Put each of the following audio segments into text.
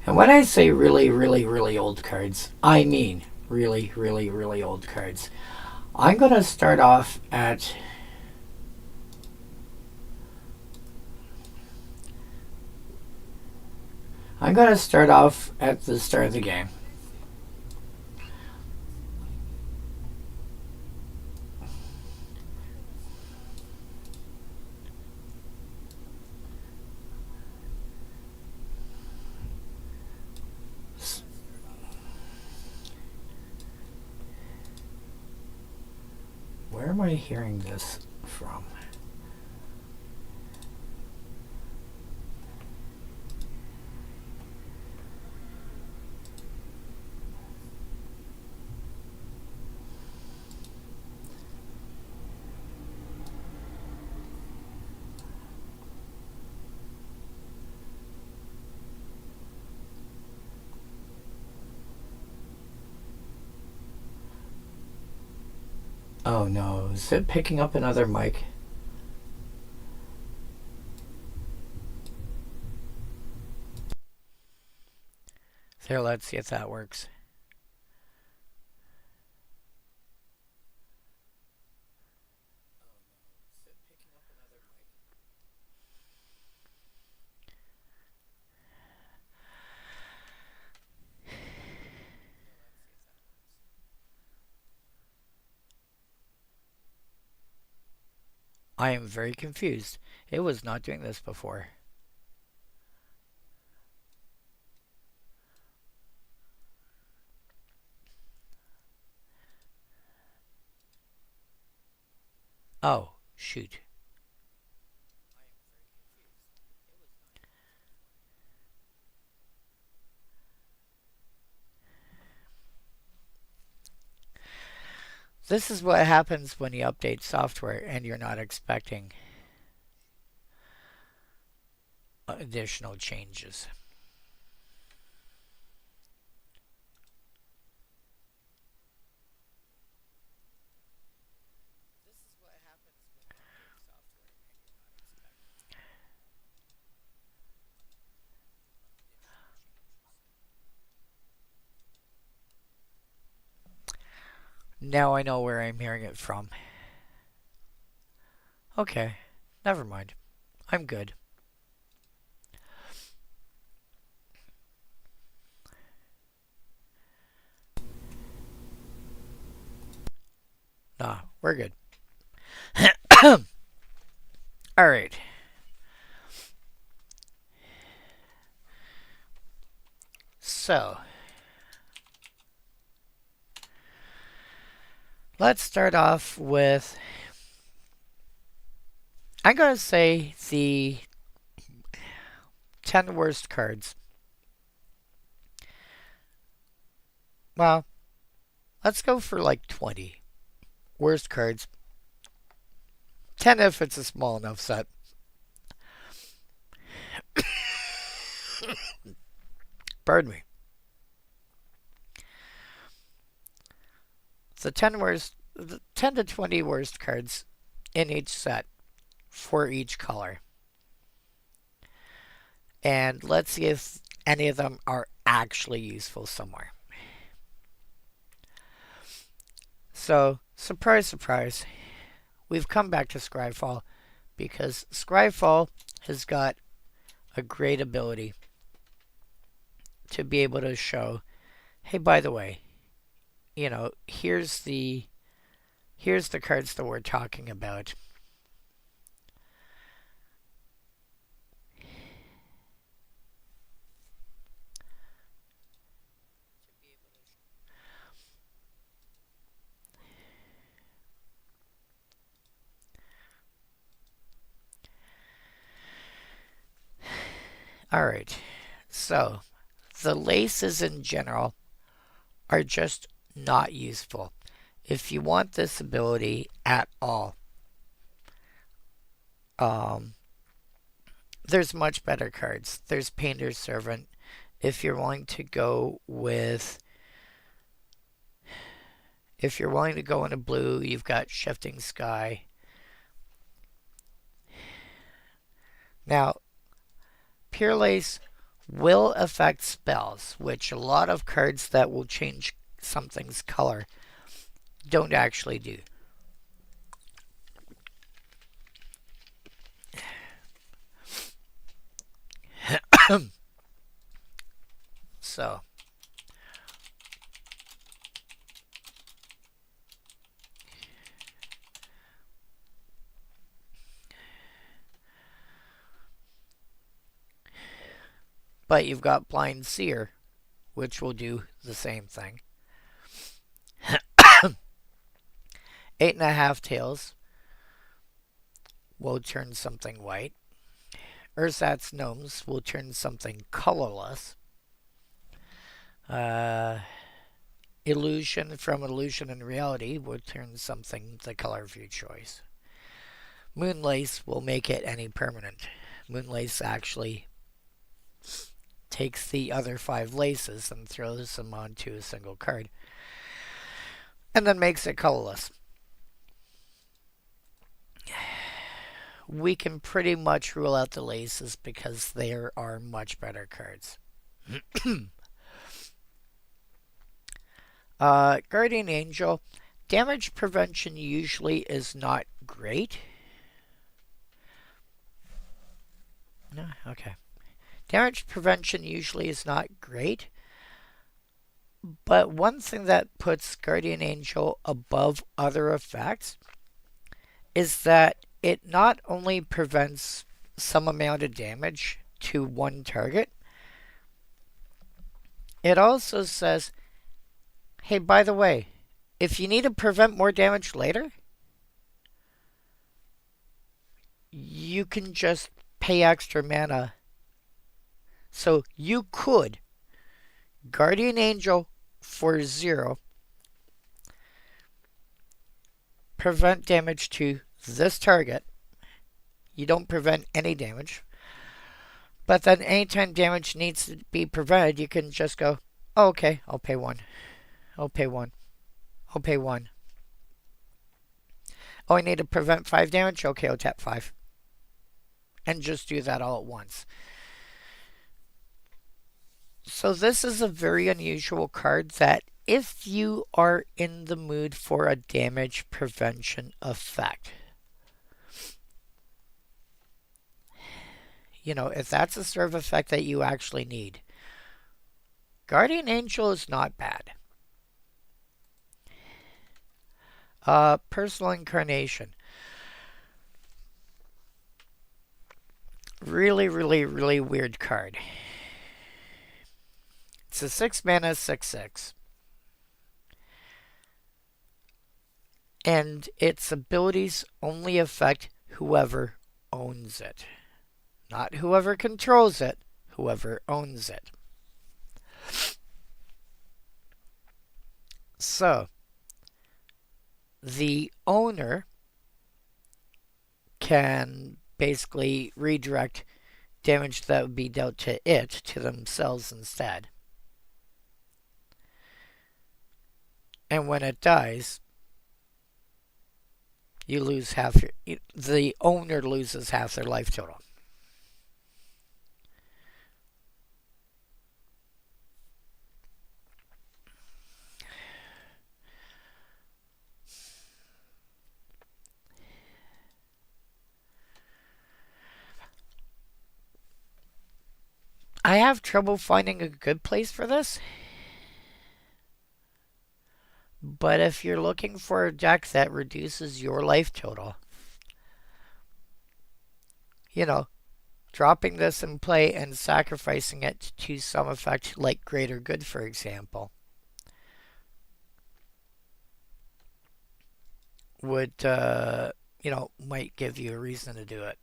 And when I say really, really, really old cards, I mean really, really, really old cards. I'm going to start off at the start of the game. Where am I hearing this from? Oh no, is it picking up another mic? There, let's see if that works. I am very confused. It was not doing this before. Oh, shoot. This is what happens when you update software and you're not expecting additional changes. Now I know where I'm hearing it from. Okay, never mind. I'm good. Nah, we're good. Alright. So, let's start off with, I'm going to say the 10 worst cards. Well, let's go for like 20 worst cards. 10 if it's a small enough set. Pardon me. The 10 to 20 worst cards in each set for each color. And let's see if any of them are actually useful somewhere. So, surprise, surprise, we've come back to Scryfall because Scryfall has got a great ability to be able to show, hey, by the way, you know, here's the cards that we're talking about. Alright, so the laces in general are just not useful. If you want this ability at all, there's much better cards. There's Painter's Servant. If you're willing to go in a blue, you've got Shifting Sky. Now, Pure Lace will affect spells, which a lot of cards that will change something's color don't actually do. So, but you've got Blind Seer, which will do the same thing. 8.5 tails will turn something white. Ursat's Gnomes will turn something colorless. Illusion from Illusion and Reality will turn something the color of your choice. Moonlace will make it any permanent. Moonlace actually takes the other 5 laces and throws them onto a single card, and then makes it colorless. We can pretty much rule out the laces because there are much better cards. Guardian Angel, damage prevention usually is not great. No, okay. Damage prevention usually is not great. But one thing that puts Guardian Angel above other effects is that it not only prevents some amount of damage to one target, it also says, hey, by the way, if you need to prevent more damage later, you can just pay extra mana. So you could Guardian Angel for 0, prevent damage to this target. You don't prevent any damage. But then anytime damage needs to be prevented, you can just go, oh, okay, I'll pay 1. I'll pay 1. I'll pay 1. Oh, I need to prevent 5 damage? Okay, I'll tap 5. And just do that all at once. So this is a very unusual card that if you are in the mood for a damage prevention effect, if that's the sort of effect that you actually need, Guardian Angel is not bad. Personal Incarnation. Really, really, really weird card. It's a 6 mana 6/6. And its abilities only affect whoever owns it. Not whoever controls it, whoever owns it. So, the owner can basically redirect damage that would be dealt to it to themselves instead. And when it dies, you lose half the owner loses half their life total. I have trouble finding a good place for this. But if you're looking for a deck that reduces your life total, dropping this in play and sacrificing it to some effect like Greater Good, for example, would, might give you a reason to do it.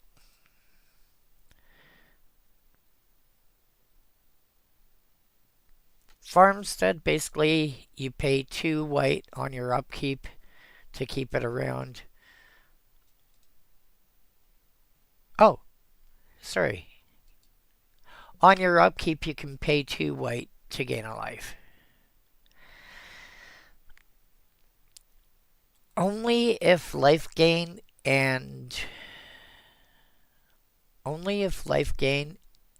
Farmstead, basically, you pay 2 white on your upkeep to keep it around. Oh, sorry. On your upkeep, you can pay 2 white to gain a life. Only if life gain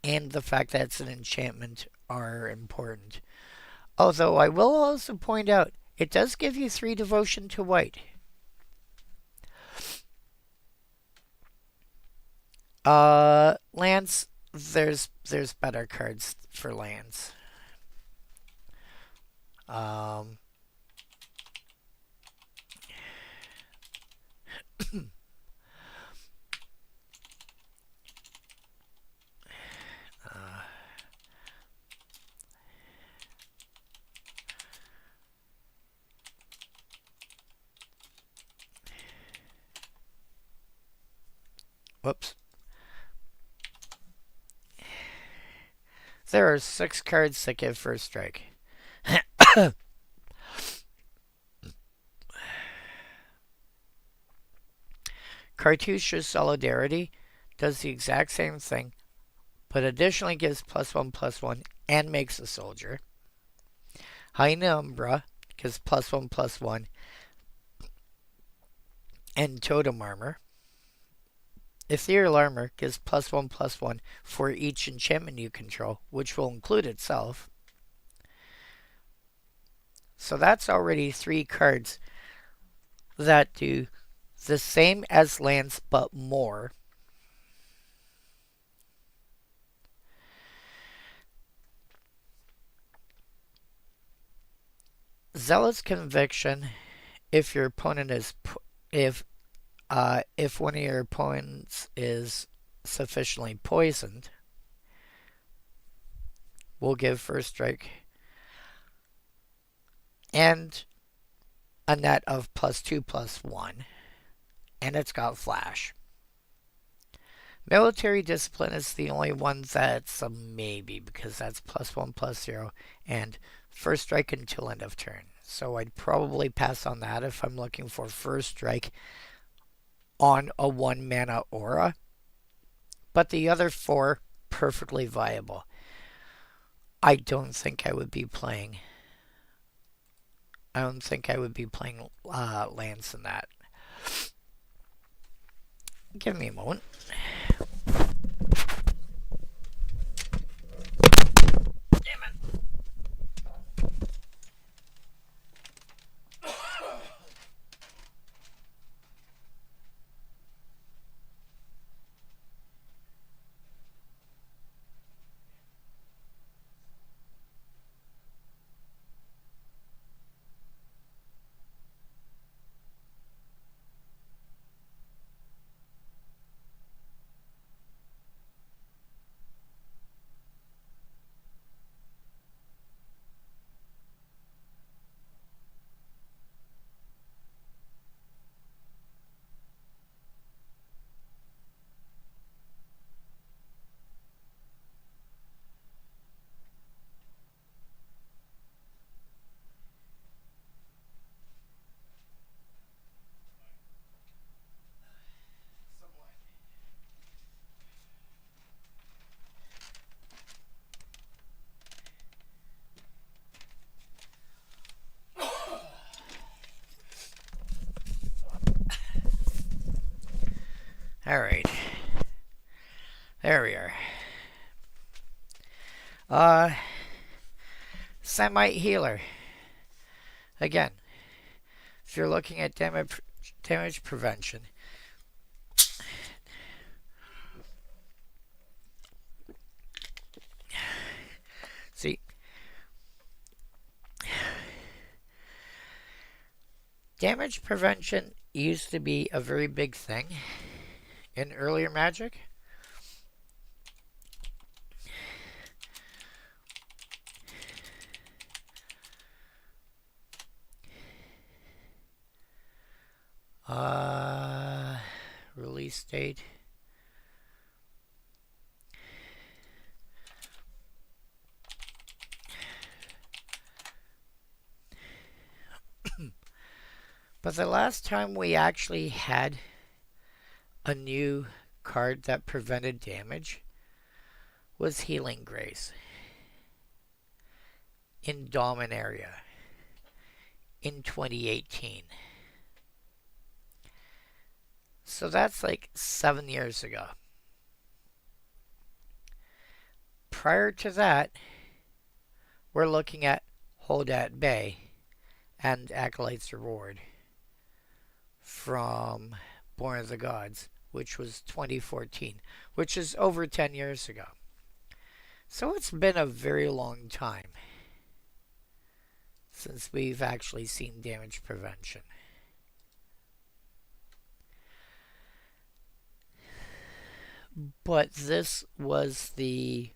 and the fact that it's an enchantment are important. Although I will also point out, it does give you 3 devotion to white. Lands, there's better cards for lands. Um, uh, whoops. There are 6 cards that give first strike. Cartouche's Solidarity does the exact same thing, but additionally gives +1/+1 and makes a soldier. Hyena Umbra gives +1/+1 and totem armor. Ethereal Armor gives +1/+1 for each enchantment you control, which will include itself. So that's already 3 cards that do the same as lands but more. Zealous Conviction, if your opponent is if one of your opponents is sufficiently poisoned, will give first strike and a net of +2/+1, and it's got flash. Military Discipline is the only one that's a maybe because that's +1/+0 and first strike until end of turn. So I'd probably pass on that if I'm looking for first strike on a 1 mana aura. But the other 4 perfectly viable. I don't think I would be playing lands in that. Give me a moment. Damn it. Alright. There we are. Semite Healer. Again, if you're looking at damage prevention, see, damage prevention used to be a very big thing in earlier Magic. Release date. But the last time we actually had a new card that prevented damage was Healing Grace in Dominaria in 2018. So that's like 7 years ago. prior to that, we're looking at Hold at Bay and Acolyte's Reward from Born of the Gods, which was 2014, which is over 10 years ago. So it's been a very long time since we've actually seen damage prevention. But this was the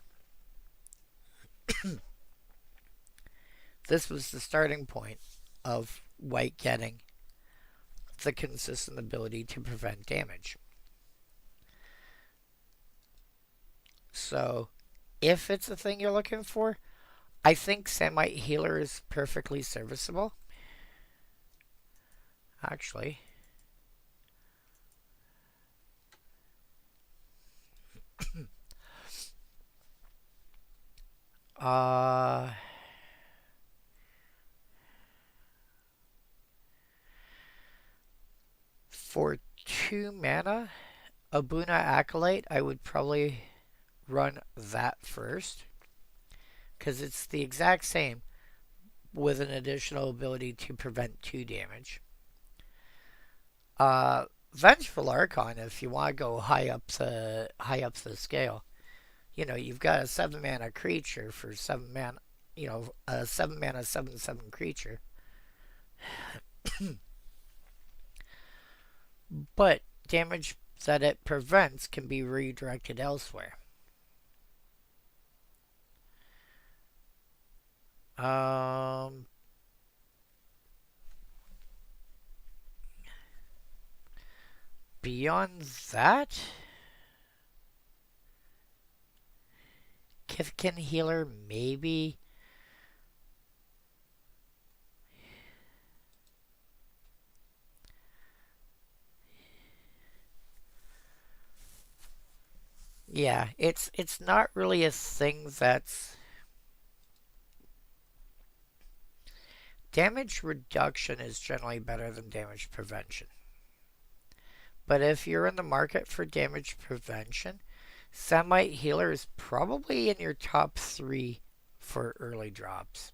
this was the starting point of white getting the consistent ability to prevent damage. So, if it's a thing you're looking for, I think Samite Healer is perfectly serviceable. Actually. For 2 mana, Abuna Acolyte, I would probably run that first. Because it's the exact same with an additional ability to prevent 2 damage. Vengeful Archon, if you want to go high up the scale, you've got a 7 mana creature for 7 mana, a 7 mana 7/7 creature. But damage that it prevents can be redirected elsewhere. Beyond that, Kithkin Healer maybe. Yeah, it's not really a thing that's damage reduction is generally better than damage prevention. But if you're in the market for damage prevention, Samite Healer is probably in your top 3 for early drops.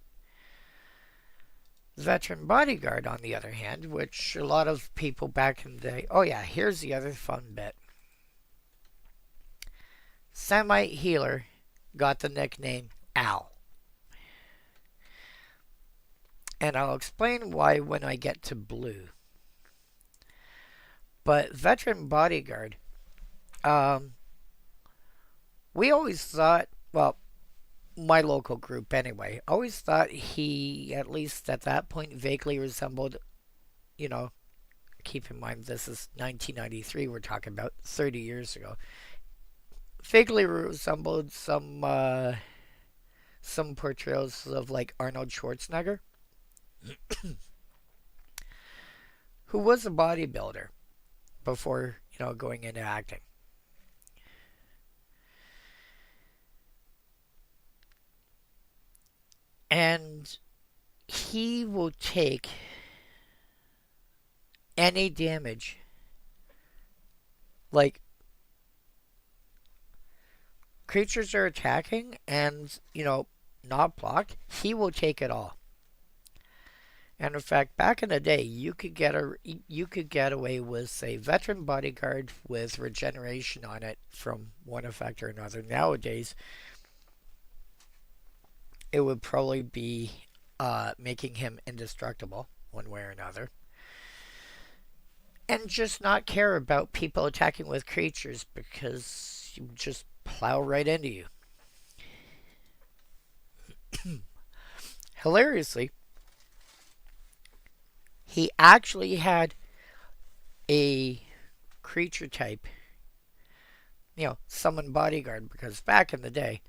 Veteran Bodyguard, on the other hand, which a lot of people back in the day... Oh yeah, here's the other fun bit. Samite Healer got the nickname Owl. And I'll explain why when I get to blue. But Veteran Bodyguard, we always thought, well, my local group anyway, always thought he, at least at that point, vaguely resembled, keep in mind this is 1993, we're talking about 30 years ago, vaguely resembled some portrayals of like Arnold Schwarzenegger, who was a bodybuilder before, going into acting. And he will take any damage. Like, creatures are attacking and, not blocked, he will take it all. And in fact, back in the day, you could get away with, say, Veteran Bodyguard with regeneration on it from one effect or another. Nowadays, it would probably be making him indestructible one way or another. And just not care about people attacking with creatures because you just plow right into you. Hilariously, he actually had a creature type, summon Bodyguard, because back in the day,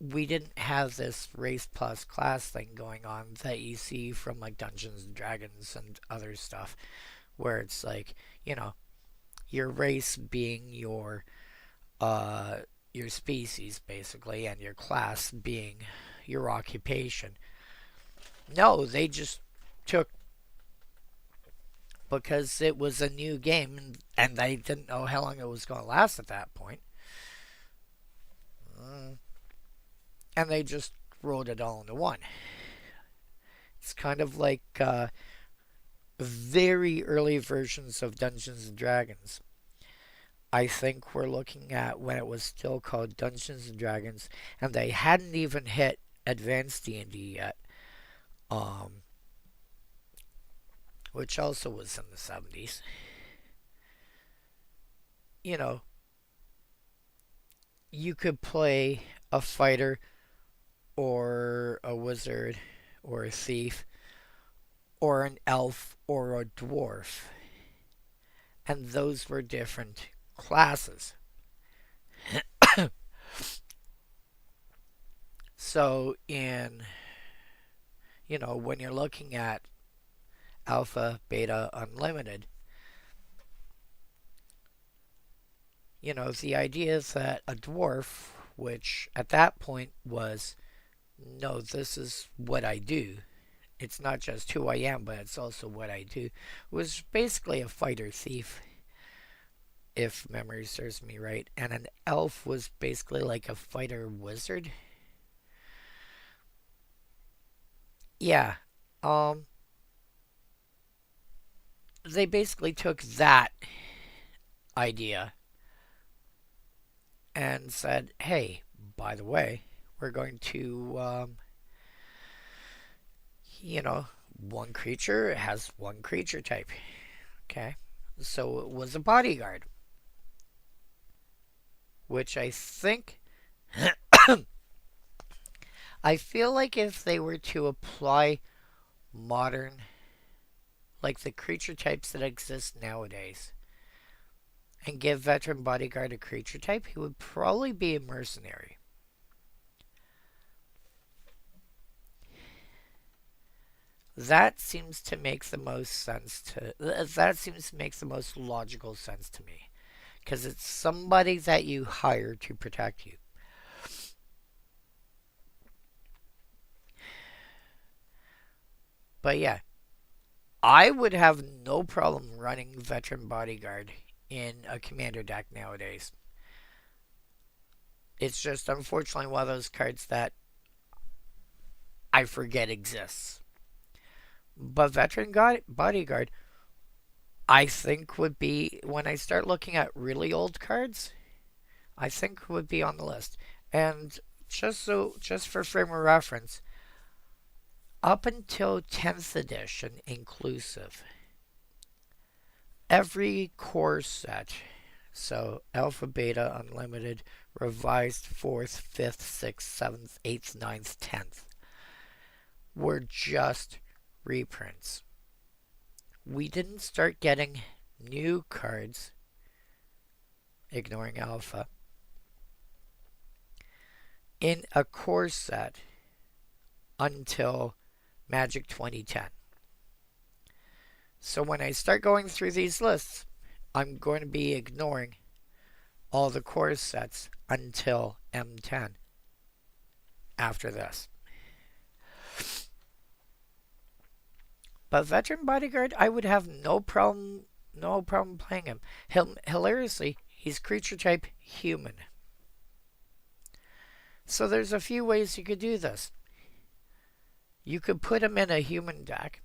we didn't have this race plus class thing going on that you see from like Dungeons and Dragons and other stuff, where it's like, your race being your species basically, and your class being your occupation. No, they just took, because it was a new game and they didn't know how long it was going to last at that point. and they just rolled it all into one. It's kind of like very early versions of Dungeons and Dragons. I think we're looking at when it was still called Dungeons and Dragons, and they hadn't even hit Advanced D&D yet, um, which also was in the 70s. You know, you could play a fighter or a wizard or a thief or an elf or a dwarf, and those were different classes. So when you're looking at Alpha, Beta, Unlimited, the idea is that a dwarf, which at that point was, no, this is what I do. It's not just who I am, but it's also what I do. Was basically a fighter thief, if memory serves me right. And an elf was basically like a fighter wizard. Yeah. Um, they basically took that idea and said, hey, by the way, we're going to, one creature has one creature type. Okay. So it was a bodyguard, which I think. I feel like if they were to apply modern, like the creature types that exist nowadays, and give Veteran Bodyguard a creature type, he would probably be a mercenary. That seems to make the most sense to. That seems to make the most logical sense to me. Because it's somebody that you hire to protect you. But yeah, I would have no problem running Veteran Bodyguard in a commander deck nowadays. It's just unfortunately one of those cards that I forget exists. But Veteran Bodyguard, I think would be, when I start looking at really old cards, I think would be on the list. And just for frame of reference, up until 10th edition inclusive, every core set, so Alpha, Beta, Unlimited, Revised, 4th, 5th, 6th, 7th, 8th, 9th, 10th, were just reprints. We didn't start getting new cards, ignoring Alpha, in a core set until Magic 2010. So when I start going through these lists, I'm going to be ignoring all the core sets until M10 after this. But Veteran Bodyguard, I would have no problem playing him. Hilariously, he's creature type human. So there's a few ways you could do this. You could put him in a human deck.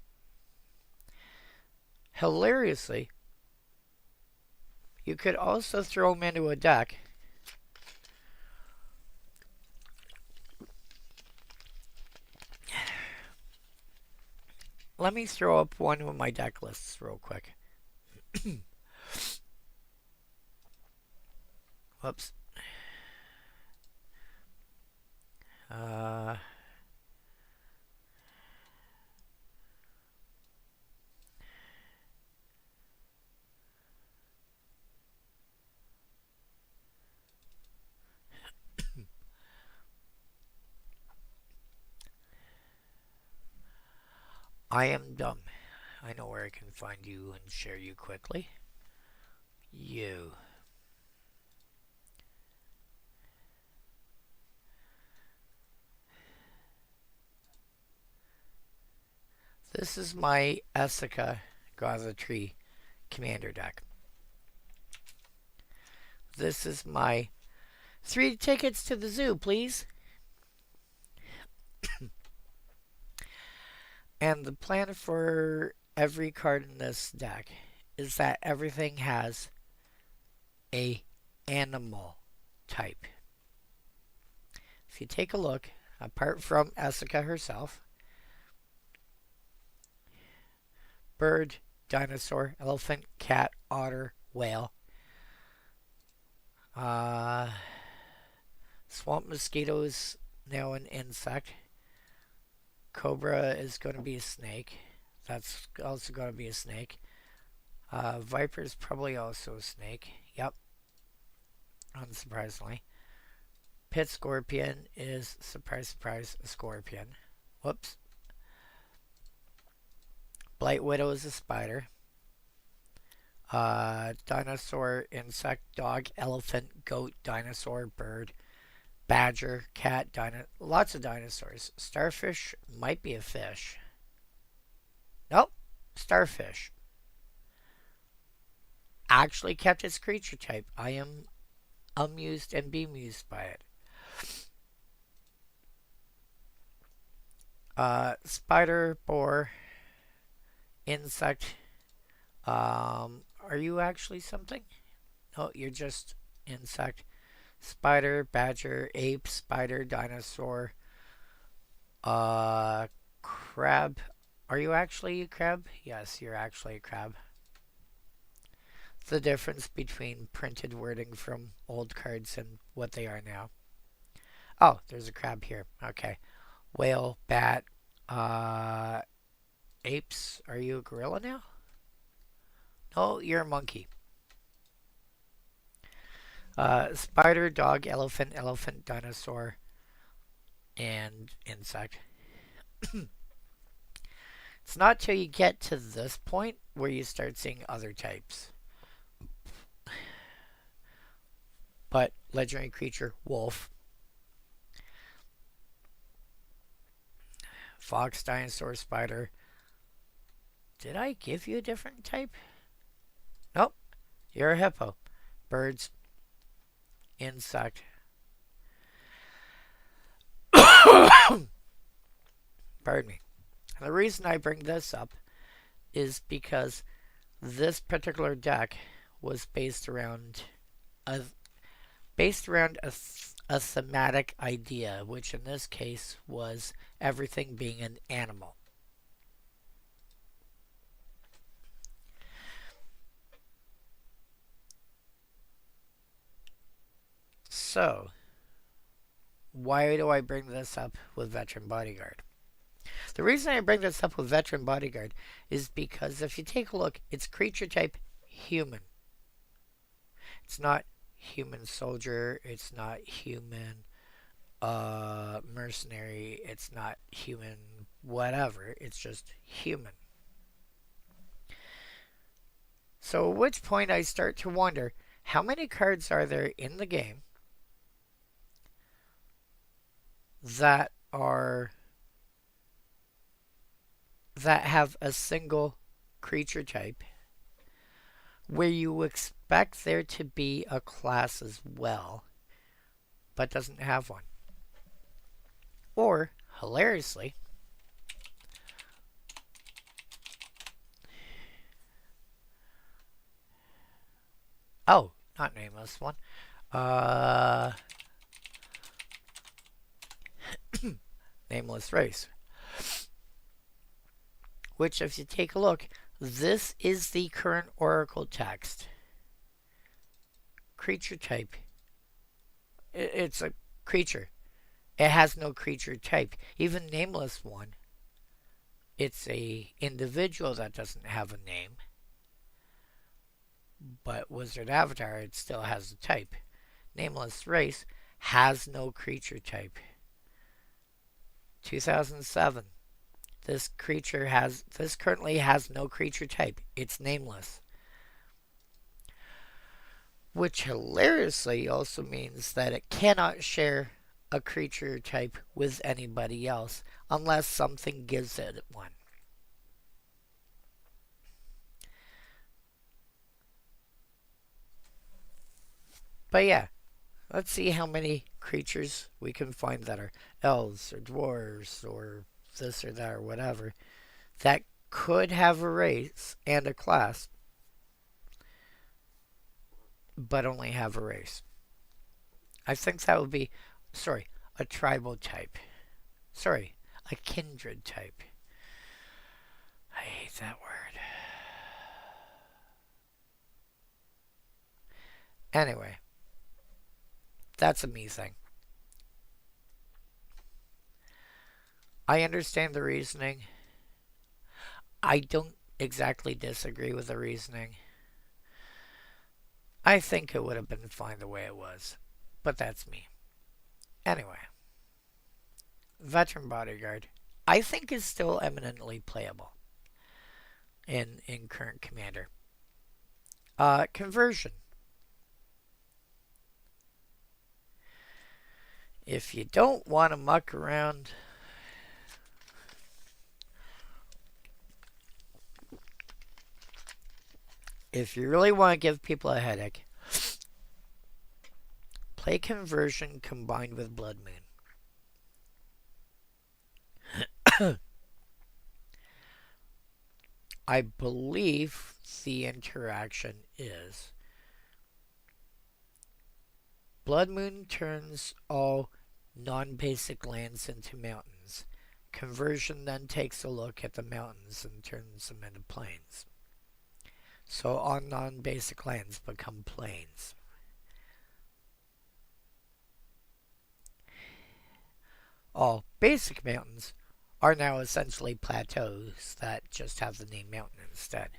Hilariously, you could also throw him into a deck let me throw up one of my deck lists real quick. Whoops. I am dumb. I know where I can find you and share you quickly. You. This is my Essica Gaza Tree Commander deck. This is my 3 tickets to the zoo, please. And the plan for every card in this deck is that everything has a animal type. If you take a look, apart from Essica herself, bird, dinosaur, elephant, cat, otter, whale, swamp mosquito is now an insect. Cobra is going to be a snake. That's also going to be a snake. Viper is probably also a snake. Yep. Unsurprisingly. Pit scorpion is, surprise, surprise, a scorpion. Whoops. Blight widow is a spider. Dinosaur, insect, dog, elephant, goat, dinosaur, bird, badger, cat, lots of dinosaurs. Starfish might be a fish. Nope, starfish. Actually kept its creature type. I am amused and bemused by it. Spider, boar, insect. Are you actually something? No, you're just insect. Spider, badger, ape, spider, dinosaur. Crab. Are you actually a crab? Yes, you're actually a crab. The difference between printed wording from old cards and what they are now. Oh, there's a crab here. Okay. Whale, bat, apes. Are you a gorilla now? No, you're a monkey. Spider, dog, elephant, elephant, dinosaur, and insect. It's not till you get to this point where you start seeing other types. But legendary creature, wolf. Fox, dinosaur, spider. Did I give you a different type? Nope. You're a hippo. Birds. Insect. Pardon me. And the reason I bring this up is because this particular deck was based around a thematic idea, which in this case was everything being an animal. So, why do I bring this up with Veteran Bodyguard? The reason I bring this up with Veteran Bodyguard is because if you take a look, it's creature type human. It's not human soldier, it's not human mercenary, it's not human whatever, it's just human. So at which point I start to wonder, how many cards are there in the game that have a single creature type where you expect there to be a class as well, but doesn't have one? Or, hilariously, oh, not nameless one. Nameless race. Which, if you take a look, this is the current Oracle text. Creature type. It's a creature. It has no creature type. Even nameless one. It's a individual that doesn't have a name. But Wizard Avatar, it still has a type. Nameless race has no creature type. 2007. This currently has no creature type. It's nameless. Which hilariously also means that it cannot share a creature type with anybody else unless something gives it one. But yeah, Let's see how many creatures we can find that are elves or dwarves or this or that or whatever that could have a race and a class, but only have a race. I think that would be, sorry, a tribal type. Sorry, a kindred type. I hate that word. Anyway, that's a me thing. I understand the reasoning. I don't exactly disagree with the reasoning. I think it would have been fine the way it was. But that's me. Anyway, Veteran Bodyguard, I think is still eminently playable in current Commander. Conversion. If you don't want to muck around, if you really want to give people a headache, play Conversion combined with Blood Moon. I believe the interaction is Blood Moon turns all non-basic lands into mountains. Conversion then takes a look at the mountains and turns them into plains. So all non-basic lands become plains. All basic mountains are now essentially plateaus that just have the name mountain instead.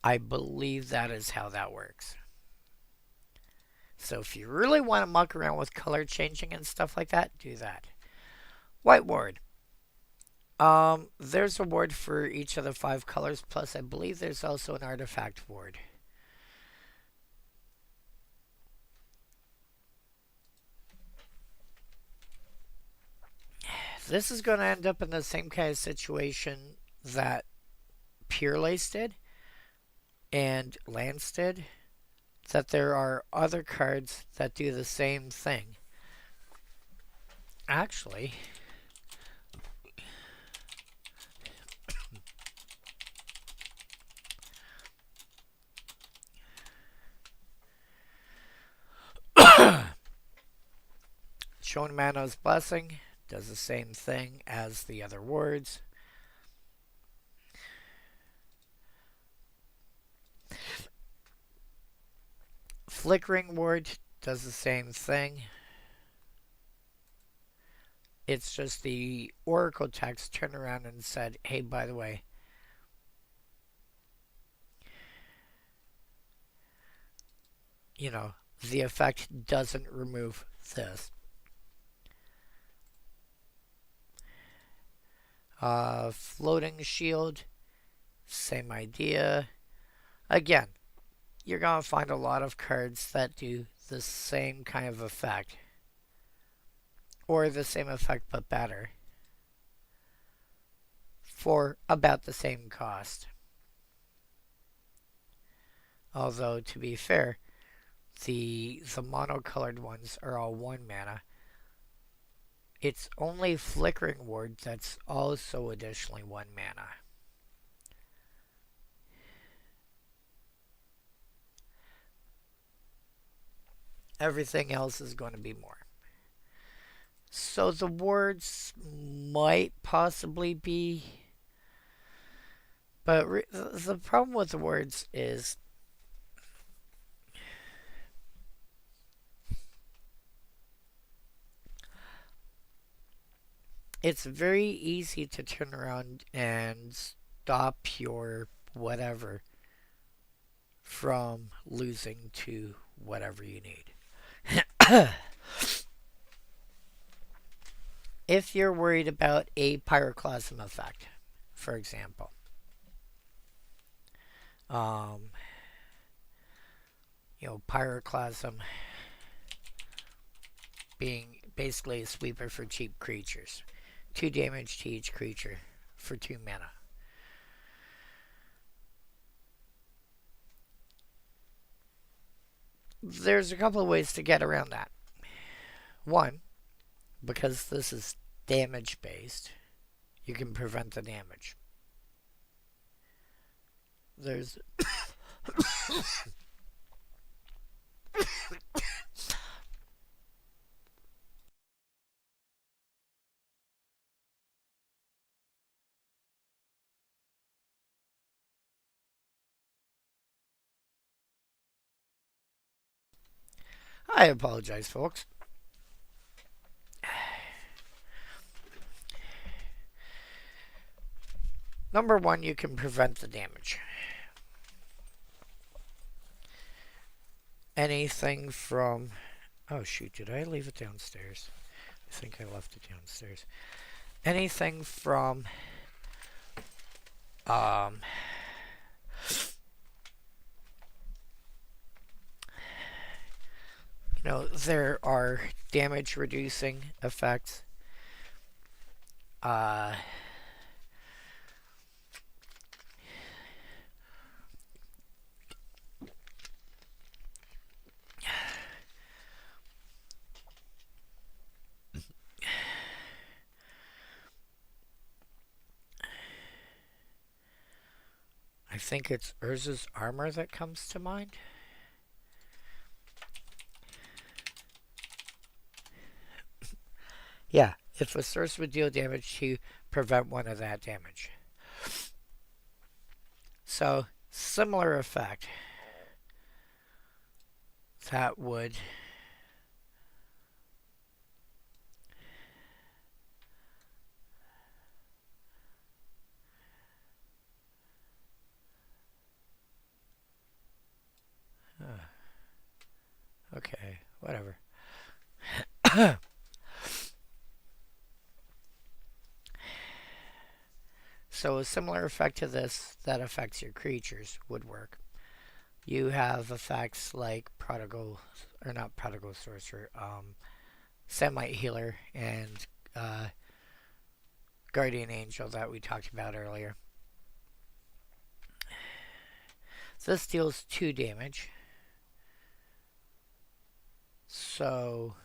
I believe that is how that works. So if you really want to muck around with color changing and stuff like that, do that. White ward. There's a ward for each of the 5 colors, plus I believe there's also an artifact ward. This is going to end up in the same kind of situation that Pure Lace did and Lance did, that there are other cards that do the same thing. Actually, Shone Mano's Blessing does the same thing as the other words. Flickering Ward does the same thing. It's just the Oracle text turned around and said, hey, by the way, you know, the effect doesn't remove this. Floating Shield, same idea. Again, you're going to find a lot of cards that do the same kind of effect. Or the same effect but better. For about the same cost. Although, to be fair, the monocolored ones are all 1 mana. It's only Flickering Ward that's also additionally 1 mana. Everything else is going to be more. So the words might possibly be... But the problem with the words is... It's very easy to turn around and stop your whatever from losing to whatever you need. If you're worried about a pyroclasm effect, for example, pyroclasm being basically a sweeper for cheap creatures. 2 damage to each creature for 2 mana. There's a couple of ways to get around that. One, because this is damage based, you can prevent the damage. There's I apologize, folks. Number one, you can prevent the damage. Anything from... Oh, shoot, did I leave it downstairs? I think I left it downstairs. Anything from... you know, there are damage reducing effects. I think it's Urza's armor that comes to mind. Yeah, if a source would deal damage to prevent one of that damage. So, similar effect. That would... Okay, whatever. So a similar effect to this that affects your creatures would work. You have effects like Prodigal, or not Prodigal Sorcerer, Semite Healer, and Guardian Angel that we talked about earlier. This deals 2 damage. So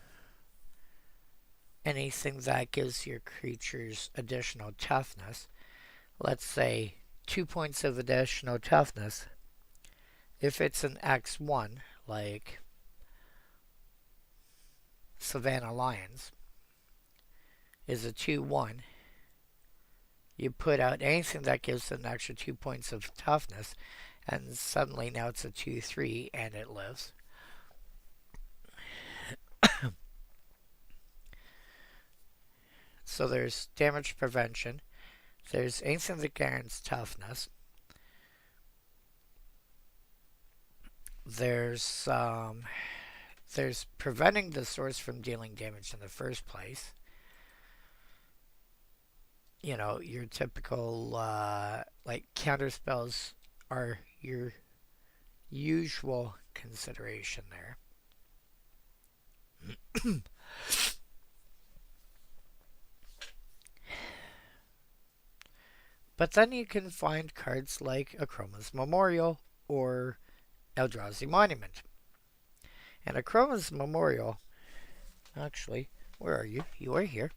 anything that gives your creatures additional toughness, let's say 2 points of additional toughness, if it's an X1, like Savannah Lions, is a 2-1, you put out anything that gives an extra 2 points of toughness, and suddenly now it's a 2-3 and it lives. So there's damage prevention. There's anything that guarantees toughness. There's preventing the source from dealing damage in the first place. You know, your typical like counter spells are your usual consideration there. But then you can find cards like Akroma's Memorial or Eldrazi Monument. And Akroma's Memorial, actually, where are you? You are here.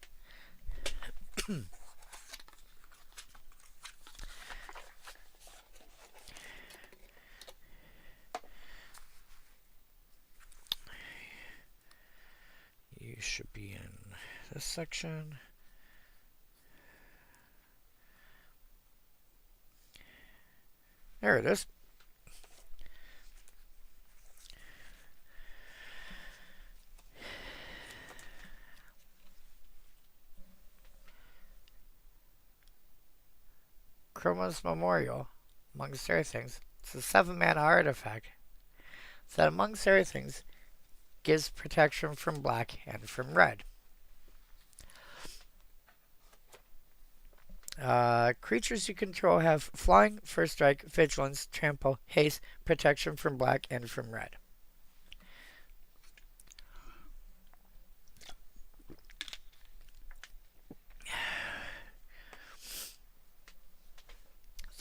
You should be in this section. There it is. Chroma's Memorial, amongst other things, it's a 7-mana artifact that, amongst other things, gives protection from black and from red. Creatures you control have flying, first strike, vigilance, trample, haste, protection from black and from red.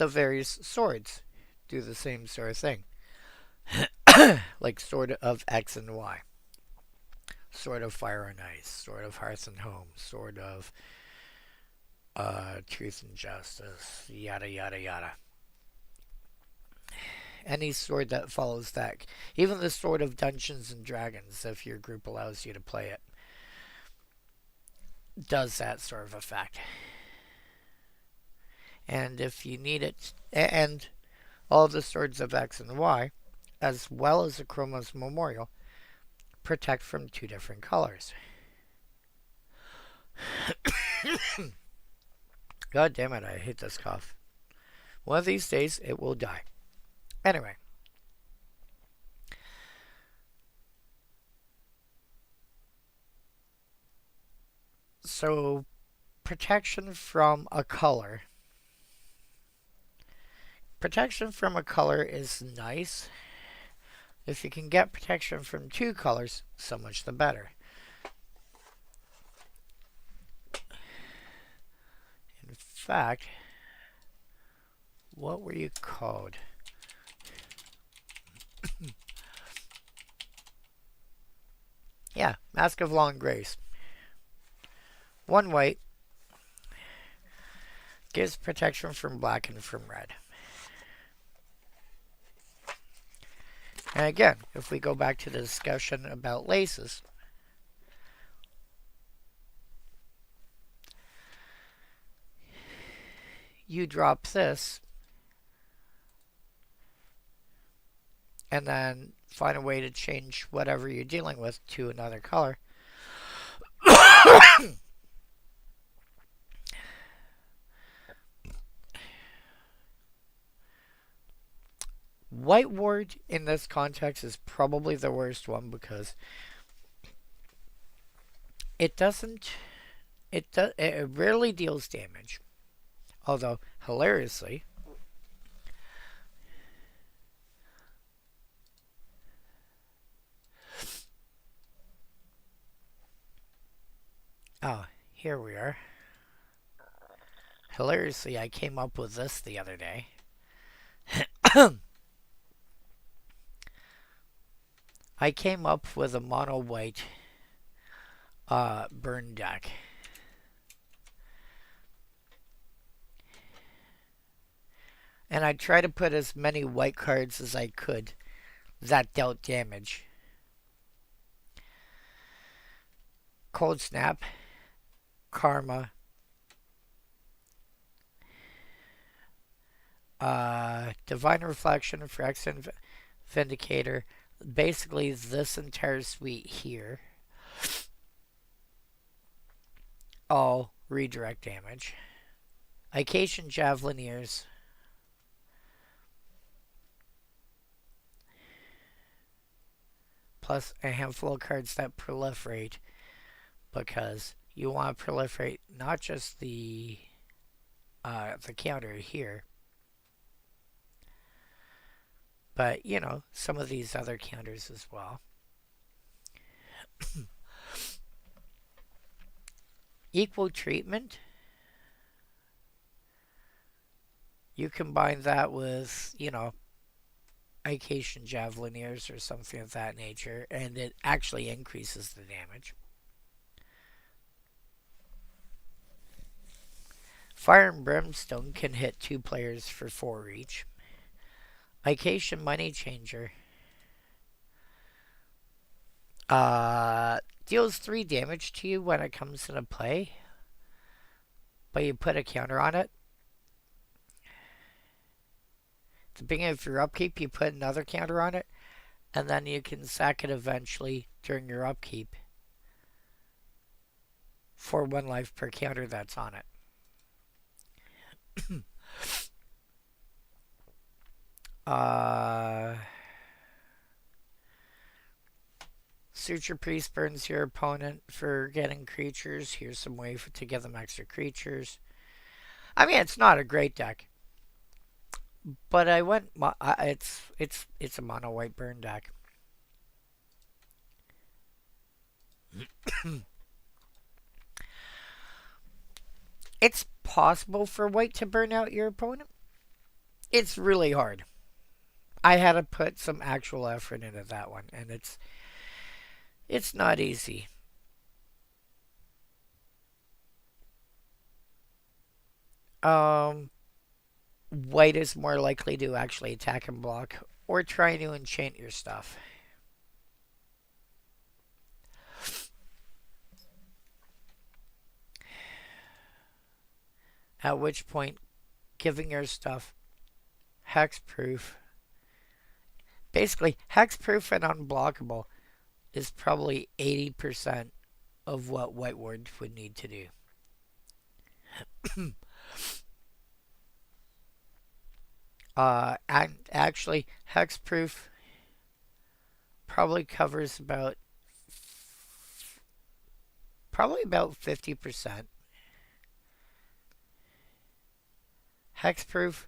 the various swords do the same sort of thing. Like Sword of X and Y, Sword of Fire and Ice, Sword of Hearth and Home, Sword of Truth and Justice, yada yada yada. Any sword that follows that, even the Sword of Dungeons and Dragons, if your group allows you to play it, does that sort of effect. And if you need it, and all the swords of X and Y, as well as the Chroma's Memorial, protect from 2 different colors. God damn it, I hate this cough. One of these days, it will die. Anyway. So, protection from a color. Protection from a color is nice. If you can get protection from 2 colors, so much the better. In fact, what were you called? Yeah, Mask of Long Grace. 1 white gives protection from black and from red. And again, if we go back to the discussion about laces, you drop this and then find a way to change whatever you're dealing with to another color. White ward in this context is probably the worst one because it rarely deals damage. Although, hilariously, oh, here we are. Hilariously, I came up with this the other day. I came up with a mono white burn deck. And I tried to put as many white cards as I could that dealt damage. Cold Snap, Karma, Divine Reflection, Phyrexian Vindicator, basically this entire suite here, all redirect damage. Ication Javelineers, plus a handful of cards that proliferate, because you want to proliferate not just the counter here, but, you know, some of these other counters as well. Equal treatment. You combine that with, you know, Ication Javelineers or something of that nature, and it actually increases the damage. Fire and Brimstone can hit 2 players for 4 each. Ication Money Changer deals 3 damage to you when it comes into play, but you put a counter on it. At the beginning of your upkeep, you put another counter on it, and then you can sack it eventually during your upkeep for 1 life per counter that's on it. Suture Priest burns your opponent for getting creatures. Here's some way to give them extra creatures. I mean, it's not a great deck, but I went. It's a mono white burn deck. It's possible for white to burn out your opponent. It's really hard. I had to put some actual effort into that one, and it's not easy. Um, White is more likely to actually attack and block, or try to enchant your stuff. At which point, giving your stuff hexproof, basically hexproof and unblockable, is probably 80% of what White Ward would need to do. And actually, hexproof probably covers about 50%. Hexproof,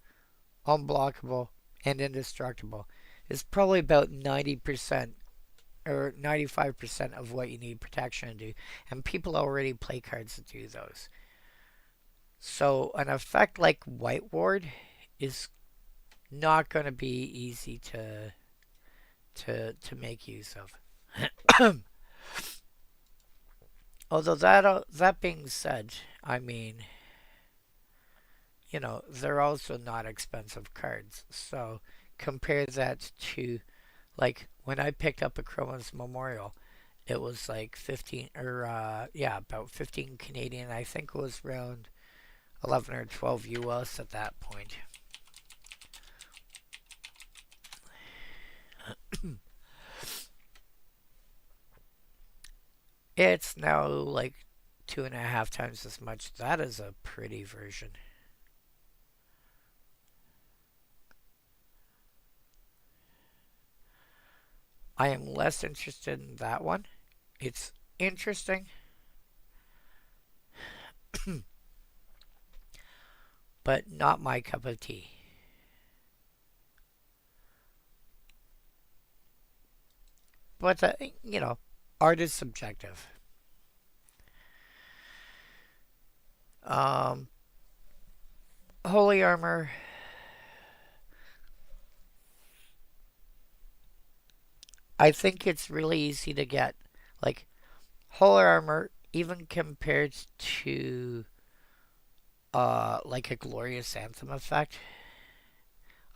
unblockable, and indestructible is probably about 90% or 95% of what you need protection to do. And people already play cards that do those. So an effect like White Ward is not going to be easy to make use of. Although that being said, I mean, they're also not expensive cards. So compare that to like when I picked up a Chroma's Memorial, it was like 15 or yeah, about 15 Canadian. I think it was around 11 or 12 US at that point. It's now like 2.5 times as much. That is a pretty version. I am less interested in that one. It's interesting, but not my cup of tea. But, art is subjective. Um, Holy Armor. I think it's really easy to get. Like, Holy Armor, even compared to, like a Glorious Anthem effect,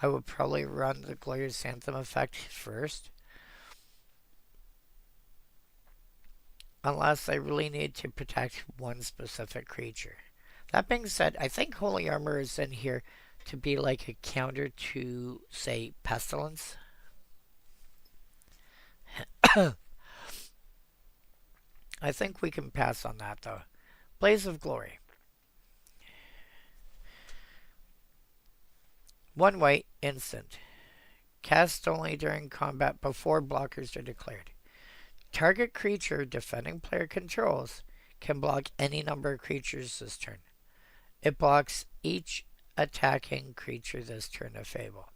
I would probably run the Glorious Anthem effect first. Unless I really need to protect one specific creature. That being said, I think Holy Armor is in here to be like a counter to, say, Pestilence. I think we can pass on that though. Blaze of Glory. One white, instant. Cast only during combat before blockers are declared. Target creature defending player controls can block any number of creatures this turn. It blocks each attacking creature this turn of Fable.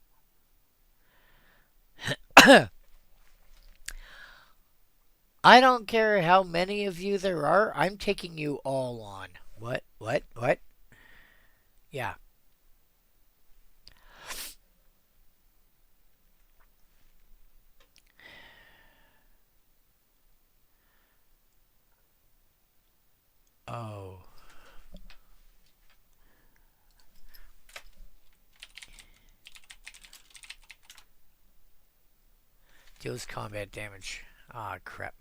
I don't care how many of you there are, I'm taking you all on. What? Yeah. Oh. Deals combat damage. Ah, crap.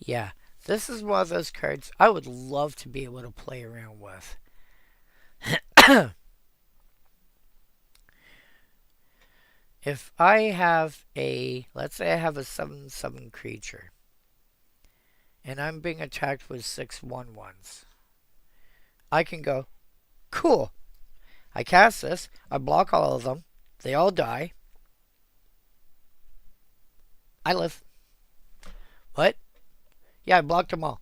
Yeah, this is one of those cards I would love to be able to play around with. If I have let's say I have a 7/7 creature, and I'm being attacked with 6/1/1s, I can go, cool. I cast this, I block all of them, they all die. I live. What? Yeah, I blocked them all.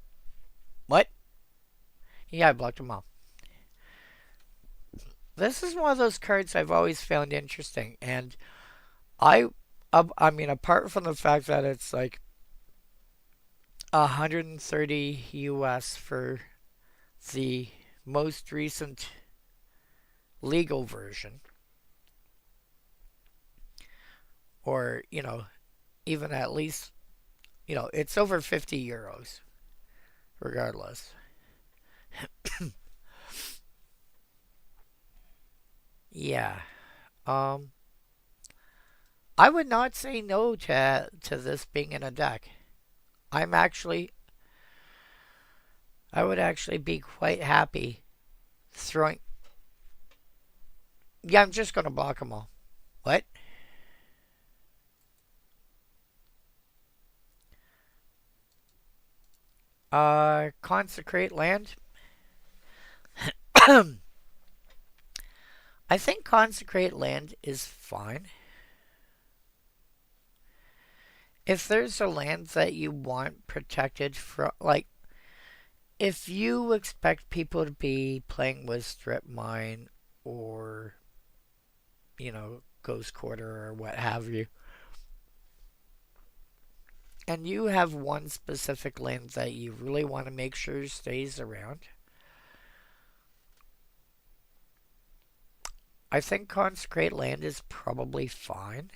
What? Yeah, I blocked them all. This is one of those cards I've always found interesting, and I I mean, apart from the fact that it's like 130 US for the most recent legal version, or, even at least, it's over 50 euros, regardless. Yeah. Um, I would not say no to this being in a deck. I'm actually, I would actually be quite happy throwing. Yeah, I'm just gonna block them all. What? Consecrate land. I think consecrate land is fine. If there's a land that you want protected from, like, if you expect people to be playing with strip mine or, ghost quarter or what have you, and you have one specific land that you really want to make sure stays around, I think consecrate land is probably fine.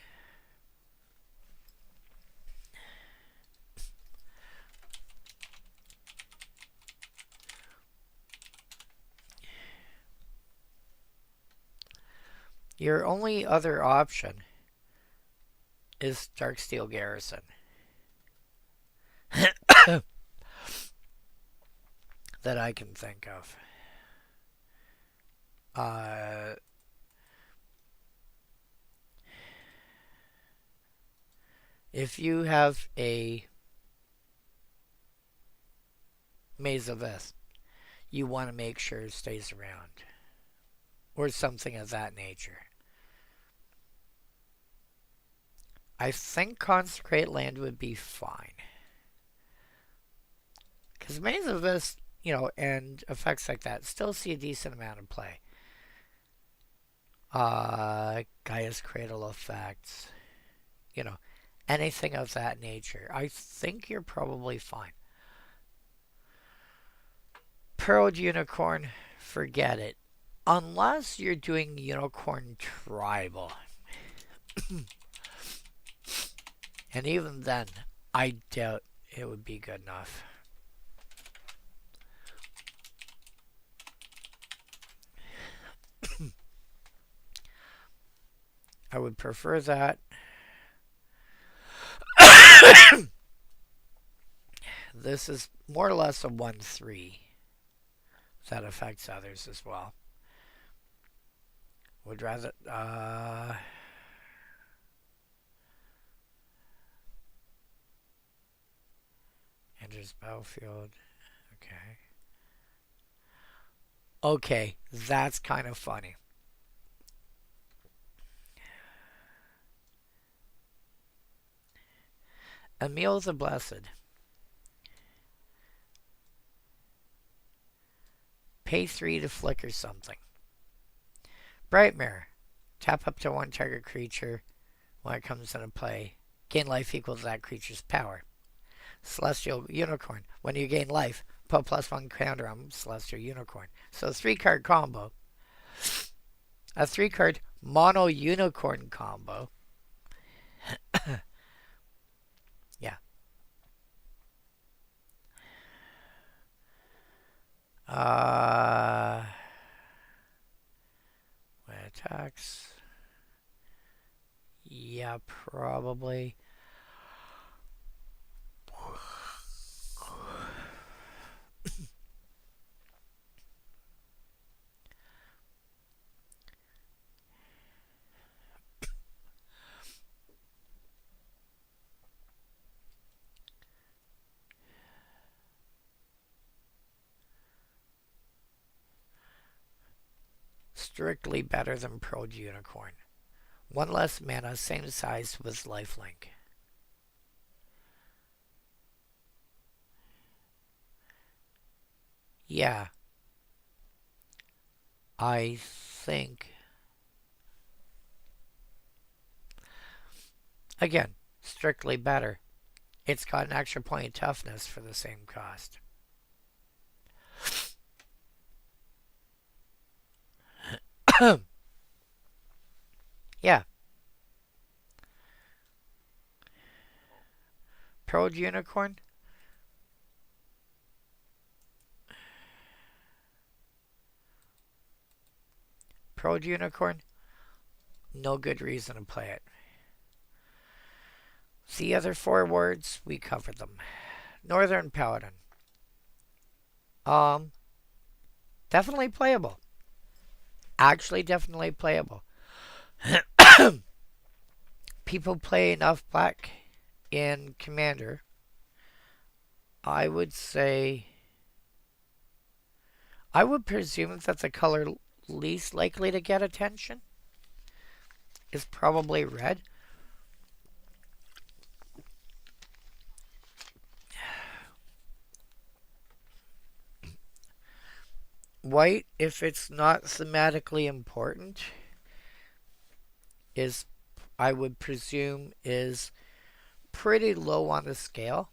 Your only other option is Darksteel Garrison that I can think of. Uh, if you have a Maze of Ith, you want to make sure it stays around, or something of that nature. I think Consecrate Land would be fine. Because Maze of Ith, and effects like that still see a decent amount of play. Gaia's Cradle effects, you know, anything of that nature. I think you're probably fine. Pearled Unicorn, forget it. Unless you're doing Unicorn Tribal. And even then, I doubt it would be good enough. I would prefer that. This is more or less a 1-3 that affects others as well. Would rather. Enters battlefield. Okay. Okay, that's kind of funny. Emil the Blessed. Pay 3 to flicker something. Bright Mirror. Tap up to one target creature when it comes into play. Gain life equals that creature's power. Celestial Unicorn. When you gain life, put +1 counter on Celestial Unicorn. So a 3-card combo. A 3-card mono unicorn combo. Yeah. When it attacks. Yeah, probably. Strictly better than Pearled Unicorn. 1 less mana, same size with lifelink. Yeah. I think Again, strictly better. It's got an extra point of toughness for the same cost. Yeah. Pearl Unicorn. Pearl Unicorn. No good reason to play it. The other four words, we covered them. Northern Paladin. Um, definitely playable. Actually, definitely playable. People play enough black in Commander. I would say. I would presume that the color least likely to get attention is probably red. White, if it's not thematically important, is, I would presume, is pretty low on the scale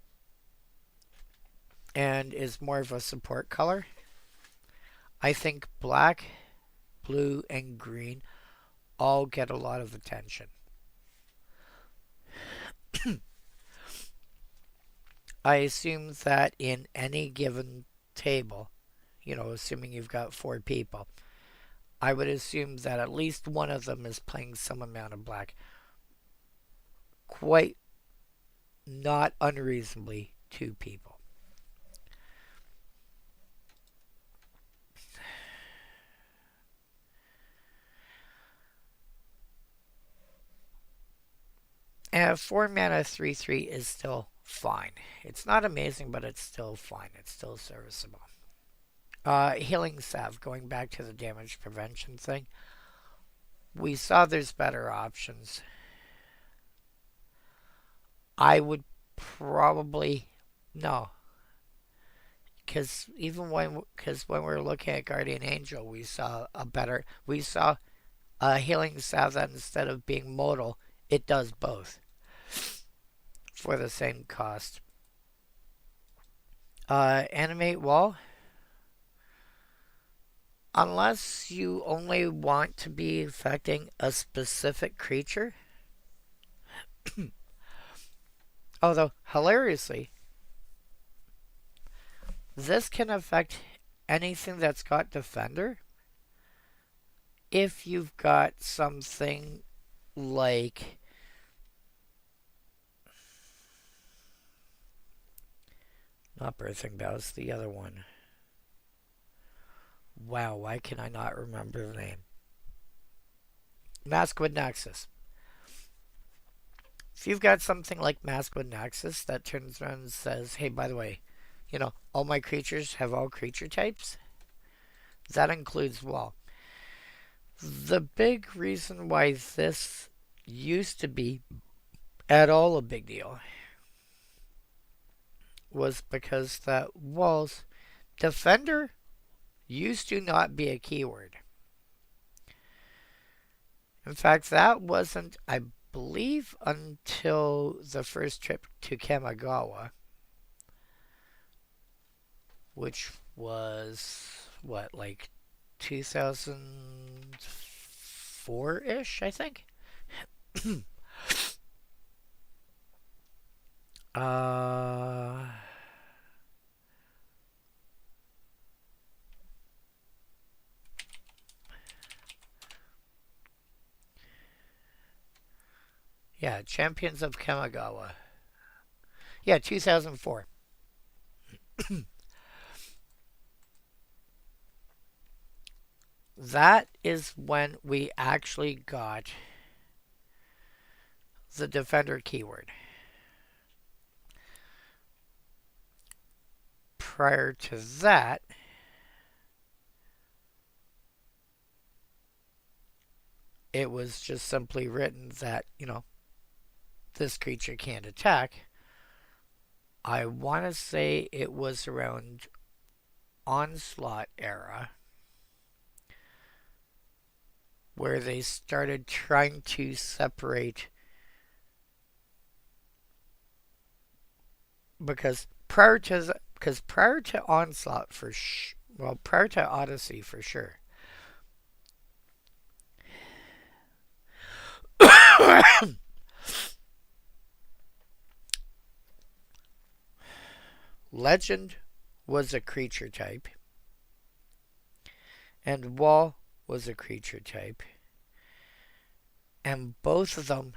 and is more of a support color. I think black, blue, and green all get a lot of attention. I assume that in any given table, assuming you've got four people, I would assume that at least one of them is playing some amount of black. Quite not unreasonably, two people. And 4 mana 3/3 is still fine. It's not amazing, but it's still fine. It's still serviceable. Healing Salve, going back to the damage prevention thing. We saw there's better options. I would probably no, because when we were looking at Guardian Angel, we saw a healing salve that instead of being modal, it does both for the same cost. Animate Wall. Unless you only want to be affecting a specific creature. Although, hilariously, this can affect anything that's got Defender. If you've got something like not Birthing Bells, the other one. Wow, why can I not remember the name? Maskwood Nexus. If you've got something like Maskwood Nexus that turns around and says, hey, by the way, all my creatures have all creature types, that includes Wall. The big reason why this used to be at all a big deal was because that Wall's Defender used to not be a keyword. In fact, that wasn't, I believe, until the first trip to Kamigawa, which was, what, like 2004-ish, I think? Yeah, Champions of Kamigawa. Yeah, 2004. That is when we actually got the Defender keyword. Prior to that, it was just simply written that, this creature can't attack. I want to say it was around Onslaught era where they started trying to separate because prior to Onslaught prior to Odyssey for sure, Legend was a creature type, and Wall was a creature type, and both of them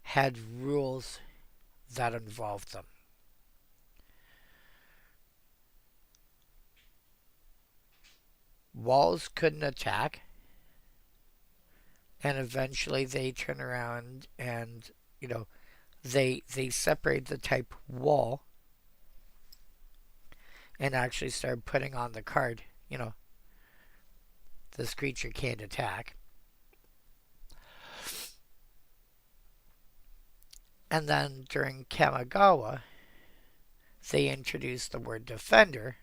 had rules that involved them. Walls couldn't attack, and eventually they turn around and they separate the type Wall and actually start putting on the card. This creature can't attack. And then during Kamigawa, they introduced the word defender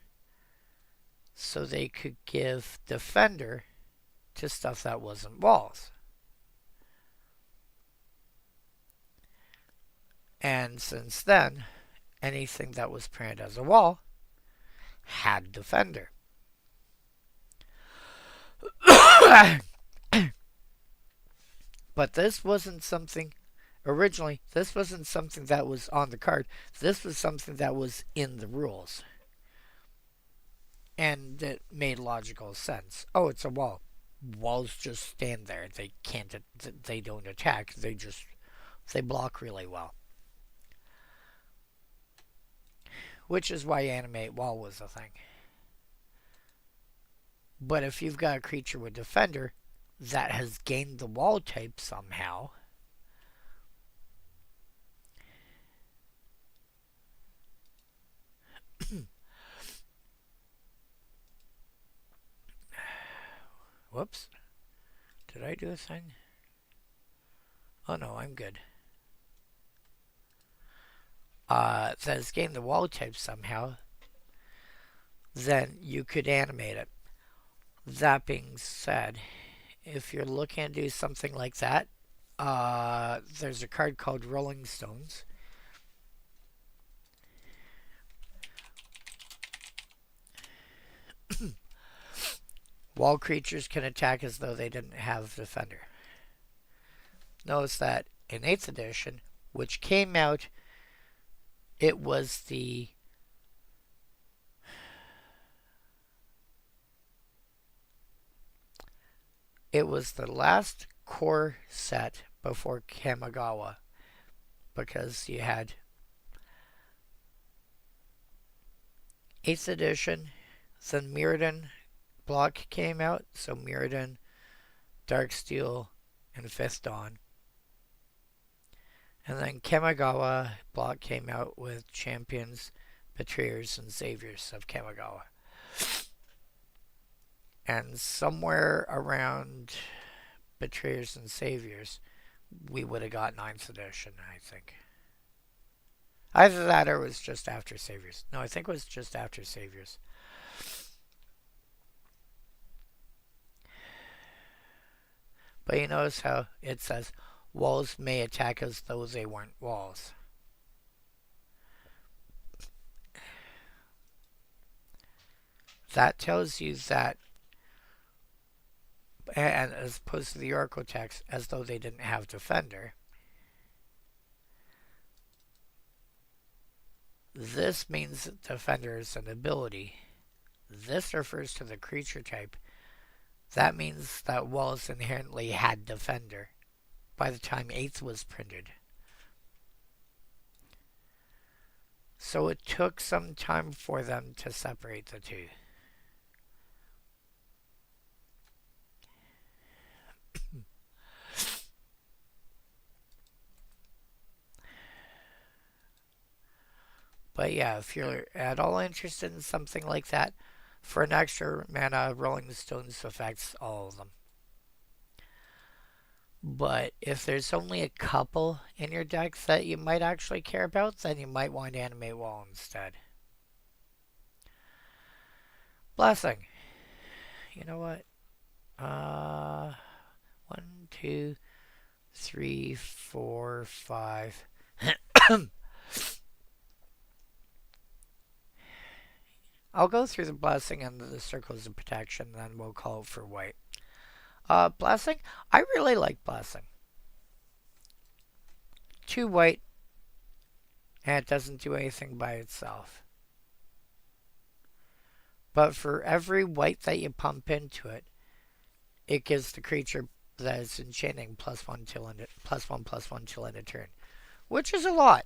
so they could give defender to stuff that wasn't walls. And since then, anything that was printed as a wall had defender. But this wasn't something originally, this wasn't something that was on the card. This was something that was in the rules. And it made logical sense. Oh, it's a wall. Walls just stand there. They can't they don't attack. They block really well. Which is why Animate Wall was a thing. But if you've got a creature with defender that has gained the wall type somehow, whoops. Did I do a thing? Oh no, I'm good. That has gained the wall type somehow, then you could animate it. That being said, if you're looking to do something like that, there's a card called Rolling Stones. Wall creatures can attack as though they didn't have defender. Notice that in 8th edition, which came out, it was the last core set before Kamigawa, because you had 8th edition, then Mirrodin block came out, so Mirrodin, Darksteel, and 5th Dawn. And then Kamigawa block came out with Champions, Betrayers, and Saviors of Kamigawa. And somewhere around Betrayers and Saviors, we would have got 9th edition, I think. Either that or it was just after Saviors. No, I think it was just after Saviors. But you notice how it says walls may attack as though they weren't walls. That tells you that, and as opposed to the Oracle text, as though they didn't have defender. This means defender is an ability. This refers to the creature type. That means that walls inherently had defender by the time 8th was printed. So it took some time for them to separate the two. But yeah, if you're at all interested in something like that, for an extra mana, Rolling Stones affects all of them. But if there's only a couple in your deck that you might actually care about, then you might want to Animate Wall instead. Blessing. You know what? 1, 2, 3, 4, 5. I'll go through the blessing and the circles of protection, then we'll call it for white. Blessing, I really like blessing. 2 white, and it doesn't do anything by itself. But for every white that you pump into it, it gives the creature that is enchanting +1 till end +1/+1 till end of turn, which is a lot.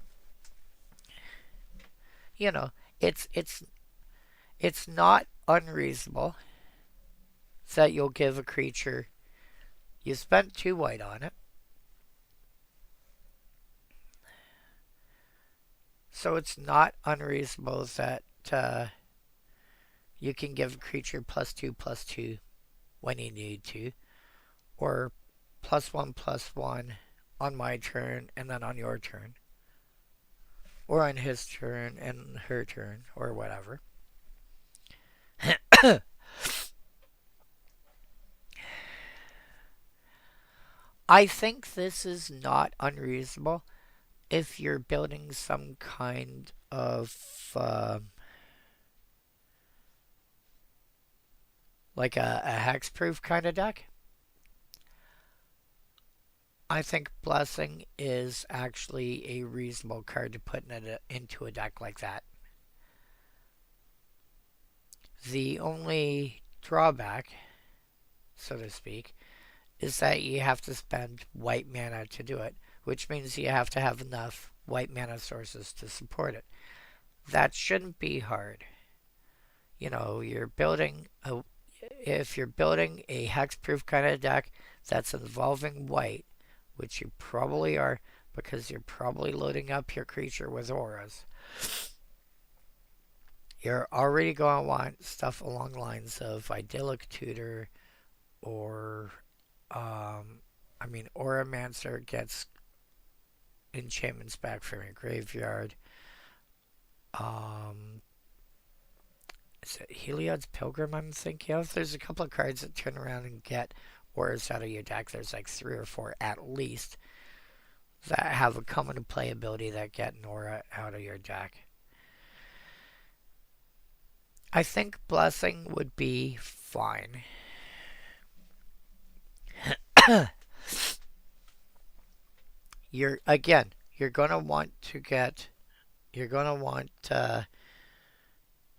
You know, it's not unreasonable that you'll give a creature, you spent 2 white on it, so it's not unreasonable that you can give a creature +2/+2 when you need to, or +1/+1 on my turn and then on your turn, or on his turn and her turn, or whatever. I think this is not unreasonable if you're building some kind of like a hexproof kind of deck. I think Blessing is actually a reasonable card to put into a deck like that. The only drawback, so to speak, is that you have to spend white mana to do it, which means you have to have enough white mana sources to support it. That shouldn't be hard. You know, if you're building a hexproof kind of deck that's involving white, which you probably are because you're probably loading up your creature with auras, you're already going to want stuff along the lines of Idyllic Tutor, or Auramancer gets enchantments back from your graveyard. Is it Heliod's Pilgrim I'm thinking of? There's a couple of cards that turn around and get auras out of your deck. There's like 3 or 4 at least that have a come into play ability that get an aura out of your deck. I think Blessing would be fine. You're gonna want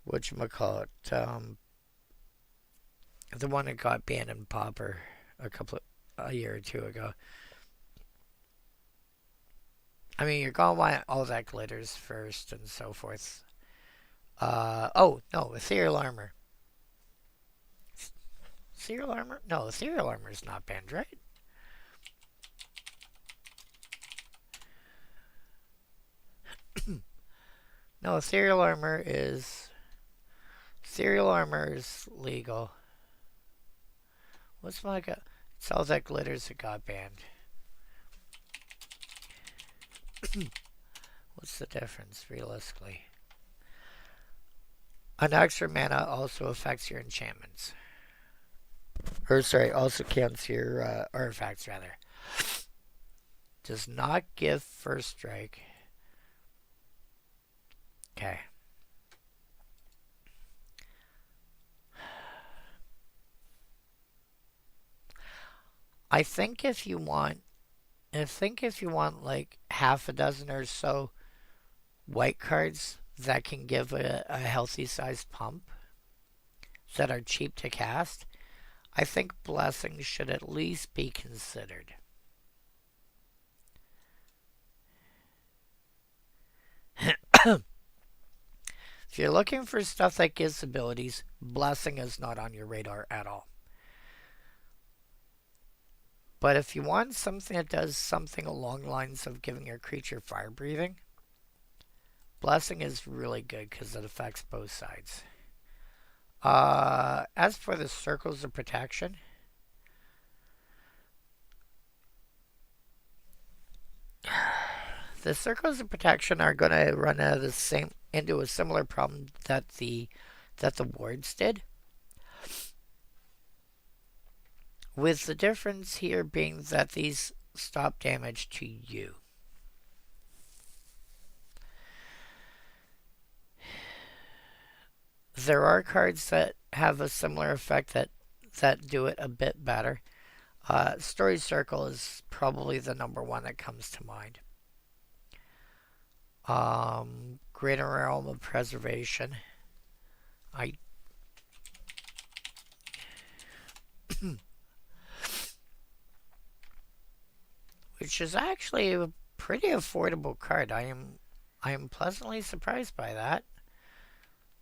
whatchamacallit, the one that got banned in Pauper a year or 2 ago. I mean, you're gonna want all that glitters first and so forth. Oh no, Ethereal Armor. Ethereal Armor? No, Ethereal Armor is not banned, right? No, Ethereal Armor is legal. What's my god? It's all that glitters that got banned. What's the difference, realistically? An extra mana also affects your enchantments. Or, sorry, also counts your artifacts, rather. Does not give first strike. Okay. I think if you want like half a dozen or so white cards that can give a healthy sized pump that are cheap to cast, I think Blessing should at least be considered. If you're looking for stuff that gives abilities, Blessing is not on your radar at all. But if you want something that does something along the lines of giving your creature fire breathing, Blessing is really good because it affects both sides. As for the circles of protection, the circles of protection are going to run into a similar problem that the wards did. With the difference here being that these stop damage to you. There are cards that have a similar effect that do it a bit better. Story Circle is probably the number one that comes to mind. Greater Realm of Preservation. I which is actually a pretty affordable card. I am pleasantly surprised by that.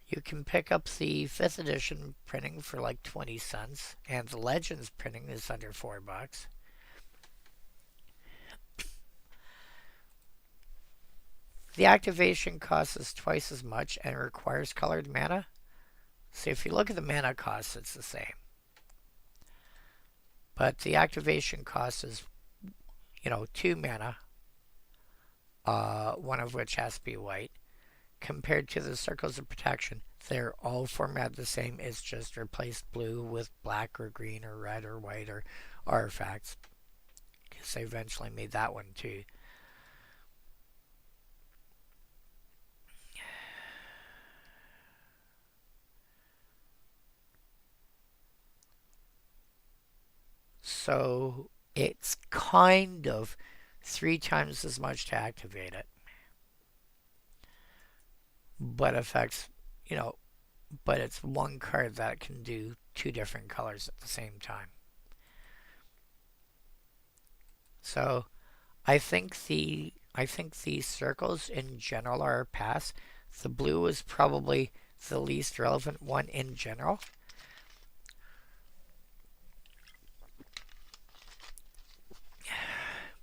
You can pick up the 5th edition printing for like 20 cents, and the Legends printing is under $4. The activation cost is twice as much and requires colored mana. So if you look at the mana cost, it's the same. But the activation cost is, 2 mana, one of which has to be white. Compared to the Circles of Protection, they're all formatted the same. It's just replaced blue with black or green or red or white or artifacts. Because they eventually made that one too. So it's kind of 3 times as much to activate it. But affects, but it's one card that can do 2 different colors at the same time. So I think the circles in general are a pass. The blue is probably the least relevant one in general.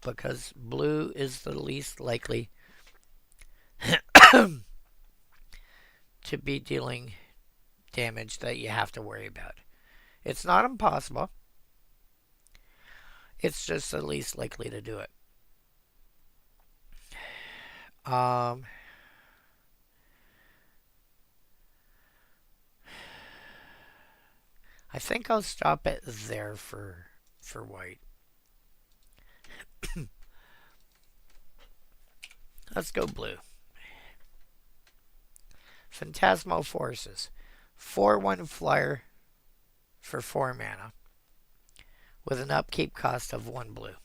Because blue is the least likely to be dealing damage that you have to worry about. It's not impossible. It's just the least likely to do it. I think I'll stop it there for white. Let's go blue. Phantasmal Forces. 4/1 flyer for 4 mana. With an upkeep cost of 1 blue.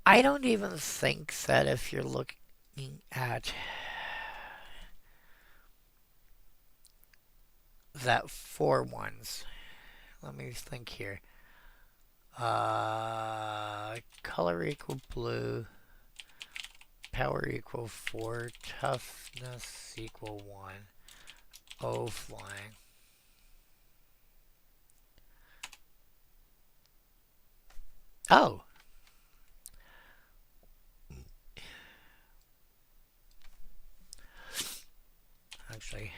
I don't even think that if you're looking at that 4/1s. Let me think here. Color equal blue. Power equal 4. Toughness equal 1. O flying. Oh. Actually.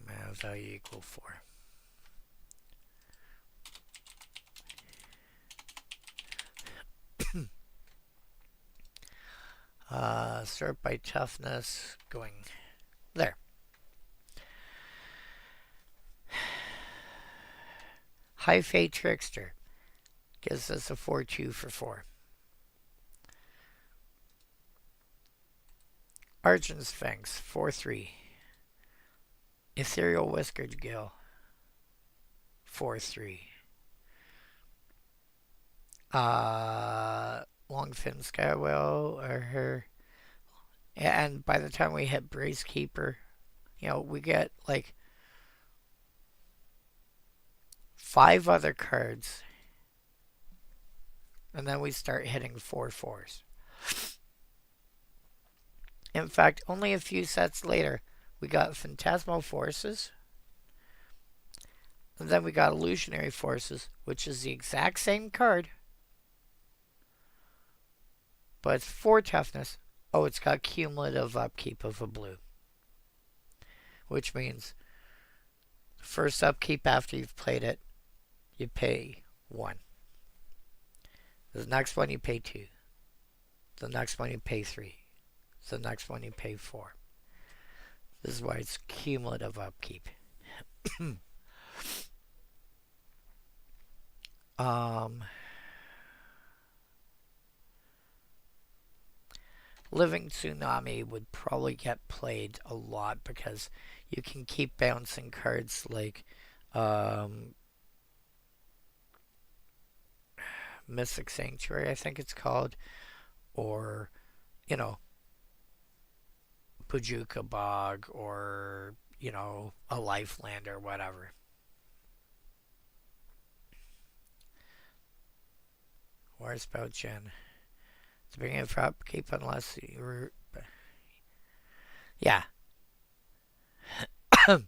Mana value equal 4. Sort by toughness, going there. High Fate Trickster gives us a 4/2 for 4. Argent Sphinx, 4/3. Ethereal Whiskered Gill, 4/3. Longfin Skywell or her. And by the time we hit Brace Keeper, we get like 5 other cards. And then we start hitting 4/4s. In fact, only a few sets later, we got Phantasmal Forces. And then we got Illusionary Forces, which is the exact same card. But it's 4 toughness. Oh, it's got cumulative upkeep of a blue. Which means first upkeep after you've played it, you pay 1. The next one you pay 2. The next one you pay 3. The next one you pay 4. This is why it's cumulative upkeep. Living Tsunami would probably get played a lot because you can keep bouncing cards like Mystic Sanctuary, I think it's called, or, you know, Bujuka Bog, or, you know, a Lifeland or whatever. Where's Bouchin? It's beginning of upkeep unless you yeah. Oh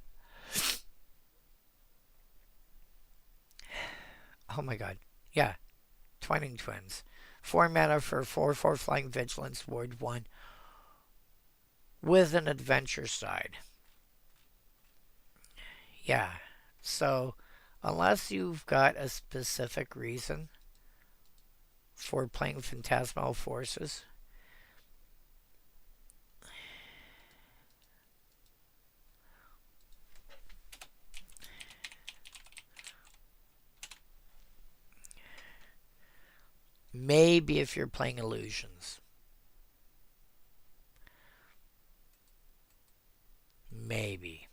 my god. Yeah. Twining Twins. 4 mana for 4/4 Flying Vigilance, Ward 1 with an adventure side. Yeah. So, unless you've got a specific reason for playing Phantasmal Forces, maybe if you're playing Illusions. Maybe.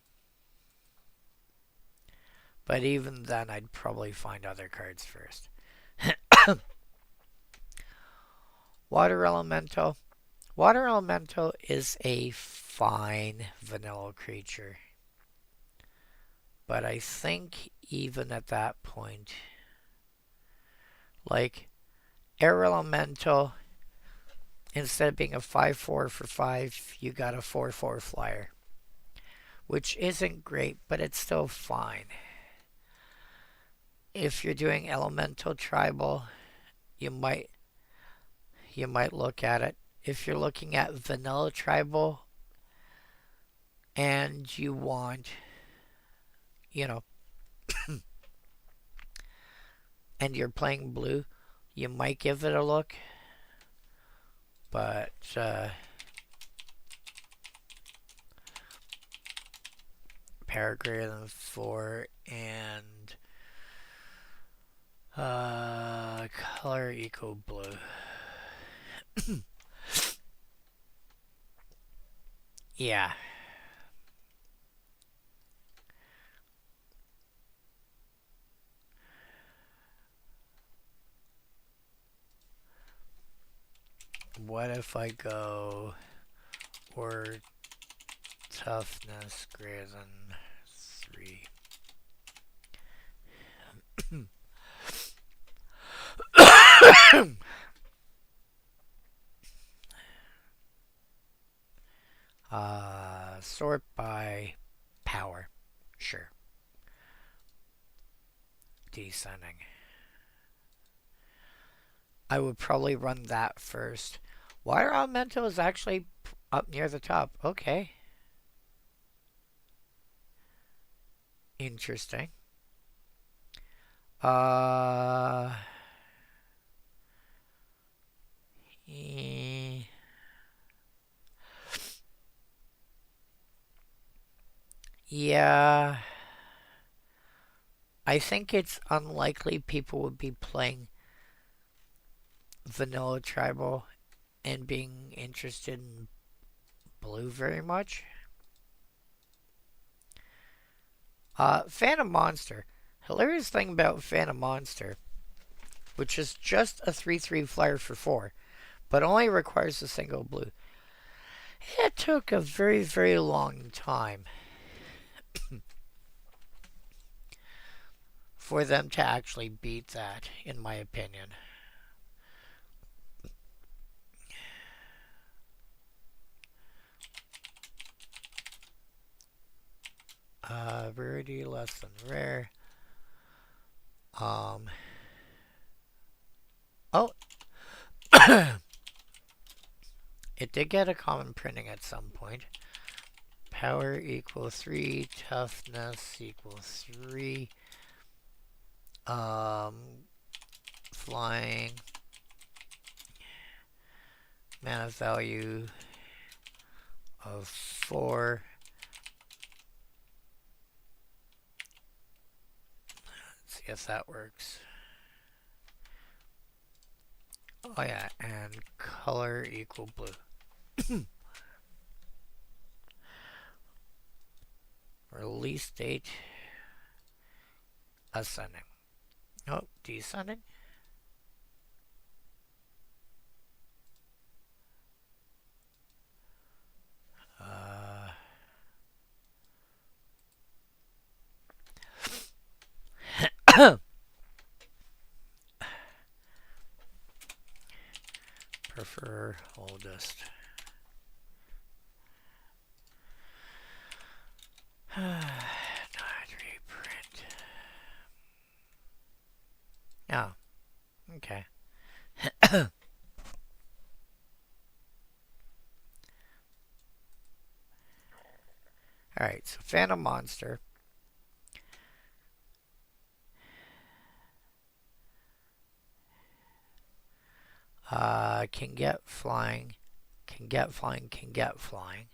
But even then, I'd probably find other cards first. Water Elemental. Water Elemental is a fine vanilla creature. But I think even at that point, like, Air Elemental, instead of being a 5/4 for 5, you got a 4/4 flyer. Which isn't great, but it's still fine. If you're doing Elemental Tribal, you might look at it. If you're looking at Vanilla Tribal and you want, you know, and you're playing blue, you might give it a look. But power greater than 4 and color equal blue. Yeah. What if I go or toughness greater than 3? Sort by power. Sure. Descending. I would probably run that first. Water Elemental is actually up near the top. Okay. Interesting. Yeah. I think it's unlikely people would be playing Vanilla Tribal and being interested in blue very much. Phantom Monster. Hilarious thing about Phantom Monster, which is just a 3/3 flyer for 4, but only requires a single blue. It took a very, very long time for them to actually beat that, in my opinion. Rarity less than rare. Oh. It did get a common printing at some point. Power equal 3, toughness equal 3. Flying. Mana value of 4. Let's see if that works. Oh yeah, and color equal blue. Release date ascending. Oh, descending. Prefer oldest. Not reprint. Oh, okay. Alright, so Phantom Monster. Can get flying, can get flying, can get flying.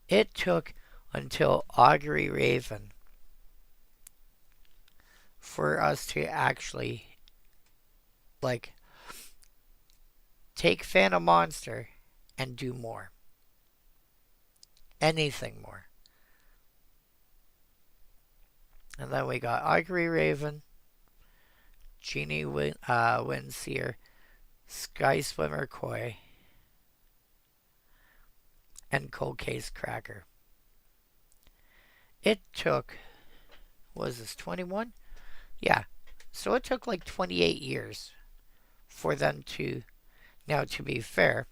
It took until Augury Raven for us to actually, like, take Phantom Monster and do more. Anything more. And then we got Augury Raven, Genie Windseer, Sky Swimmer Koi, and Cold Case Cracker. It took, was this 21? Yeah. So it took like 28 years for them to, now to be fair,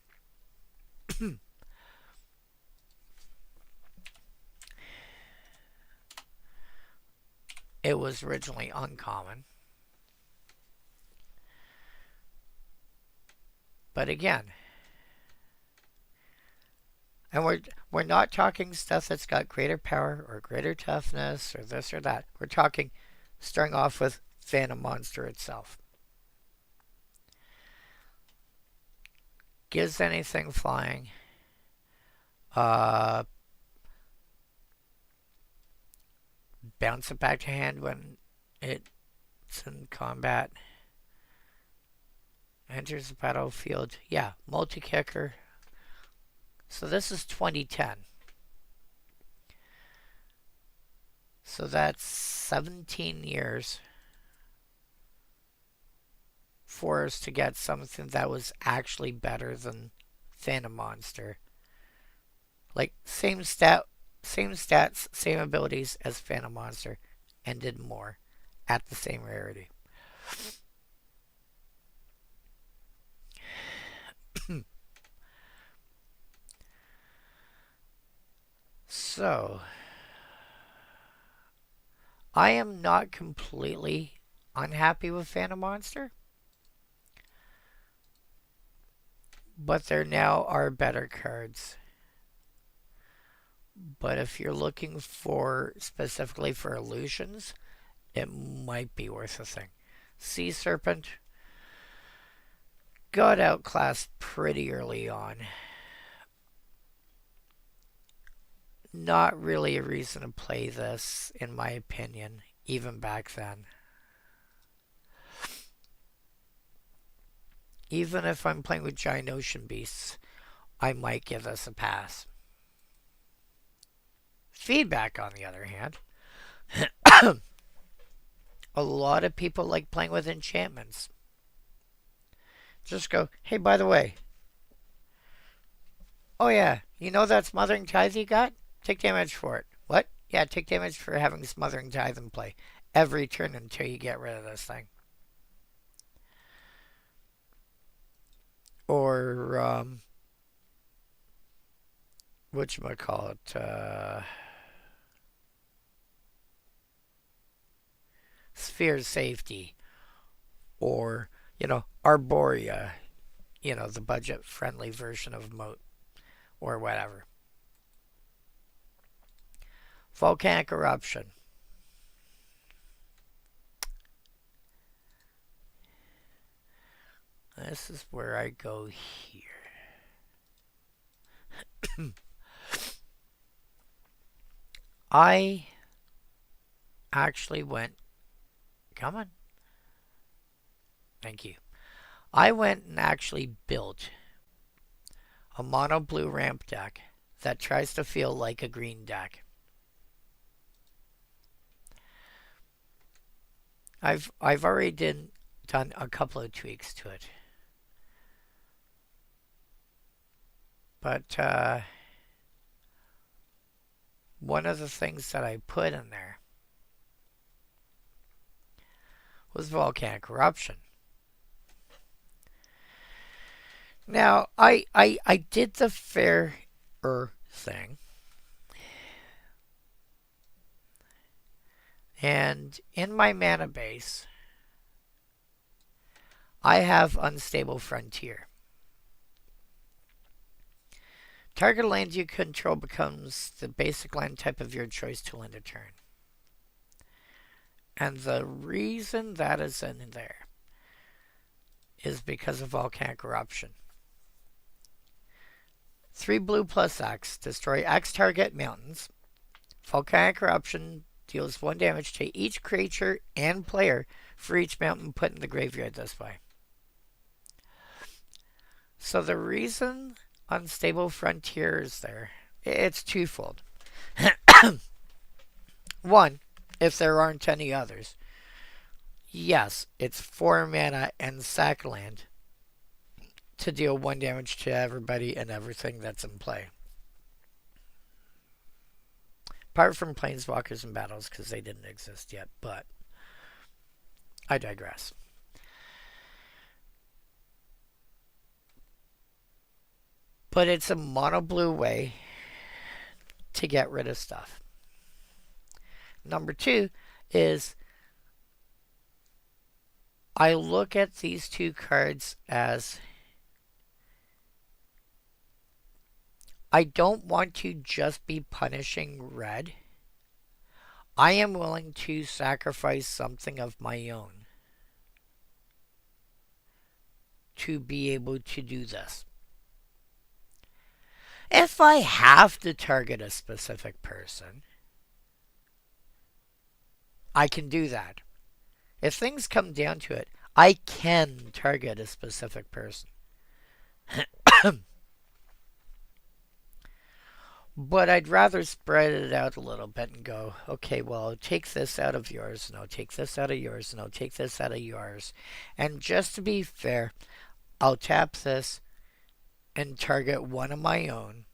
it was originally uncommon. But again, and we're not talking stuff that's got greater power or greater toughness or this or that. We're talking starting off with Phantom Monster itself. Gives anything flying. Bounce it back to hand when it's in combat. Enters the battlefield. Yeah, multi-kicker. So this is 2010. So that's 17 years for us to get something that was actually better than Phantom Monster. Like, same stats, same abilities as Phantom Monster, and did more at the same rarity. So, I am not completely unhappy with Phantom Monster, but there now are better cards. But if you're looking for specifically for illusions, it might be worth a thing. Sea Serpent got outclassed pretty early on. Not really a reason to play this, in my opinion, even back then. Even if I'm playing with giant ocean beasts, I might give this a pass. Feedback, on the other hand, a lot of people like playing with enchantments. Just go, hey, by the way, oh yeah, you know that Smothering Tithe you got? Take damage for it. What? Yeah, take damage for having Smothering Tithe in play every turn until you get rid of this thing. Or, whatchamacallit, Sphere Safety. Or, Arborea. The budget-friendly version of Moat. Or whatever. Volcanic Eruption. This is where I go here. I actually went... Come on. Thank you. I went and actually built a mono blue ramp deck that tries to feel like a green deck. I've already done a couple of tweaks to it. But one of the things that I put in there was volcanic eruption. Now, I did the fairer thing. And in my mana base, I have Unstable Frontier. Target land you control becomes the basic land type of your choice to end a turn. And the reason that is in there is because of volcanic eruption. 3 blue plus X, destroy X target mountains. Volcanic eruption deals 1 damage to each creature and player for each mountain put in the graveyard this way. So the reason Unstable Frontier is there, it's twofold. One, if there aren't any others. Yes, it's 4 mana and sack land to deal 1 damage to everybody and everything that's in play. Apart from planeswalkers and battles, because they didn't exist yet, but I digress. But it's a mono blue way to get rid of stuff. Number 2 is I look at these 2 cards as I don't want to just be punishing red. I am willing to sacrifice something of my own to be able to do this. If I have to target a specific person, I can do that. If things come down to it, I can target a specific person. But I'd rather spread it out a little bit and go, okay, well, I'll take this out of yours, and I'll take this out of yours, and I'll take this out of yours. And just to be fair, I'll tap this and target one of my own.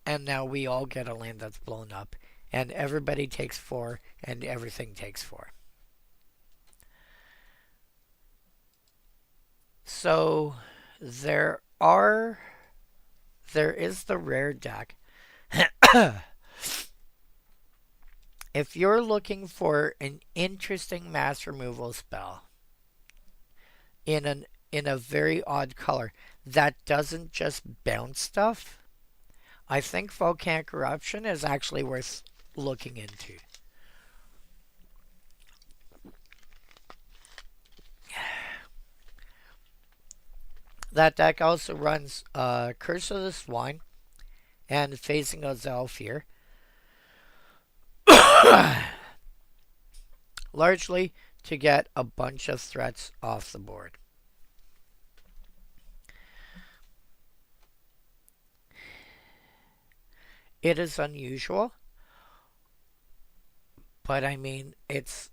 And now we all get a land that's blown up. And everybody takes 4, and everything takes 4. So there is the rare deck. If you're looking for an interesting mass removal spell in a very odd color that doesn't just bounce stuff, I think Volcanic Eruption is actually worth looking into. That deck also runs Curse of the Swine and Phasing of Zalfir. Largely to get a bunch of threats off the board. It is unusual, but I mean it's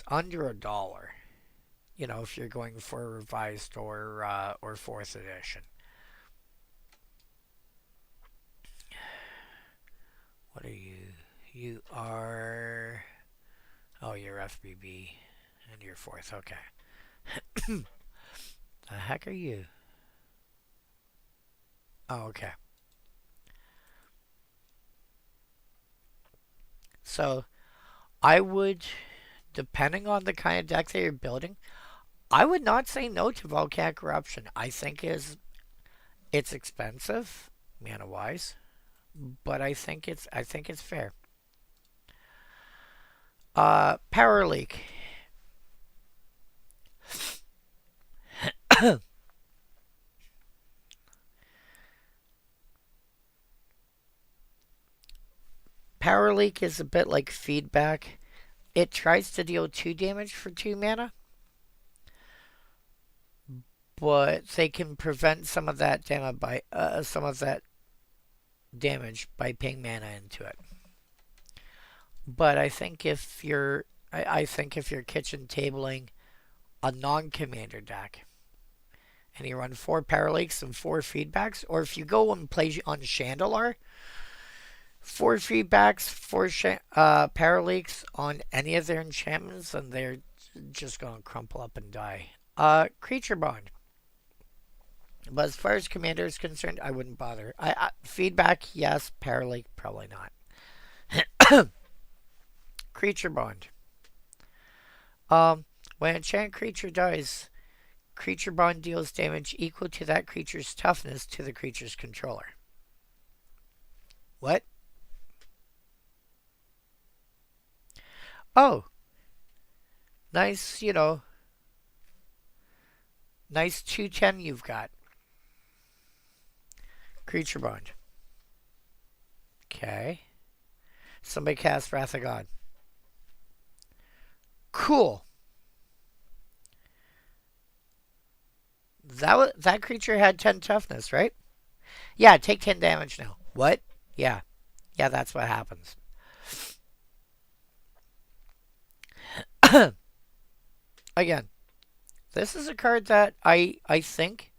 under $1. You know, if you're going for revised or 4th edition. What are you? You are... Oh, you're FBB. And you're 4th. Okay. The heck are you? Oh, okay. So, I would, depending on the kind of deck that you're building, I would not say no to Volcanic Eruption. I think it's expensive, mana-wise, but I think it's fair. Power Leak. Power Leak is a bit like Feedback. It tries to deal 2 damage for 2 mana. but they can prevent some of that damage by paying mana into it. But I think if you're kitchen tabling a non-commander deck and you run 4 Parallax and 4 feedbacks, or if you go and play on Chandelar, 4 feedbacks, 4 Parallax on any of their enchantments, and they're just gonna crumple up and die. Creature Bond. But as far as commander is concerned, I wouldn't bother. Feedback, yes. Parallax, probably not. Creature Bond. When a enchant creature dies, Creature Bond deals damage equal to that creature's toughness to the creature's controller. What? Oh, nice, nice 210 you've got. Creature Bond. Okay. Somebody cast Wrath of God. Cool. That creature had 10 toughness, right? Yeah, take 10 damage now. What? Yeah. Yeah, that's what happens. Again, this is a card that I think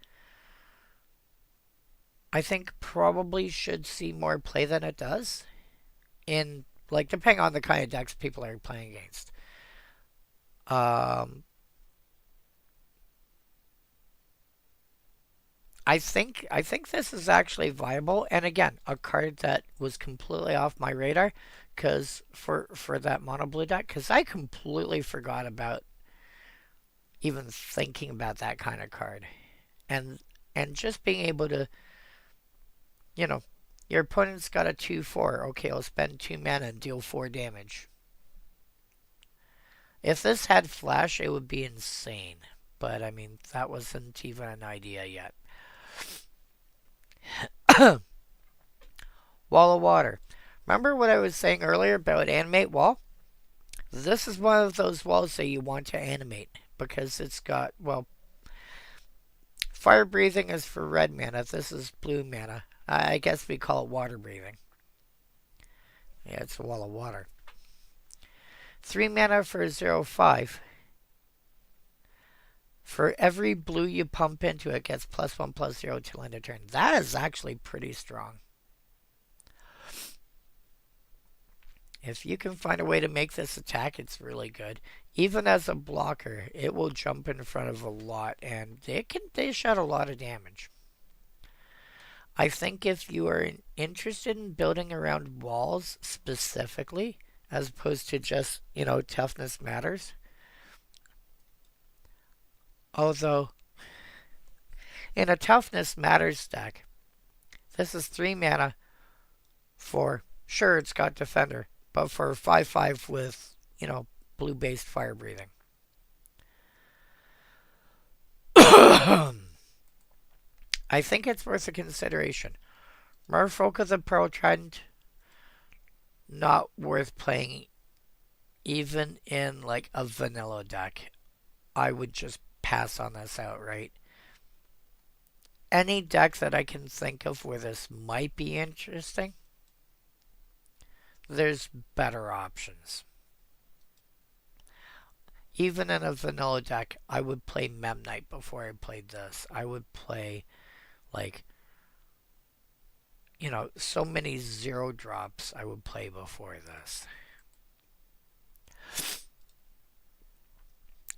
probably should see more play than it does. In like depending on the kind of decks people are playing against. I think this is actually viable, and again, a card that was completely off my radar, because for that mono blue deck, because I completely forgot about even thinking about that kind of card, and just being able to, your opponent's got a 2/4. Okay, I'll spend 2 mana and deal 4 damage. If this had flash, it would be insane. But I mean, that wasn't even an idea yet. Wall of Water. Remember what I was saying earlier about animate wall? This is one of those walls that you want to animate because it's got, well, fire breathing is for red mana. This is blue mana. I guess we call it water breathing. Yeah, it's a wall of water. 3 mana for 0/5. For every blue you pump into it, gets +1/+0 till end of turn. That is actually pretty strong. If you can find a way to make this attack, it's really good. Even as a blocker, it will jump in front of a lot, and it can dish out a lot of damage. I think if you are interested in building around walls specifically, as opposed to just, toughness matters. Although, in a toughness matters deck, this is 3 mana for, sure, it's got defender, but for 5/5 with, blue based fire breathing. I think it's worth a consideration. Merfolk of the Pearl Trident, not worth playing even in like a vanilla deck. I would just pass on this outright. Any deck that I can think of where this might be interesting, there's better options. Even in a vanilla deck, I would play Memnite before I played this. I would play like, so many 0 drops I would play before this.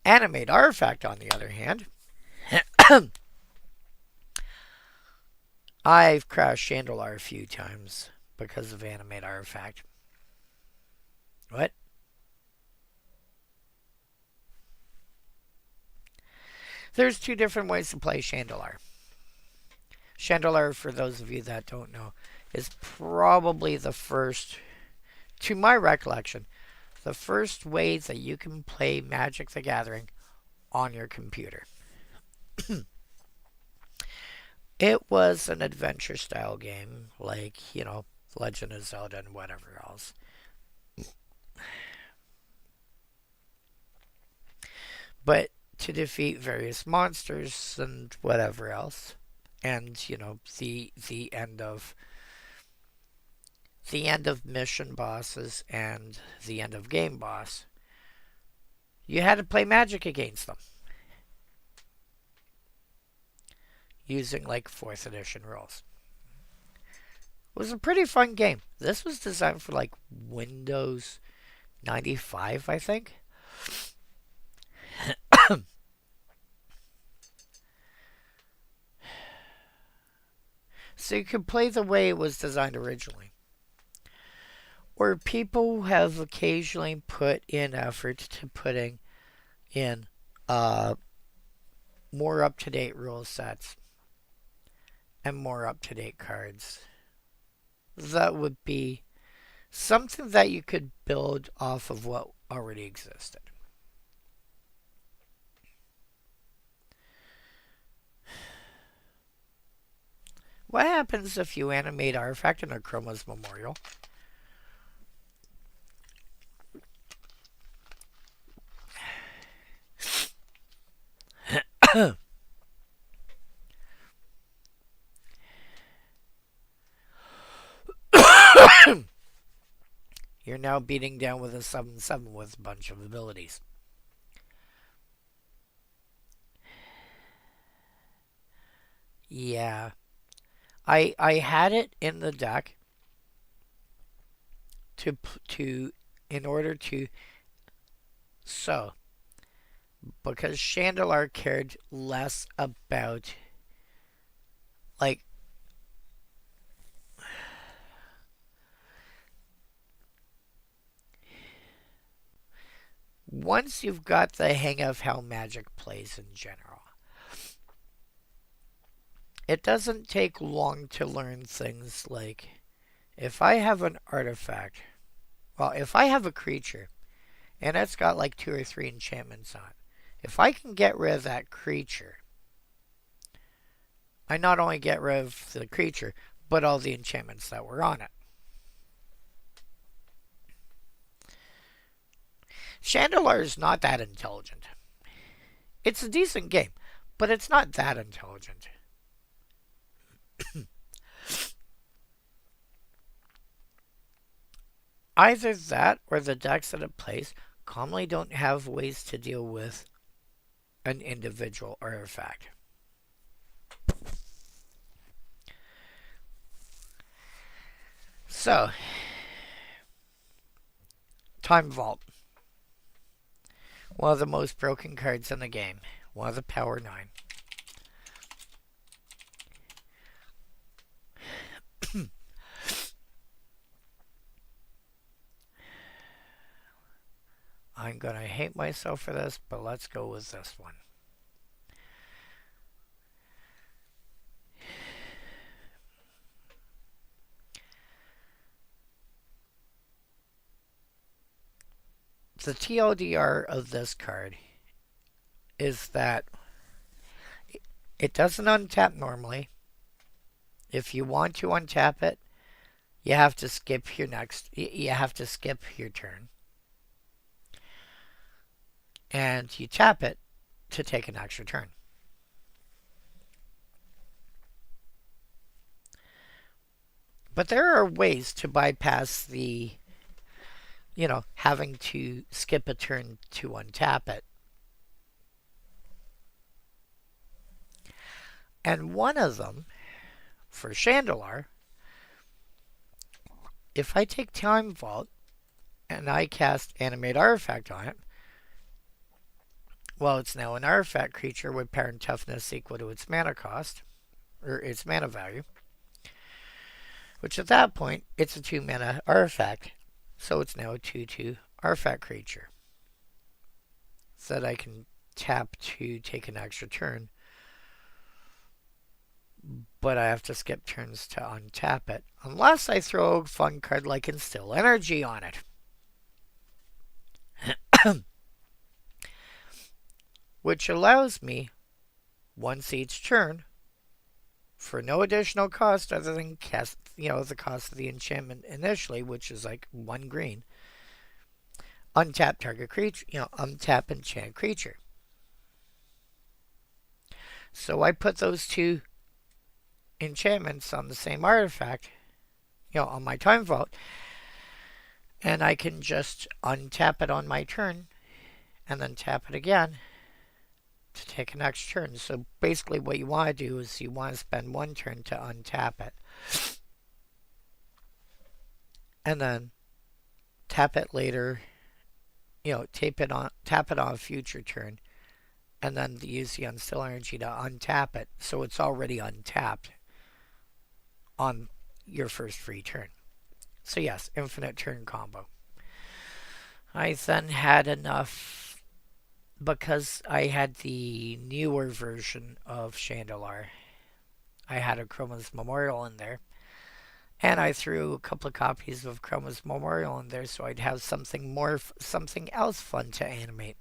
Animate Artifact, on the other hand. I've crashed Chandelar a few times because of Animate Artifact. What? There's 2 different ways to play Chandelar. Chandelar, for those of you that don't know, is probably the first, to my recollection, the first way that you can play Magic the Gathering on your computer. It was an adventure style game, like, Legend of Zelda and whatever else. But to defeat various monsters and whatever else. And, you know, the end of mission bosses and the end of game boss. You had to play Magic against them using like 4th edition rules. It was a pretty fun game. This was designed for like Windows 95, I think. So you could play the way it was designed originally. Or people have occasionally put in effort to putting in more up-to-date rule sets and more up-to-date cards. That would be something that you could build off of what already existed. What happens if you animate Artifact in a Chroma's Memorial? You're now beating down with a 7/7 with a bunch of abilities. Yeah. I had it in the deck to in order to so because Chandelar cared less about like once you've got the hang of how Magic plays in general, it doesn't take long to learn things like if I have an artifact, well, if I have a creature and it's got like 2 or 3 enchantments on it, if I can get rid of that creature, I not only get rid of the creature, but all the enchantments that were on it. Chandelar is not that intelligent. It's a decent game, but it's not that intelligent. Either that or the decks that it plays commonly don't have ways to deal with an individual artifact. So, Time Vault. One of the most broken cards in the game. One of the Power 9. I'm going to hate myself for this, but let's go with this one. The TLDR of this card is that it doesn't untap normally. If you want to untap it, you have to skip your turn. And you tap it to take an extra turn. But there are ways to bypass the, having to skip a turn to untap it. And one of them, for Chandelar, if I take Time Vault and I cast Animate Artifact on it, well, it's now an artifact creature with power and toughness equal to its mana cost, or its mana value, which at that point, it's a 2 mana artifact, so it's now a 2/2 artifact creature. So that I can tap to take an extra turn, but I have to skip turns to untap it, unless I throw a fun card like Instill Energy on it. Which allows me, once each turn, for no additional cost other than the cost of the enchantment initially, which is like 1 green, untap target creature, untap enchant creature. So I put those two enchantments on the same artifact, on my time vault, and I can just untap it on my turn and then tap it again to take a next turn. So basically what you want to do is you want to spend one turn to untap it. And then tap it later, tap it on a future turn. And then use the unstill energy to untap it so it's already untapped on your first free turn. So yes, infinite turn combo. I then had enough because I had the newer version of Chandelar. I had a Chroma's Memorial in there. And I threw a couple of copies of Chroma's Memorial in there so I'd have something else fun to animate.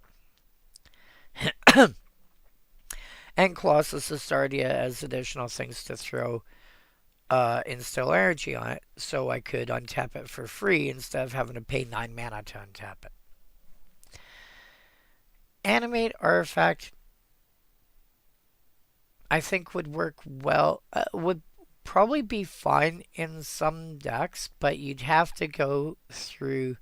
And Colossus Astardia as additional things to throw instill energy on it so I could untap it for free instead of having to pay 9 mana to untap it. Animate Artifact I think would work well, would probably be fine in some decks, but you'd have to go through,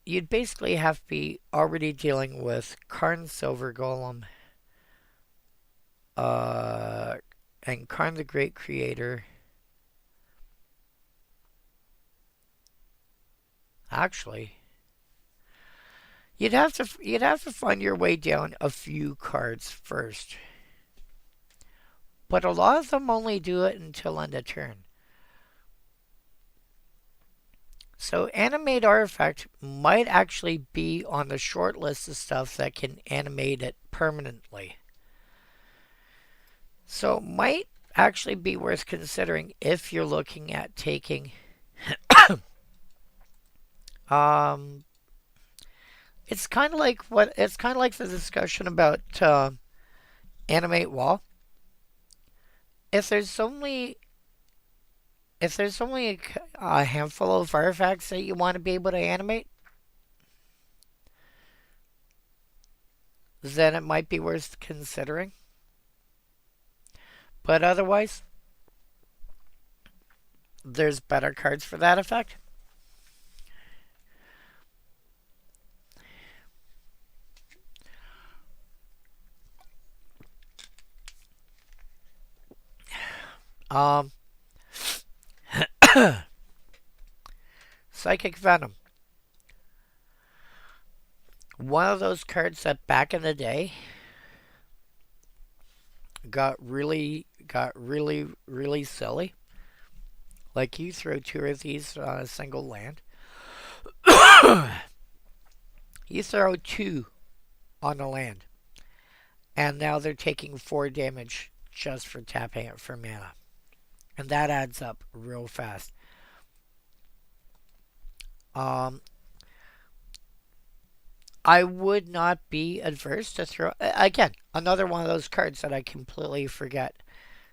you'd basically have to be already dealing with Karn Silver Golem, and Karn the Great Creator. Actually, you'd have to find your way down a few cards first. But a lot of them only do it until end of turn. So Animate Artifact might actually be on the short list of stuff that can animate it permanently. So it might actually be worth considering if you're looking at taking it's kind of like the discussion about Animate Wall. If there's only a handful of artifacts that you want to be able to animate, then it might be worth considering. But otherwise, there's better cards for that effect. Psychic Venom. One of those cards that back in the day got really silly. Like you throw two of these on a single land. You throw two on a land. And now they're taking 4 damage just for tapping it for mana. And that adds up real fast. I would not be adverse to throw... Again, another one of those cards that I completely forget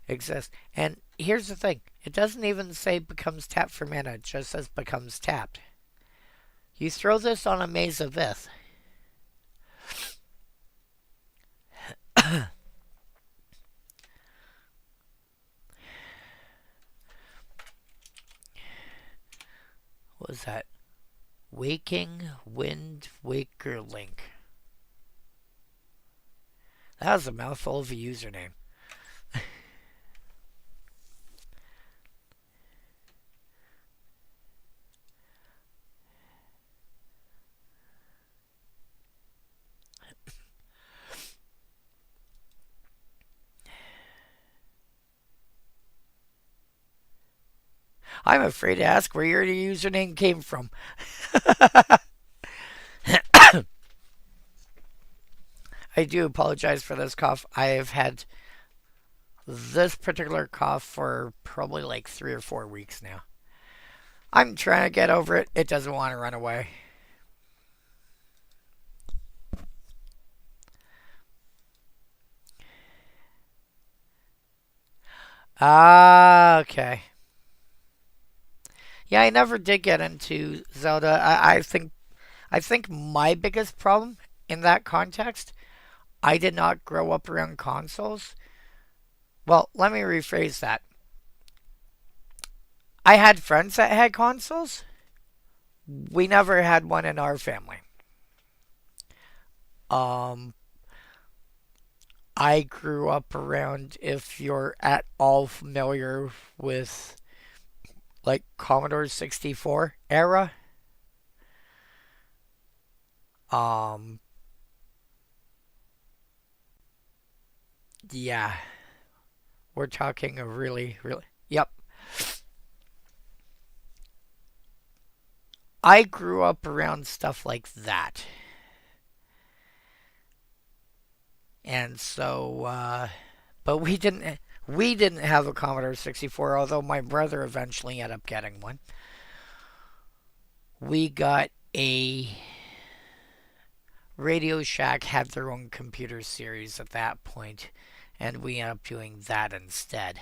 exists. And here's the thing. It doesn't even say becomes tapped for mana. It just says becomes tapped. You throw this on a Maze of Ith. What was that? Waking Wind Waker Link. That was a mouthful of a username. I'm afraid to ask where your username came from. I do apologize for this cough. I have had this particular cough for probably like 3 or 4 weeks now. I'm trying to get over it. It doesn't want to run away. Okay. Yeah, I never did get into Zelda. I think my biggest problem in that context I did not grow up around consoles. Well, let me rephrase that. I had friends that had consoles. We never had one in our family. Um, I grew up around, if you're at all familiar with like Commodore 64 era, um, yeah, we're talking a really, yep. I grew up around stuff like that. And so, but we didn't have a Commodore 64, although my brother eventually ended up getting one. We got a Radio Shack had their own computer series at that point, and we ended up doing that instead.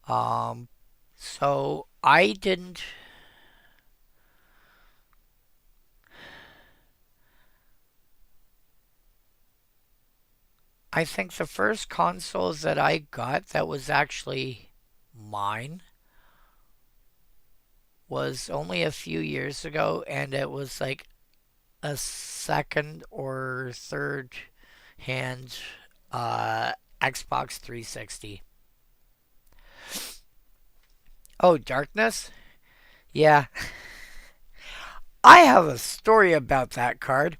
Um, so I didn't. I think the first consoles that I got that was actually mine was only a few years ago, and it was like a second or third hand Xbox 360. Oh, Darkness? Yeah, I have a story about that card.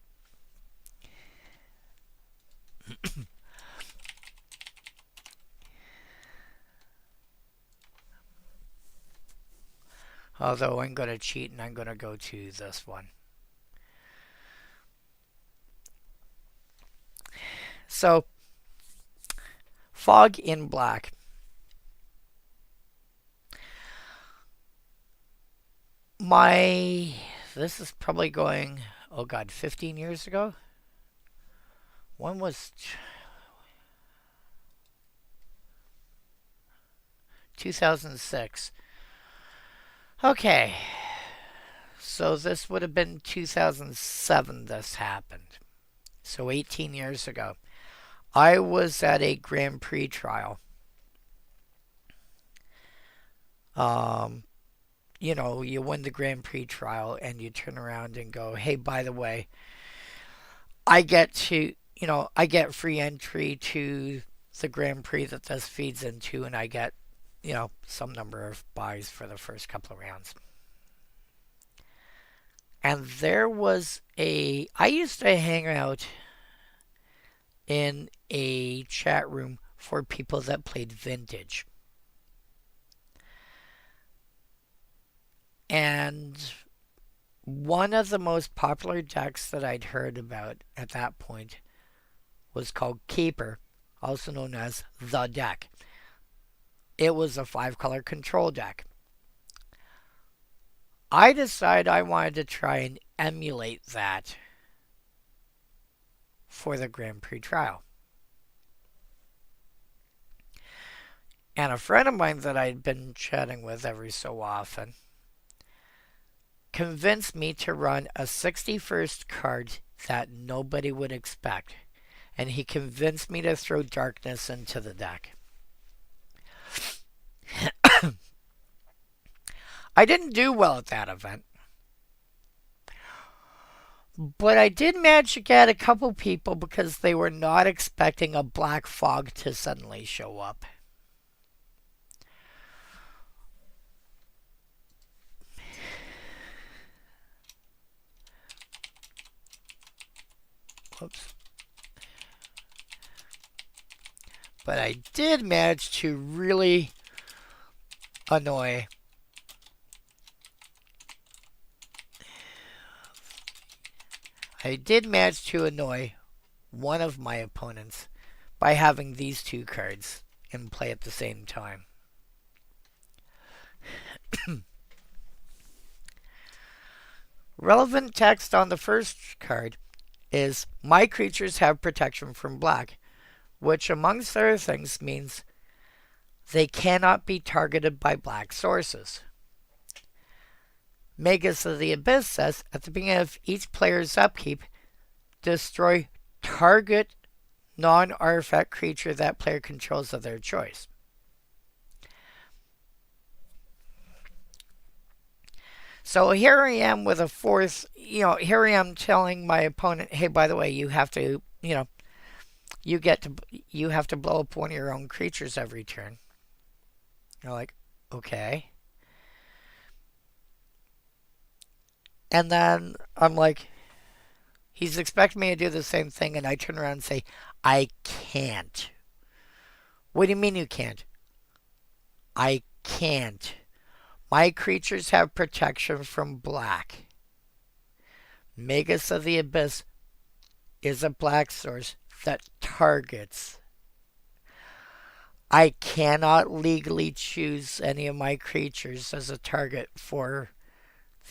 Although I'm going to cheat and I'm going to go to this one. So, Fog in Black. My. This is probably going, oh god, 15 years ago? When was 2006? Okay, so this would have been 2007 this happened. So 18 years ago. I was at a Grand Prix trial. Um, you win the Grand Prix trial and you turn around and go, hey, by the way, I get to, I get free entry to the Grand Prix that this feeds into, and I get, some number of buys for the first couple of rounds. And there was I used to hang out in a chat room for people that played Vintage. And one of the most popular decks that I'd heard about at that point was called Keeper, also known as the deck. It was a 5-color control deck. I decided I wanted to try and emulate that for the Grand Prix trial. And a friend of mine that I'd been chatting with every so often convinced me to run a 61st card that nobody would expect. And he convinced me to throw Darkness into the deck. I didn't do well at that event. But I did manage to get a couple people because they were not expecting a black fog to suddenly show up. Whoops. But I did manage to really annoy one of my opponents by having these two cards in play at the same time. Relevant text on the first card is my creatures have protection from black, which amongst other things means they cannot be targeted by black sources. Magus of the Abyss says at the beginning of each player's upkeep, destroy target non-artifact creature that player controls of their choice. So here I am with a fourth, here I am telling my opponent, hey, by the way, you have to, you have to blow up one of your own creatures every turn. You're like, okay. And then I'm like, he's expecting me to do the same thing, and I turn around and say, I can't. What do you mean you can't? I can't. My creatures have protection from black. Magus of the Abyss is a black source that targets. I cannot legally choose any of my creatures as a target for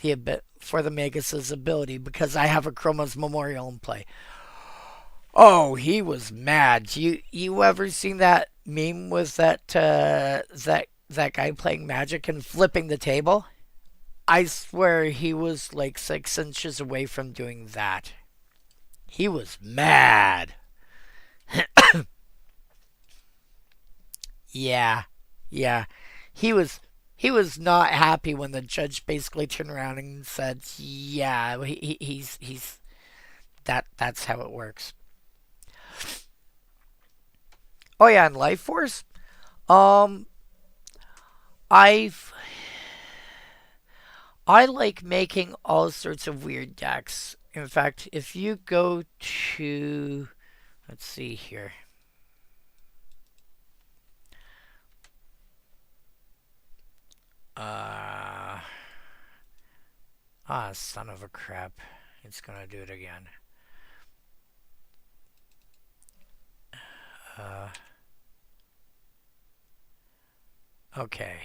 the Magus's ability because I have a Chroma's Memorial in play. Oh, he was mad. You ever seen that meme with that guy playing Magic and flipping the table? I swear he was like 6 inches away from doing that. He was mad. Yeah. He was not happy when the judge basically turned around and said, "Yeah, he's that's how it works." Oh yeah, and Life Force. Um, I've I like making all sorts of weird decks. In fact, if you go to, let's see here. Son of a crap. It's gonna do it again. Okay.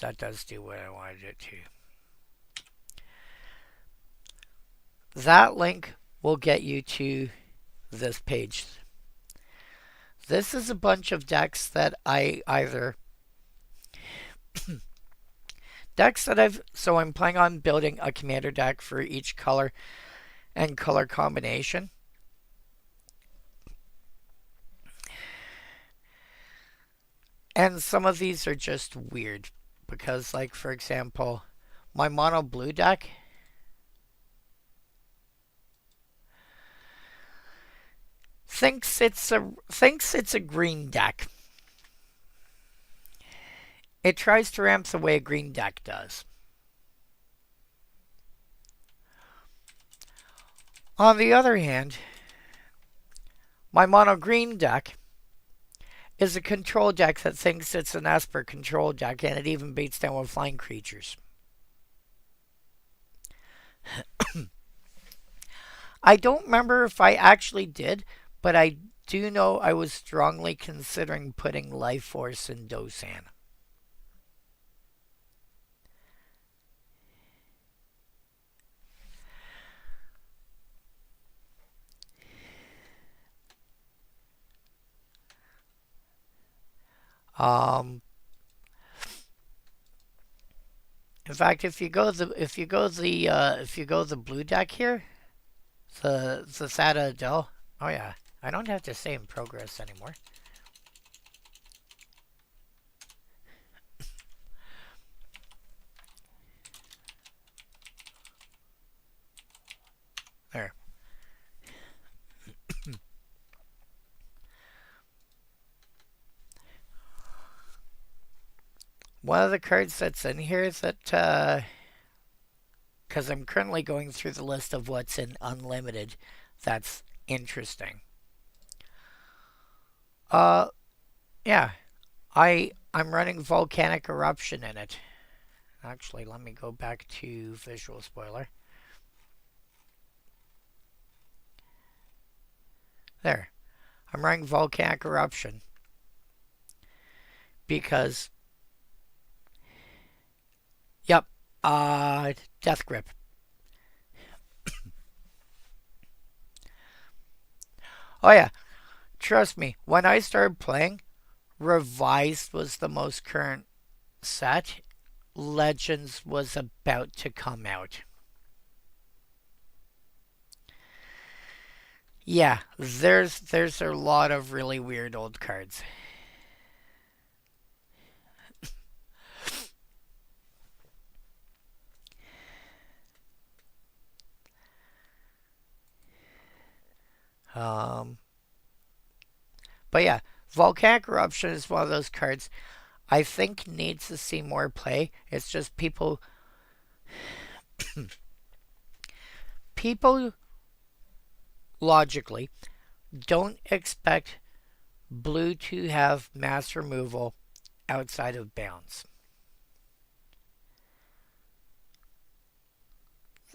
That does do what I wanted it to. That link will get you to this page. This is a bunch of decks that I either so I'm planning on building a commander deck for each color and color combination. And some of these are just weird because, like, for example, my mono blue deck thinks it's a green deck. It tries to ramp the way a green deck does. On the other hand, my mono green deck is a control deck that thinks it's an Esper control deck, and it even beats down with flying creatures. I don't remember if I actually did, but I do know I was strongly considering putting Life Force in Dosan. In fact, if you go the blue deck here, the Sada Adele. Oh yeah, I don't have to say in progress anymore. There. One of the cards that's in here is that, because I'm currently going through the list of what's in Unlimited, that's interesting. Yeah, I'm running Volcanic Eruption in it. Actually, let me go back to Visual Spoiler. There, I'm running Volcanic Eruption because, yep, Death Grip. Oh yeah, trust me, when I started playing, Revised was the most current set. Legends was about to come out. Yeah, there's a lot of really weird old cards. Um, but yeah, volcanic eruption is one of those cards I think needs to see more play. It's just people logically don't expect blue to have mass removal outside of bounds.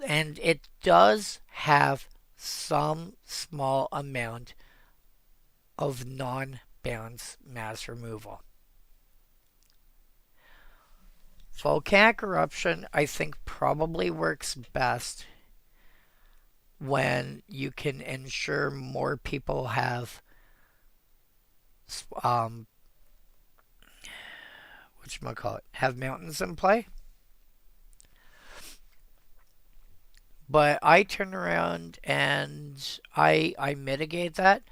And it does have some small amount of non-bounce mass removal. Volcanic eruption, I think, probably works best when you can ensure more people have um whatchamacallit, have mountains in play. But I turn around and I mitigate that.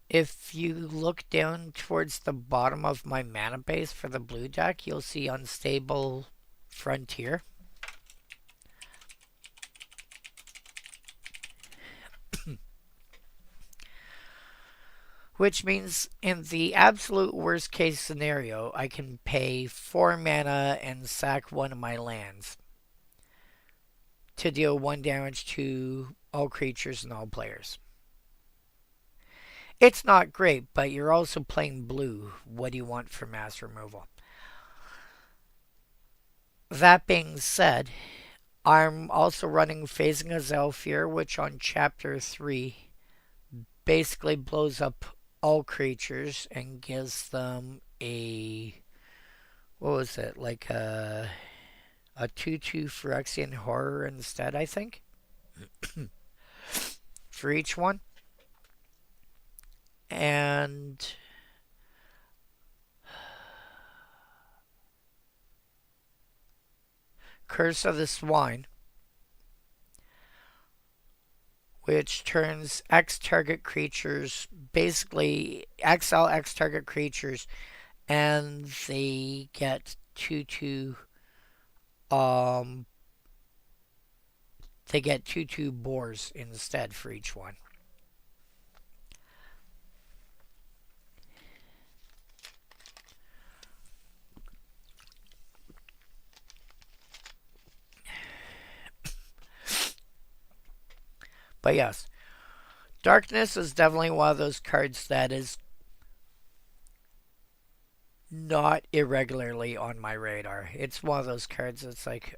If you look down towards the bottom of my mana base for the blue deck, you'll see Unstable Frontier. Which means in the absolute worst case scenario, I can pay 4 mana and sack one of my lands to deal 1 damage to all creatures and all players. It's not great, but you're also playing blue. What do you want for mass removal? That being said, I'm also running Phasing of Zhalfir, which on Chapter 3 basically blows up all creatures and gives them a, what was it, like a 2/2 Phyrexian Horror instead, I think, for each one. And Curse of the Swine, which turns X target creatures, basically exile X target creatures, and they get 2/2 um they get 2/2 boars instead for each one. But yes, Darkness is definitely one of those cards that is not irregularly on my radar. It's one of those cards that's like,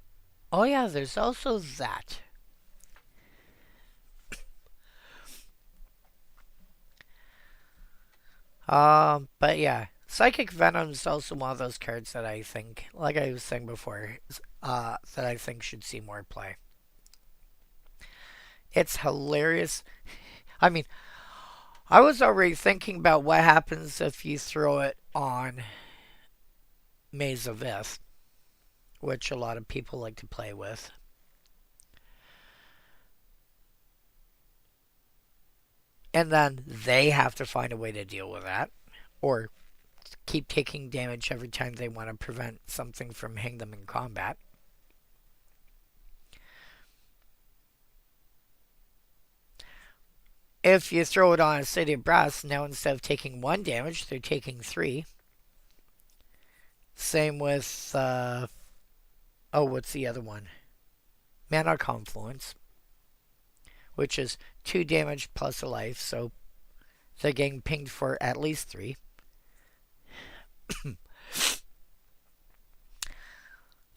oh yeah, there's also that. But yeah, Psychic Venom is also one of those cards that I think, like I was saying before, that I think should see more play. It's hilarious. I mean, I was already thinking about what happens if you throw it on Maze of Ith, which a lot of people like to play with. And then they have to find a way to deal with that, or keep taking damage every time they want to prevent something from hitting them in combat. If you throw it on a City of Brass, now instead of taking 1 damage, they're taking 3. Same with, oh, what's the other one? Mana Confluence, which is 2 damage plus a life, so they're getting pinged for at least 3.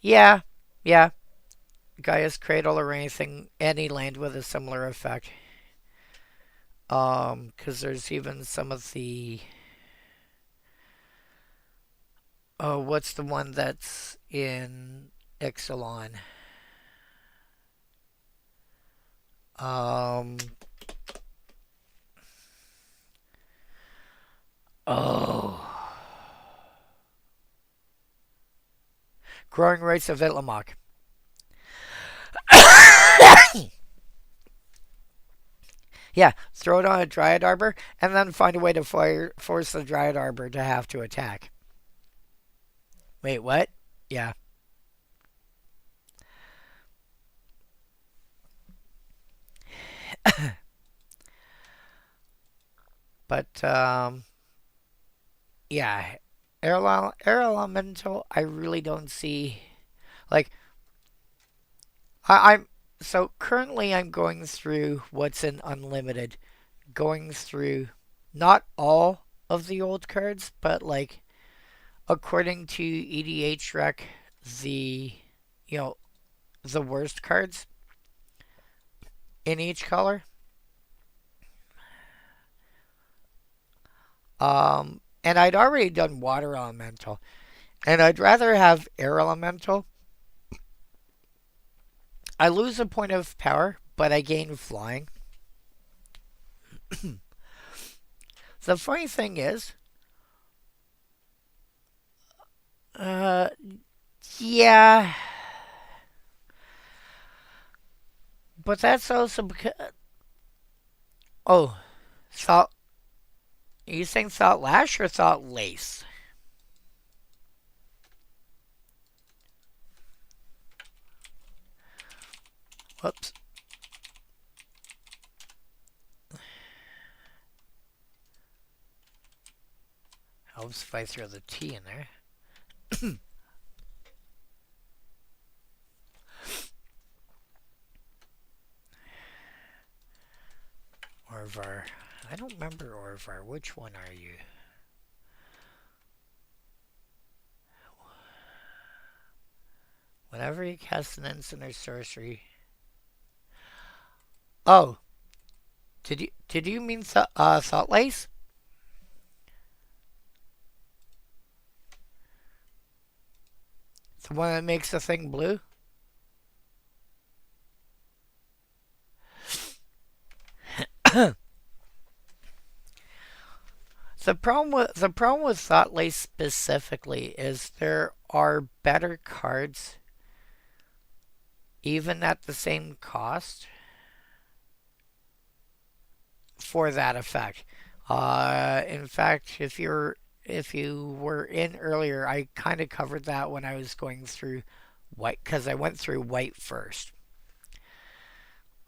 Yeah, yeah. Gaia's Cradle or anything, any land with a similar effect. Because there's even some of the. Oh, what's the one that's in Ixalan? Um. Oh. Growing Rites of Itlamok. Yeah, throw it on a Dryad Arbor, and then find a way to force the Dryad Arbor to have to attack. Wait, what? Yeah. But, yeah. Air Elemental, I really don't see. Like, I'm. So currently I'm going through what's in Unlimited. Going through not all of the old cards, but like, according to EDH Rec, the, you know, the worst cards in each color. And I'd already done Water Elemental, and I'd rather have Air Elemental. I lose a point of power, but I gain flying. The funny thing is, uh, yeah, but that's also because. Oh, thought. Are you saying Thought Lash or Thought Lace? Whoops. Helps if I throw the T in there. Orvar. I don't remember Orvar. Which one are you? Whenever you cast an instant or sorcery. Oh, did you mean Thought Lace? The one that makes the thing blue? The problem with Thought Lace specifically is there are better cards even at the same cost for that effect. In fact, if you were in earlier, I kind of covered that when I was going through white because I went through white first.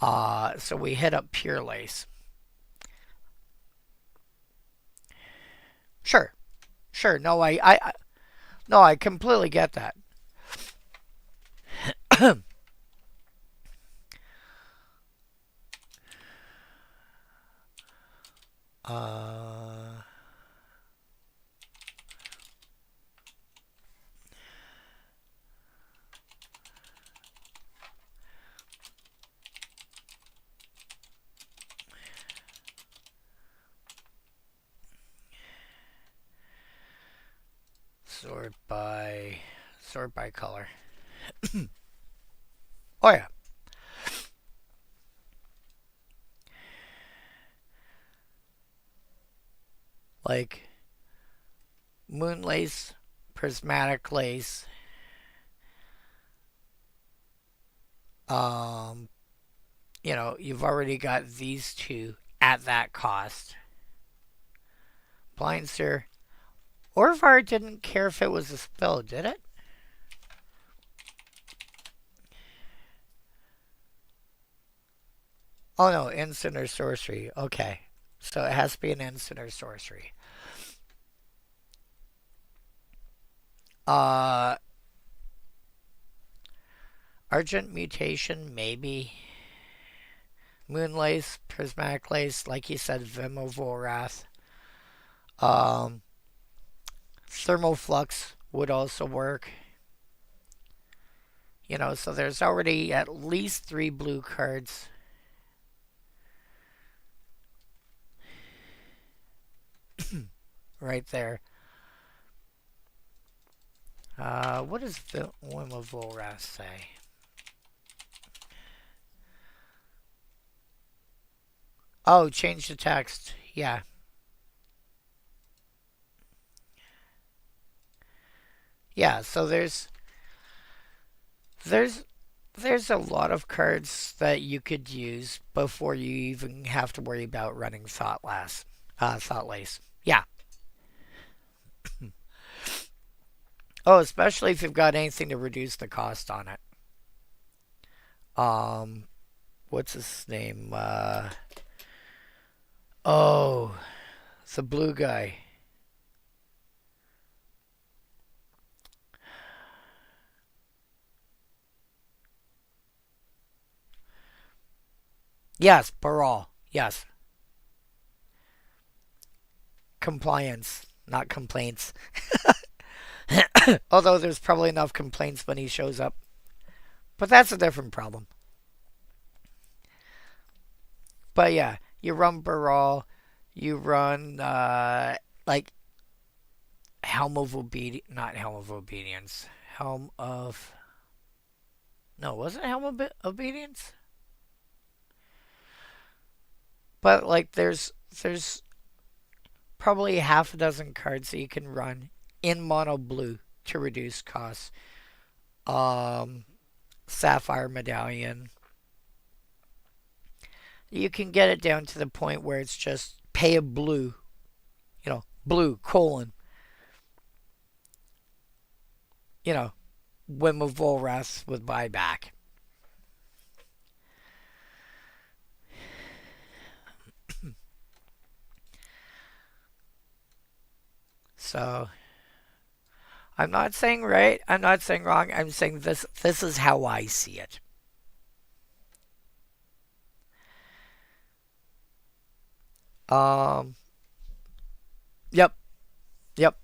So we hit up Pure Lace. Sure, sure. No, I completely get that. uh, sort by sort by color. Oh yeah, like Moon Lace, Prismatic Lace, um, you've already got these two at that cost. Blind Seer. Orvar didn't care if it was a spell, did it? Oh no, instant or sorcery. Okay. So it has to be an instant or sorcery. Uh, Argent Mutation, maybe. Moonlace, Prismatic Lace, like you said, Vim of Wrath. Um, Thermal Flux would also work. So there's already at least 3 blue cards. Right there. What does Vim of Wrath say? Oh, change the text. Yeah. Yeah, so there's there's a lot of cards that you could use before you even have to worry about running Thought Lace. Yeah. Oh, especially if you've got anything to reduce the cost on it. Um, what's his name? Oh, the blue guy. Yes, Baral. Yes. Compliance, not complaints. Although there's probably enough complaints when he shows up. But that's a different problem. But yeah, you run Baral, you run like Helm of Obedience, not Helm of Obedience, Helm of no, was it Helm of Obedience? But like there's probably half a dozen cards that you can run in mono blue to reduce costs. Um, Sapphire Medallion. You can get it down to the point where it's just pay a blue, blue colon, you know, Whim of Volrath with buyback. So I'm not saying right, I'm not saying wrong, I'm saying this is how I see it. Um yep, yep.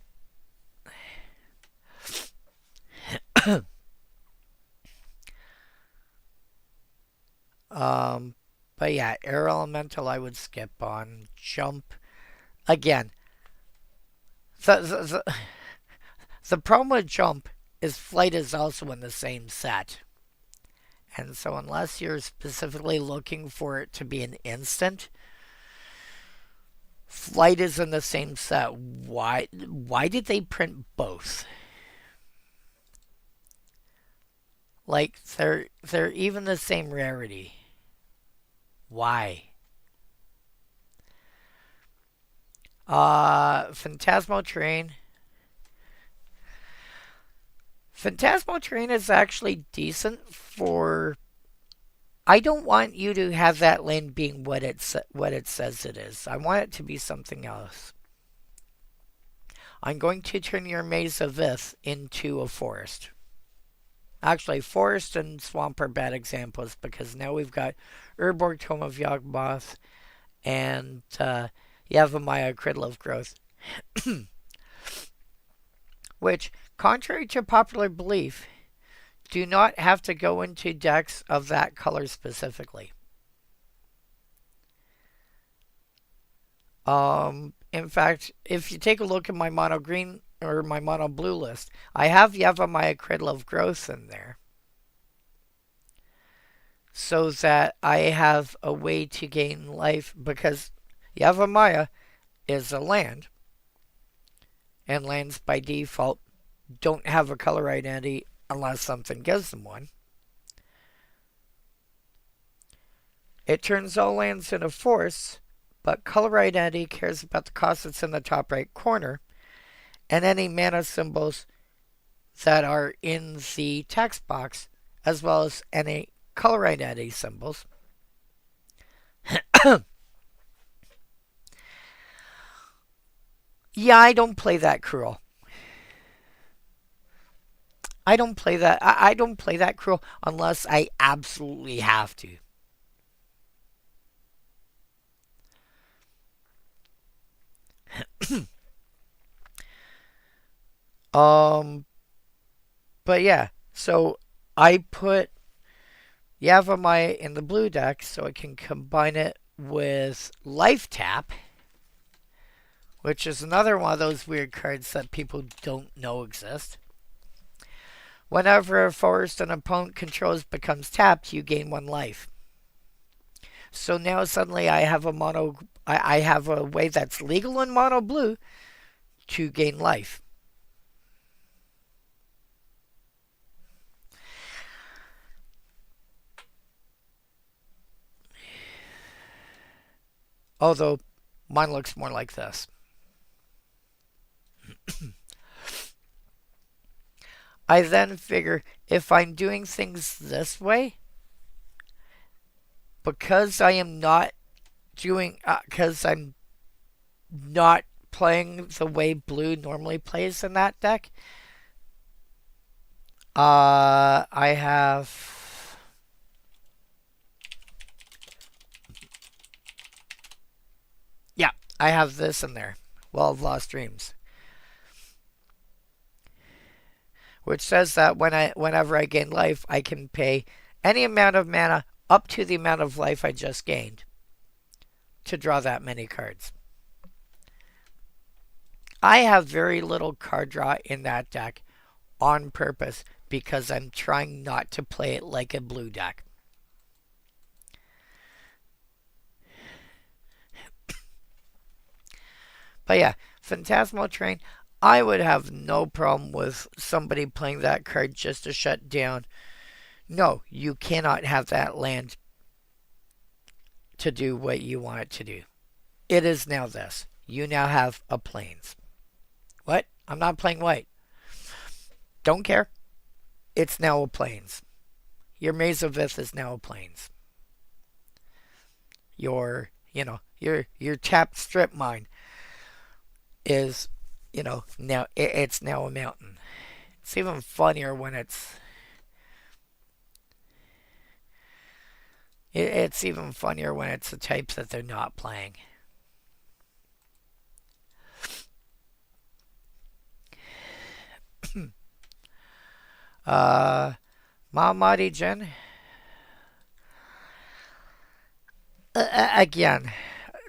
um but yeah, air elemental I would skip on. Jump again. The the, the, the problem with jump is flight is also in the same set. And so unless you're specifically looking for it to be an instant, flight is in the same set. Why did they print both? Like they're even the same rarity. Why? Phantasmal Train. Phantasmal Train is actually decent for. I don't want you to have that land being what it says it is. I want it to be something else. I'm going to turn your Maze of Ith into a forest. Actually, forest and swamp are bad examples because now we've got Urborg Tome of Yawgmoth and Yavimaya Cradle of Growth. Which, contrary to popular belief, do not have to go into decks of that color specifically. In fact, if you take a look at my mono green or my mono blue list, I have Yavimaya Cradle of Growth in there. So that I have a way to gain life because Yavimaya is a land. And lands by default don't have a color identity unless something gives them one. It turns all lands into forests, but color identity cares about the cost that's in the top right corner and any mana symbols that are in the text box, as well as any color identity symbols. Yeah, I don't play that cruel. I don't play that. I don't play that cruel unless I absolutely have to. um, but yeah, so I put Yavimaya in the blue deck so I can combine it with Life Tap, which is another one of those weird cards that people don't know exist. Whenever a forest an opponent controls becomes tapped, you gain 1 life. So now suddenly I have I have a way that's legal in mono blue to gain life. Although, mine looks more like this. I then figure if I'm doing things this way, because I am not doing, because I'm not playing the way blue normally plays in that deck, I have, yeah, I have this in there. Well of Lost Dreams, which says that whenever I gain life, I can pay any amount of mana up to the amount of life I just gained to draw that many cards. I have very little card draw in that deck on purpose because I'm trying not to play it like a blue deck. But yeah, Phantasmal Train, I would have no problem with somebody playing that card just to shut down. No, you cannot have that land to do what you want it to do. It is now this. You now have a plains. What? I'm not playing white. Don't care. It's now a plains. Your Maze of Ith is now a plains. Your tapped strip mine is, now it's now a mountain. It's even funnier when it's even funnier when it's the types that they're not playing. Mahamadi Jin. Again,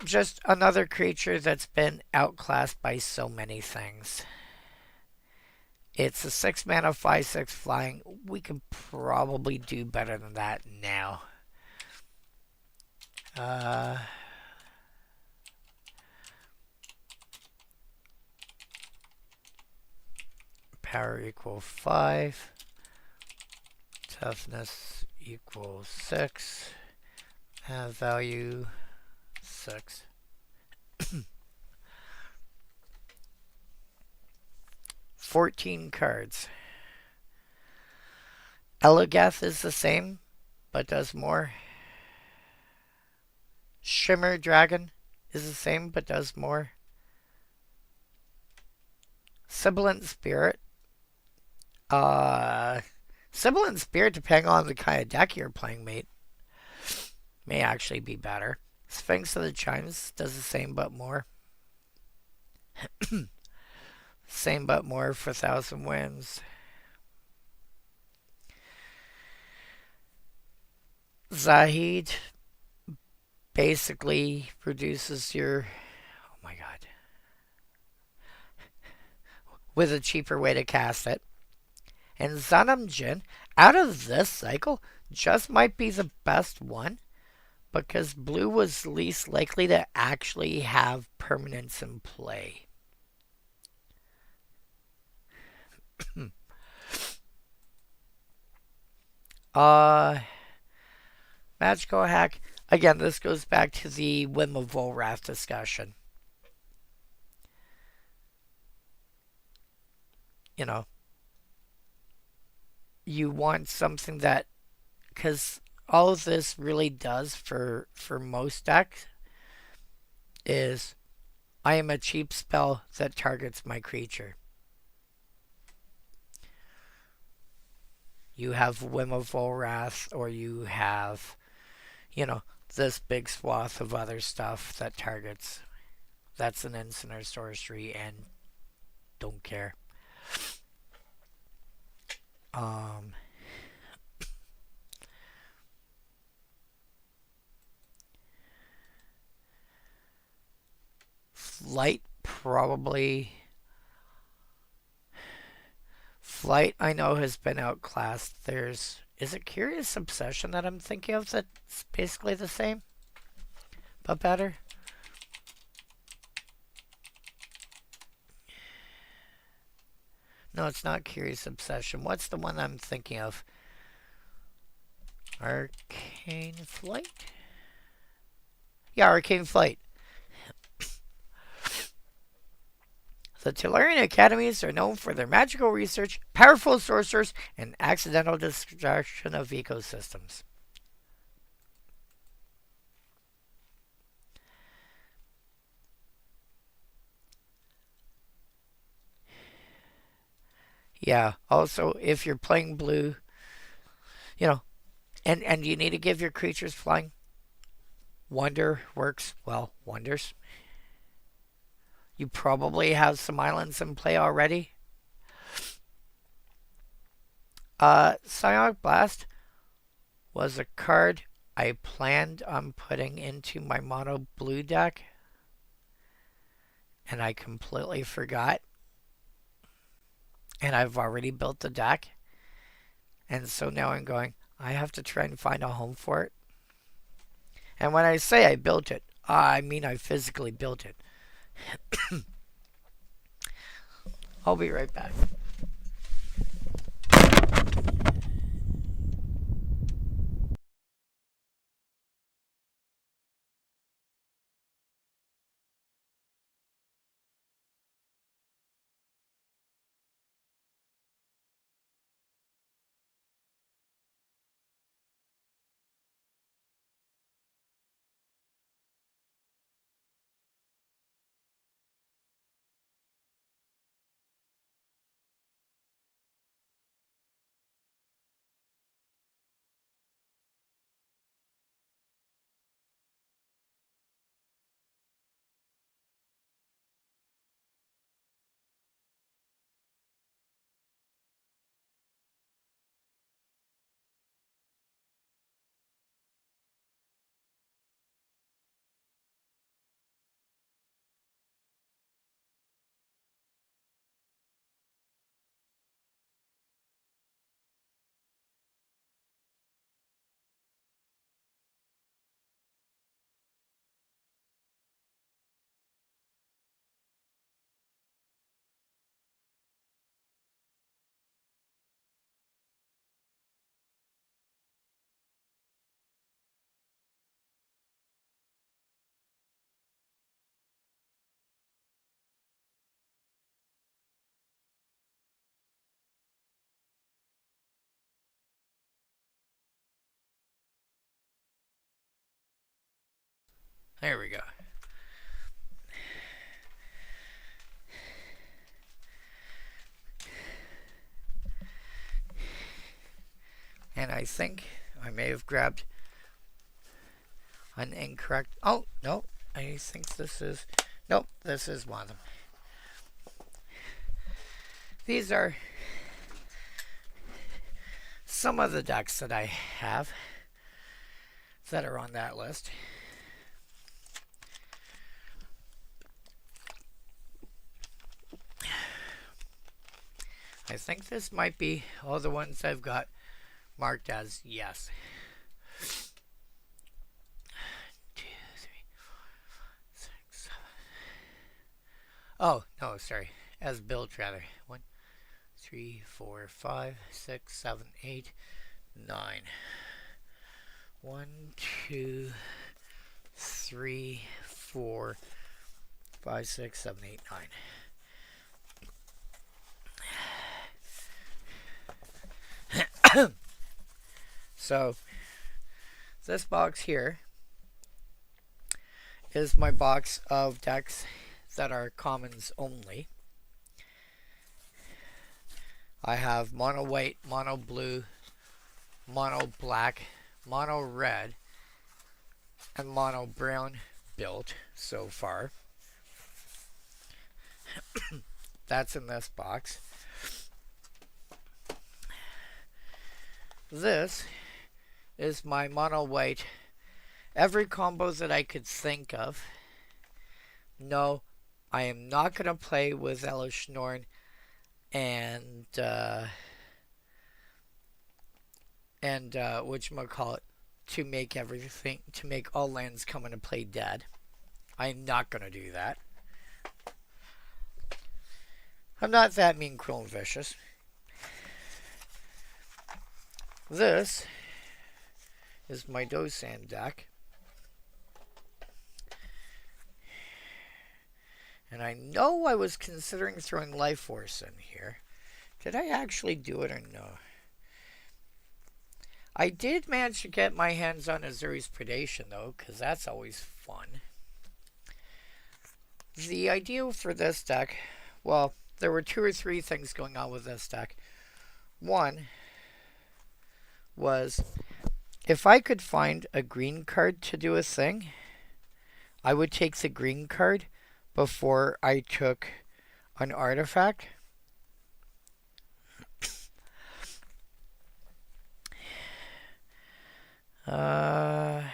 just another creature that's been outclassed by so many things. It's a 6 mana 5/6 flying. We could probably do better than that now. Power equals 5. Toughness equals 6. Value 6. 14 cards. Elagath is the same, but does more. Shimmer Dragon is the same, but does more. Sibilant Spirit. Sibilant Spirit, depending on the kind of deck you're playing, mate, may actually be better. Sphinx of the Chimes does the same but more. Same but more for 1,000 Winds. Zahid basically reduces your... Oh my god. With a cheaper way to cast it. And Zanam Jin, out of this cycle, just might be the best one. Because blue was least likely to actually have permanence in play. Magical Hack. Again, this goes back to the Whim of Volrath discussion. You want something that... Because all of this really does for most decks is I am a cheap spell that targets my creature. You have Whim of Volrath, or you have, this big swath of other stuff that targets. That's an instant or sorcery, and don't care. Flight, probably. Flight, I know, has been outclassed. Is it Curious Obsession that I'm thinking of that's basically the same, but better? No, it's not Curious Obsession. What's the one I'm thinking of? Arcane Flight? Yeah, Arcane Flight. The Tellurian Academies are known for their magical research, powerful sorcerers, and accidental destruction of ecosystems. Yeah, also, if you're playing blue, you know, and you need to give your creatures flying, Wonder works well, wonders. You probably have some islands in play already. Psionic Blast was a card I planned on putting into my mono blue deck, and I completely forgot. And I've already built the deck, and so now I'm going, I have to try and find a home for it. And when I say I built it, I mean I physically built it. I'll be right back. There we go. And I think I may have grabbed an incorrect. Oh, no. I think this is. Nope, this is one of them. These are some of the decks that I have that are on that list. I think this might be all the ones I've got marked as yes. 2, 3, 4, 5, 6, 7. Oh, no, sorry. As built, rather. 1, 3, 4, 5, 6, 7, 8, 9. 1, 2, 3, 4, 5, 6, 7, 8, 9. So, this box here is my box of decks that are commons only. I have mono white, mono blue, mono black, mono red, and mono brown built so far. That's in this box. This is my mono white. Every combo that I could think of. No, I am not going to play with Elishnorn and whatchamacallit, to make everything, to make all lands come into play dead. I'm not going to do that. I'm not that mean, cruel, and vicious. This is my Dosan deck. And I know I was considering throwing Life Force in here. Did I actually do it or no? I did manage to get my hands on Azuri's Predation though, because that's always fun. The idea for this deck, well, there were 2 or 3 things going on with this deck. One was if I could find a green card to do a thing, I would take the green card before I took an artifact. And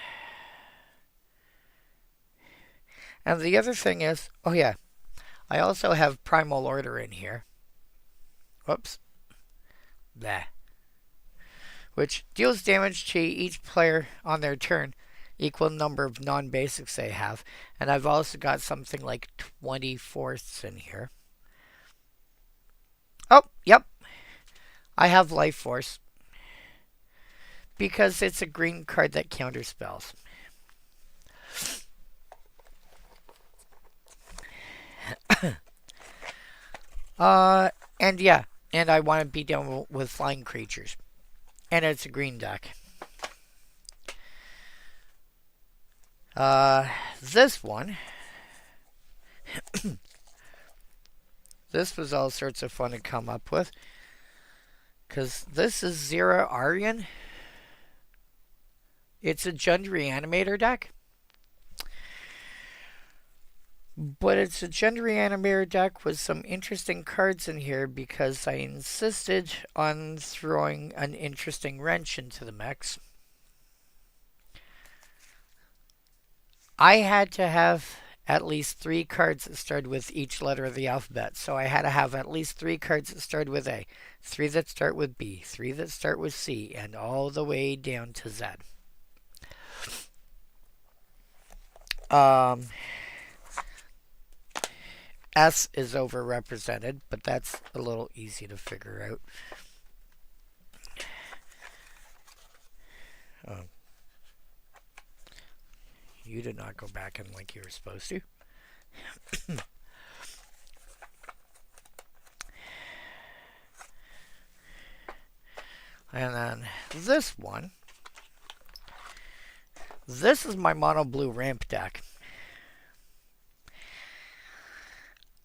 the other thing is, oh yeah, I also have Primal Order in here. Whoops. Blah. Which deals damage to each player on their turn, equal number of non-basics they have. And I've also got something like 24ths in here. Oh, yep. I have Life Force. Because it's a green card that counters spells. And yeah, and I want to be done with flying creatures. And it's a green deck. This one. This was all sorts of fun to come up with. Because this is Zera Aryan. It's a Jund Reanimator deck. But it's a Jund Reanimator deck with some interesting cards in here because I insisted on throwing an interesting wrench into the mix. I had to have at least 3 cards that started with each letter of the alphabet. So I had to have at least 3 cards that started with A, 3 that start with B, 3 that start with C, and all the way down to Z. S is overrepresented, but that's a little easy to figure out. You did not go back in like you were supposed to. And then this one. This is my mono blue ramp deck.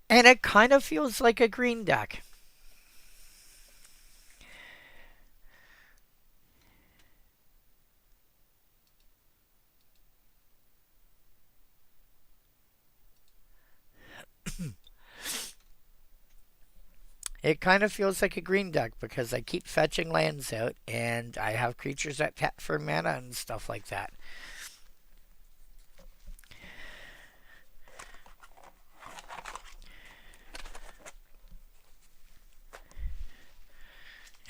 And it kind of feels like a green deck. It kind of feels like a green deck because I keep fetching lands out and I have creatures that tap for mana and stuff like that.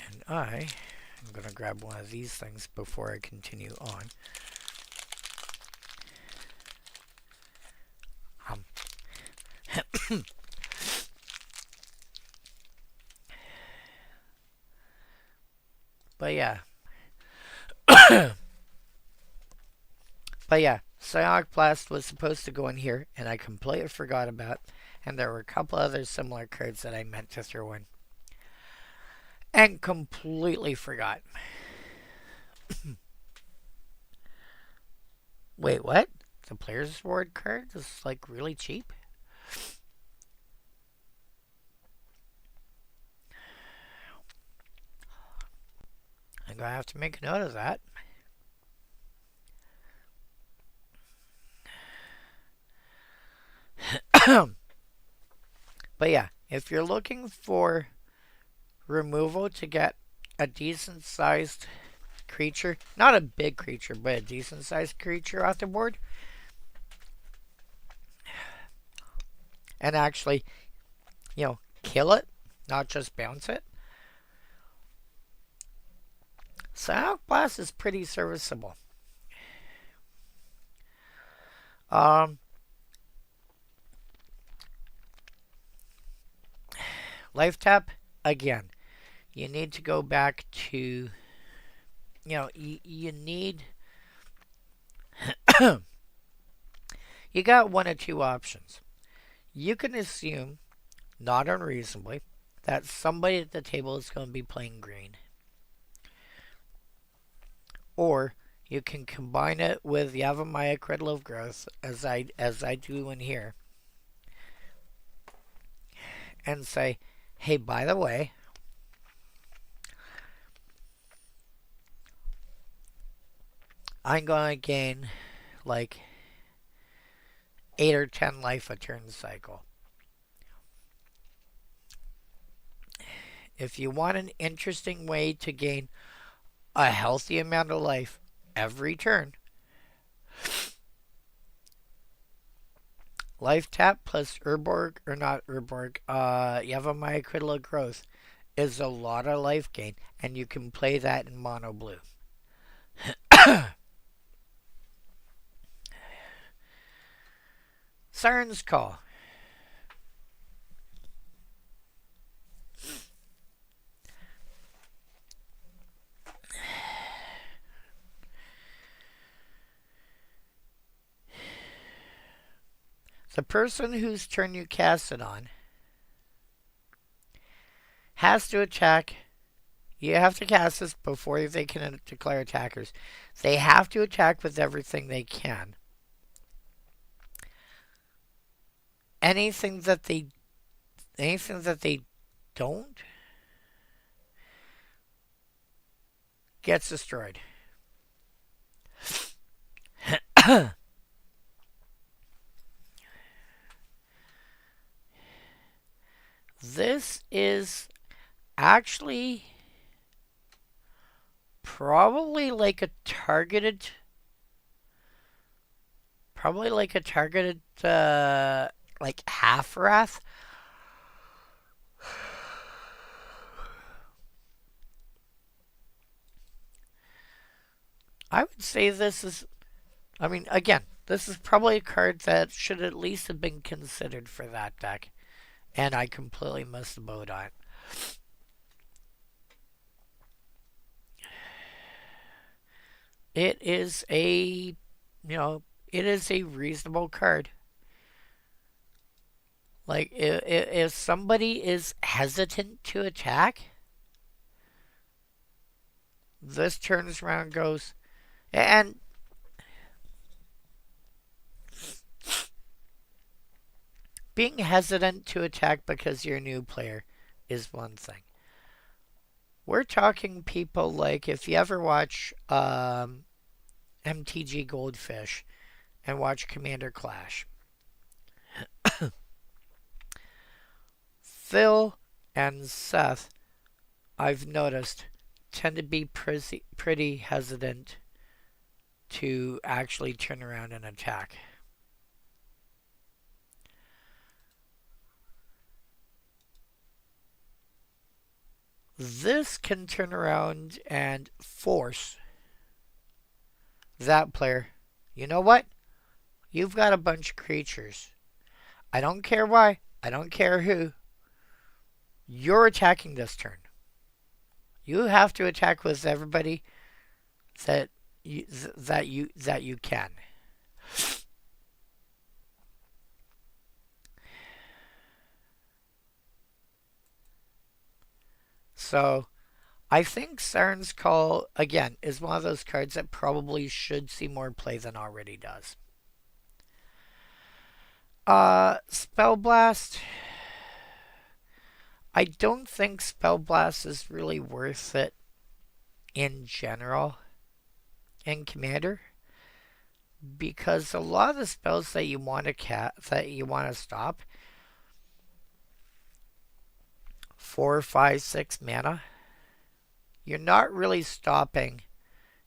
And I'm going to grab one of these things before I continue on. But yeah. But yeah, Psionic Blast was supposed to go in here, and I completely forgot about. And there were a couple other similar cards that I meant to throw in. And completely forgot. Wait, what? The Player's Reward card is like really cheap? I'm going to have to make a note of that. But yeah, if you're looking for removal to get a decent sized creature, not a big creature, but a decent sized creature off the board, and actually, kill it, not just bounce it, Psionic Blast is pretty serviceable. Life tap, again, you need to go back to, you need, you got one of two options. you can assume, not unreasonably, that somebody at the table is going to be playing green. Or you can combine it with Yavimaya Cradle of Growth, as I do in here, and say, hey, by the way, I'm going to gain like 8 or 10 life a turn cycle. If you want an interesting way to gain a healthy amount of life every turn, life tap plus Urborg, or not Urborg, Yavimaya Cradle of Growth is a lot of life gain, and you can play that in mono blue. Siren's Call. The person whose turn you cast it on has to attack. You have to cast this before they can declare attackers. They have to attack with everything they can. Anything that they don't gets destroyed. This is actually probably like a targeted like half wrath. I would say this is, I mean, again, this is probably a card that should at least have been considered for that deck. And I completely missed the boat on it. It is a, it is a reasonable card. Like, if somebody is hesitant to attack, this turns around and goes, and being hesitant to attack because you're a new player is one thing. We're talking people like, if you ever watch MTG Goldfish and watch Commander Clash, Phil and Seth, I've noticed, tend to be pretty hesitant to actually turn around and attack. This can turn around and force that player. You know what? You've got a bunch of creatures. I don't care why. I don't care who. You're attacking this turn. You have to attack with everybody that you can. So, I think Siren's Call, again, is one of those cards that probably should see more play than already does. Spell Blast. I don't think Spell Blast is really worth it in general in Commander, because a lot of the spells that you want to stop, 4, 5, 6 mana, you're not really stopping,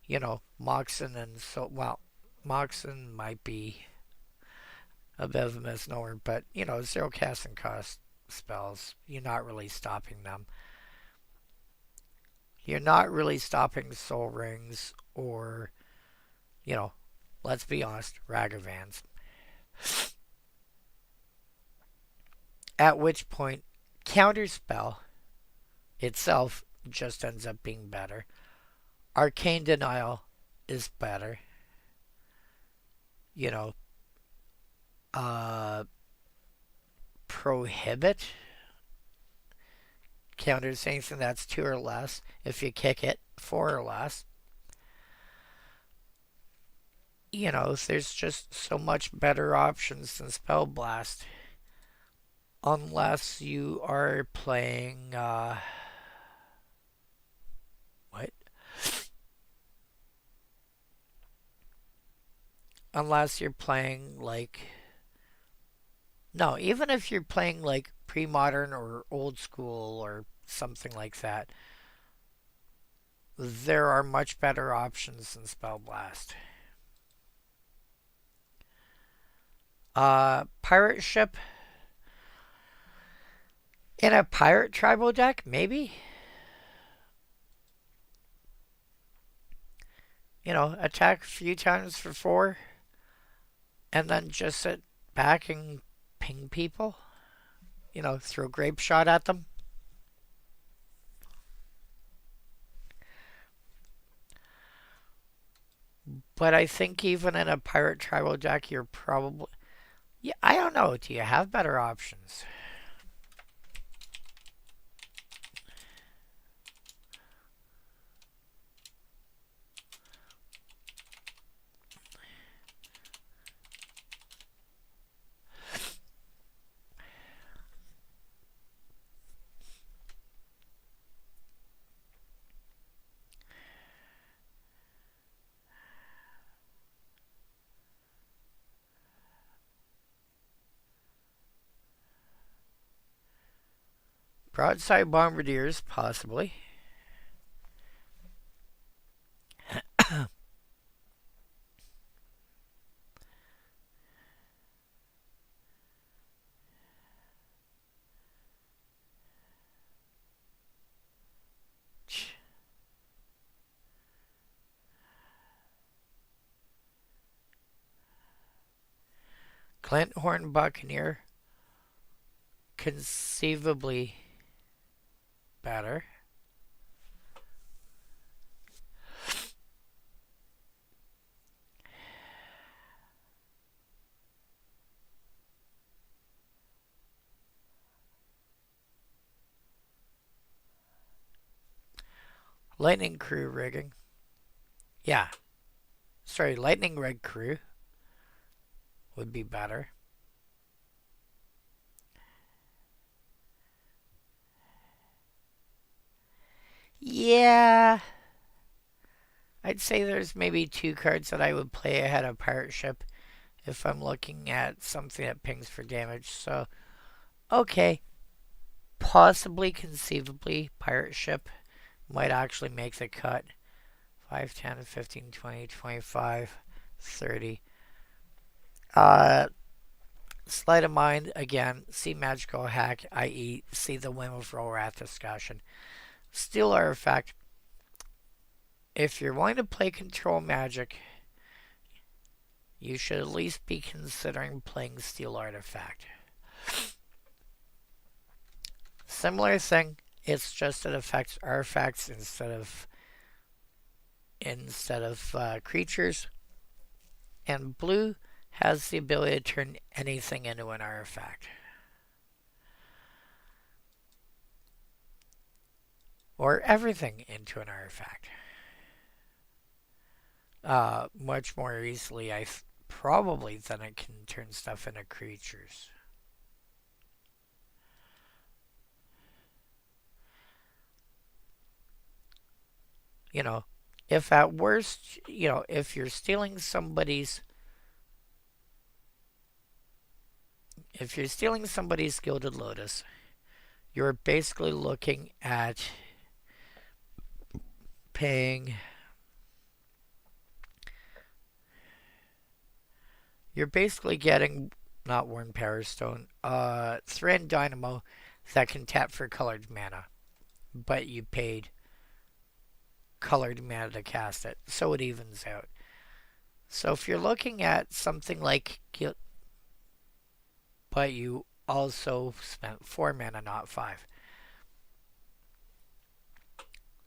Moxen and so, well, Moxen might be a bit of a misnomer, but, zero casting cost spells, you're not really stopping them. You're not really stopping Soul Rings or, let's be honest, Ragavans. At which point, Counterspell itself just ends up being better. Arcane Denial is better. prohibit counters anything that's 2 or less. If you kick it 4 or less, you know, there's just so much better options than Spell Blast. Unless you are playing, what? Unless you're playing like, no, even if you're playing like pre-modern or old school or something like that, there are much better options than Spell Blast. Pirate ship. In a pirate tribal deck, maybe? You know, attack a few times for 4 and then just sit back and ping people. You know, throw grape shot at them. But I think even in a pirate tribal deck, you're probably. Yeah, I don't know. Do you have better options? Broadside bombardiers, possibly. Clint Horn Buccaneer, conceivably better. Lightning Crew rigging. Yeah. Sorry, Lightning Rig Crew would be better. Yeah. I'd say there's maybe 2 cards that I would play ahead of Pirate Ship if I'm looking at something that pings for damage. So, okay. Possibly, conceivably, Pirate Ship might actually make the cut. 5, 10, 15, 20, 25, 30. Sleight of Mind, again, see Magical Hack, i.e., see the Whim of Wrath discussion. Steel Artifact. If you're wanting to play Control Magic, you should at least be considering playing Steel Artifact. Similar thing, it's just it affects artifacts instead of creatures. And blue has the ability to turn anything into an artifact. Or everything into an artifact. Much more easily, probably, than it can turn stuff into creatures. You know, if at worst, you know, if you're stealing somebody's Gilded Lotus, you're basically looking at paying. You're basically getting not Worn Power Stone, Thran Dynamo that can tap for colored mana, but you paid colored mana to cast it, so it evens out. So if you're looking at something like, but you also spent 4 mana, not 5.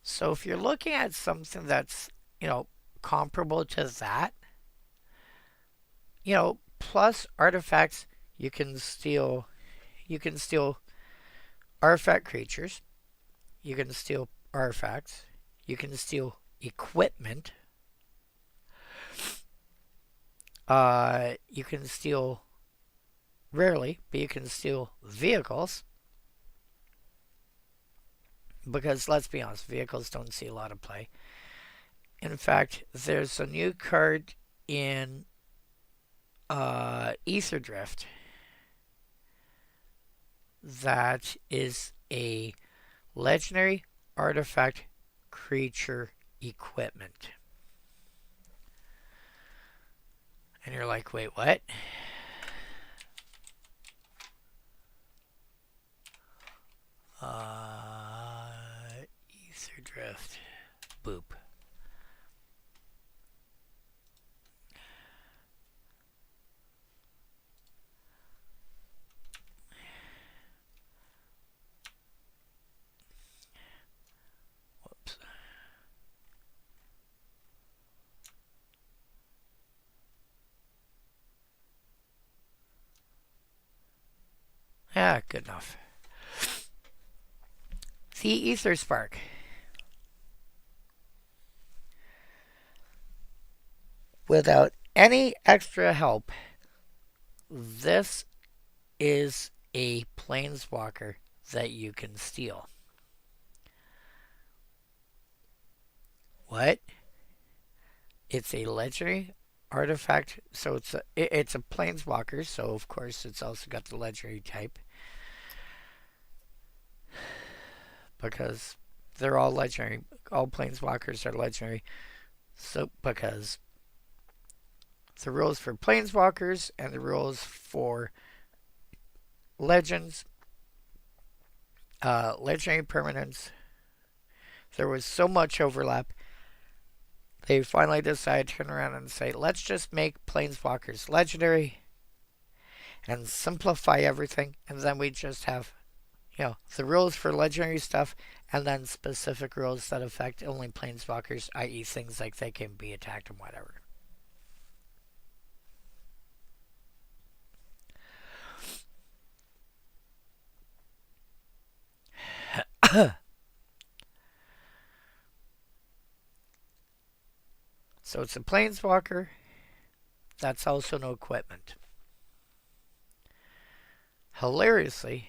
So if you're looking at something that's, you know, comparable to that, you know, plus artifacts, you can steal, you can steal artifact creatures. You can steal artifacts. You can steal equipment. You can steal, rarely, but you can steal vehicles. Because let's be honest, vehicles don't see a lot of play. In fact, there's a new card in Ether Drift that is a legendary artifact creature equipment. And you're like, wait, what? Ether Drift. Boop. Whoops. Yeah, good enough. The Ether Spark. Without any extra help, this is a planeswalker that you can steal. What? It's a legendary artifact, so it's a planeswalker, so of course it's also got the legendary type. Because they're all legendary. All planeswalkers are legendary. So because the rules for planeswalkers and the rules for legends, legendary permanents, there was so much overlap. They finally decided to turn around and say, let's just make planeswalkers legendary and simplify everything, and then we just have, the rules for legendary stuff and then specific rules that affect only planeswalkers, i.e. things like they can be attacked and whatever. So it's a planeswalker. That's also no equipment. Hilariously,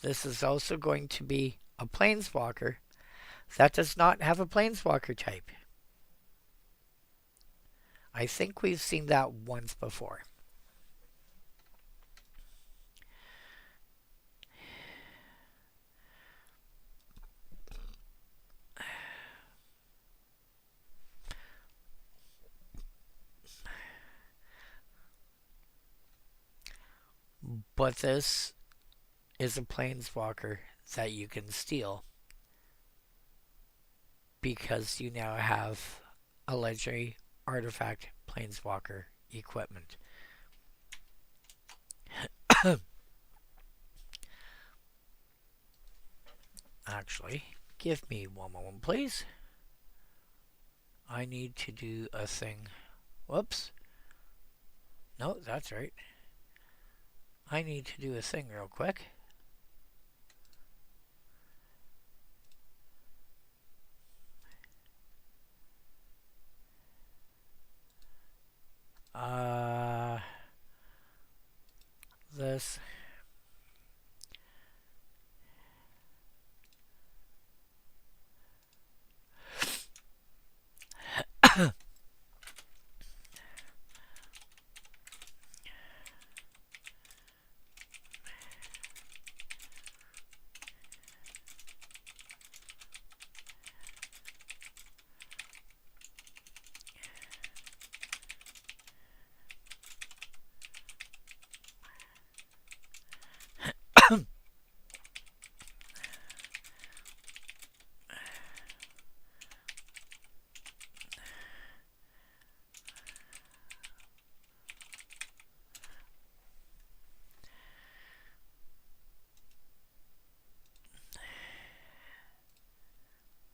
this is also going to be a planeswalker that does not have a planeswalker type. I think we've seen that once before. But this is a planeswalker that you can steal because you now have a legendary artifact planeswalker equipment. Actually, give me one moment, please. I need to do a thing. Whoops. No, that's right. I need to do a thing real quick. This.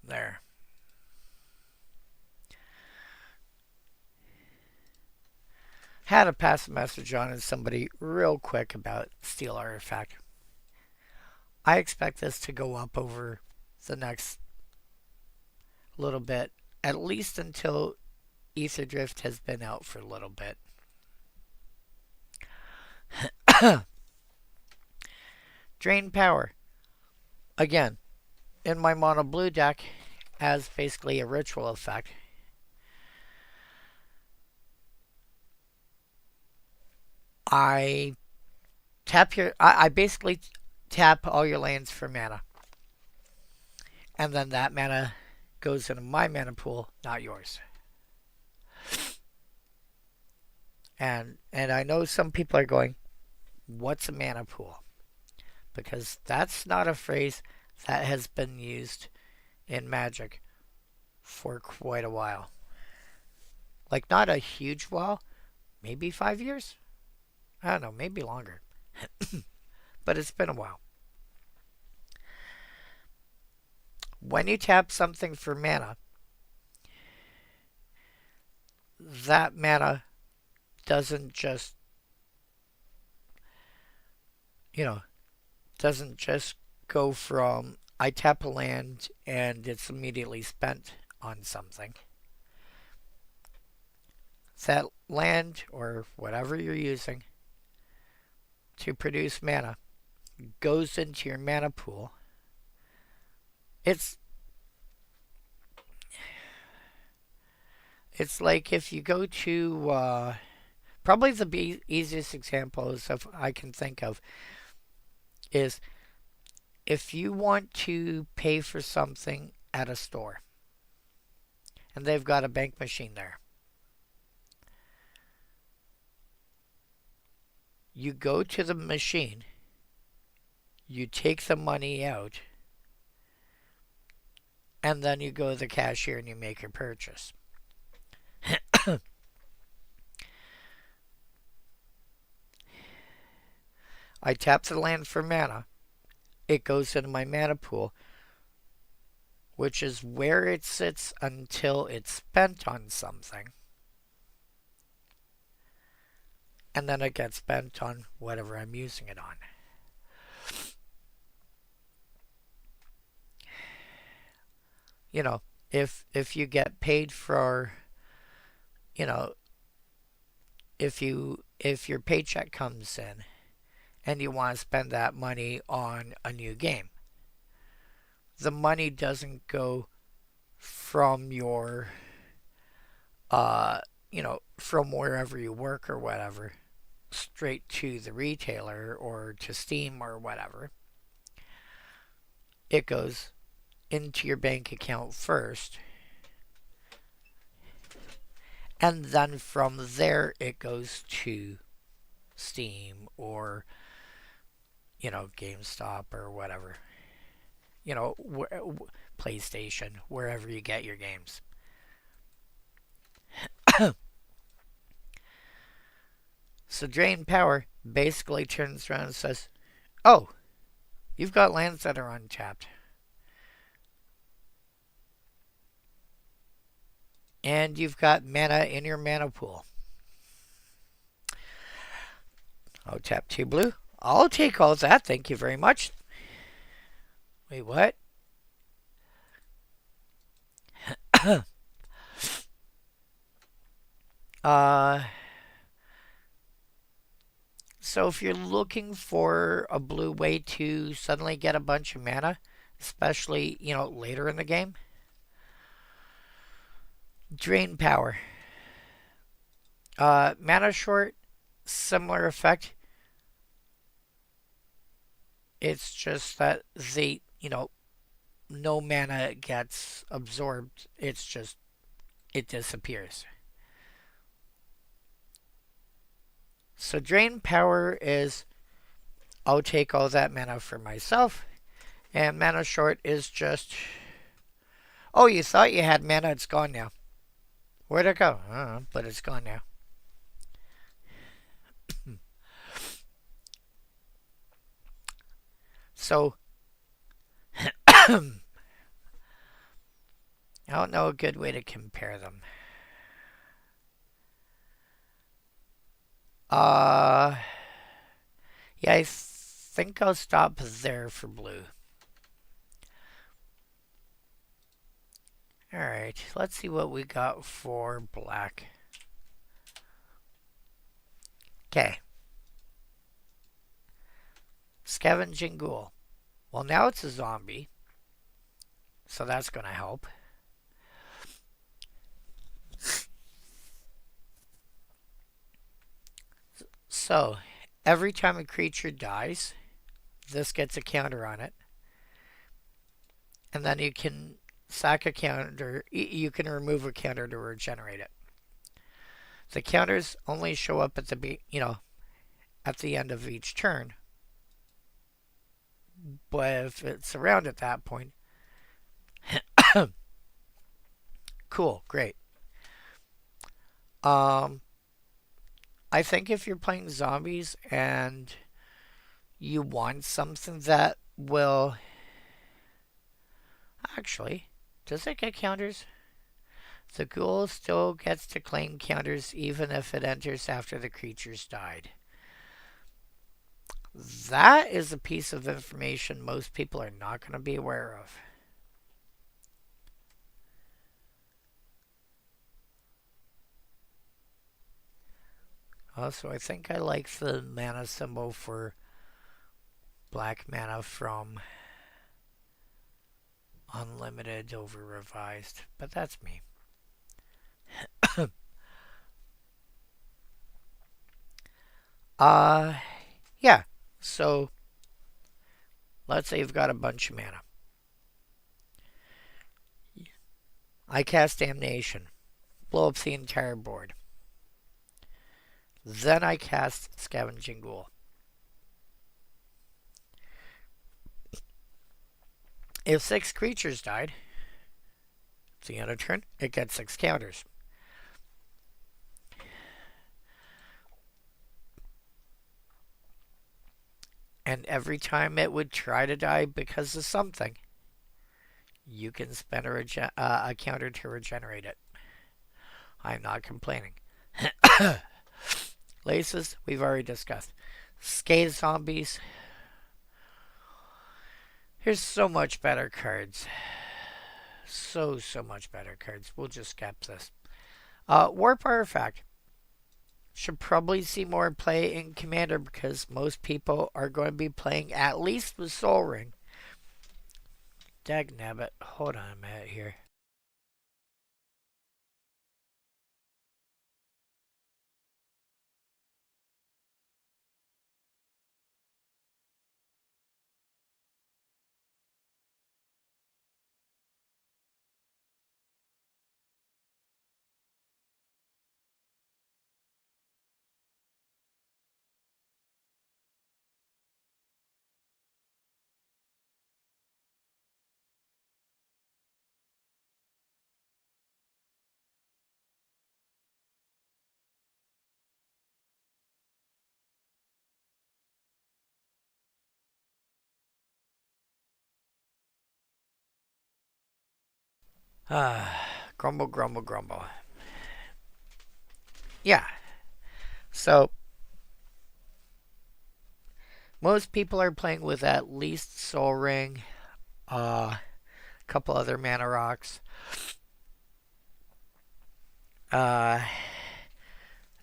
There. Had to pass a message on to somebody real quick about Steel Artifact. I expect this to go up over the next little bit, at least until Ether Drift has been out for a little bit. Drain power. Again, in my mono blue deck, as basically a ritual effect. I I basically tap all your lands for mana. And then that mana goes into my mana pool, not yours. And I know some people are going, what's a mana pool? Because that's not a phrase that has been used in Magic for quite a while. Like, not a huge while, maybe 5 years? I don't know, maybe longer. But it's been a while. When you tap something for mana, that mana doesn't just, doesn't just go from I tap a land and it's immediately spent on something. That land or whatever you're using to produce mana goes into your mana pool. It's like if you go to probably the easiest examples of I can think of is if you want to pay for something at a store and they've got a bank machine there. You go to the machine, you take the money out, and then you go to the cashier and you make your purchase. I tap the land for mana. It goes into my mana pool, which is where it sits until it's spent on something. And then it gets spent on whatever I'm using it on. If you get paid for, if your paycheck comes in and you want to spend that money on a new game, the money doesn't go from your, from wherever you work or whatever, straight to the retailer or to Steam or whatever. It goes into your bank account first, and then from there it goes to Steam or GameStop or whatever, PlayStation, wherever you get your games. So drain power basically turns around and says, oh, you've got lands that are untapped. And you've got mana in your mana pool. I'll tap 2 blue. I'll take all that, thank you very much. Wait, what? So if you're looking for a blue way to suddenly get a bunch of mana, especially, later in the game, drain power. Mana short, similar effect. It's just that no mana gets absorbed. It's just, it disappears. So drain power is, I'll take all that mana for myself. And mana short is just, oh, you thought you had mana, it's gone now. Where'd it go? I don't know, but it's gone now. So, I don't know a good way to compare them. Yeah, I think I'll stop there for blue. Alright, let's see what we got for black. Okay. Scavenging Ghoul. Well, now it's a zombie, so that's going to help. So, every time a creature dies, this gets a counter on it. And then you can sack a counter, you can remove a counter to regenerate it. The counters only show up at the at the end of each turn. But if it's around at that point, cool, great. I think if you're playing zombies and you want something that will actually, does it get counters? The ghoul still gets to claim counters even if it enters after the creature's died. That is a piece of information most people are not going to be aware of. Also, I think I like the mana symbol for black mana from Unlimited over Revised, but that's me. Yeah, so let's say you've got a bunch of mana. I cast Damnation, blow up the entire board. Then I cast Scavenging Ghoul. If 6 creatures died, at the end of turn, it gets 6 counters. And every time it would try to die because of something, you can spend a counter to regenerate it. I'm not complaining. Laces, we've already discussed. Scathe zombies. Here's so much better cards. So much better cards. We'll just skip this. Warp Artifact. Should probably see more play in Commander because most people are going to be playing at least with Soul Ring. Dagnabbit. Hold on a minute here. Grumble, grumble, grumble. Yeah. So, most people are playing with at least Soul Ring, a couple other mana rocks.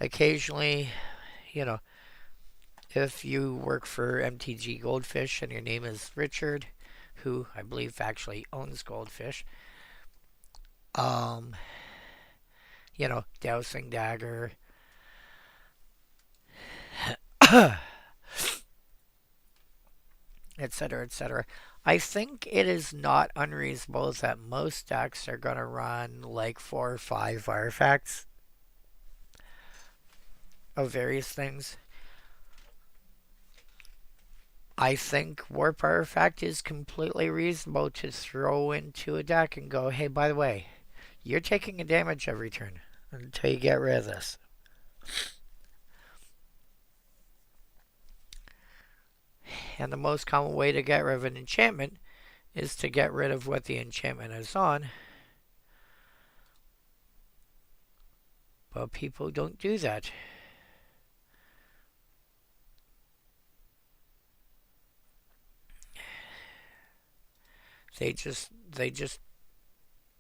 Occasionally, you know, if you work for MTG Goldfish and your name is Richard, who I believe actually owns Goldfish, um, Dowsing Dagger, etc., etc. I think it is not unreasonable that most decks are going to run like 4 or 5 artifacts of various things. I think Warp Artifact is completely reasonable to throw into a deck and go, hey, by the way, you're taking a damage every turn until you get rid of this. And the most common way to get rid of an enchantment is to get rid of what the enchantment is on. But people don't do that. They just,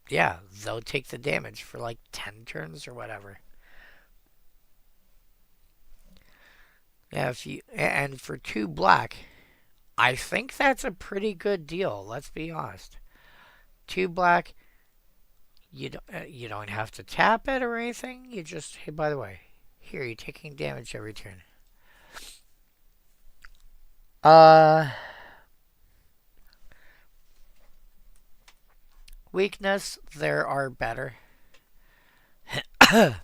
yeah, they'll take the damage for like 10 turns or whatever. Yeah, if you, and for 2 black, I think that's a pretty good deal, let's be honest. 2 black, you don't have to tap it or anything. You just, hey, by the way, here, you're taking damage every turn. Uh, Weakness, there are better. At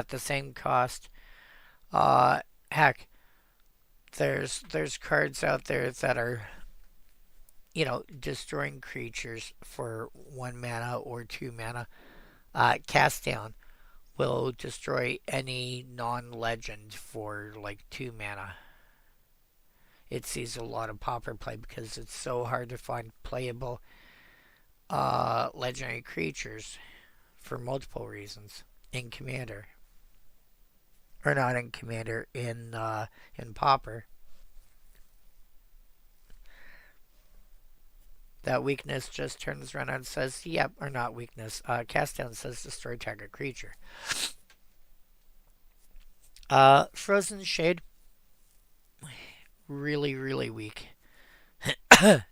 the same cost. Uh, Heck, there's cards out there that are, destroying creatures for 1 mana or 2 mana. Cast down will destroy any non-legend for like 2 mana. It sees a lot of pauper play because it's so hard to find playable legendary creatures for multiple reasons in Commander, or not in Commander, in Pauper. That weakness just turns around and says, "Yep," or not weakness. Cast down says destroy target creature. Frozen Shade, really, really weak.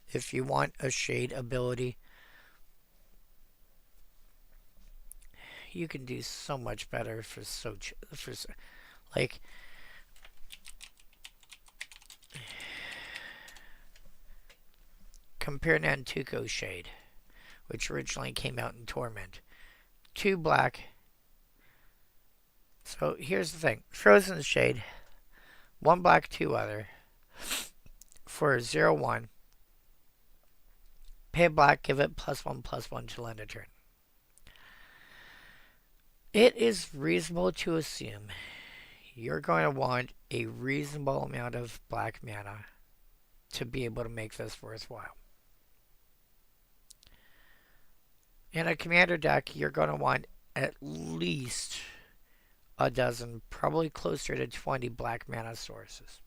If you want a Shade ability, you can do so much better like, compare Nantuko Shade, which originally came out in Torment. 2 black. So here's the thing. Frozen Shade, 1 black, 2 other. For 0/1. Pay black, give it +1/+1 to end a turn. It is reasonable to assume you're going to want a reasonable amount of black mana to be able to make this worthwhile. In a commander deck, you're going to want at least a dozen, probably closer to 20 black mana sources.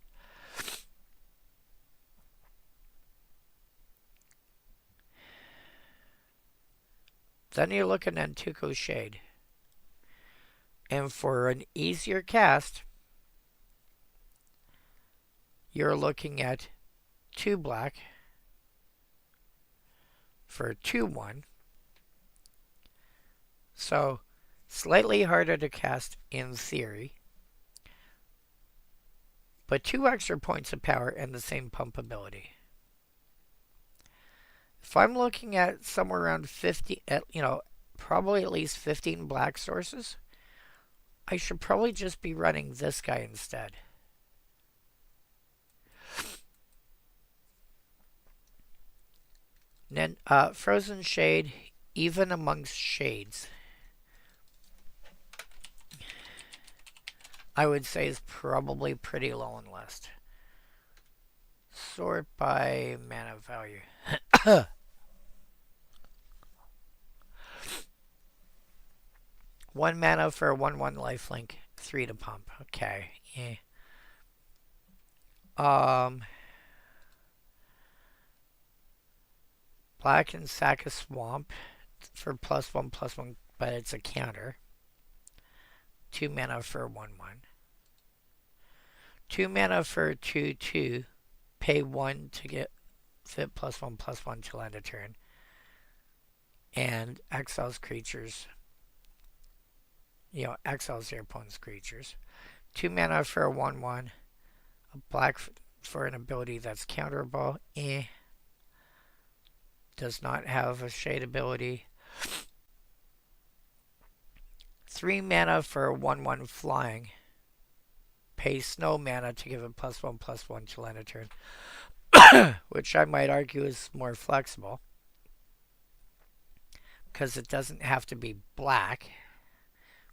Then you're looking at Tuco Shade. And for an easier cast, you're looking at 2 black for 2/1. So, slightly harder to cast in theory, but 2 extra points of power and the same pump ability. If I'm looking at somewhere around 50, probably at least 15 black sources, I should probably just be running this guy instead. And then Frozen Shade, even amongst shades, I would say is probably pretty low on the list. Sort by mana value. 1 mana for a 1/1 lifelink, 3 to pump. Okay, yeah. Black and Sack a Swamp for +1/+1, but it's a counter. 2 mana for 1/1. 2 mana for 2/2. Pay 1 to get fit +1/+1 till end of turn. And exiles creatures. Exiles your opponent's creatures. 2 mana for a 1/1. A black for an ability that's counterable. Does not have a shade ability. 3 mana for a 1/1 flying. Pay snow mana to give it +1/+1 till end of turn. Which I might argue is more flexible. Because it doesn't have to be black.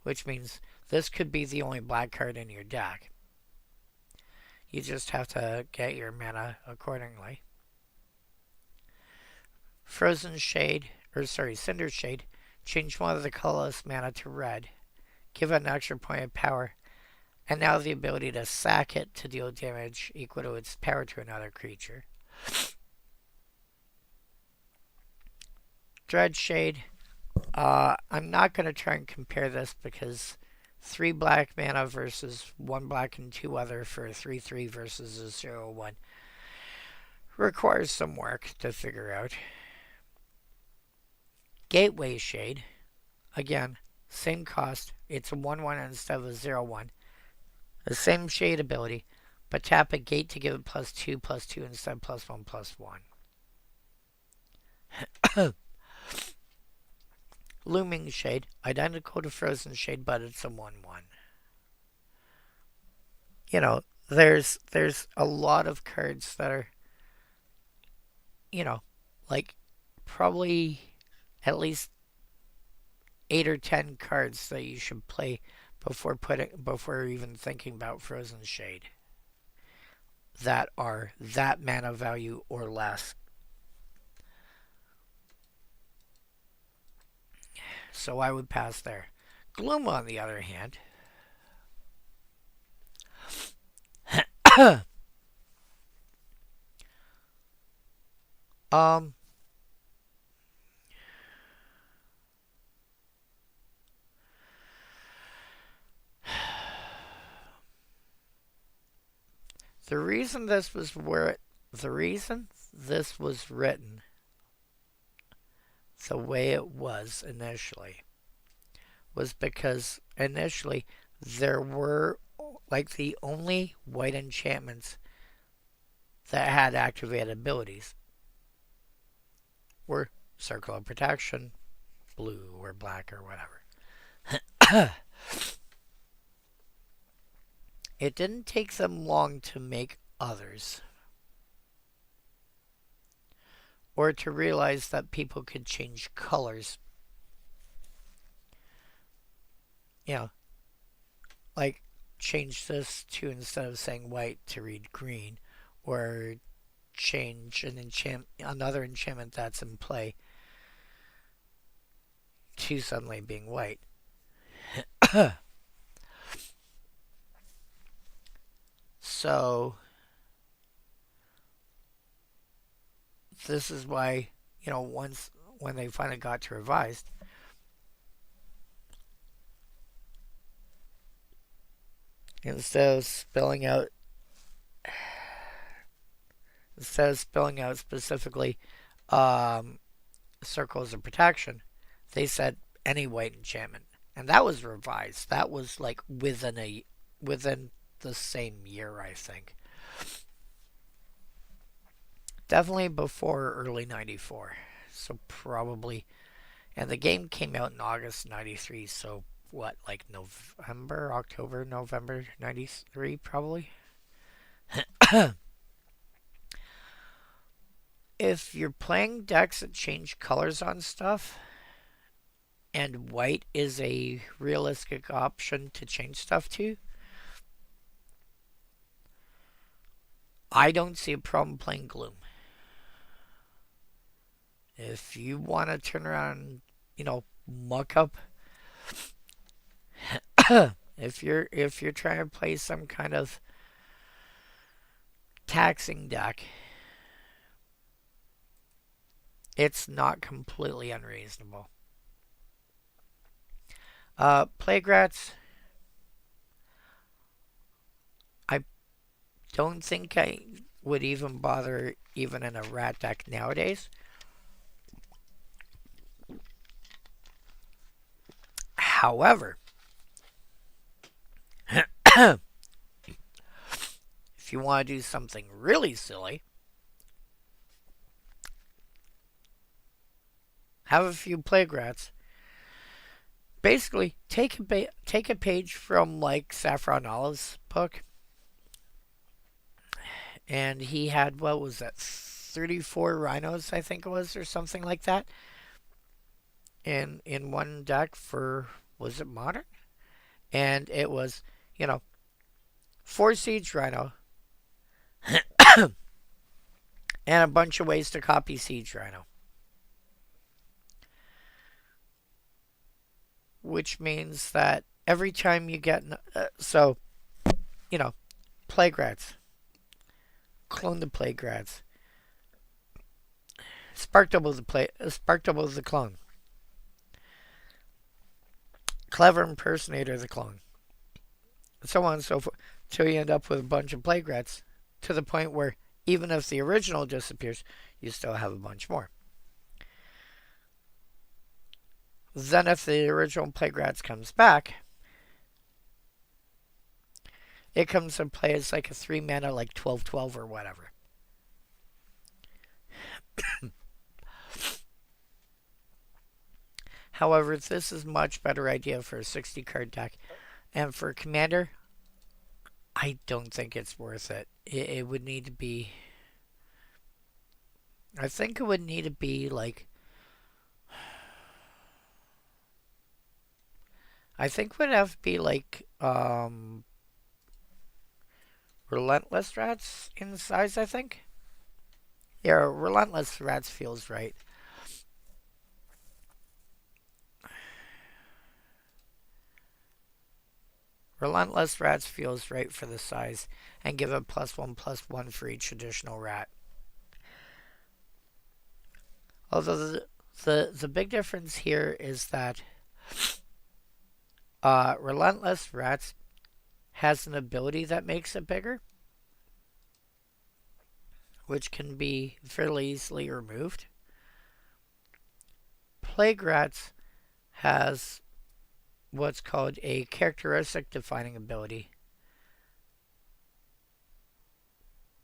Which means this could be the only black card in your deck. You just have to get your mana accordingly. Frozen Shade, Cinder Shade, change one of the colorless mana to red. Give it an extra point of power. And now the ability to sack it to deal damage equal to its power to another creature. 2 mana for a 1/1 flying. Pay 1 to get fit +1/+1 till end of turn. And exiles creatures. Exiles your opponent's creatures. 2 mana for a 1/1. A black for an ability that's counterable. Does not have a shade ability. 3 mana for a 1/1 flying. Pay 1 to give it +1/+1 till end of turn. Frozen Shade, Dread Shade. I'm not going to try and compare this because 3 black mana versus 1 black and 2 other for a 3/3 versus a 0/1 requires some work to figure out. Gateway Shade. Again, same cost. It's a 1/1 instead of a 0/1. The same shade ability, but tap a gate to give it +2/+2 instead of +1/+1. Looming Shade, identical to Frozen Shade, but it's a 1/1. You know, there's a lot of cards that are, you know, like probably at least 8 or 10 cards that you should play before even thinking about Frozen Shade that are that mana value or less. So I would pass there. Gloom, on the other hand, um, the reason this was written the way it was initially was because initially there were like the only white enchantments that had activated abilities were Circle of Protection, blue or black or whatever. It didn't take them long to make others, or to realize that people could change colors. You know, like change this to, instead of saying white, to read green, or change another enchantment that's in play to suddenly being white. So this is why, when they finally got to revised, instead of spelling out specifically circles of protection, they said any white enchantment, and that was revised. That was like within the same year, I think. Definitely before early '94. So probably, and the game came out in August '93. So what, like November, October, November '93, probably. If you're playing decks that change colors on stuff, and white is a realistic option to change stuff to, I don't see a problem playing Gloom. If you want to turn around and, muck up, if you're trying to play some kind of taxing deck, it's not completely unreasonable. Plaguerats, I don't think I would even bother even in a rat deck nowadays. However, if you want to do something really silly, have a few Plaguerats. Basically, take a page from like Saffron Olive's book, and he had, what was that, 34 rhinos, I think it was, or something like that, in one deck for, was it Modern? And it was, 4 Siege Rhino, and a bunch of ways to copy Siege Rhino. Which means that every time you get, Plaguerats, clone the Plaguerats. Spark double the play. Spark double the clone. Clever impersonator the clone. So on and so forth. Till you end up with a bunch of plague rats, to the point where even if the original disappears, you still have a bunch more. Then if the original plague rats comes back, it comes in play as like a 3 mana, like 12/12 or whatever. However, this is a much better idea for a 60 card deck. And for Commander, I don't think it's worth it. It would need to be. I think it would need to be like. I think it would have to be like Relentless Rats in size, I think. Yeah, Relentless Rats feels right. Relentless Rats feels right for the size, and give it +1/+1 for each additional rat. Although the big difference here is that Relentless Rats has an ability that makes it bigger, which can be fairly easily removed. Plague Rats has what's called a characteristic defining ability,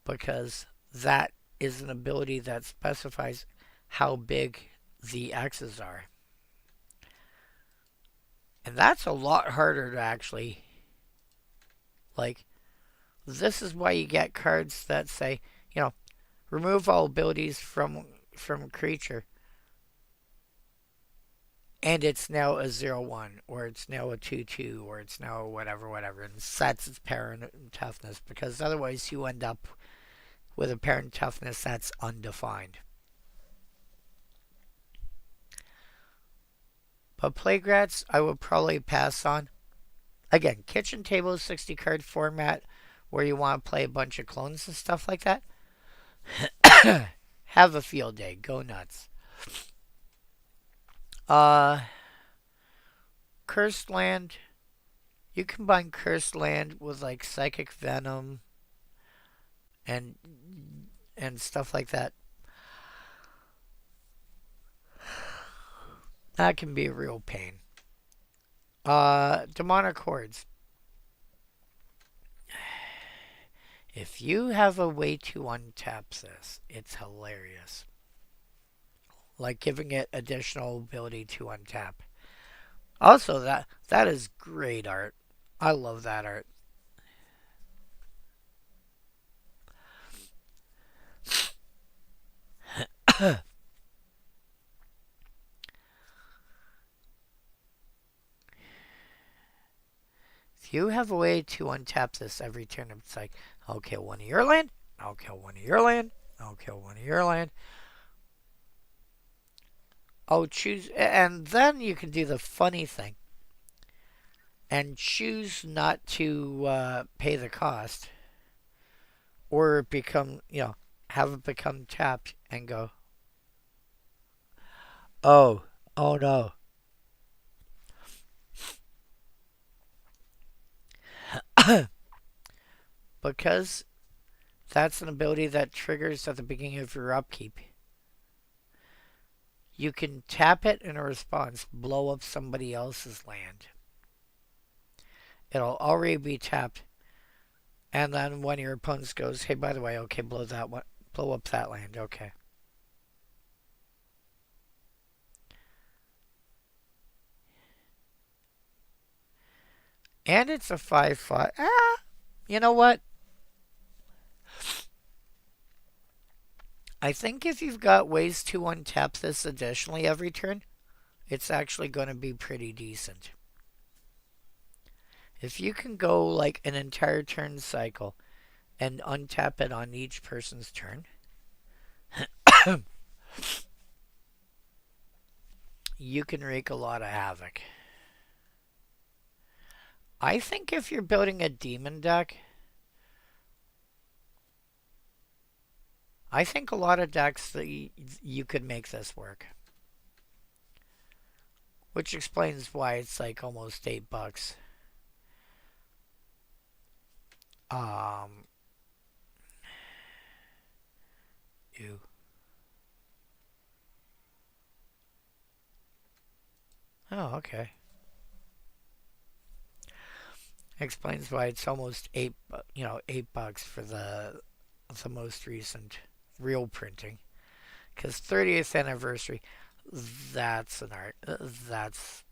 because that is an ability that specifies how big the X's are. And that's a lot harder to actually, like, this is why you get cards that say, remove all abilities from a creature, and it's now a 0/1, or it's now a 2/2, or it's now whatever, and sets its power and toughness, because otherwise you end up with a power and toughness that's undefined. But Plague Rats, I would probably pass on. Again, kitchen table 60 card format where you want to play a bunch of clones and stuff like that. Have a field day. Go nuts. Cursed Land. You combine Cursed Land with like Psychic Venom and stuff like that. That can be a real pain. Demonic Hordes. If you have a way to untap this, it's hilarious. Like giving it additional ability to untap. Also, that is great art. I love that art. If you have a way to untap this every turn, it's like, I'll kill one of your land, I'll kill one of your land, I'll kill one of your land. I'll choose, and then you can do the funny thing and choose not to pay the cost, or become, have it become tapped and go, oh, oh no. Because that's an ability that triggers at the beginning of your upkeep. You can tap it in a response, blow up somebody else's land. It'll already be tapped, and then when your opponent goes, hey, by the way, okay, blow up that land, okay. And it's a 5/5. You know what? I think if you've got ways to untap this additionally every turn, it's actually going to be pretty decent. If you can go like an entire turn cycle and untap it on each person's turn, you can wreak a lot of havoc. I think if you're building a demon deck, I think a lot of decks that you could make this work. Which explains why it's like almost $8. Um, ew. Oh, okay. Explains why it's almost $8 for the most recent real printing. Because 30th anniversary, that's an art. That's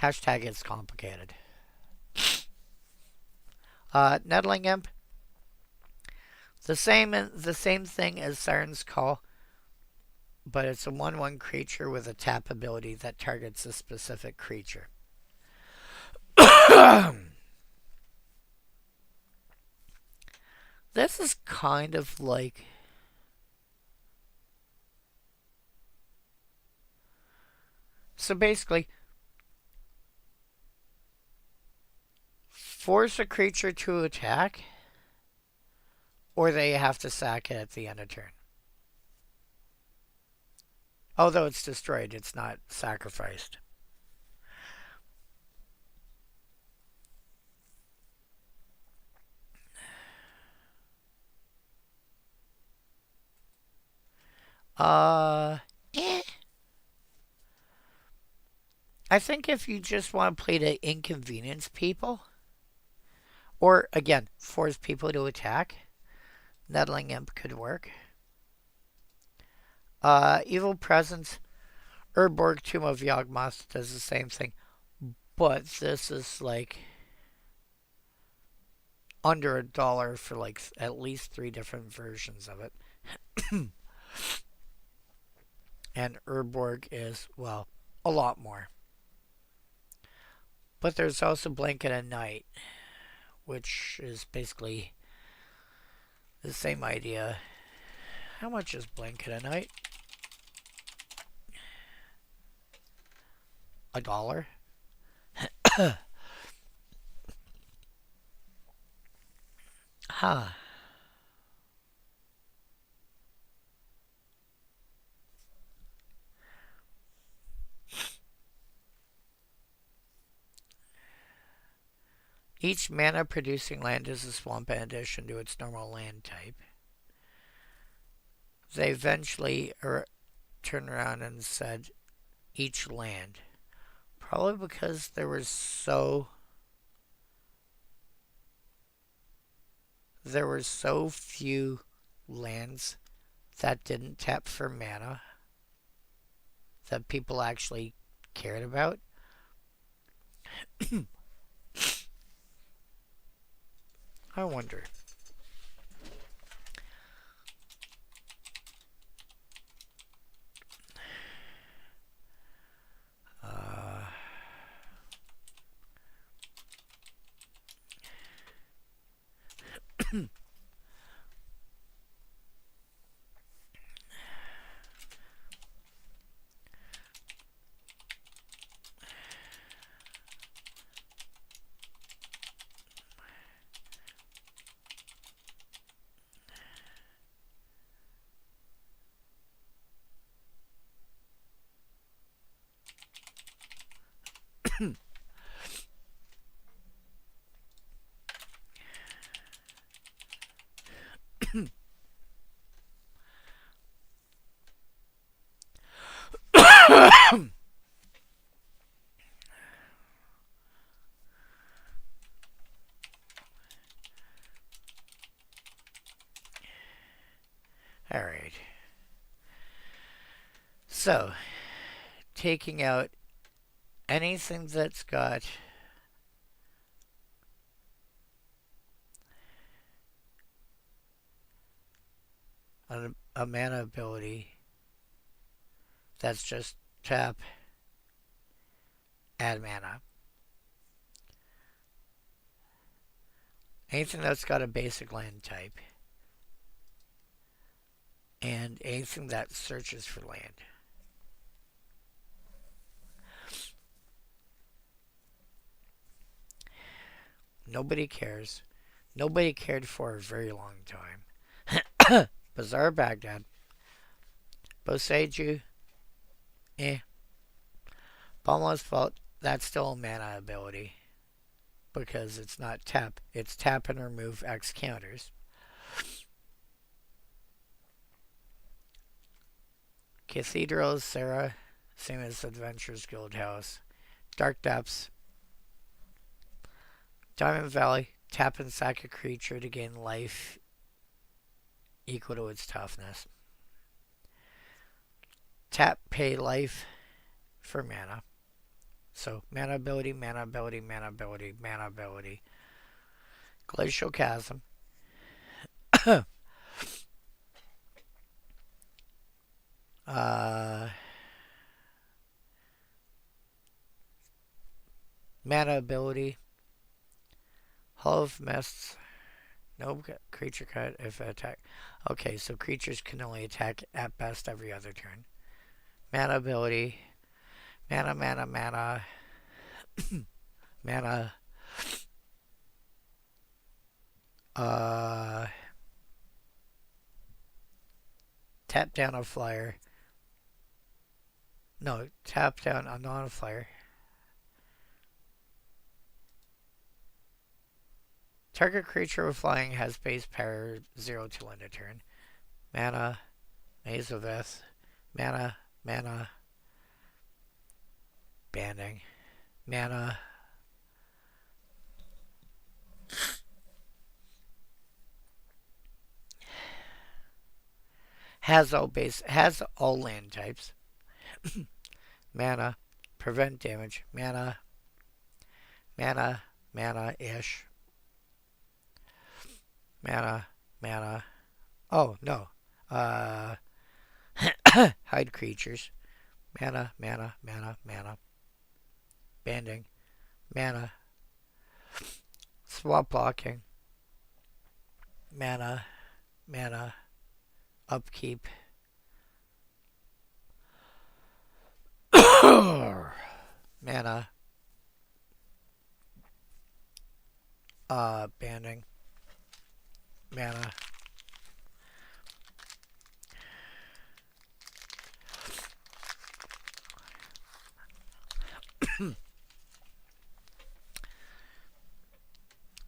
hashtag it's complicated. Nettling Imp, the same thing as Siren's Call, but it's a 1/1 creature with a tap ability that targets a specific creature. This is kind of like so basically force a creature to attack, or they have to sack it at the end of turn. Although it's destroyed, it's not sacrificed. Uh, eh. I think if you just want to play to inconvenience people, or again, force people to attack, Nettling Imp could work. Evil Presence, Urborg Tomb of Yawgmoth does the same thing, but this is like under $1 for like at least 3 different versions of it. And Urborg is, well, a lot more. But there's also Blanket and Night, which is basically the same idea. How much is Blanket and Night? $1? Huh. Each mana producing land is a swamp in addition to its normal land type. They eventually turned around and said each land. Probably because there were so few lands that didn't tap for mana that people actually cared about. I wonder. Alright. So, taking out anything that's got a mana ability that's just tap, add mana. Anything that's got a basic land type. And anything that searches for land. Nobody cares. Nobody cared for a very long time. Bazaar Baghdad. Boseiju. Eh. Balmos Fault. That's still a mana ability. Because it's not tap. It's tap and remove X counters. Cathedral Sarah. Same as Adventures Guild House. Dark Depths. Diamond Valley. Tap and sack a creature to gain life equal to its toughness. Tap, pay life for mana. So, mana ability, mana ability, mana ability, mana ability. Glacial Chasm. Mana ability. Hull of Mists. No creature cut if attack. Okay, so creatures can only attack at best every other turn. Mana ability. Mana, mana, mana. Mana. Tap down a flyer. No, tap down a non-flyer. Target creature with flying has base power 0 till end of turn. Mana, Maze of Ith, mana, mana, banding, mana, has all land types. Mana, prevent damage, mana, mana, mana-ish. Mana, mana. Oh, no. Hide creatures. Mana, mana, mana, mana. Banding. Mana. Swap blocking. Mana, mana. Upkeep. Mana. Banding. Mana.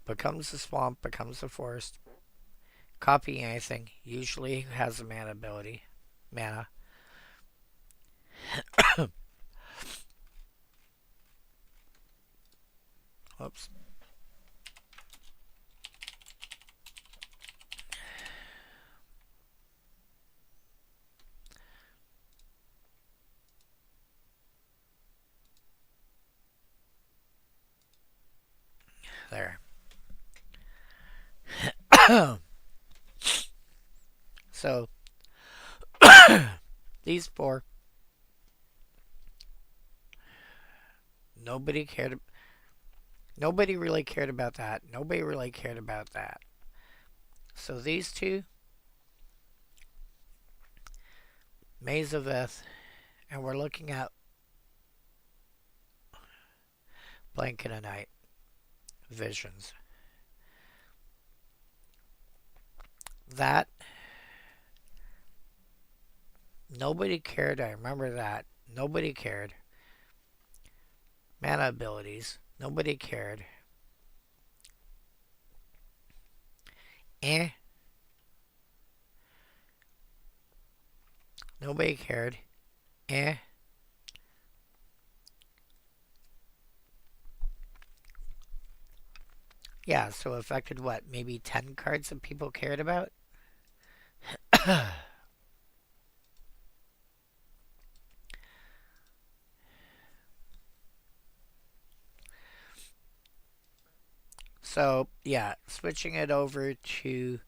Becomes a swamp, becomes a forest. Copy anything. Usually has a mana ability. Mana. Whoops. There. So, these four, nobody cared. Nobody really cared about that. Nobody really cared about that. So these two, Maze of Ith, and we're looking at Blanket of Night, Visions. That, nobody cared. I remember that. Nobody cared. Mana abilities. Nobody cared. Eh. Nobody cared. Eh. Yeah, so affected what? Maybe 10 cards that people cared about? So, yeah, switching it over to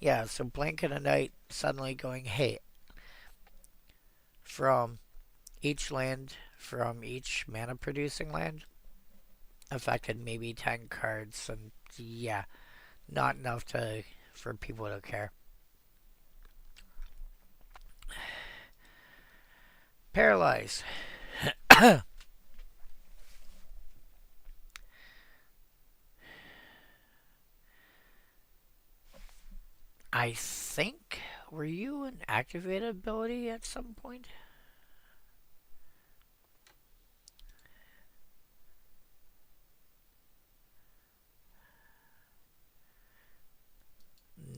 yeah, so Blanket of Night suddenly going, hey, from each land, from each mana producing land, affected maybe 10 cards, and yeah, not enough for people to care. Paralyze. I think, were you an activated ability at some point?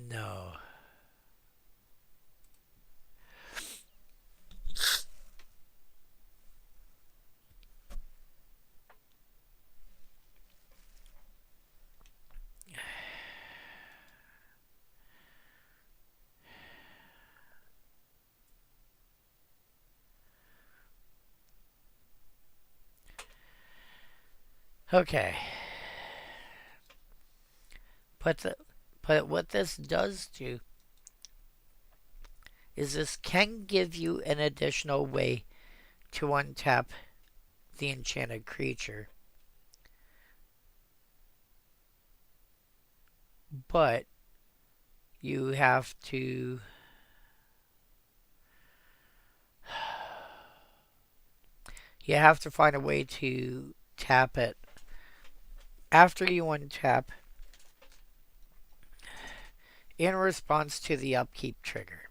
No. Okay. But the, but what this does do is this can give you an additional way to untap the enchanted creature. But you have to find a way to tap it after you untap in response to the upkeep trigger,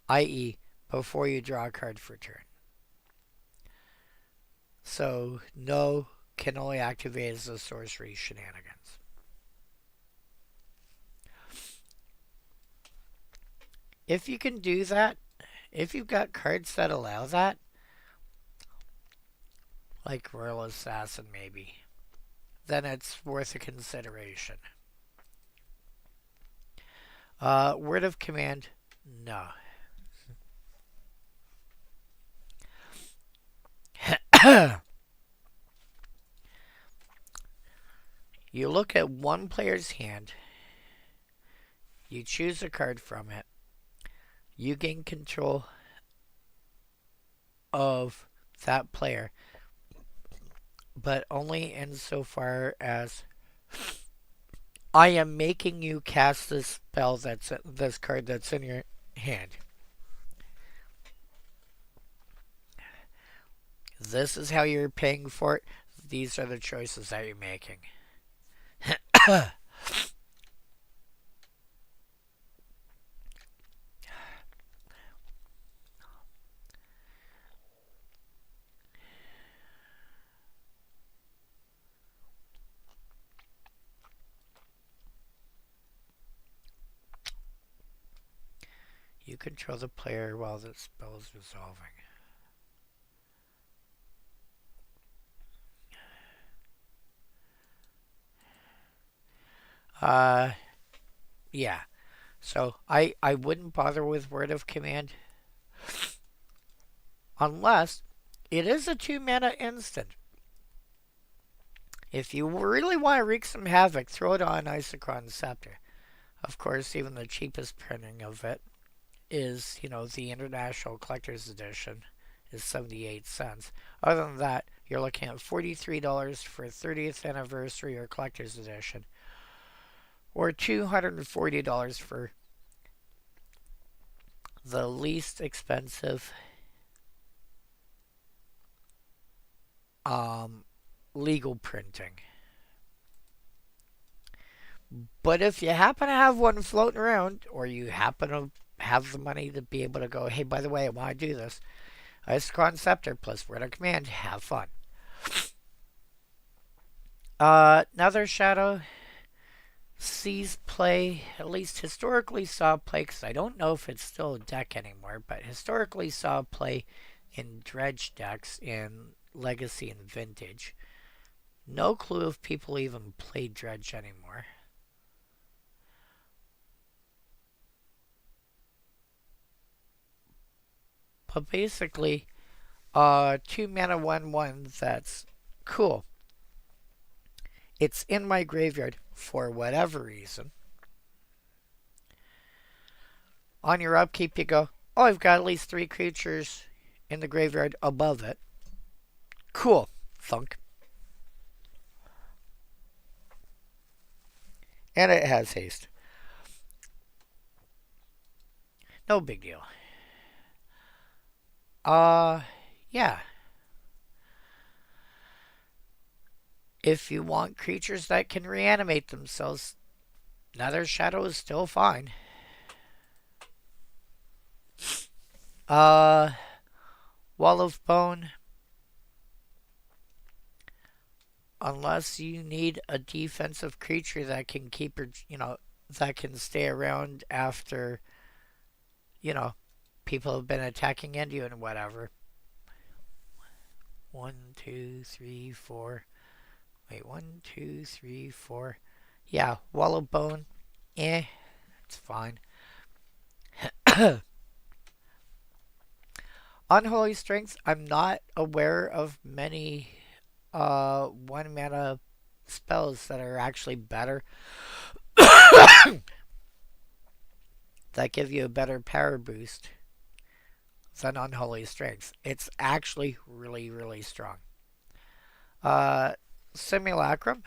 i.e., before you draw a card for turn. So, no can only activate as a sorcery shenanigans. If you can do that, if you've got cards that allow that, like Royal Assassin maybe, then it's worth a consideration. Word of command, no. You look at one player's hand, you choose a card from it, you gain control of that player, but only insofar as I am making you cast this spell this card that's in your hand. This is how you're paying for it. These are the choices that you're making. You control the player while the spell is resolving. Yeah. So I wouldn't bother with word of command unless it is a 2 mana instant. If you really want to wreak some havoc, throw it on Isochron Scepter. Of course, even the cheapest printing of it is, the International Collector's Edition is 78 cents. Other than that, you're looking at $43 for 30th anniversary or Collector's Edition, or $240 for the least expensive legal printing. But if you happen to have one floating around, or you happen to have the money to be able to go, hey, by the way, I want to do this, Isochron Scepter plus word of command, have fun. Nether Shadow sees play, at least historically saw play, because I don't know if it's still a deck anymore, but historically saw play in dredge decks in Legacy and Vintage. No clue if people even play dredge anymore. But basically, 2 mana 1/1 that's cool. It's in my graveyard for whatever reason. On your upkeep, you go, oh, I've got at least 3 creatures in the graveyard above it. Cool. Thunk. And it has haste. No big deal. Yeah. If you want creatures that can reanimate themselves, Nether Shadow is still fine. Uh, Wall of Bone, unless you need a defensive creature that can keep your, that can stay around after, you know, people have been attacking into you and whatever. 1, 2, 3, 4. Wait, 1, 2, 3, 4. Yeah, Wall of Bone. It's fine. Unholy Strength, I'm not aware of many 1 mana spells that are actually better, that give you a better power boost than Unholy Strength. It's actually really, really strong. Uh, Simulacrum.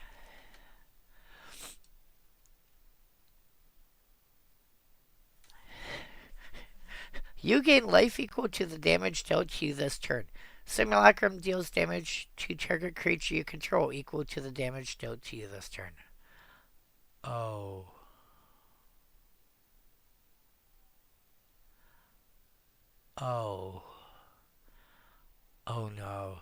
You gain life equal to the damage dealt to you this turn. Simulacrum deals damage to target creature you control equal to the damage dealt to you this turn. Oh. Oh. Oh no.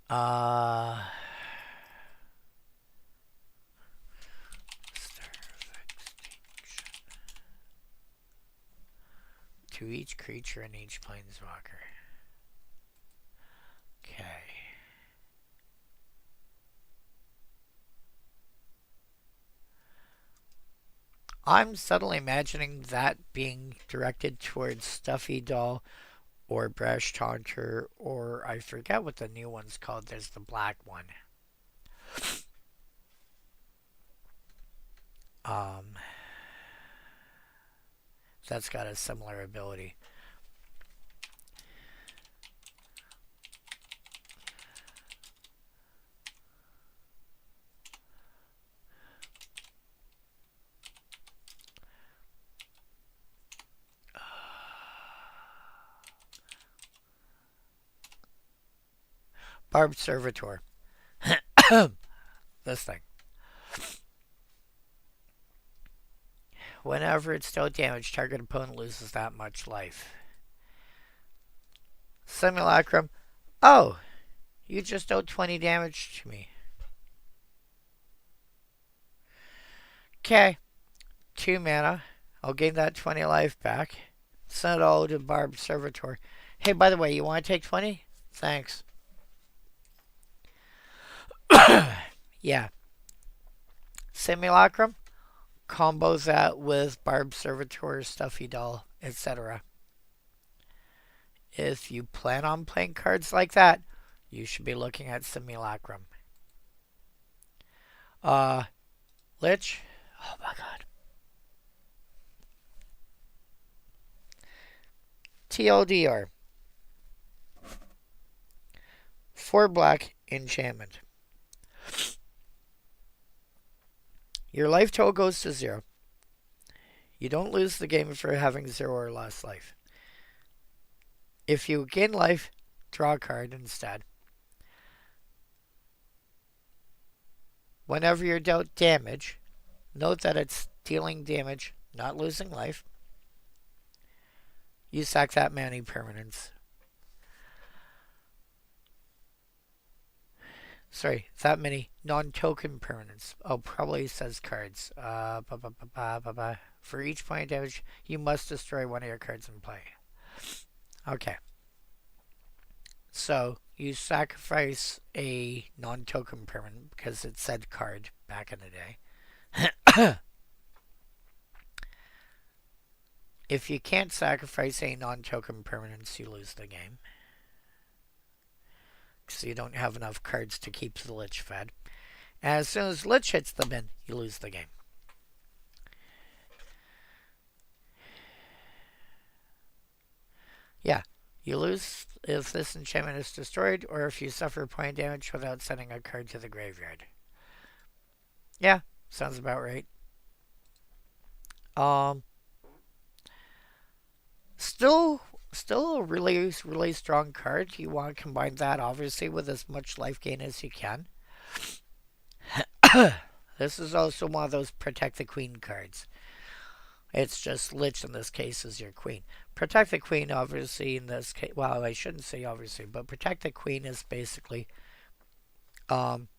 Uh. Star of Extinction. To each creature and each planeswalker. Okay. I'm suddenly imagining that being directed towards Stuffy Doll or Breast Haunter, or I forget what the new one's called. There's the black one. Um, that's got a similar ability. Barbed Servitor. This thing. Whenever it's dealt damage, target opponent loses that much life. Simulacrum. Oh, you just dealt 20 damage to me. Okay. 2 mana. I'll gain that 20 life back. Send it all to Barbed Servitor. Hey, by the way, you want to take 20? Thanks. Yeah. Simulacrum. Combos that with Barbed Servitor, Stuffy Doll, etc. If you plan on playing cards like that, you should be looking at Simulacrum. Lich. Oh my god. TLDR. 4 black enchantment. Your life total goes to 0. You don't lose the game for having 0 or less life. If you gain life, draw a card instead. Whenever you're dealt damage, note that it's dealing damage, not losing life. You sack that many permanents. Sorry, that many non-token permanents. Oh, probably says cards. For each point of damage, you must destroy one of your cards in play. Okay. So, you sacrifice a non-token permanent because it said card back in the day. If you can't sacrifice a non-token permanent, you lose the game. So you don't have enough cards to keep the Lich fed. And as soon as Lich hits the bin, you lose the game. Yeah, you lose if this enchantment is destroyed or if you suffer point damage without sending a card to the graveyard. Yeah, sounds about right. Um, Still, still a really strong card. You want to combine that obviously with as much life gain as you can. This is also one of those protect the queen cards. It's just Lich in this case is your queen. Protect the queen, obviously, in this case. Well, I shouldn't say obviously, but protect the queen is basically um,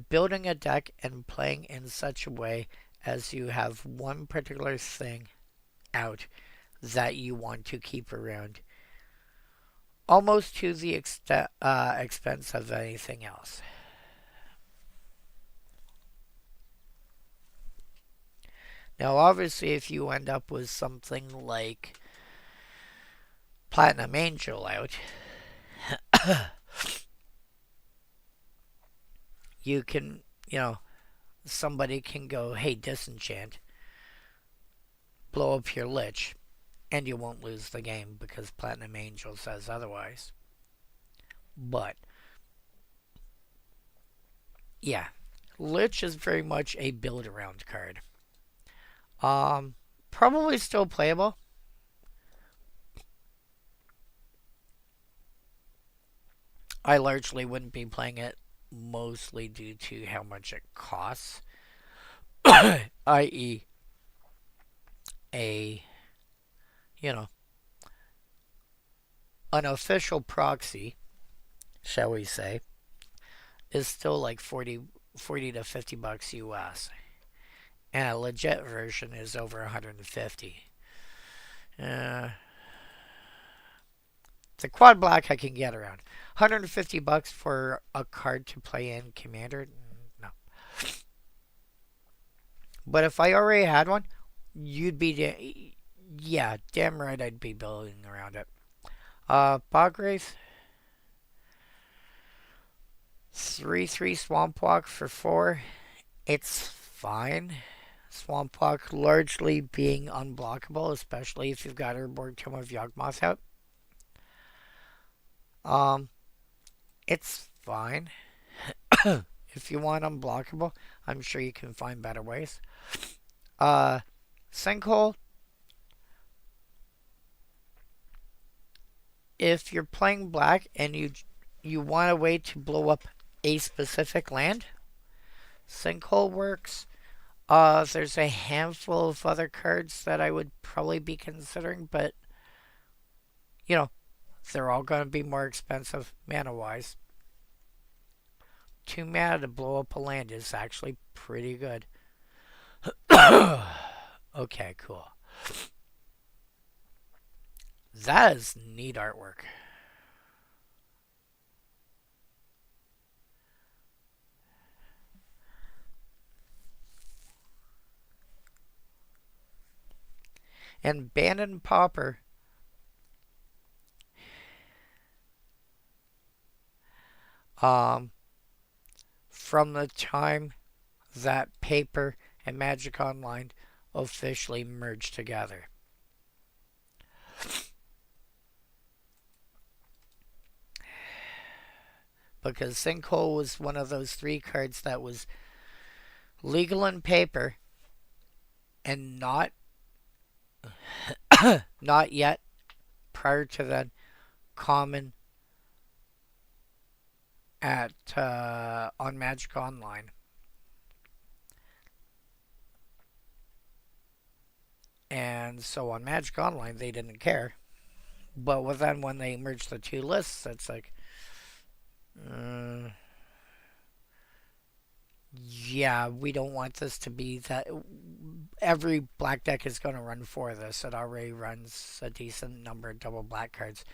building a deck and playing in such a way as you have one particular thing out that you want to keep around, almost to the expense of anything else. Now, obviously, if you end up with something like Platinum Angel out, you can, somebody can go, hey, disenchant, blow up your Lich, and you won't lose the game because Platinum Angel says otherwise. But, yeah, Lich is very much a build around card. Probably still playable. I largely wouldn't be playing it mostly due to how much it costs, i.e., a you know an official proxy, shall we say, is still like 40 to $50 US, and a legit version is over 150. Uh, the quad black I can get around. $150 for a card to play in Commander? No. But if I already had one, you'd be yeah, damn right I'd be building around it. Bogwraith, 3/3 Swamp Walk for 4. It's fine. Swamp Walk largely being unblockable, especially if you've got Urborg Tome of Yawgmoth out. It's fine. If you want unblockable, I'm sure you can find better ways. Sinkhole, if you're playing black and you want a way to blow up a specific land, Sinkhole works. There's a handful of other cards that I would probably be considering, but you know, they're all going to be more expensive mana wise. 2 mana to blow up a land is actually pretty good. Okay, cool. That is neat artwork. And Bandon Pauper, from the time that Paper and Magic Online officially merged together. Because Sinkhole was one of those 3 cards that was legal in paper and not not yet prior to then common at on Magic Online. And so on Magic Online they didn't care. But then when they merged the 2 lists, it's like, yeah, we don't want this to be that every black deck is going to run for this. It already runs a decent number of double black cards.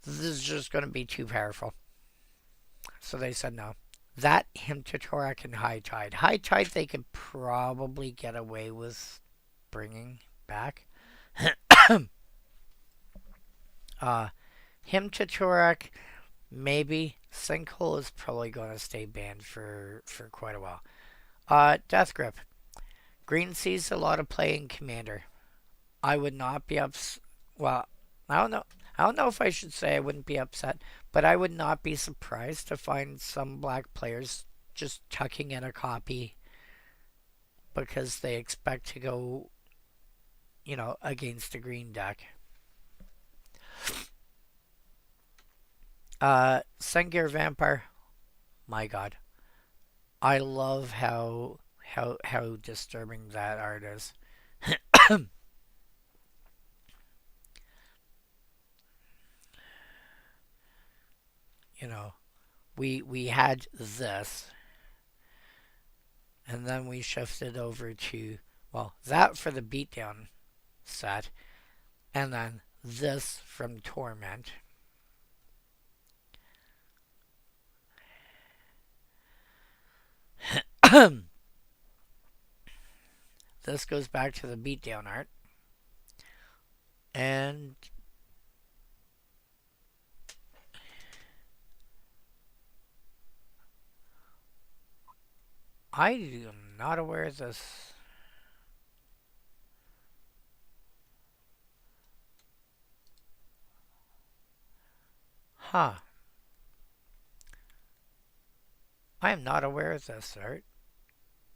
This is just going to be too powerful. So they said no. That, Hymn to Torak, and High Tide. High Tide they could probably get away with bringing back. Hymn to Torak, maybe. Sinkhole is probably going to stay banned for quite a while. Death Grip. Green sees a lot of play in Commander. I would not be well, I don't know. I don't know if I should say I wouldn't be upset, but I would not be surprised to find some black players just tucking in a copy because they expect to go against the green deck. Sungear Vampire, my god. I love how disturbing that art is. you know, we had this, and then we shifted over to, well, that for the beatdown set, and then this from Torment. This goes back to the beatdown art. And I am not aware of this. Huh. I am not aware of this art.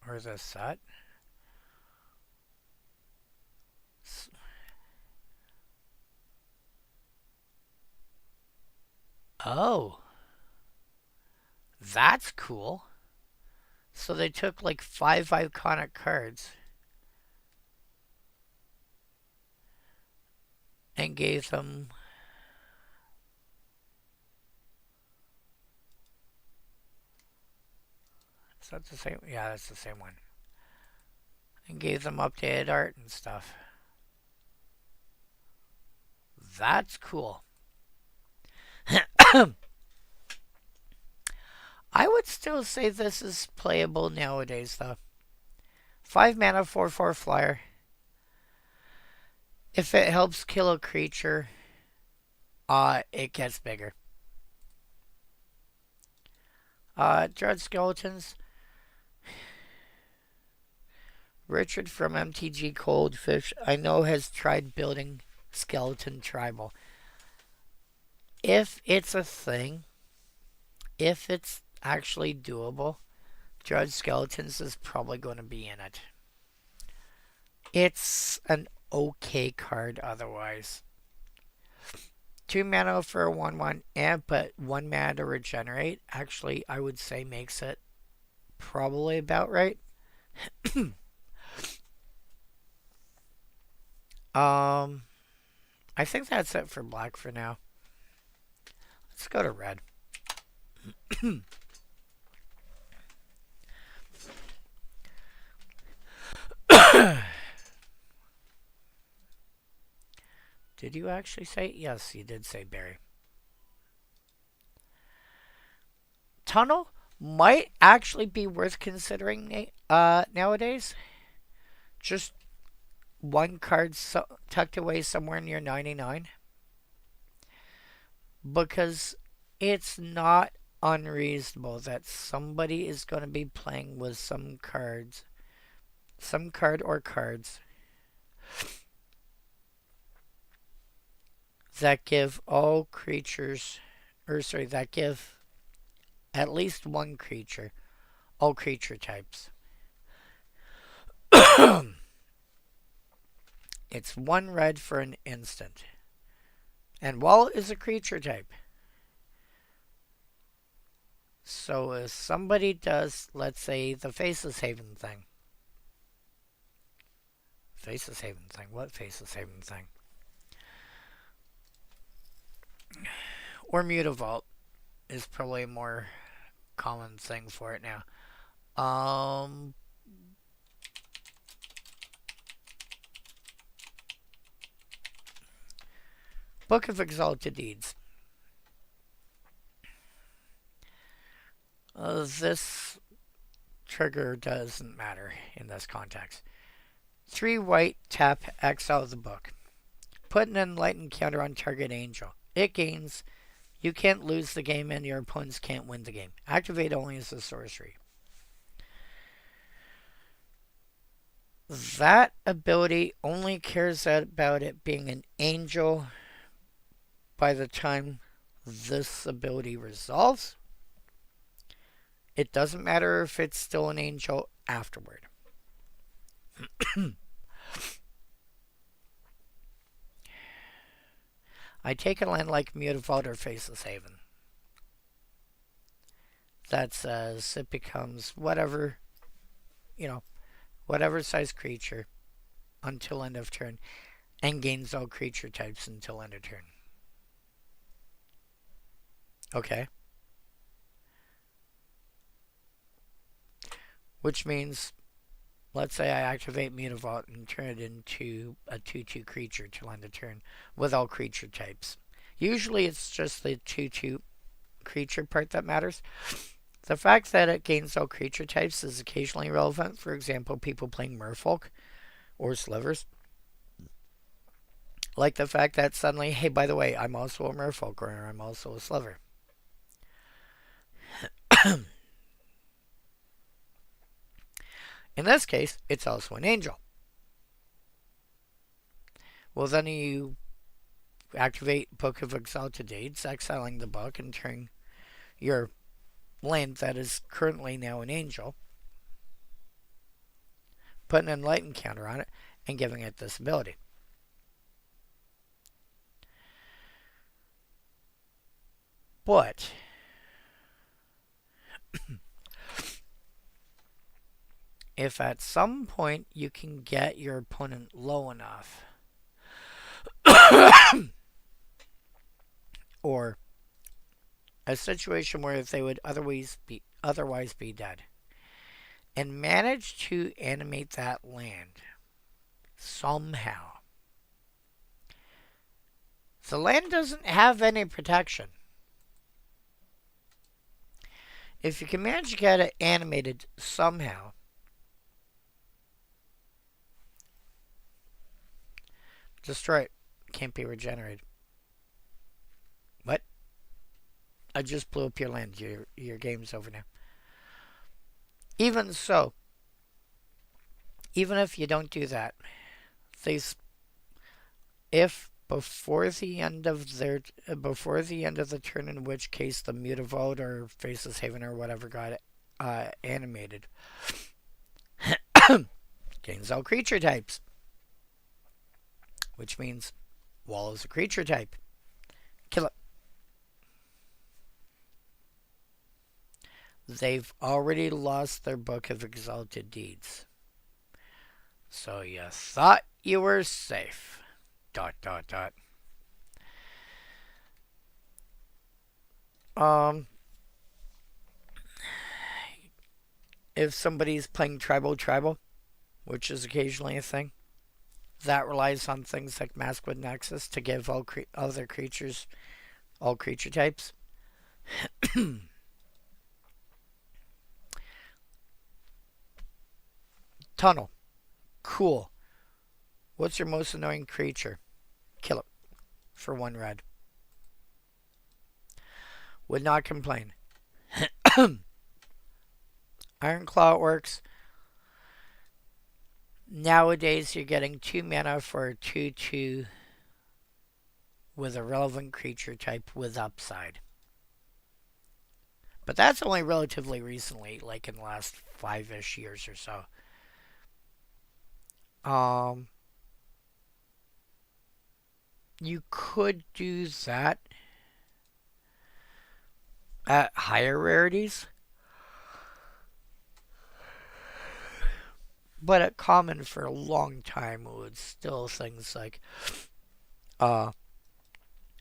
Or this set. Oh. That's cool. So they took like 5 iconic cards and gave them is that the same? Yeah, that's the same one. And gave them updated art and stuff. That's cool. I would still say this is playable nowadays, though. 5 mana, 4/4 flyer. If it helps kill a creature, it gets bigger. Dread Skeletons. Richard from MTG Coldfish, I know, has tried building Skeleton Tribal. If it's a thing, if it's actually doable, Dread Skeletons is probably going to be in it. It's an okay card otherwise. 2 mana for a 1/1, but 1 mana to regenerate. Actually, I would say makes it probably about right. I think that's it for black for now. Let's go to red. Did you actually say? Yes, you did say berry. Tunnel might actually be worth considering nowadays. Just one card tucked away somewhere near 99. Because it's not unreasonable that somebody is going to be playing with some cards, some card or cards that give all creatures, or sorry, that give at least one creature, all creature types. It's 1 red for an instant. And wall is a creature type. So if somebody does, let's say, the Faceless Haven thing. Faceless Haven thing? What Faceless Haven thing? Or Mutavault is probably a more common thing for it now. Book of Exalted Deeds. This trigger doesn't matter in this context. 3 white, tap, exile the book. Put an enlightened counter on target angel. It gains. You can't lose the game and your opponents can't win the game. Activate only as a sorcery. That ability only cares about it being an angel by the time this ability resolves. It doesn't matter if it's still an angel afterward. I take a land like Mutavault or Faceless Haven. That says it becomes whatever, whatever size creature until end of turn and gains all creature types until end of turn. Okay. Which means, let's say I activate Mutavault and turn it into a 2/2 creature till end of turn with all creature types. Usually it's just the 2/2 creature part that matters. The fact that it gains all creature types is occasionally relevant. For example, people playing Merfolk or Slivers. Like the fact that suddenly, hey, by the way, I'm also a Merfolk or I'm also a Sliver. In this case, it's also an angel. Well, then you activate Book of Exalted Deeds, exiling the book and turning your land that is currently now an angel, putting an enlightened counter on it, and giving it this ability. But if at some point you can get your opponent low enough, or a situation where they would otherwise be dead, and manage to animate that land somehow. The land doesn't have any protection. If you can manage to get it animated somehow, destroy it. Can't be regenerated. What? I just blew up your land. Your game's over now. Even so, even if you don't do that, if before the end of the turn, in which case the Mutavault or Faceless Haven or whatever got animated, gains all creature types, which means Wall is a creature type. Kill it. They've already lost their Book of Exalted Deeds. So you thought you were safe. ... If somebody's playing tribal, which is occasionally a thing, that relies on things like Maskwood Nexus to give all other creatures all creature types. Tunnel. Cool. What's your most annoying creature? Kill it. For 1 red. Would not complain. Ironclaw works. Nowadays, you're getting 2 mana for a 2/2 with a relevant creature type with upside. But that's only relatively recently, like in the last 5-ish years or so. You could do that at higher rarities, but at common for a long time it was still things like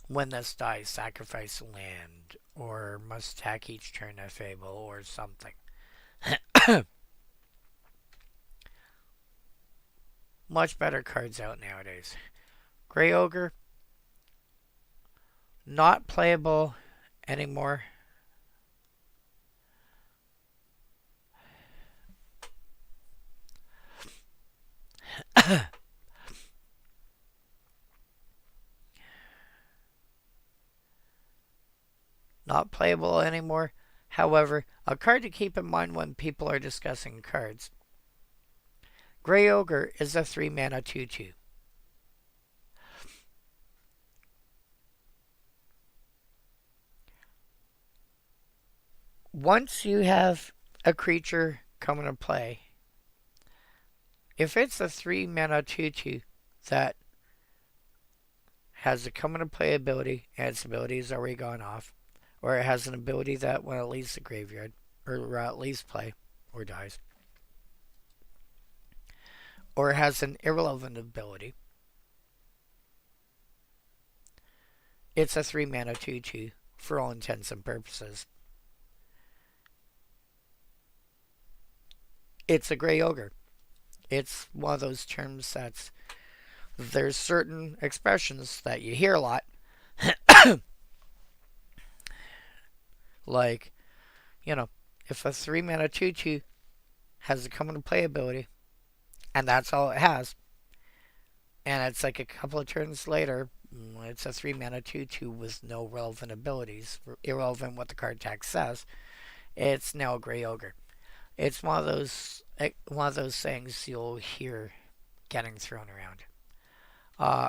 when this dies, sacrifice land, or must attack each turn at Fable, or something. Much better cards out nowadays. Grey Ogre, not playable anymore. Not playable anymore. However, a card to keep in mind when people are discussing cards. Grey Ogre is a 3 mana 2/2. Once you have a creature come into play, if it's a 3 mana 2/2 that has a come into play ability, and its ability has already gone off, or it has an ability that when it leaves the graveyard, or at least play, or dies, or it has an irrelevant ability. It's a 3 mana 2/2 for all intents and purposes. It's a gray ogre. It's one of those terms that's there's certain expressions that you hear a lot. Like, you know, if a 3 mana 2/2 has a come into play ability, and that's all it has, and it's like a couple of turns later, it's a 3 mana 2/2 with no relevant abilities, irrelevant what the card text says, it's now a gray ogre. It's one of those things you'll hear getting thrown around.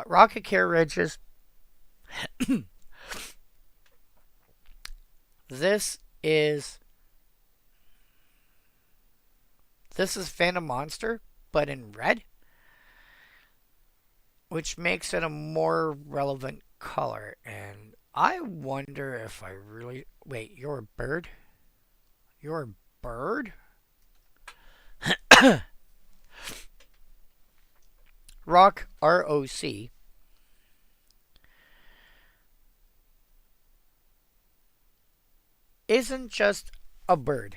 Rocket Care Ridges. This is Phantom Monster, but in red, which makes it a more relevant color. And I wonder if I really wait. You're a bird. You're a bird. Rock, ROC, isn't just a bird.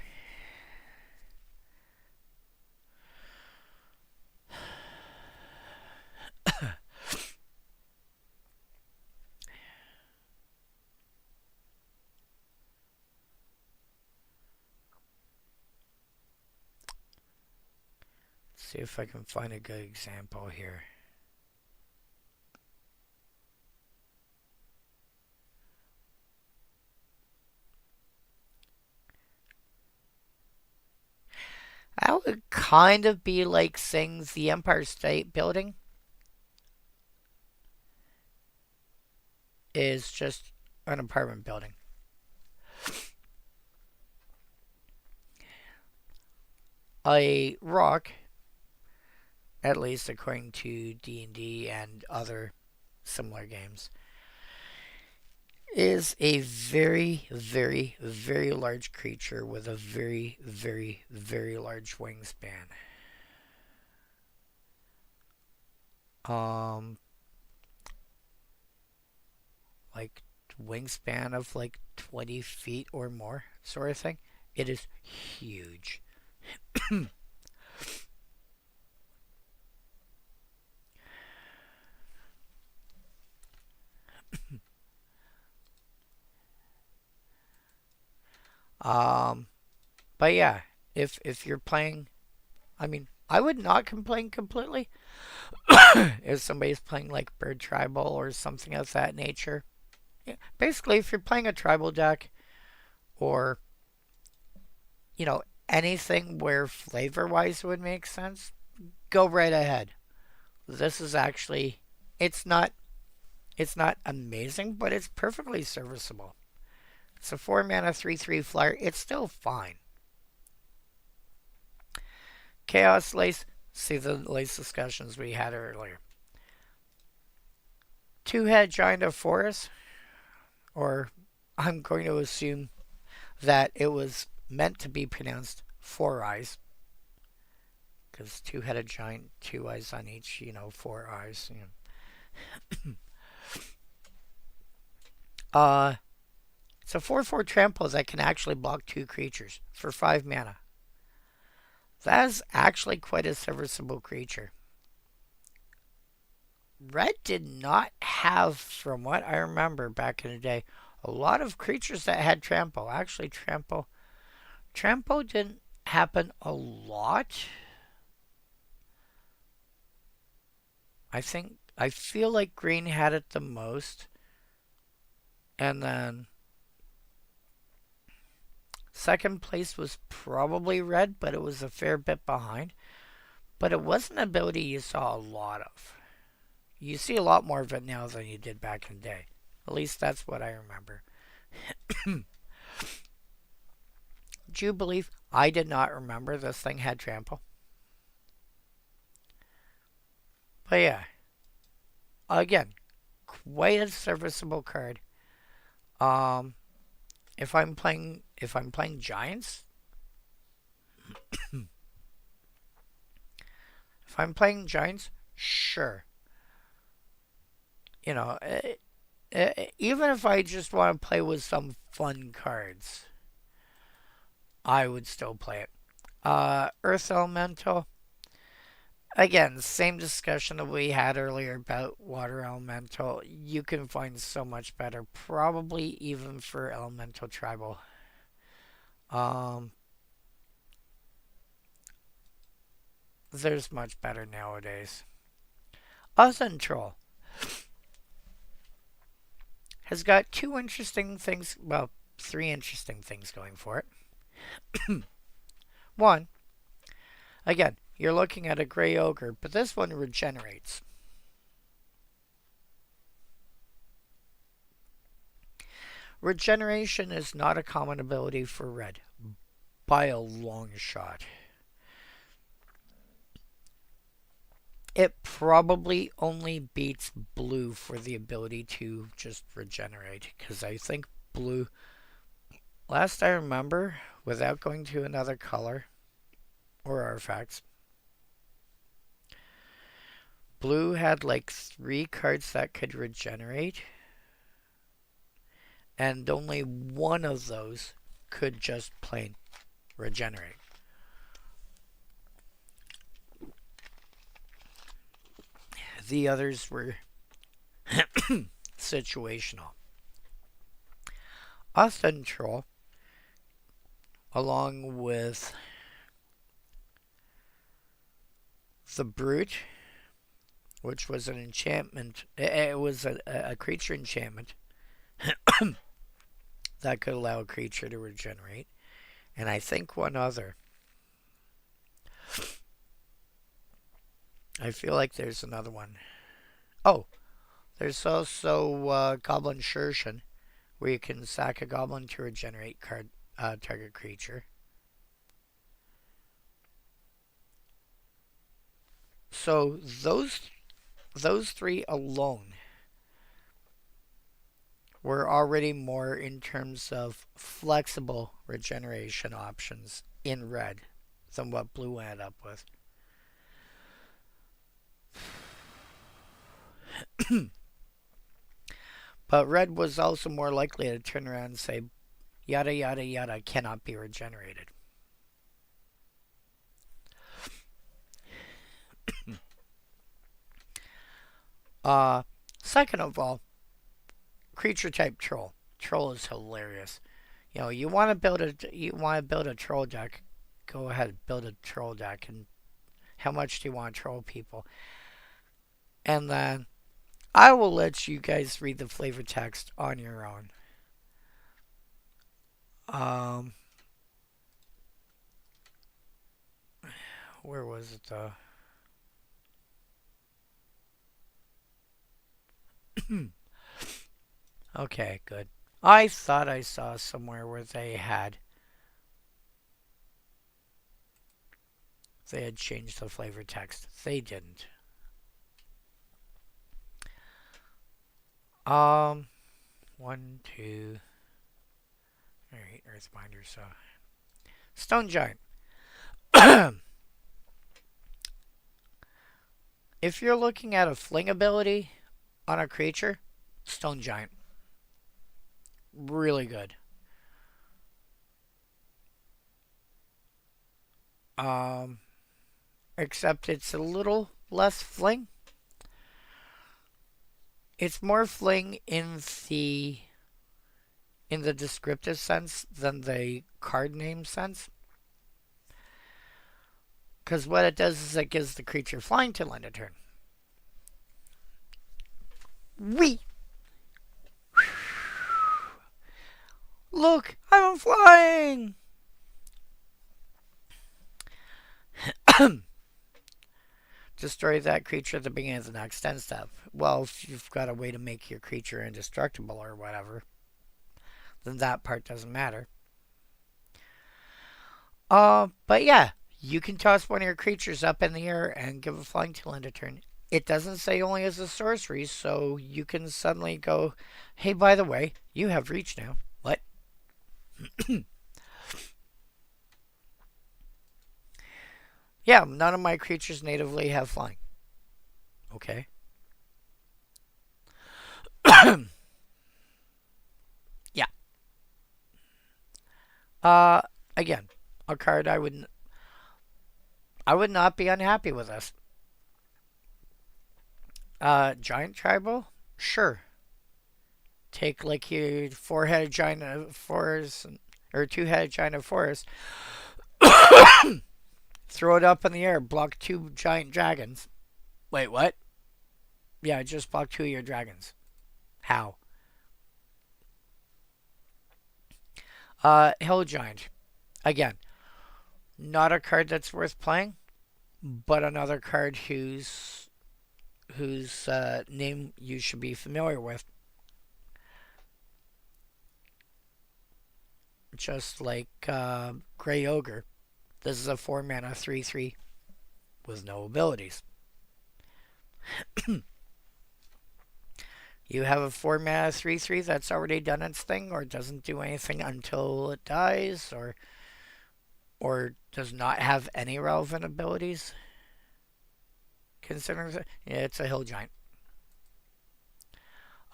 See if I can find a good example here. That would kind of be like saying the Empire State Building is just an apartment building. A rock, at least according to D&D and other similar games, is a very, very, very large creature with a very, very, very large wingspan. Like wingspan of like 20 feet or more, sort of thing. It is huge. But yeah, if you're playing, I mean, I would not complain completely if somebody's playing like Bird Tribal or something of that nature. Yeah, basically, if you're playing a tribal deck or anything where flavor wise would make sense, go right ahead. This is actually it's not amazing, but it's perfectly serviceable. It's a 4 mana 3/3 flyer. It's still fine. Chaos Lace. See the lace discussions we had earlier. Two-head giant of forest, or I'm going to assume that it was meant to be pronounced four eyes, because two-headed giant, 2 eyes on each, 4 eyes. It's a 4/4 trample that can actually block 2 creatures for 5 mana. That is actually quite a serviceable creature. Red did not have, from what I remember back in the day, a lot of creatures that had trample. Actually, trample didn't happen a lot. I feel like green had it the most. And then second place was probably red, but it was a fair bit behind. But it was an ability you saw a lot of. You see a lot more of it now than you did back in the day. At least that's what I remember. Do you believe I did not remember this thing had trample? But yeah. Again, quite a serviceable card. Um, if I'm playing giants, if I'm playing giants, sure. You know, even if I just want to play with some fun cards, I would still play it. Earth Elemental. Again, same discussion that we had earlier about Water Elemental. You can find so much better, probably even for Elemental Tribal. Um, there's much better nowadays. Troll has got two interesting things, well, three interesting things going for it. One, again, you're looking at a gray ogre, but this one regenerates. Regeneration is not a common ability for red, by a long shot. It probably only beats blue for the ability to just regenerate, because I think blue, last I remember, without going to another color or artifacts, blue had like 3 cards that could regenerate, and only one of those could just plain regenerate. The others were situational. Troll, along with the Brute, which was an enchantment. It was a creature enchantment that could allow a creature to regenerate. And I think one other. I feel like there's another one. Oh, there's also Goblin Shuriken, where you can sack a goblin to regenerate target creature. So those 3 alone were already more in terms of flexible regeneration options in red than what blue ended up with. But red was also more likely to turn around and say, yada yada yada cannot be regenerated. Second of all, creature type troll. Troll is hilarious. You know, you want to build a troll deck, go ahead, build a troll deck. And how much do you want to troll people? And then I will let you guys read the flavor text on your own. Where was it though? Okay, good. I thought I saw somewhere where they had changed the flavor text. They didn't. One, two. Alright, Earthbinder, so. Stone Giant. If you're looking at a fling ability on a creature, Stone Giant. Really good. Except it's a little less fling. It's more fling in the descriptive sense than the card name sense. Because what it does is it gives the creature flying till end of turn. Wee! Look, I'm flying! Destroy that creature at the beginning of the next end step. Well, if you've got a way to make your creature indestructible or whatever, then that part doesn't matter. But yeah, you can toss one of your creatures up in the air and give a flying till end of turn It doesn't say only as a sorcery, so you can suddenly go, hey, by the way, you have reach now. What? Yeah, none of my creatures natively have flying. Okay. Yeah. Uh, again, a card I would not be unhappy with this. Giant tribal, sure. Take like your four-headed giant of forest or two-headed giant of forest, throw it up in the air, block two giant dragons. Wait, what? Yeah, just block two of your dragons. How? Hill Giant. Again, not a card that's worth playing, but another card whose name you should be familiar with. Just like Grey Ogre. This is a 4 mana 3/3 with no abilities. You have a 4 mana 3/3 that's already done its thing or doesn't do anything until it dies or does not have any relevant abilities. Considering yeah, it's a hill giant.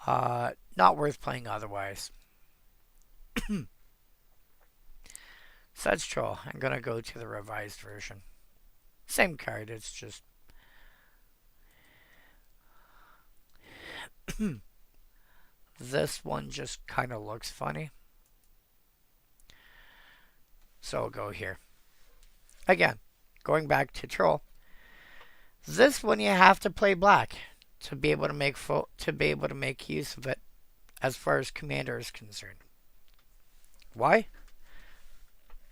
Not worth playing otherwise. Sedge Troll. I'm gonna go to the revised version. Same card, it's just this one just kind of looks funny. So I'll go here. Again, going back to Troll. This one you have to play black to be able to make use of it as far as Commander is concerned. Why?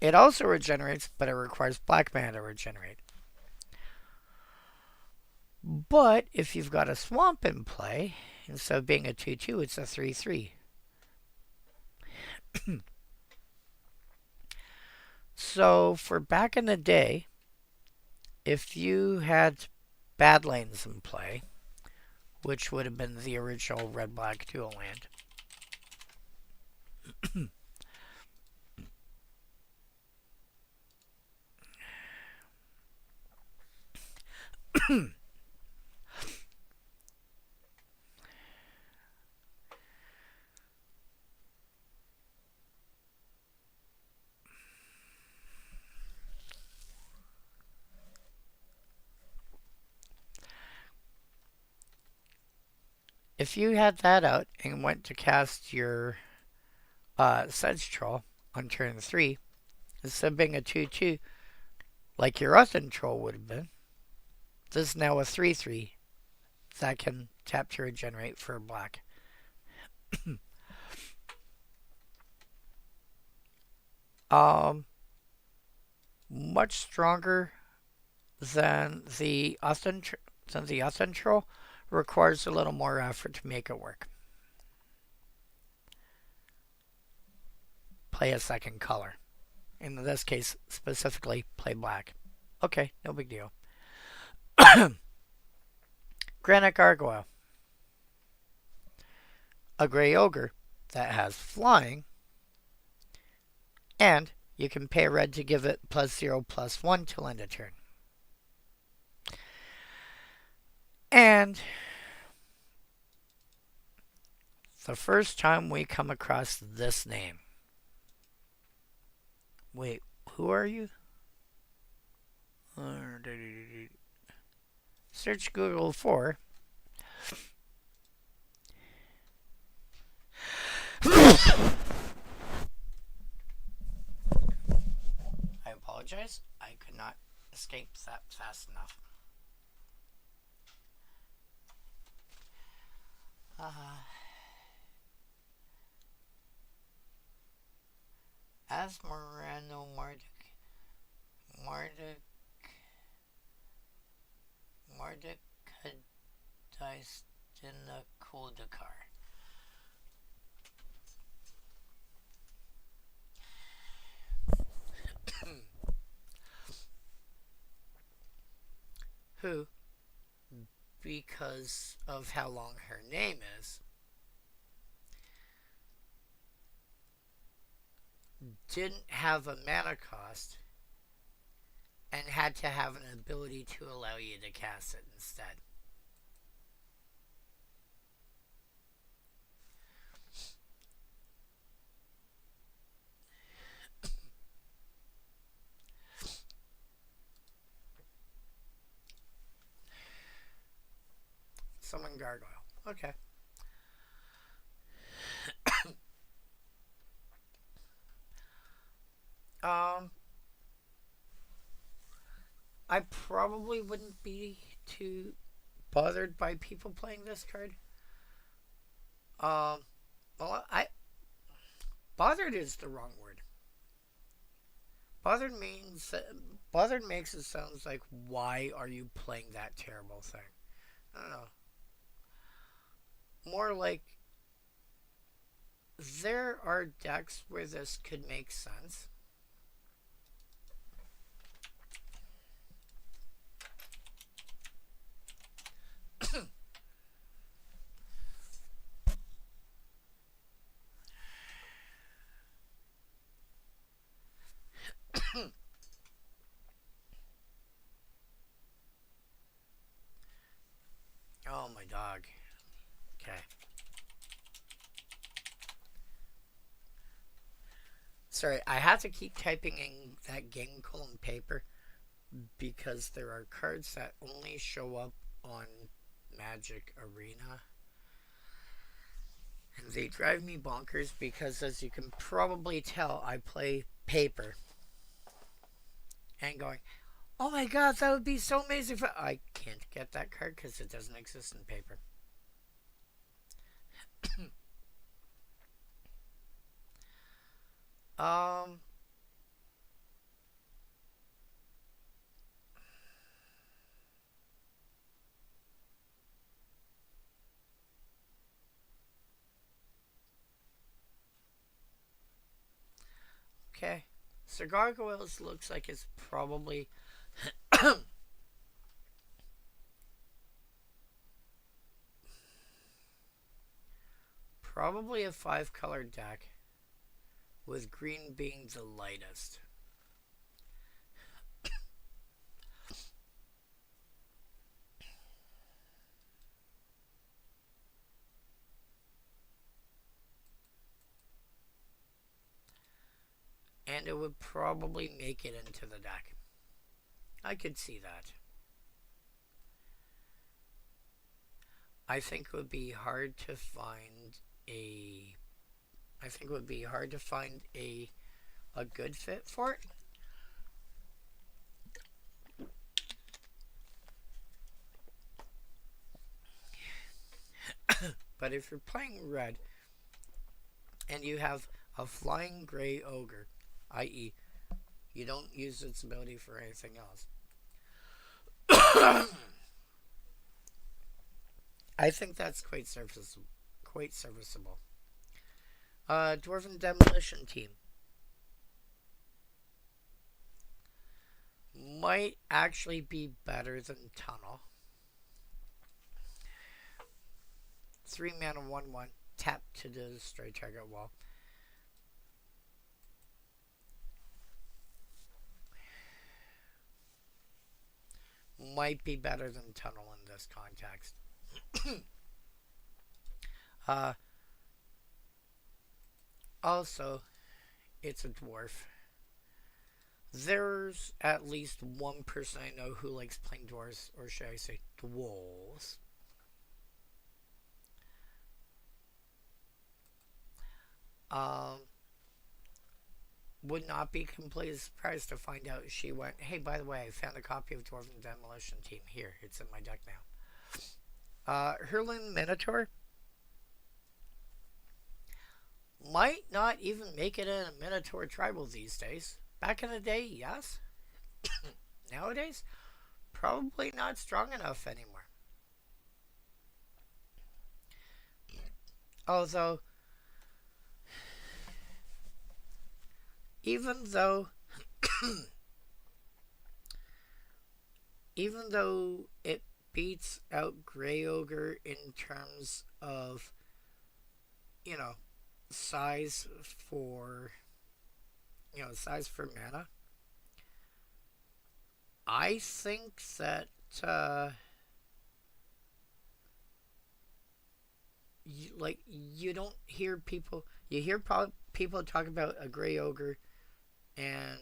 It also regenerates, but it requires black mana to regenerate. But if you've got a swamp in play, instead of being a 2/2, it's a 3/3. So for back in the day, if you had Badlands in play, which would have been the original red-black dual land, if you had that out and went to cast your Sedge Troll on turn 3, instead of being a 2/2, like your Uthen Troll would have been, this is now a 3/3 that can tap to regenerate for black. Much stronger than the Uthen Troll, requires a little more effort to make it work. Play a second color. In this case, specifically, play black. Okay, no big deal. Granite Gargoyle. A Grey Ogre that has flying, and you can pay red to give it +0/+1 till end of turn. And the first time we come across this name. Wait, who are you? Search Google for I apologize. I could not escape that fast enough. Asmorano Marduk Kuldakar. Who, because of how long her name is, didn't have a mana cost and had to have an ability to allow you to cast it instead. Summon Gargoyle. Okay. um, I probably wouldn't be too bothered by people playing this card. Um, well, bothered is the wrong word. Bothered means bothered makes it sound like, why are you playing that terrible thing? I don't know. More like, there are decks where this could make sense. Oh, my dog. Okay. Sorry, I have to keep typing in that game colon paper because there are cards that only show up on Magic Arena. And they drive me bonkers because, as you can probably tell, I play paper. And going, oh my god, that would be so amazing if I can't get that card because it doesn't exist in paper. um... Okay. So Gargoyles looks like it's probably probably a 5-color deck, with green being the lightest. And it would probably make it into the deck. I could see that. I think it would be hard to find a a good fit for it. But if you're playing red and you have a flying gray ogre, i.e., you don't use its ability for anything else, I think that's quite serviceable. Dwarven Demolition Team might actually be better than Tunnel. 3 mana 1/1, tap to destroy target wall. Might be better than Tunnel in this context. Also, it's a dwarf. There's at least one person I know who likes playing dwarves, or should I say dwarves. Would not be completely surprised to find out she went, hey, by the way, I found a copy of Dwarven Demolition Team. Here, it's in my deck now. Hurling Minotaur might not even make it in a Minotaur tribal these days. Back in the day, yes. Nowadays, probably not strong enough anymore. Although, even though it beats out Grey Ogre in terms of, you know, size for, size for mana. I think that, you don't hear people, you hear people talk about a Grey Ogre and,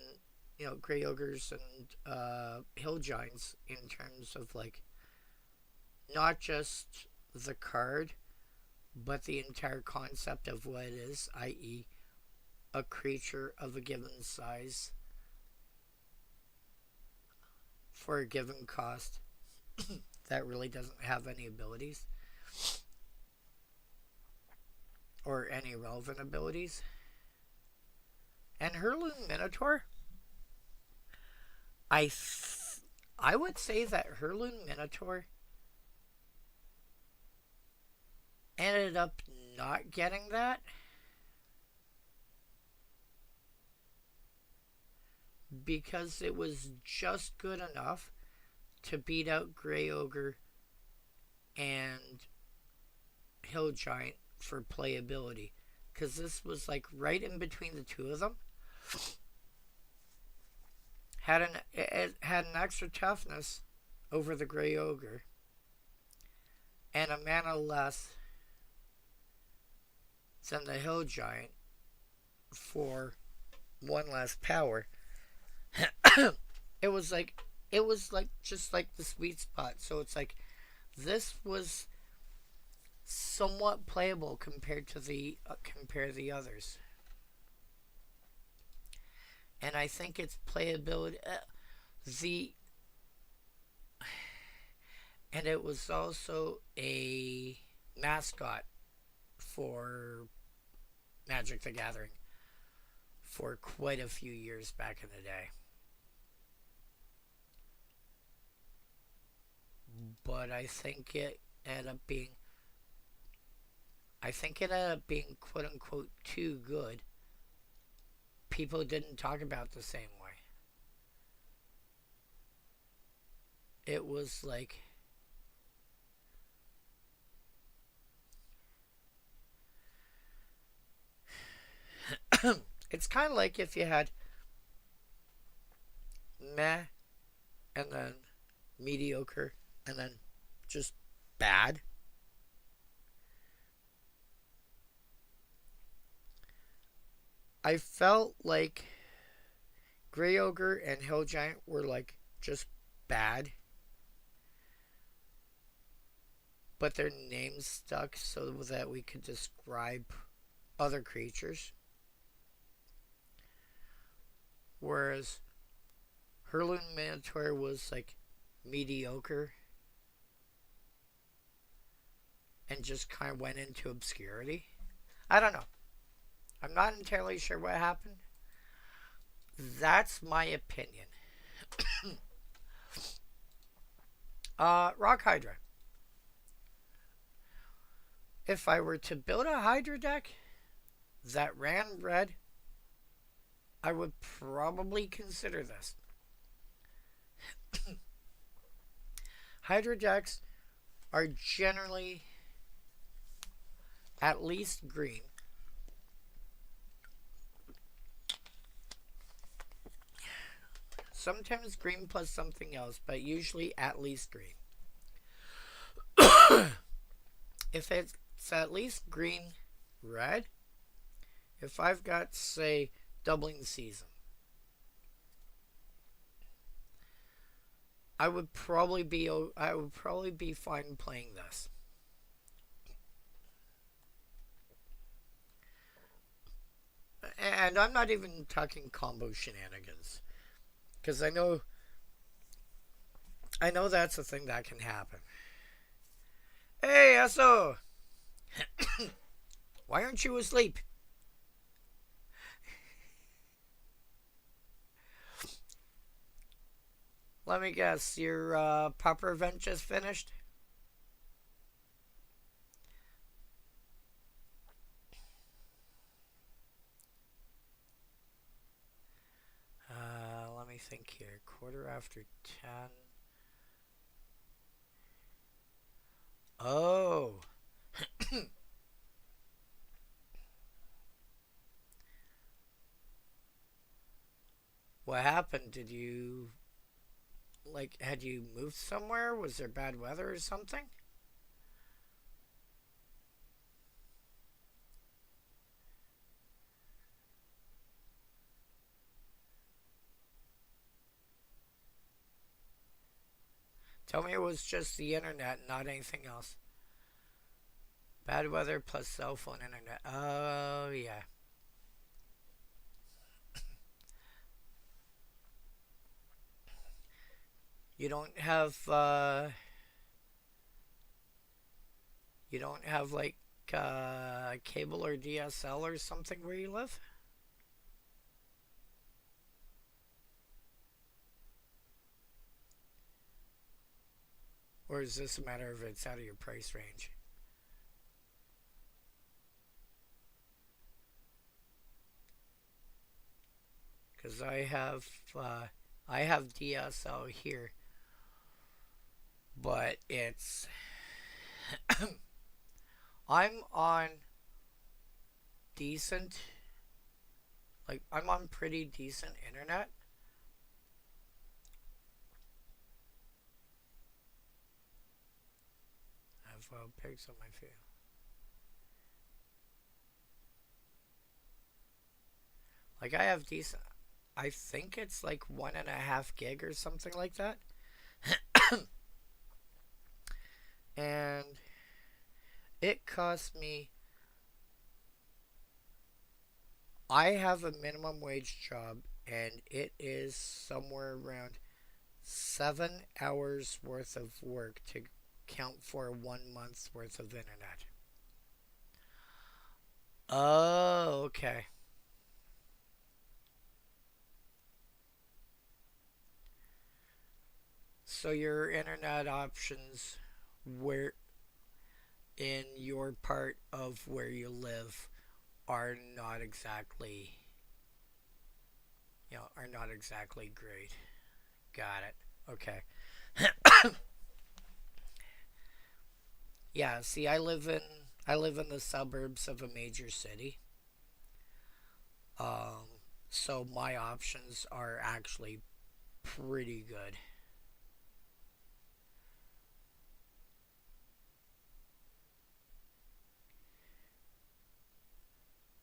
Grey Ogres and, Hill Giants in terms of, like, not just the card, but the entire concept of what it is, i.e., a creature of a given size for a given cost that really doesn't have any abilities or any relevant abilities. And Hurloon Minotaur, I I would say that Hurloon Minotaur ended up not getting that because it was just good enough to beat out Grey Ogre and Hill Giant for playability. Because this was like right in between the two of them. It had an extra toughness over the Grey Ogre and a mana less than the Hill Giant for one less power. it was like just like the sweet spot. So it's like this was somewhat playable compared to the others. And I think its playability the and it was also a mascot for Magic the Gathering for quite a few years back in the day. But I think it ended up being quote unquote too good. People didn't talk about the same way. It was like it's kind of like if you had meh and then mediocre and then just bad. I felt like Grey Ogre and Hill Giant were like just bad, but their names stuck so that we could describe other creatures. Whereas Hurloon Minotaur was like mediocre and just kind of went into obscurity. I don't know. I'm not entirely sure what happened. That's my opinion. Rock Hydra. If I were to build a Hydra deck that ran red, I would probably consider this. Hydra decks are generally at least green. Sometimes green plus something else, but usually at least green. If it's at least green red, if I've got, say, doubling season, I would probably be fine playing this. And I'm not even talking combo shenanigans, because I know that's a thing that can happen. Hey, SO! Why aren't you asleep? Let me guess, your pauper event just finished? Let me think here. Quarter after 10. Oh, what happened? Did you had you moved somewhere? Was there bad weather or something? Tell me it was just the internet, not anything else. Bad weather plus cell phone internet. Oh, yeah. You don't have, you don't have cable or DSL or something where you live? Or is this a matter of it's out of your price range? Because I have DSL here, but I'm on decent, I'm on pretty decent internet. I have pics on my phone. Like I have decent. I think it's like 1.5 gig or something like that. And it cost me. I have a minimum wage job, and it is somewhere around 7 hours worth of work to count for 1 month's worth of internet. Oh, okay. So your internet options where in your part of where you live are not exactly, are not exactly great. Got it. Okay. Yeah, see I live in the suburbs of a major city. Um so my options are actually pretty good.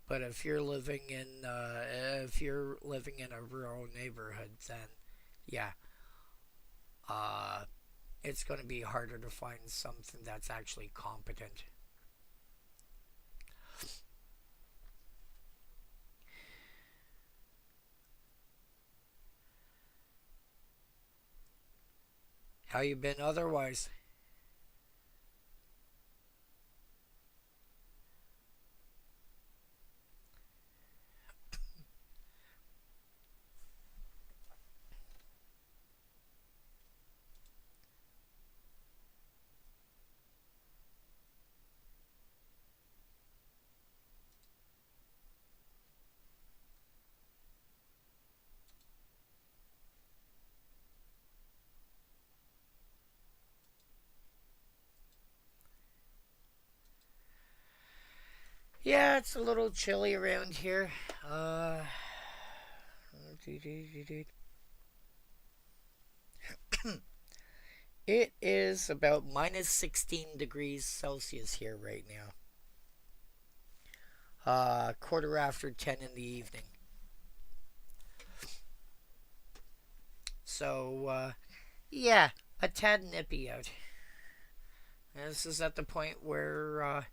But if you're living in a rural neighborhood, then yeah, uh, it's going to be harder to find something that's actually competent. How you been otherwise? Yeah, it's a little chilly around here. It is about minus 16 degrees Celsius here right now. Quarter after 10 in the evening. So, yeah, a tad nippy out. And this is at the point where,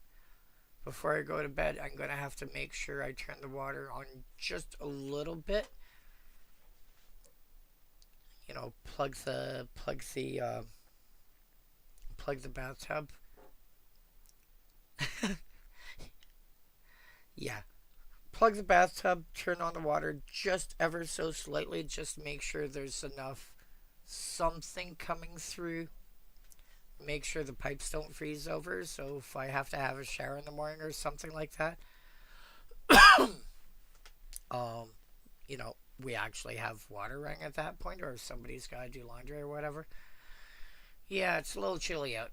before I go to bed, I'm going to have to make sure I turn the water on just a little bit. Plug the bathtub. Yeah, plug the bathtub, turn on the water just ever so slightly, just make sure there's enough something coming through. Make sure the pipes don't freeze over, so if I have to have a shower in the morning or something like that, um, we actually have water running at that point, or if somebody's got to do laundry or whatever. Yeah, it's a little chilly out.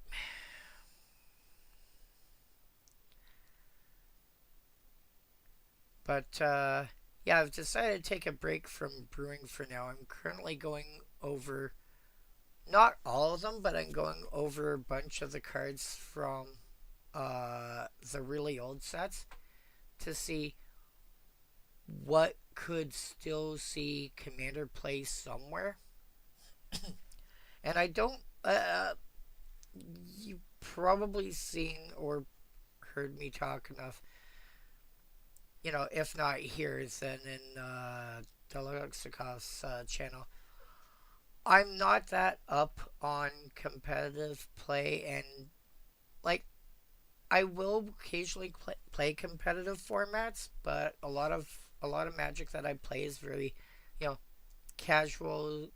But yeah, I've decided to take a break from brewing for now. I'm currently going over not all of them, but I'm going over a bunch of the cards from the really old sets to see what could still see Commander play somewhere. And I don't. You've probably seen or heard me talk enough. If not here, then in Deluxicos channel. I'm not that up on competitive play, and like I will occasionally play competitive formats, but a lot of Magic that I play is very, you know, casual.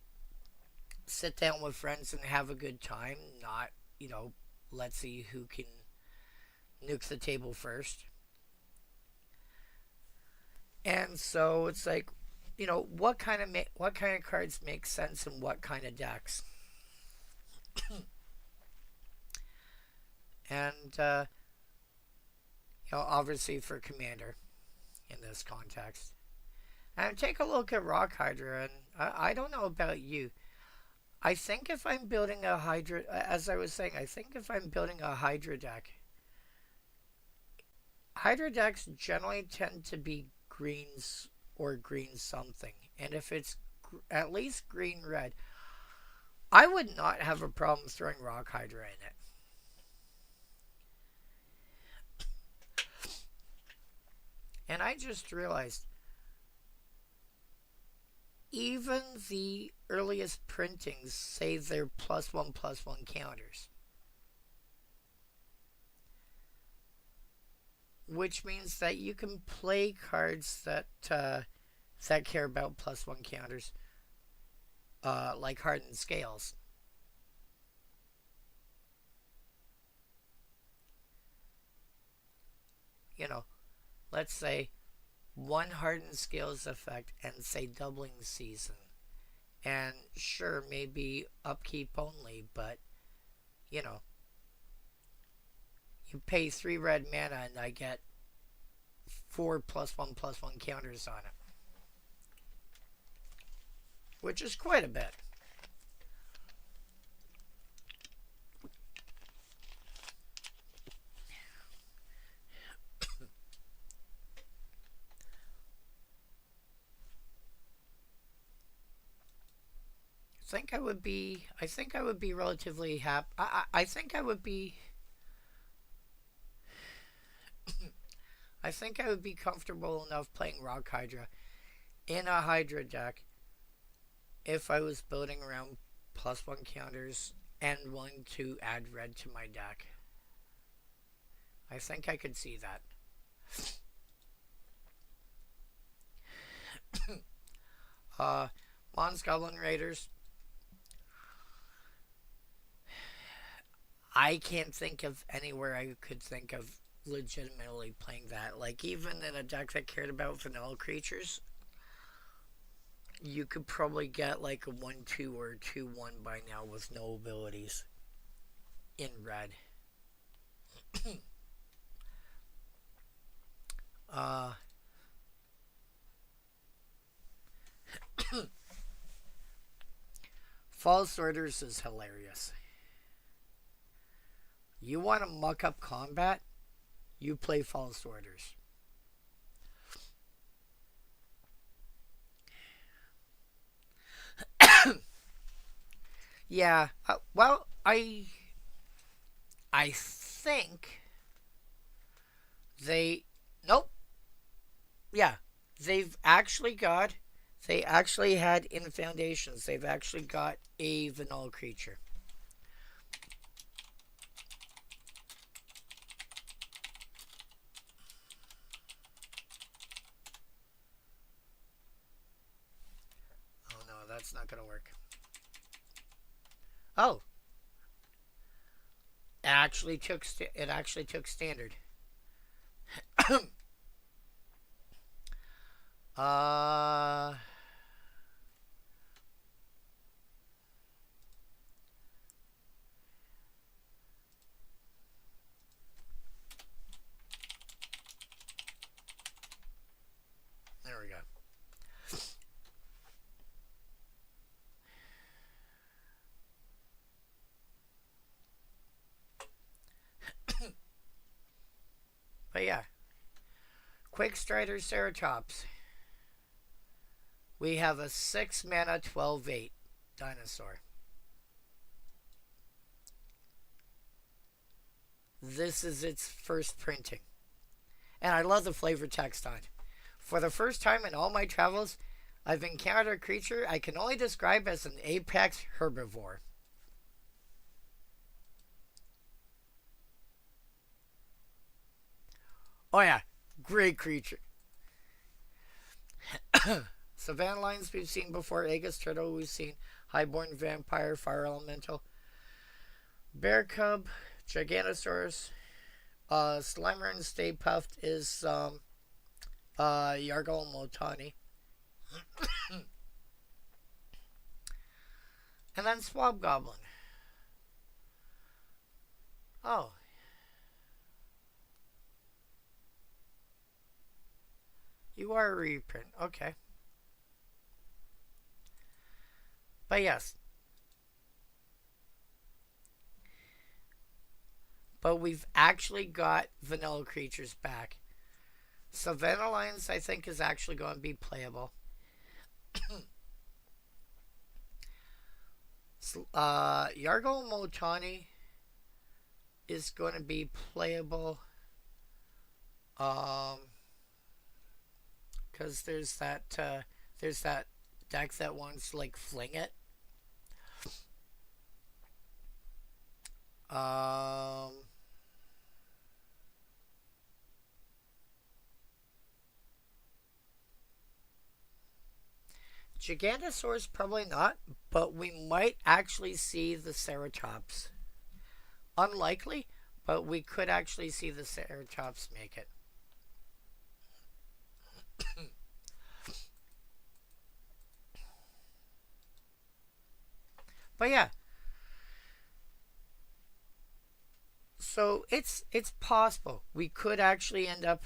Sit down with friends and have a good time. Not, you know, let's see who can nuke the table first. And so it's like, what kind of cards make sense in what kind of decks, and obviously for Commander in this context. And take a look at Rock Hydra, and I don't know about you. I think if I'm building a Hydra, as I was saying, I think if I'm building a Hydra decks generally tend to be greens or green something. And if it's at least green red, I would not have a problem throwing Rock Hydra in it. And I just realized even the earliest printings say they're +1/+1 counters. Which means that you can play cards that care about +1 counters, like Hardened Scales. You know, let's say one Hardened Scales effect and say Doubling Season. And sure, maybe upkeep only, but you know, you pay 3 red mana and I get 4 +1/+1 counters on it, which is quite a bit. I think I would be relatively happy. I think I would be. I think I would be comfortable enough playing Rock Hydra in a Hydra deck if I was building around +1 counters and wanting to add red to my deck. I think I could see that. Mons Goblin Raiders. I can't think of anywhere I could think of legitimately playing that. Like, even in a deck that cared about vanilla creatures, you could probably get like a 1/2 or 2/1 by now with no abilities in red. uh, False Orders is hilarious. You want to muck up combat? You play False Orders. Yeah. Well, I think they. Nope. Yeah. They've actually got. They actually had in Foundations. They've actually got a vanilla creature. Oh no, that's not gonna work. Oh, it actually took standard. uh Quick Strider Ceratops. We have a 6 mana 12/8 dinosaur. This is its first printing. And I love the flavor text on it. For the first time in all my travels, I've encountered a creature I can only describe as an apex herbivore. Oh yeah, great creature. Savannah Lions we've seen before, Aegis Turtle we've seen, Highborn Vampire, Fire Elemental, Bear Cub, Giganosaurus, Slimer and Stay Puffed is Yargle Motani. And then Swab Goblin. Oh, you are a reprint. Okay. But yes. But we've actually got vanilla creatures back. Savannah Lions, I think, is actually going to be playable. Yargle Motani is going to be playable. Because there's that deck that wants to like fling it. Gigantosaurus probably not, but we might actually see the Ceratops. Unlikely, but we could actually see the Ceratops make it. But yeah. So it's possible. We could actually end up,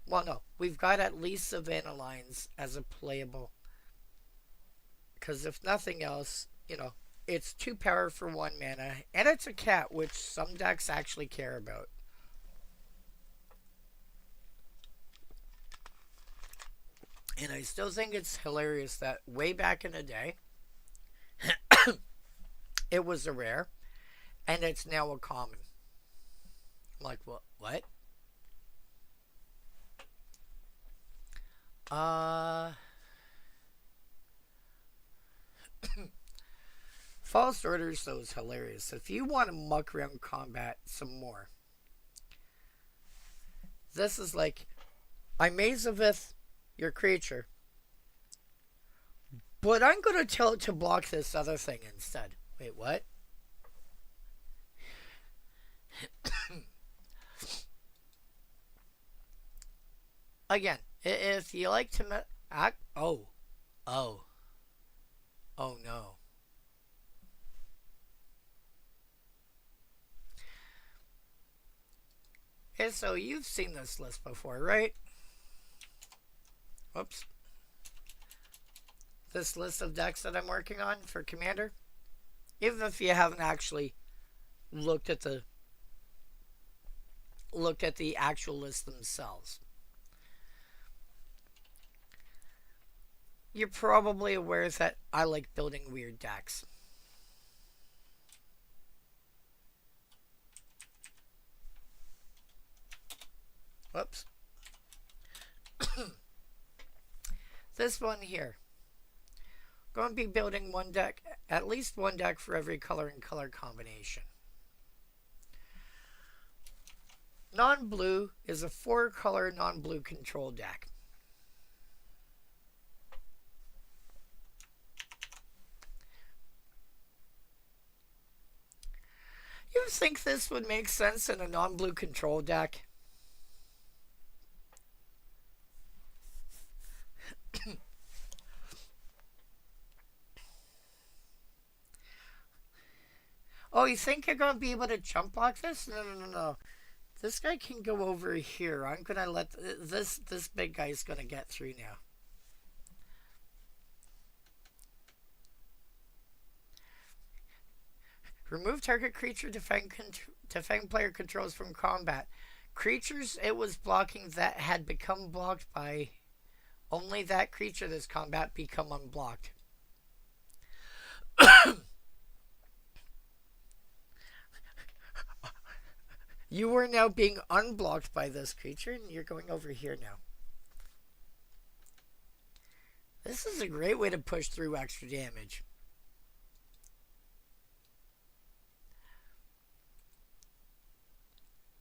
well no, we've got at least Savannah Lions as a playable. Because if nothing else, it's 2 power for 1 mana, and it's a cat, which some decks actually care about. And I still think it's hilarious that way back in the day, it was a rare, and it's now a common. I'm like, what? False Orders, though, is hilarious. If you want to muck around combat some more, this is like, I Mazavith your creature, but I'm going to tell it to block this other thing instead. Wait, what? Again, if you like to act, oh no. And so you've seen this list before, right? Whoops. This list of decks that I'm working on for Commander. Even if you haven't actually looked at the actual list themselves. You're probably aware that I like building weird decks. Whoops. This one here. Going to be building one deck, at least one deck for every color and color combination. Non-blue is a 4-color non-blue control deck. You think this would make sense in a non-blue control deck? Oh, you think you're going to be able to jump block this? No. This guy can go over here. I'm going to let this big guy's going to get through now. Remove target creature defend player controls from combat. Creatures it was blocking that had become blocked by only that creature this combat become unblocked. You are now being unblocked by this creature, and you're going over here now. This is a great way to push through extra damage.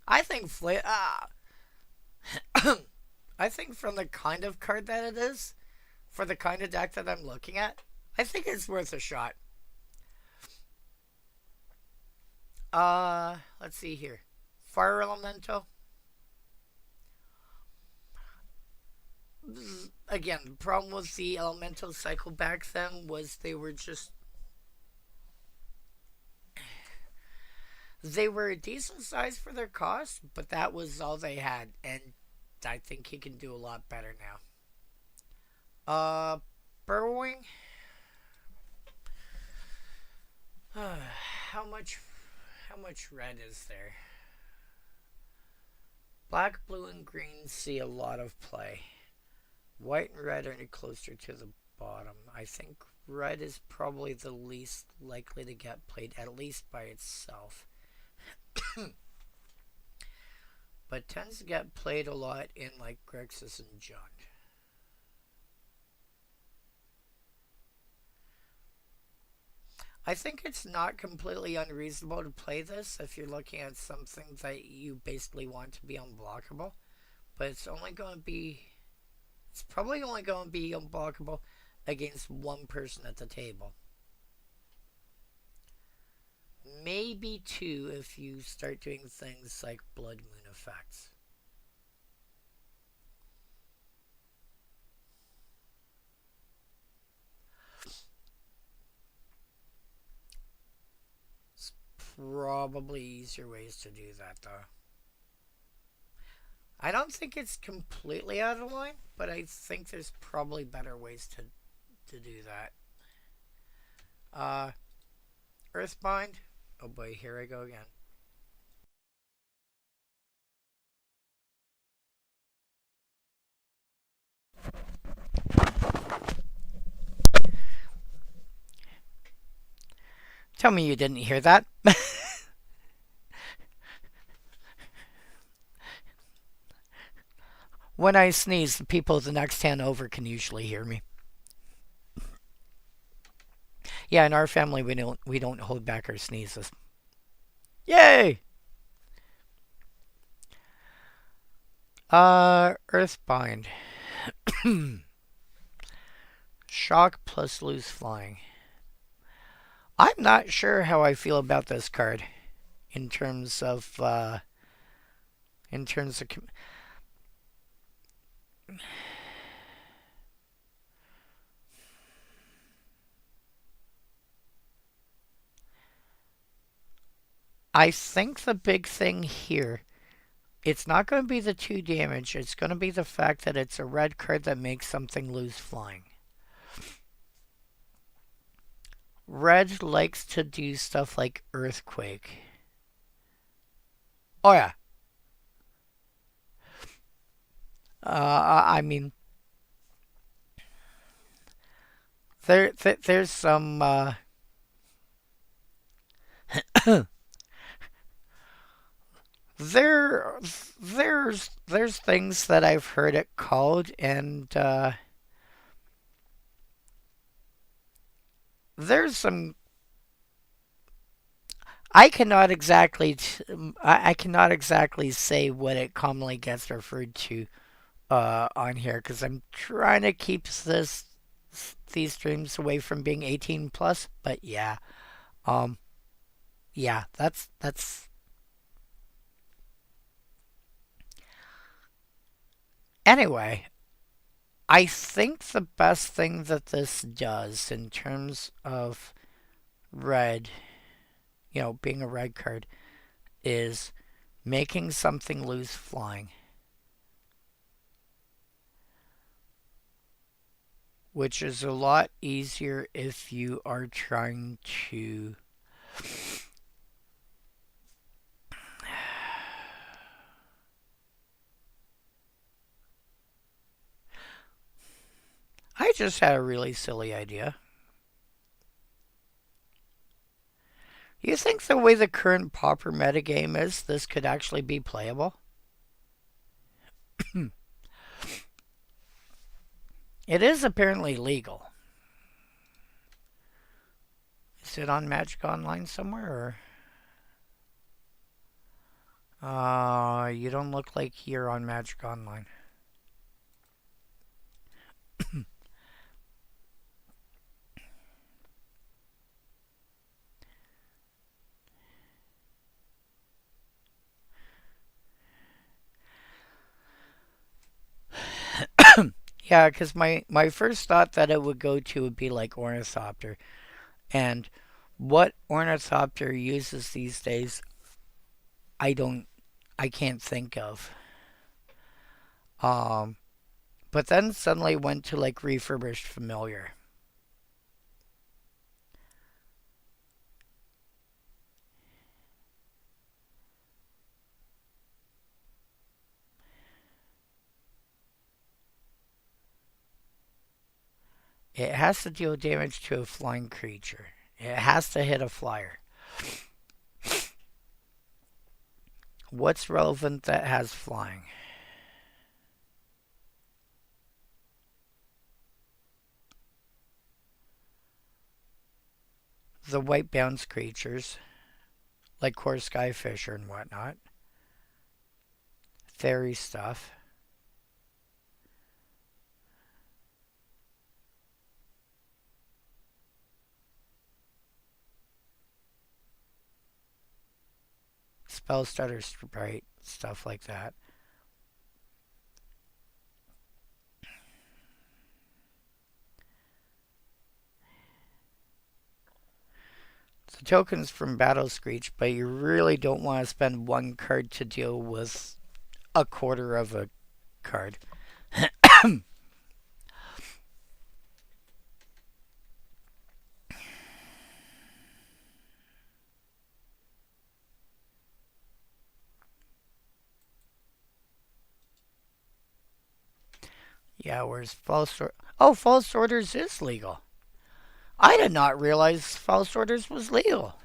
I think I think from the kind of card that it is, for the kind of deck that I'm looking at, I think it's worth a shot. Let's see here. Fire Elemental. Again, the problem with the Elemental cycle back then was they were a decent size for their cost, but that was all they had, and I think he can do a lot better now. Brewing. How much red is there? Black, blue, and green see a lot of play. White and red are closer to the bottom. I think red is probably the least likely to get played, at least by itself. But tends to get played a lot in like Grixis and Jund. I think it's not completely unreasonable to play this if you're looking at something that you basically want to be unblockable. But it's probably only going to be unblockable against one person at the table. Maybe two if you start doing things like Blood Moon effects. It's probably easier ways to do that though. I don't think it's completely out of line, but I think there's probably better ways to do that. Earthbind. Oh boy, here I go again. Tell me you didn't hear that. When I sneeze, the people the next hand over can usually hear me. Yeah, in our family we don't hold back our sneezes. Yay! Earthbind. Shock plus loose flying. I'm not sure how I feel about this card in terms of I think the big thing here, it's not going to be the 2 damage, it's going to be the fact that it's a red card that makes something lose flying. Red likes to do stuff like Earthquake. Oh yeah. I mean, there's some there's things that I've heard it called, and there's some I cannot exactly I cannot exactly say what it commonly gets referred to on here because I'm trying to keep these streams away from being 18 plus. But yeah, um, yeah, that's. Anyway, I think the best thing that this does in terms of red, being a red card, is making something lose flying. Which is a lot easier if you are trying to I just had a really silly idea. You think the way the current Pauper metagame is, this could actually be playable? It is apparently legal. Is it on Magic Online somewhere, or you don't look like you're on Magic Online. Yeah, because my first thought that it would go to would be like Ornithopter. And what Ornithopter uses these days, I don't, I can't think of. Um, but then suddenly went to like Refurbished Familiar. It has to deal damage to a flying creature. It has to hit a flyer. What's relevant that has flying? The white bounce creatures, like Core Skyfisher and whatnot. Fairy stuff. Spell Stutter Sprite, stuff like that. The tokens from Battle Screech, but you really don't want to spend one card to deal with a quarter of a card. Yeah, where's False Orders? Oh, False Orders is legal. I did not realize False Orders was legal.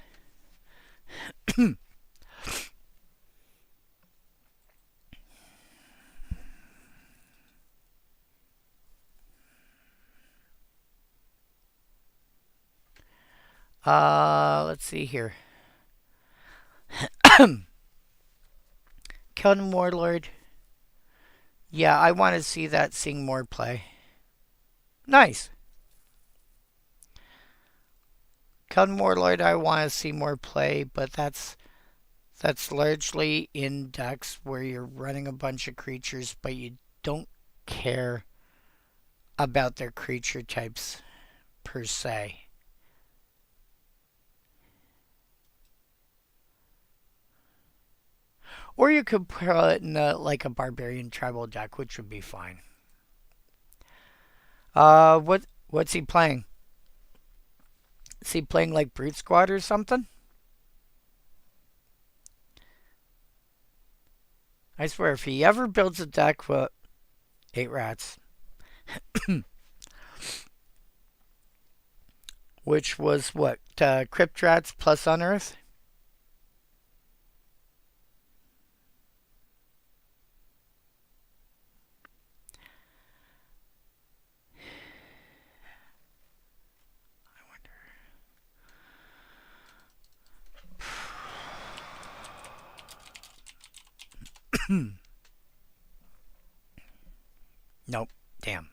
Let's see here. Kelton Warlord. Yeah, I want to see that seeing more play. Nice. Kelton Warlord, I want to see more play, but that's largely in decks where you're running a bunch of creatures, but you don't care about their creature types per se. Or you could put it in like a barbarian tribal deck, which would be fine. What's he playing? Is he playing like Brute Squad or something? I swear, if he ever builds a deck with 8 rats, which was what? Crypt Rats plus Unearth? Nope. Damn.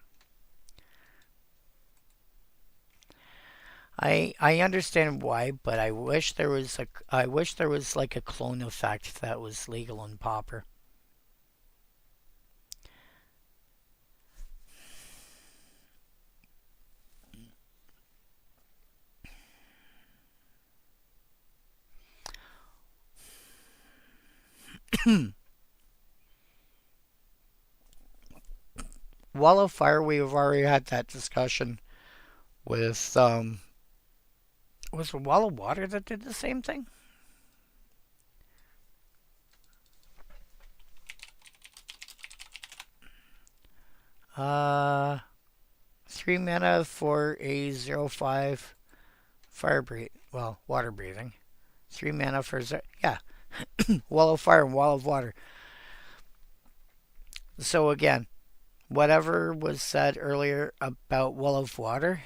I understand why, but I wish there was like a clone effect that was legal in Pauper. Wall of Fire, we've already had that discussion with was it Wall of Water that did the same thing? Uh 3 mana for a 0/5 fire breathe. Well, water breathing. 3 mana for yeah, wall of fire and wall of water. So again, whatever was said earlier about wall of water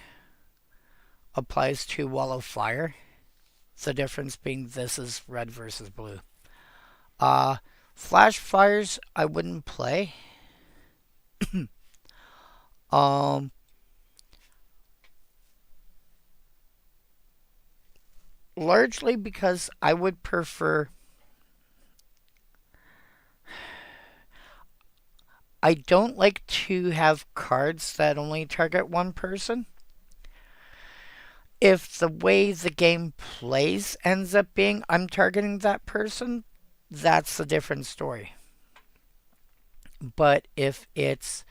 applies to wall of fire. The difference being this is red versus blue. Uh, Flash fires I wouldn't play. um, Largely because I would prefer. I don't like to have cards that only target one person. If the way the game plays ends up being I'm targeting that person, that's a different story. But if it's,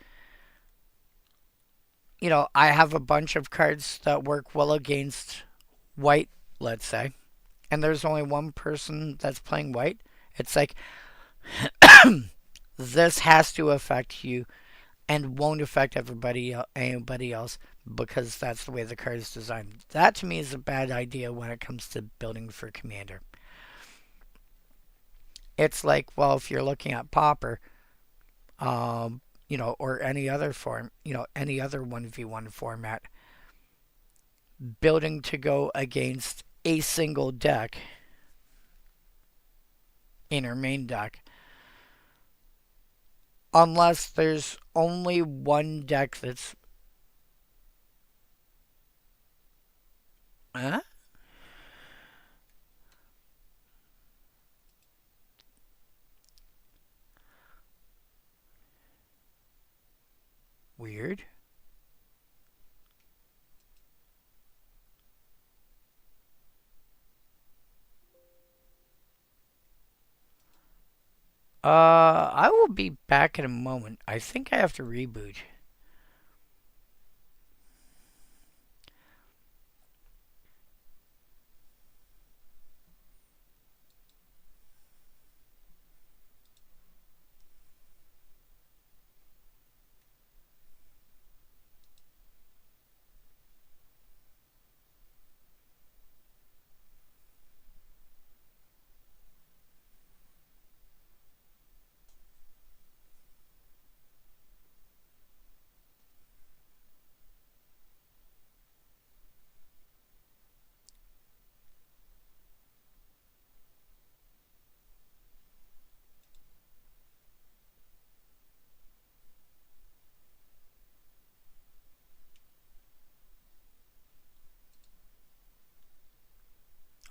I have a bunch of cards that work well against white, let's say, and there's only one person that's playing white, it's like, this has to affect you and won't affect anybody else because that's the way the card is designed. That to me is a bad idea when it comes to building for Commander. It's like, well, if you're looking at Pauper, or any other form, any other 1v1 format, building to go against a single deck in your main deck, unless there's only one deck that's. Huh? Weird. I will be back in a moment. I think I have to reboot.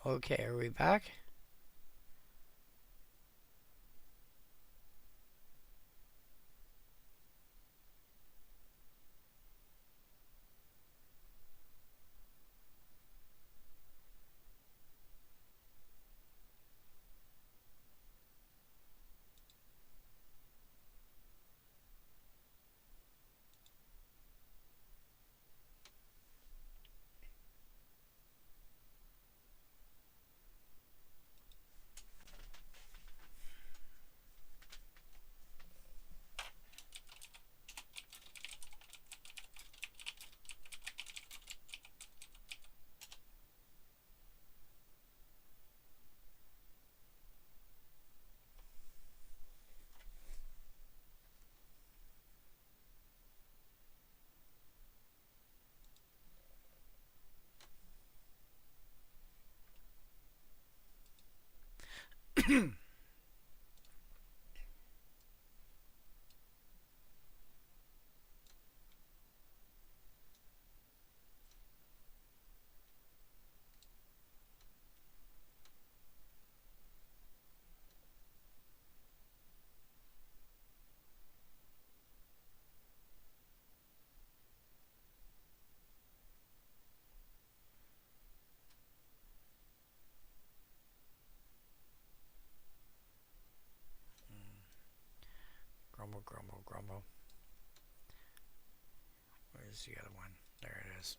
Okay, are we back? Grumble, grumble, grumble. Where's the other one? There it is.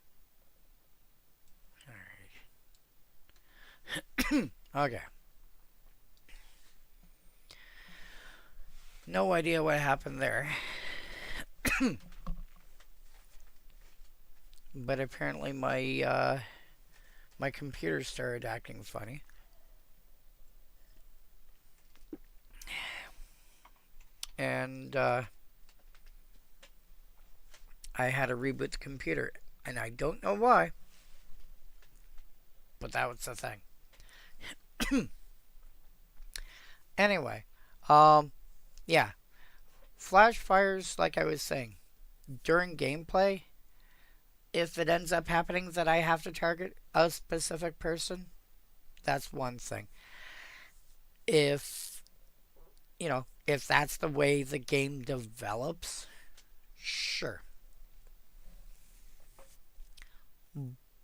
Alright. Okay. No idea what happened there. but apparently my computer started acting funny. And I had to reboot the computer. And I don't know why, but that was the thing. Anyway, yeah. Flash fires, like I was saying, during gameplay, if it ends up happening that I have to target a specific person, that's one thing. If, if that's the way the game develops, sure.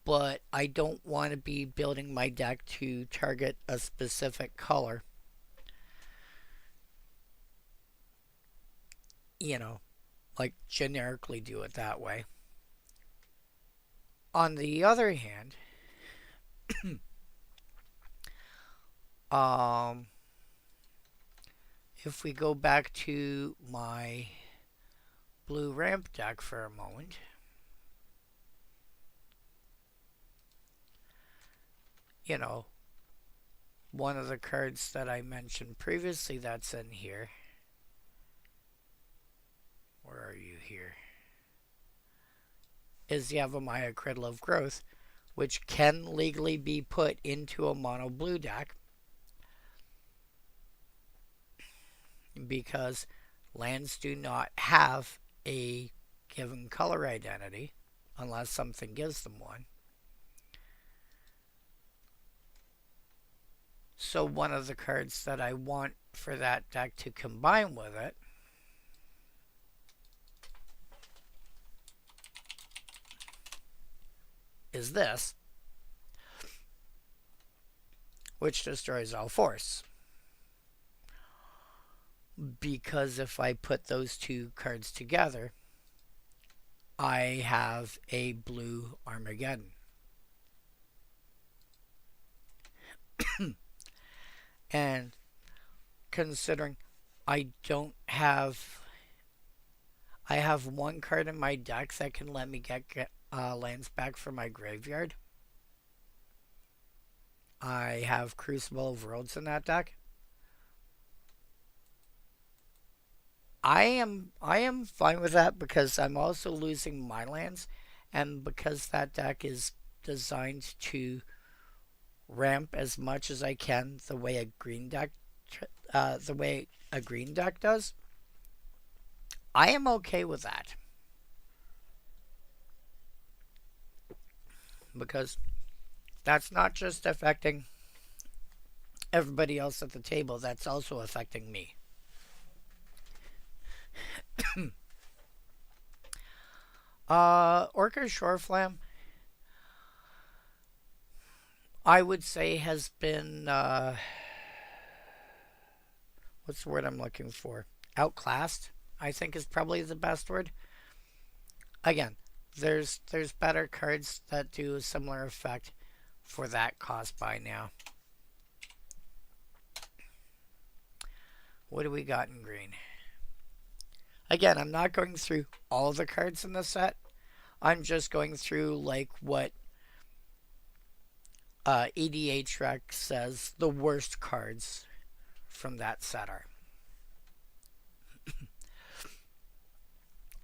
But I don't want to be building my deck to target a specific color. Like generically do it that way. On the other hand, um, if we go back to my blue ramp deck for a moment, one of the cards that I mentioned previously that's in here. Where are you here? Is the Avamaya Cradle of Growth, which can legally be put into a mono blue deck because lands do not have a given color identity unless something gives them one. So one of the cards that I want for that deck to combine with it is this, which destroys all force. Because if I put those two cards together, I have a blue Armageddon. And considering I have one card in my deck that can let me get lands back from my graveyard. I have Crucible of Worlds in that deck. I am fine with that because I'm also losing my lands, and because that deck is designed to ramp as much as I can the way a green deck does. I am okay with that because that's not just affecting everybody else at the table, that's also affecting me. Orca Shoreflam, I would say has been what's the word I'm looking for? Outclassed, I think is probably the best word. Again, there's better cards that do a similar effect for that cost by now. What do we got in green? Again, I'm not going through all the cards in the set. I'm just going through like what EDHREC says the worst cards from that set are.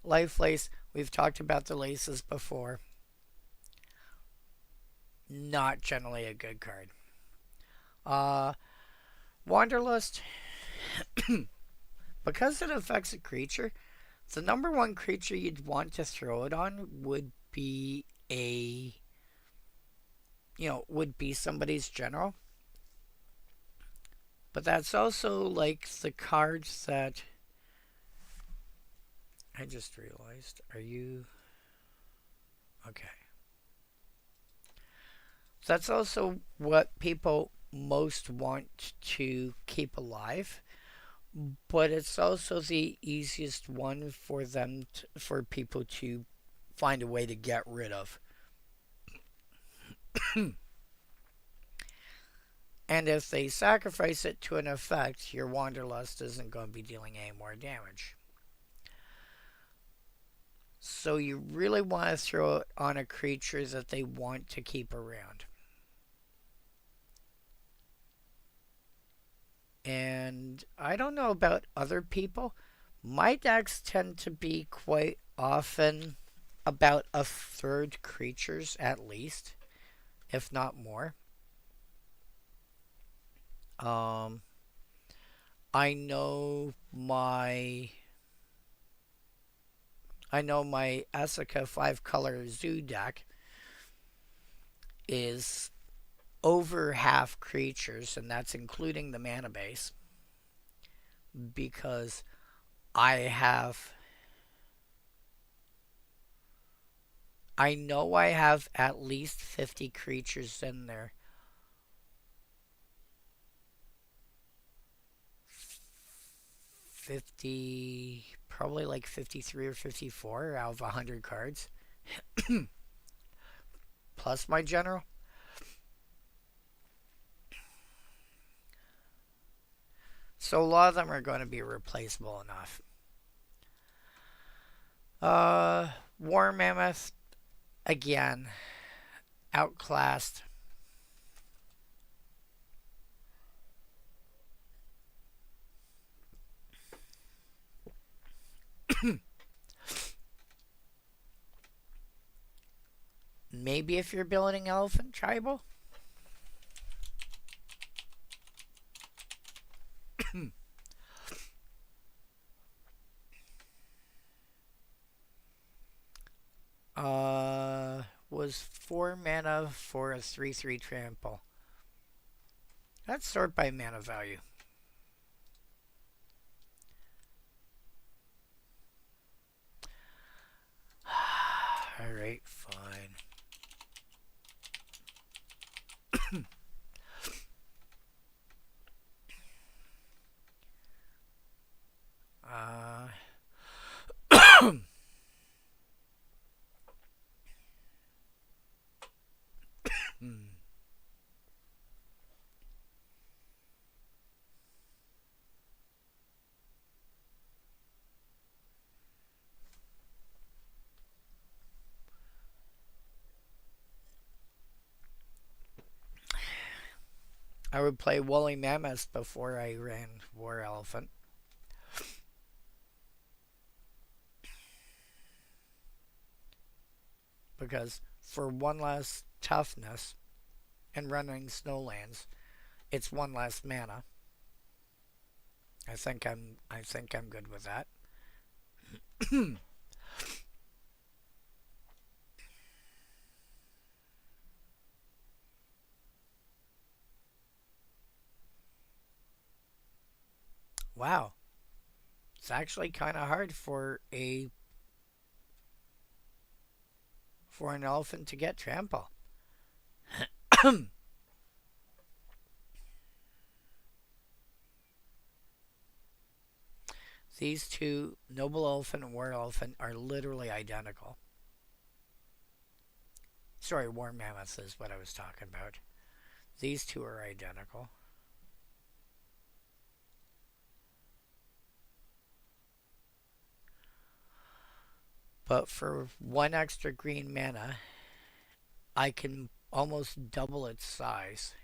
Life Lace, we've talked about the laces before. Not generally a good card. Wanderlust, because it affects a creature, the number one creature you'd want to throw it on would be somebody's general. But that's also like the cards that I just realized. Are you okay? That's also what people most want to keep alive, but it's also the easiest one for them for people to find a way to get rid of. And if they sacrifice it to an effect, your Wanderlust isn't going to be dealing any more damage. So you really want to throw it on a creature that they want to keep around. And I don't know about other people. My decks tend to be quite often about a third creatures at least, if not more. Um, I know my Asuka 5-color zoo deck is over half creatures, and that's including the mana base, because I have I know I have at least 50 creatures in there. 50, probably like 53 or 54 out of 100 cards, plus my general. So a lot of them are going to be replaceable enough. Uh, War Mammoth, again, outclassed. Maybe if you're building Elephant Tribal. Was 4 mana for a 3/3 trample. That's sort by mana value. Alright, fine. uh, I would play Woolly Mammoth before I ran War Elephant. Because for 1 less toughness and running Snowlands, it's 1 less mana. I think I'm good with that. Wow. It's actually kind of hard for an elephant to get trample. These two, Noble Elephant and War Elephant, are literally identical. Sorry, War Mammoth is what I was talking about. These two are identical. But for 1 extra green mana, I can almost double its size.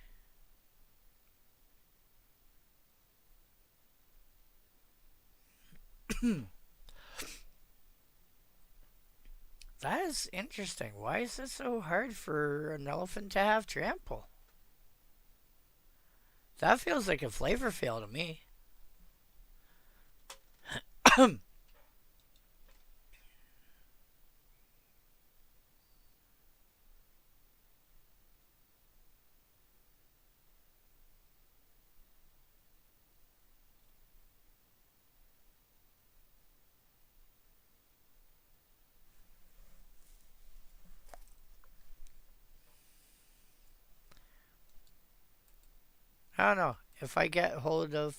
That is interesting. Why is it so hard for an elephant to have trample? That feels like a flavor fail to me. I don't know. If I get hold of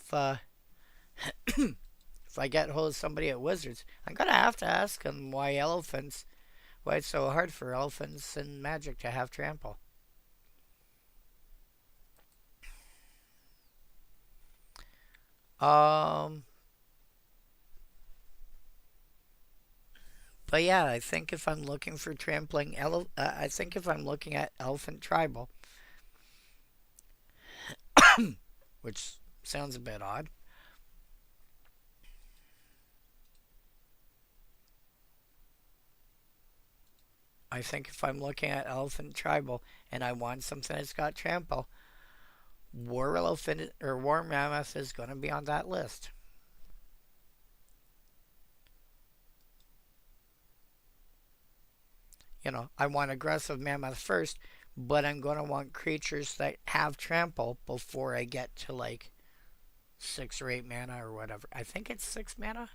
if I get hold of somebody at Wizards, I'm gonna have to ask them why it's so hard for elephants in Magic to have trample. Um, But yeah, I think if I'm looking for I think if I'm looking at Elephant Tribal, which sounds a bit odd. I think if I'm looking at Elephant Tribal and I want something that's got trample, War Elephant or War Mammoth is going to be on that list. You know, I want aggressive Mammoth first, but I'm going to want creatures that have trample before I get to like 6 or 8 mana or whatever. I think it's 6 mana.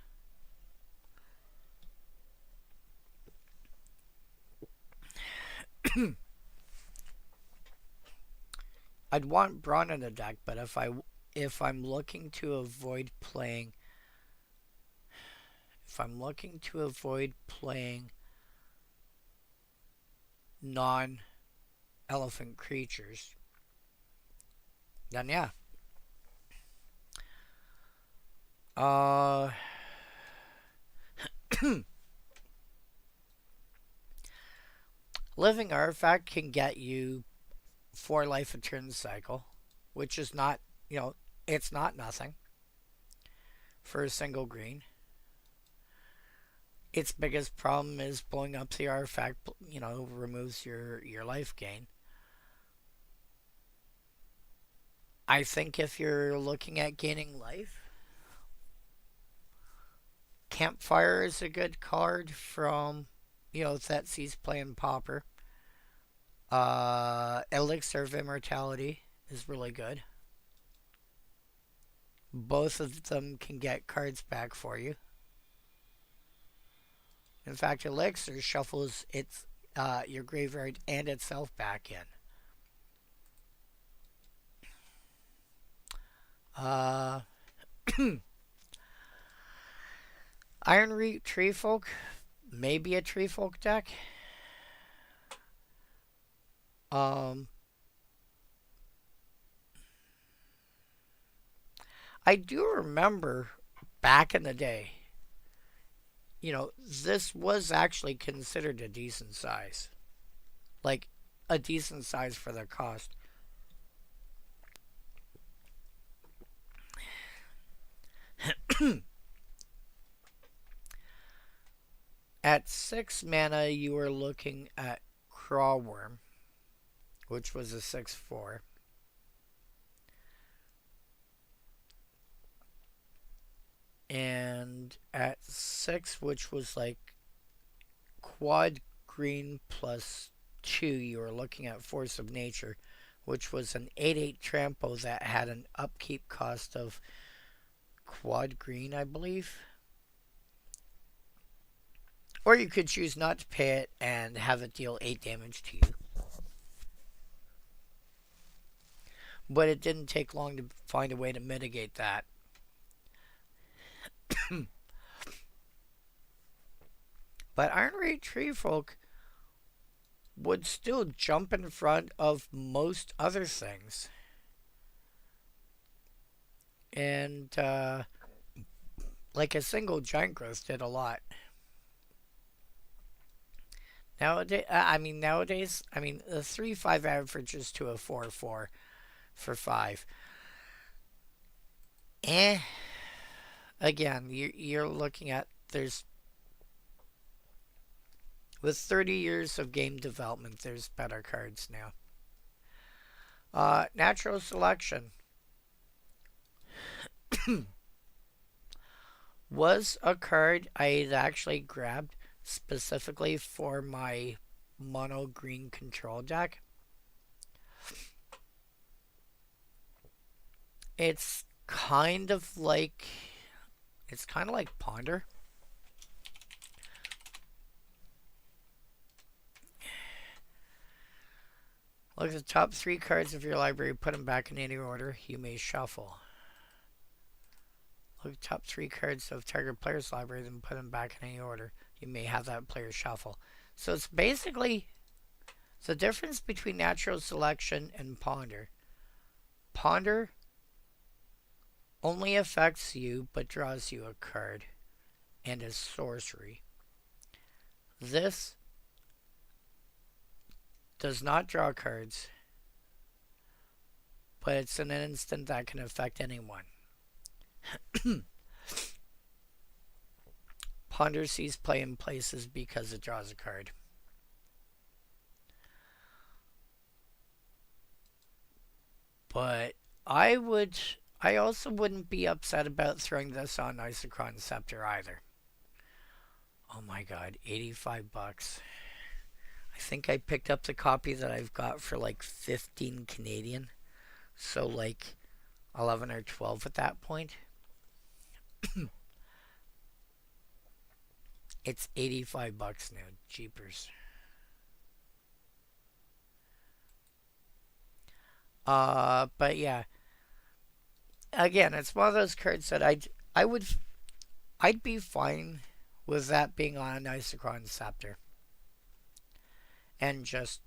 I'd want Brawn in the deck, but if I'm looking to avoid playing if I'm looking to avoid playing non-elephant creatures, then yeah. Uh Living Artifact can get you 4 life a turn cycle, which is not, it's not nothing for a single green. Its biggest problem is blowing up the artifact, removes your life gain. I think if you're looking at gaining life, Campfire is a good card from, Thetz's playing Pauper. Elixir of Immortality is really good. Both of them can get cards back for you. In fact, Elixir shuffles your graveyard and itself back in. Uh, Ironreach Treefolk, maybe a Treefolk deck. I do remember back in the day, this was actually considered a decent size. Like, a decent size for the cost. At 6 mana, you were looking at Crawworm, which was a 6/4. And at 6, which was like quad green +2, you were looking at Force of Nature, which was an 8/8 trampo that had an upkeep cost of quad green, I believe. Or you could choose not to pay it and have it deal 8 damage to you. But it didn't take long to find a way to mitigate that. But Ironreach Treefolk would still jump in front of most other things. And, like a single Giant Growth did a lot. Nowadays, the 3/5 averages to a 4/4 for 5. Eh. Again, you're looking at, with 30 years of game development, there's better cards now. Natural Selection was a card I had actually grabbed specifically for my mono green control deck. It's kind of like Ponder. Look at the top 3 cards of your library, put them back in any order. You may shuffle. Look at the top 3 cards of target player's library, then put them back in any order. You may have that player shuffle. So it's basically the difference between Natural Selection and Ponder. Ponder only affects you but draws you a card and is sorcery. This does not draw cards, but it's an instant that can affect anyone. Ponder sees play in places because it draws a card. But I also wouldn't be upset about throwing this on Isochron Scepter either. Oh my god, 85 bucks. I think I picked up the copy that I've got for like 15 Canadian. So like 11 or 12 at that point. It's 85 bucks now, jeepers. But yeah. Again, it's one of those cards that I'd be fine with that being on an Isochron Scepter. And just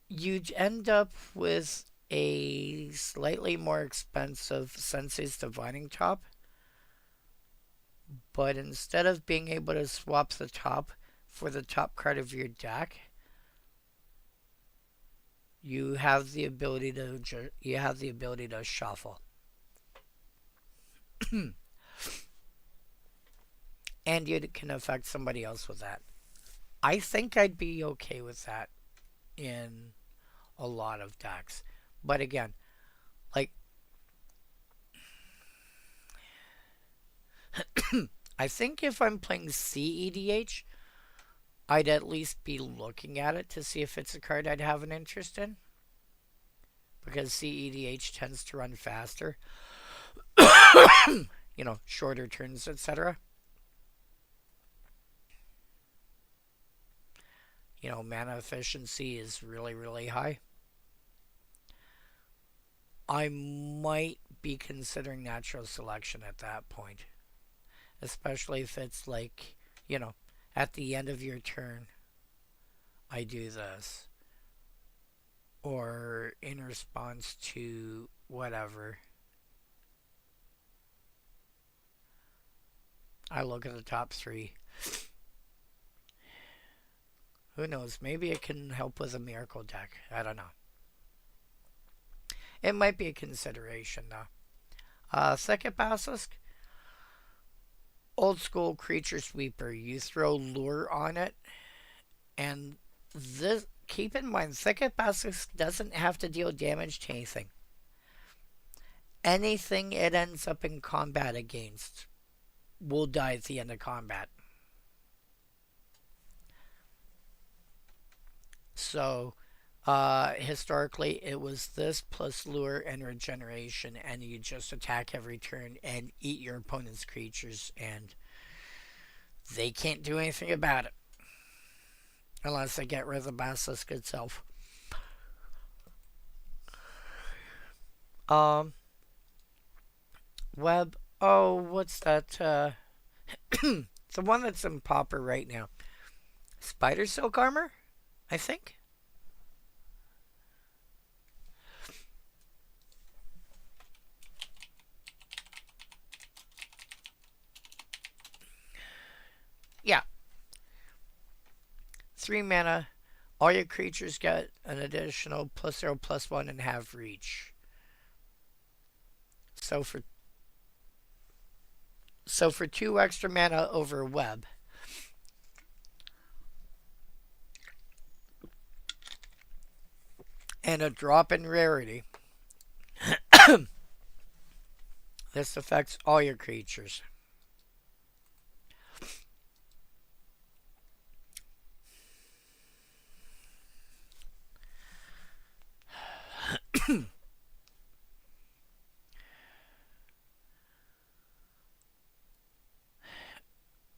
you'd end up with a slightly more expensive Sensei's Divining Top, but instead of being able to swap the top for the top card of your deck, you have the ability to shuffle. And you can affect somebody else with that. I think I'd be okay with that in a lot of decks. But again, like I think if I'm playing CEDH, I'd at least be looking at it to see if it's a card I'd have an interest in. Because CEDH tends to run faster. Shorter turns, etc. Mana efficiency is really, really high. I might be considering natural selection at that point. Especially if it's like, at the end of your turn, I do this. Or in response to whatever, I look at the top 3. Who knows? Maybe it can help with a miracle deck. I don't know. It might be a consideration, though. Second Basilisk. Old school creature sweeper. You throw lure on it. And this, keep in mind, Thicket Basilisk doesn't have to deal damage to anything. Anything it ends up in combat against will die at the end of combat. So, historically, it was this plus lure and regeneration, and you just attack every turn and eat your opponent's creatures, and they can't do anything about it. Unless they get rid of the Basilisk itself. Web. Oh, what's that? The one that's in Pauper right now. Spider Silk Armor? I think. Yeah. 3 mana. All your creatures get an additional +0/+1 and have reach. So for 2 extra mana over web. And a drop in rarity. This affects all your creatures.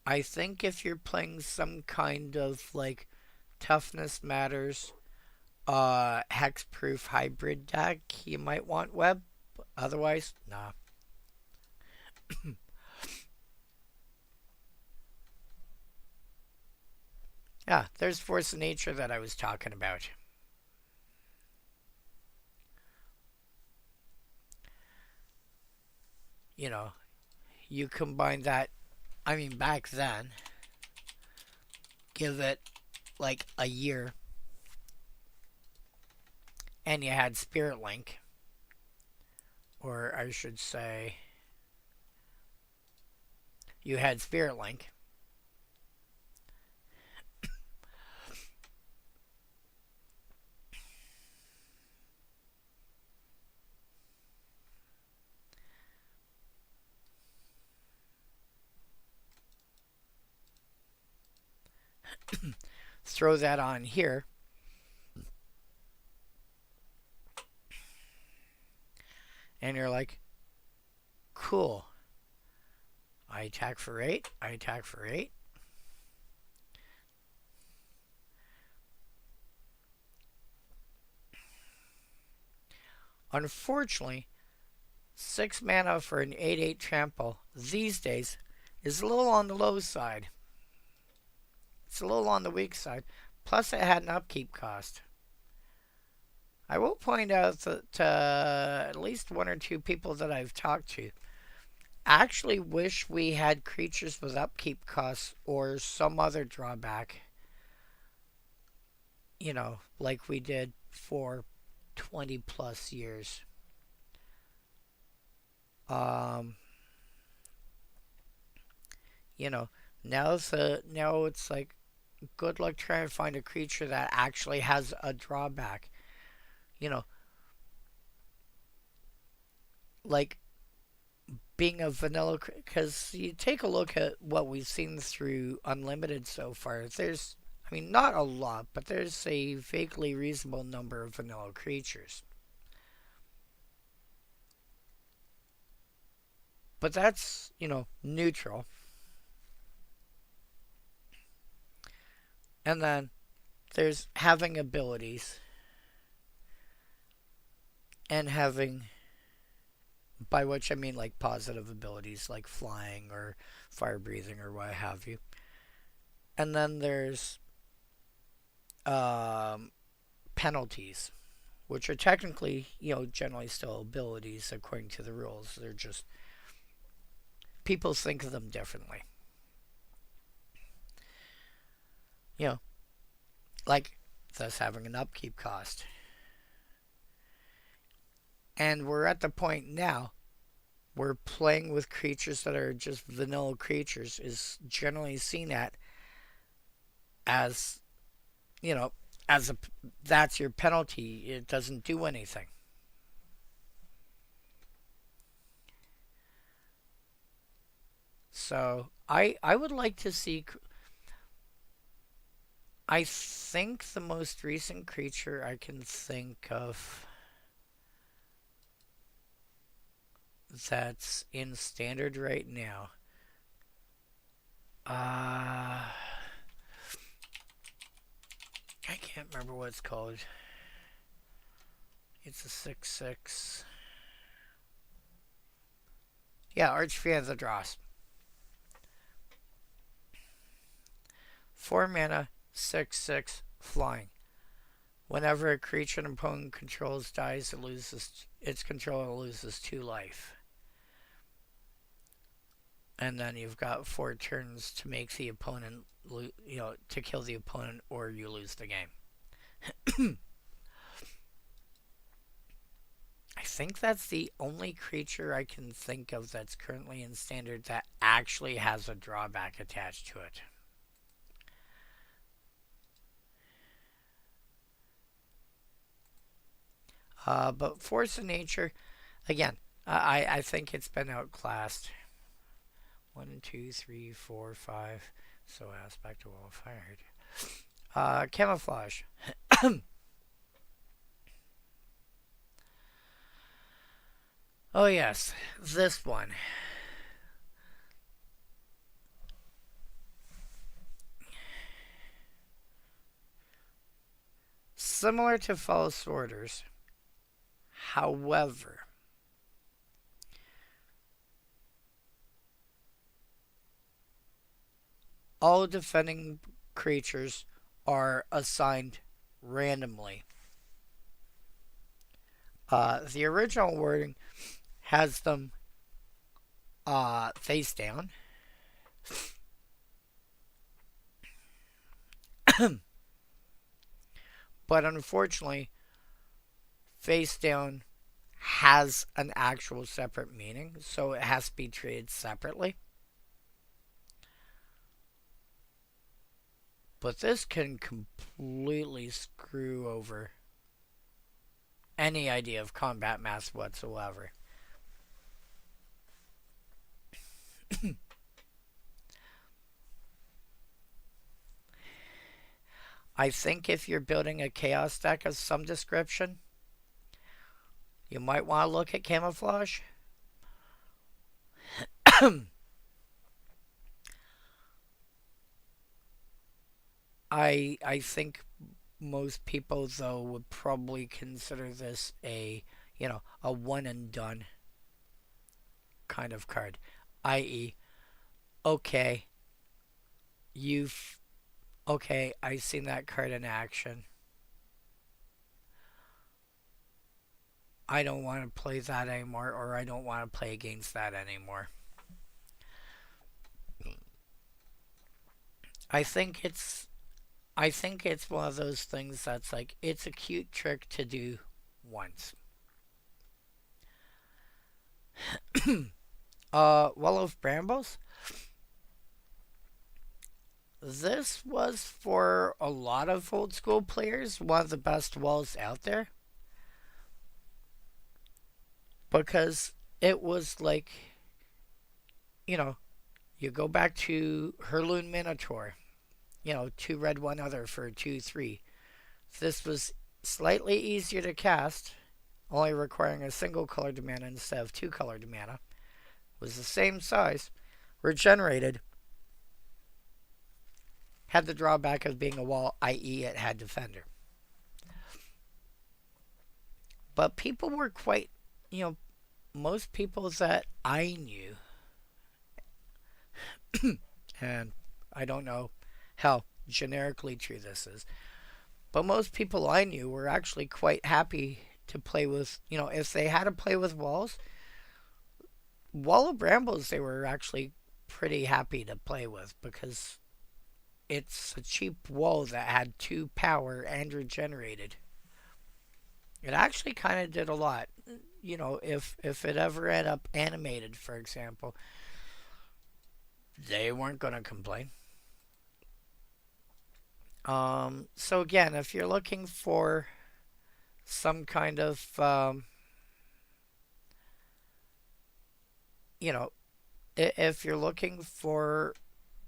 I think if you're playing some kind of like toughness matters, hexproof hybrid deck, you might want web. Otherwise, nah. Yeah, there's Force of Nature that I was talking about. You know, you combine that, I mean, back then, give it like a year, and you had Spirit Link, or I should say, you had Spirit Link. Throw that on here, and you're like, cool. I attack for 8, I attack for 8. Unfortunately, 6 mana for an 8/8 trample these days is a little on the low side. It's a little on the weak side. Plus, it had an upkeep cost. I will point out that at least one or two people that I've talked to actually wish we had creatures with upkeep costs or some other drawback. You know, like we did for 20 plus years. Um, you know, now it's like good luck trying to find a creature that actually has a drawback. You know, like being a vanilla, because you take a look at what we've seen through Unlimited so far. There's, I mean, not a lot, but there's a vaguely reasonable number of vanilla creatures. But that's, neutral. And then there's having abilities and having, by which I mean like positive abilities like flying or fire breathing or what have you. And then there's um, penalties, which are technically, generally still abilities according to the rules. They're just, people think of them differently. You know, like thus having an upkeep cost. And we're at the point now where playing with creatures that are just vanilla creatures is generally seen as, you know, as a that's your penalty. It doesn't do anything. So I would like to see. I think the most recent creature I can think of that's in standard right now. I can't remember what it's called. It's a 6/6. Yeah, Archfiend of the Dross. 4 mana, 6/6, flying. Whenever a creature an opponent controls dies, it loses its controller loses 2 life. And then you've got 4 turns to make the opponent, to kill the opponent, or you lose the game. I think that's the only creature I can think of that's currently in standard that actually has a drawback attached to it. But Force of Nature, again, I think it's been outclassed. 1, 2, 3, 4, 5. So aspect of all fired. Camouflage. Oh yes, this one. Similar to False Orders. However, all defending creatures are assigned randomly. The original wording has them face down. But unfortunately, face down has an actual separate meaning, so it has to be treated separately. But this can completely screw over any idea of combat mass whatsoever. I think if you're building a chaos deck of some description, you might want to look at camouflage. I think most people though would probably consider this a a one and done kind of card, i.e., okay, you've okay, I've seen that card in action. I don't want to play that anymore, or I don't want to play against that anymore. I think it's I think it's one of those things that's like it's a cute trick to do once. Wall of Brambles. This was for a lot of old school players one of the best walls out there because it was like, you know, you go back to Herloon Minotaur, 2 red, 1 other for 2/3. This was slightly easier to cast, only requiring a single colored mana instead of 2 colored mana. Was the same size, regenerated, had the drawback of being a wall, i.e., it had Defender. But people were quite, most people that I knew, and I don't know how generically true this is, but most people I knew were actually quite happy to play with, if they had to play with walls, Wall of Brambles they were actually pretty happy to play with because it's a cheap wall that had 2 power and regenerated. It actually kind of did a lot. If it ever ended up animated, for example, they weren't going to complain. So again, if you're looking for some kind of, you know, if you're looking for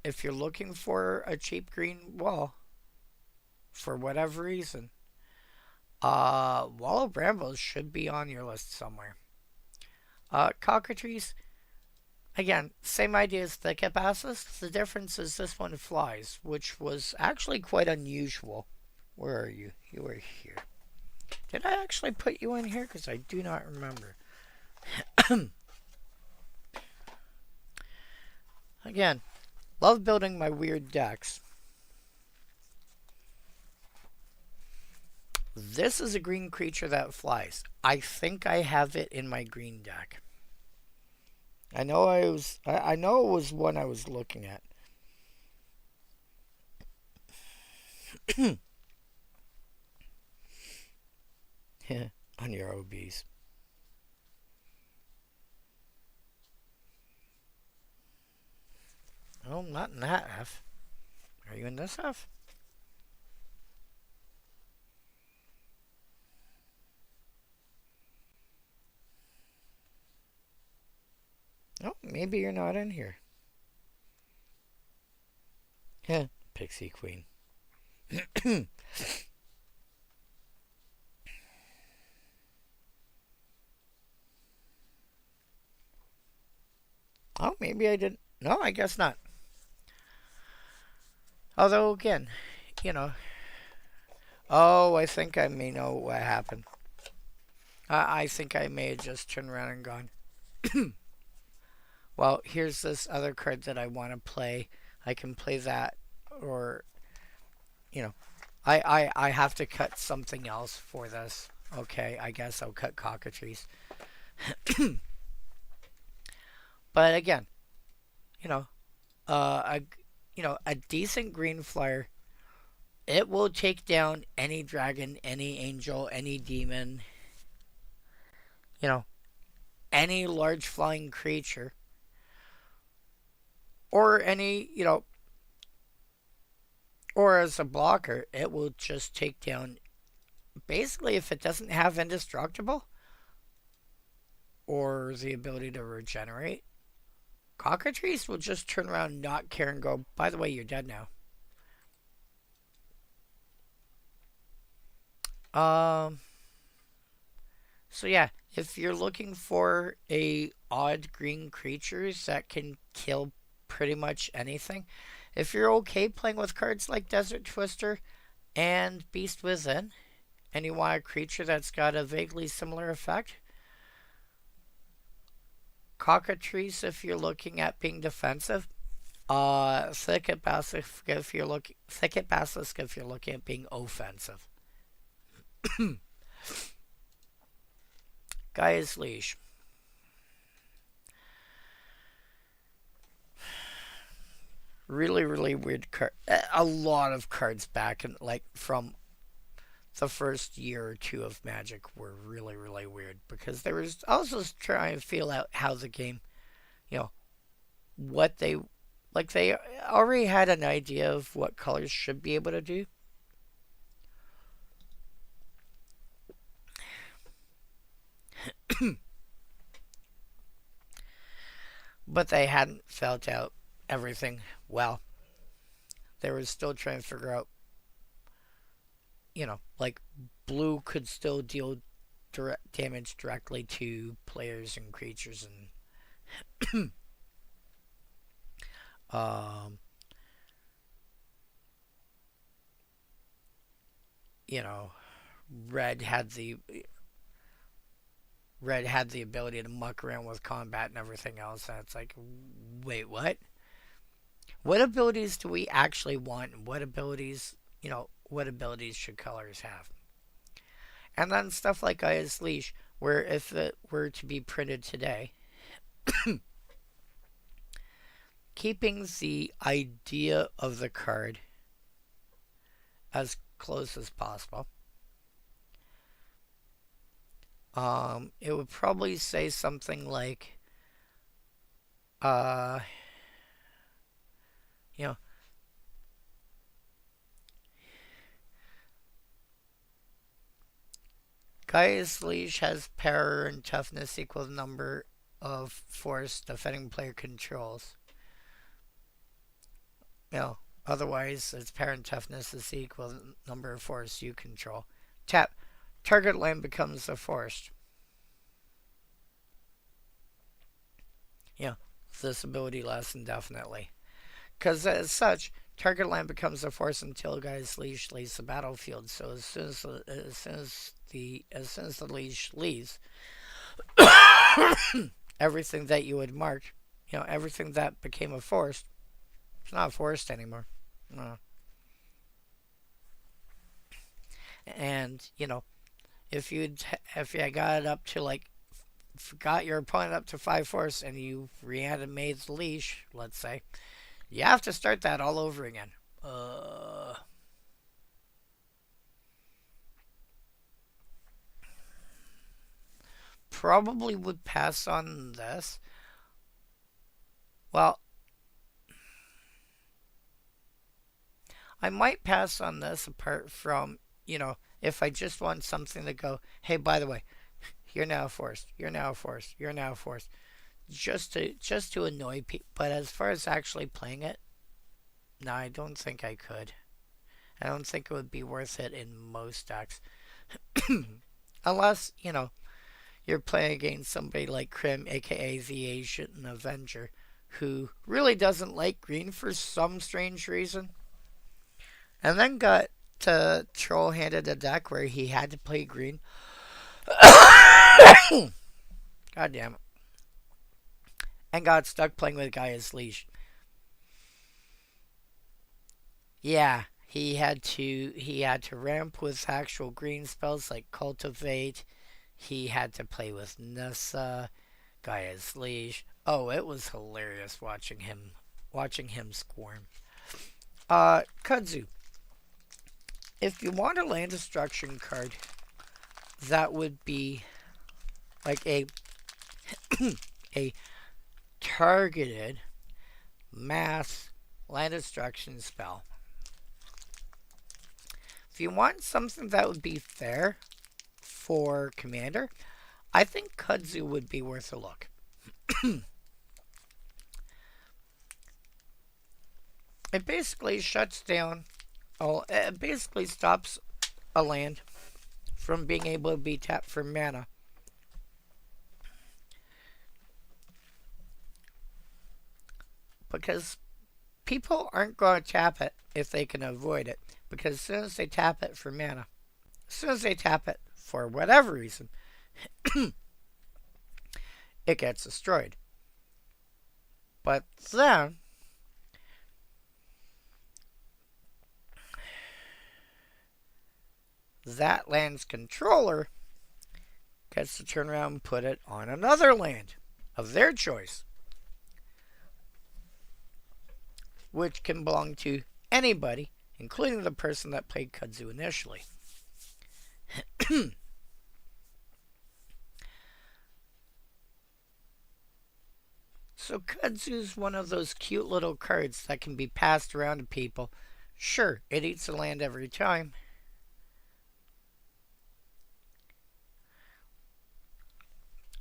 a cheap green wall for whatever reason, Wall of Brambles should be on your list somewhere. Cockatrice, again, same idea as the Capacus. The difference is this one flies, which was actually quite unusual. Where are you? You are here. Did I actually put you in here? Because I do not remember. Again, love building my weird decks. This is a green creature that flies. I think I have it in my green deck. I know it was one I was looking at. On your OBs. Oh, not in that F. Are you in this F? Oh, maybe you're not in here. Yeah, Pixie Queen. Oh, maybe I didn't. No, I guess not. Although, again, you know. Oh, I think I may know what happened. I think I may have just turned around and gone. Well, here's this other card that I want to play. I can play that, or, I have to cut something else for this. Okay, I guess I'll cut Cockatrice. But But again, you know, a a decent green flyer, it will take down any dragon, any angel, any demon, you know, any large flying creature, or any, or as a blocker, it will just take down. Basically, if it doesn't have indestructible or the ability to regenerate, cockatrice will just turn around, not care, and go, by the way, you're dead now. Um, so yeah, if you're looking for a odd green creatures that can kill pretty much anything, if you're okay playing with cards like Desert Twister and Beast Within, and you want a creature that's got a vaguely similar effect, Cockatrice if you're looking at being defensive, Thicket Basilisk if you're looking at being offensive. Gaia's Leash. Really, really weird card. A lot of cards back and like from the first year or two of Magic were really, really weird because they were also trying to feel out how the game, you know, what they like. They already had an idea of what colors should be able to do. But they hadn't felt out everything well. They were still trying to figure out, like blue could still deal direct damage directly to players and creatures, and um, you know, red had the red had the ability to muck around with combat and everything else. And it's like, wait, what? What abilities do we actually want? And what abilities should colors have? And then stuff like Gaia's Leash, where if it were to be printed today, keeping the idea of the card as close as possible. It would probably say something like, uh, you know, Gaia's Leash has power and toughness equal to the number of force defending player controls. Otherwise, its power and toughness is equal to the number of force you control. Tap. Target land becomes a forest. This ability lasts indefinitely. Because as such, target land becomes a force until Gaia's Leash leaves the battlefield. So as soon as the leash leaves, everything that you had marked, everything that became a forest, it's not a forest anymore. No. And if you got it up to got your opponent up to 5 force and you reanimated the leash, let's say, you have to start that all over again. Probably would pass on this. Well, I might pass on this apart from, if I just want something to go, hey, by the way, you're now forced. You're now forced. You're now forced. Just to annoy people. But as far as actually playing it, no, I don't think I could. I don't think it would be worth it in most decks. Unless, you're playing against somebody like Krim, aka the Asian Avenger, who really doesn't like green for some strange reason. And then got to troll handed a deck where he had to play green. God damn it. And got stuck playing with Gaia's Leash. Yeah, he had to ramp with actual green spells like Cultivate. He had to play with Nissa, Gaia's Leash. Oh, it was hilarious watching him squirm. Kudzu. If you want a land destruction card, that would be like a targeted mass land destruction spell. If you want something that would be fair for Commander, I think Kudzu would be worth a look. It basically shuts down, it basically stops a land from being able to be tapped for mana. Because people aren't going to tap it if they can avoid it. Because as soon as they tap it for mana, as soon as they tap it for whatever reason, it gets destroyed. But then, that land's controller gets to turn around and put it on another land of their choice, which can belong to anybody, including the person that played Kudzu initially. So Kudzu's one of those cute little cards that can be passed around to people. Sure, it eats a land every time.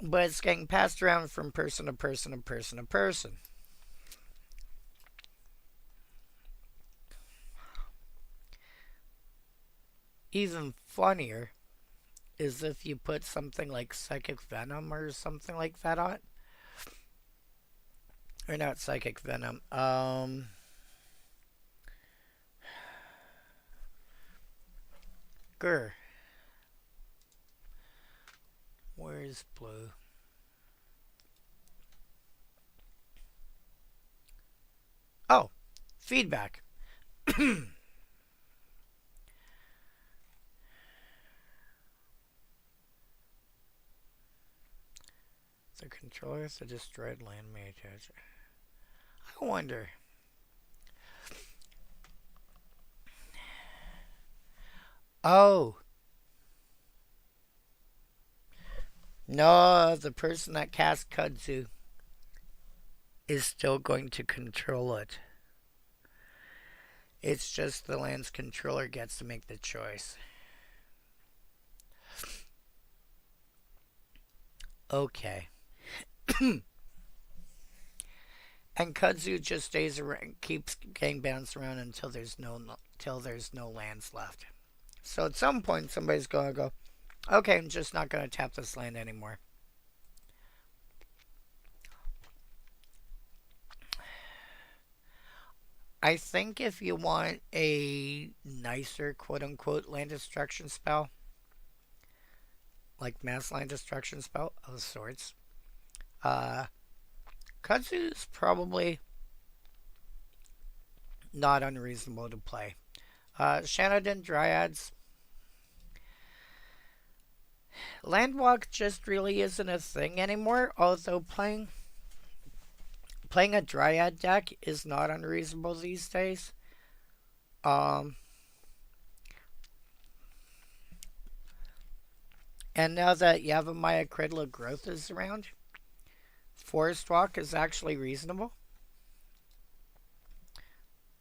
But it's getting passed around from person to person to person to person. Even funnier is if you put something like Psychic Venom or something like that on. Or not Psychic Venom. Grr. Where's blue? Oh, feedback. The controller is a destroyed land mage. I wonder. Oh. No, the person that cast Kudzu is still going to control it. It's just the land's controller gets to make the choice. Okay. And Kudzu just stays around, keeps getting bounced around until there's no lands left. So at some point, somebody's gonna go, okay, I'm just not gonna tap this land anymore. I think if you want a nicer quote-unquote land destruction spell, like mass land destruction spell of sorts, Kudzu's probably not unreasonable to play. Shannon Dryads. Landwalk just really isn't a thing anymore, although playing a Dryad deck is not unreasonable these days. And now that Yavimaya Cradle of Growth is around, Forest Walk is actually reasonable.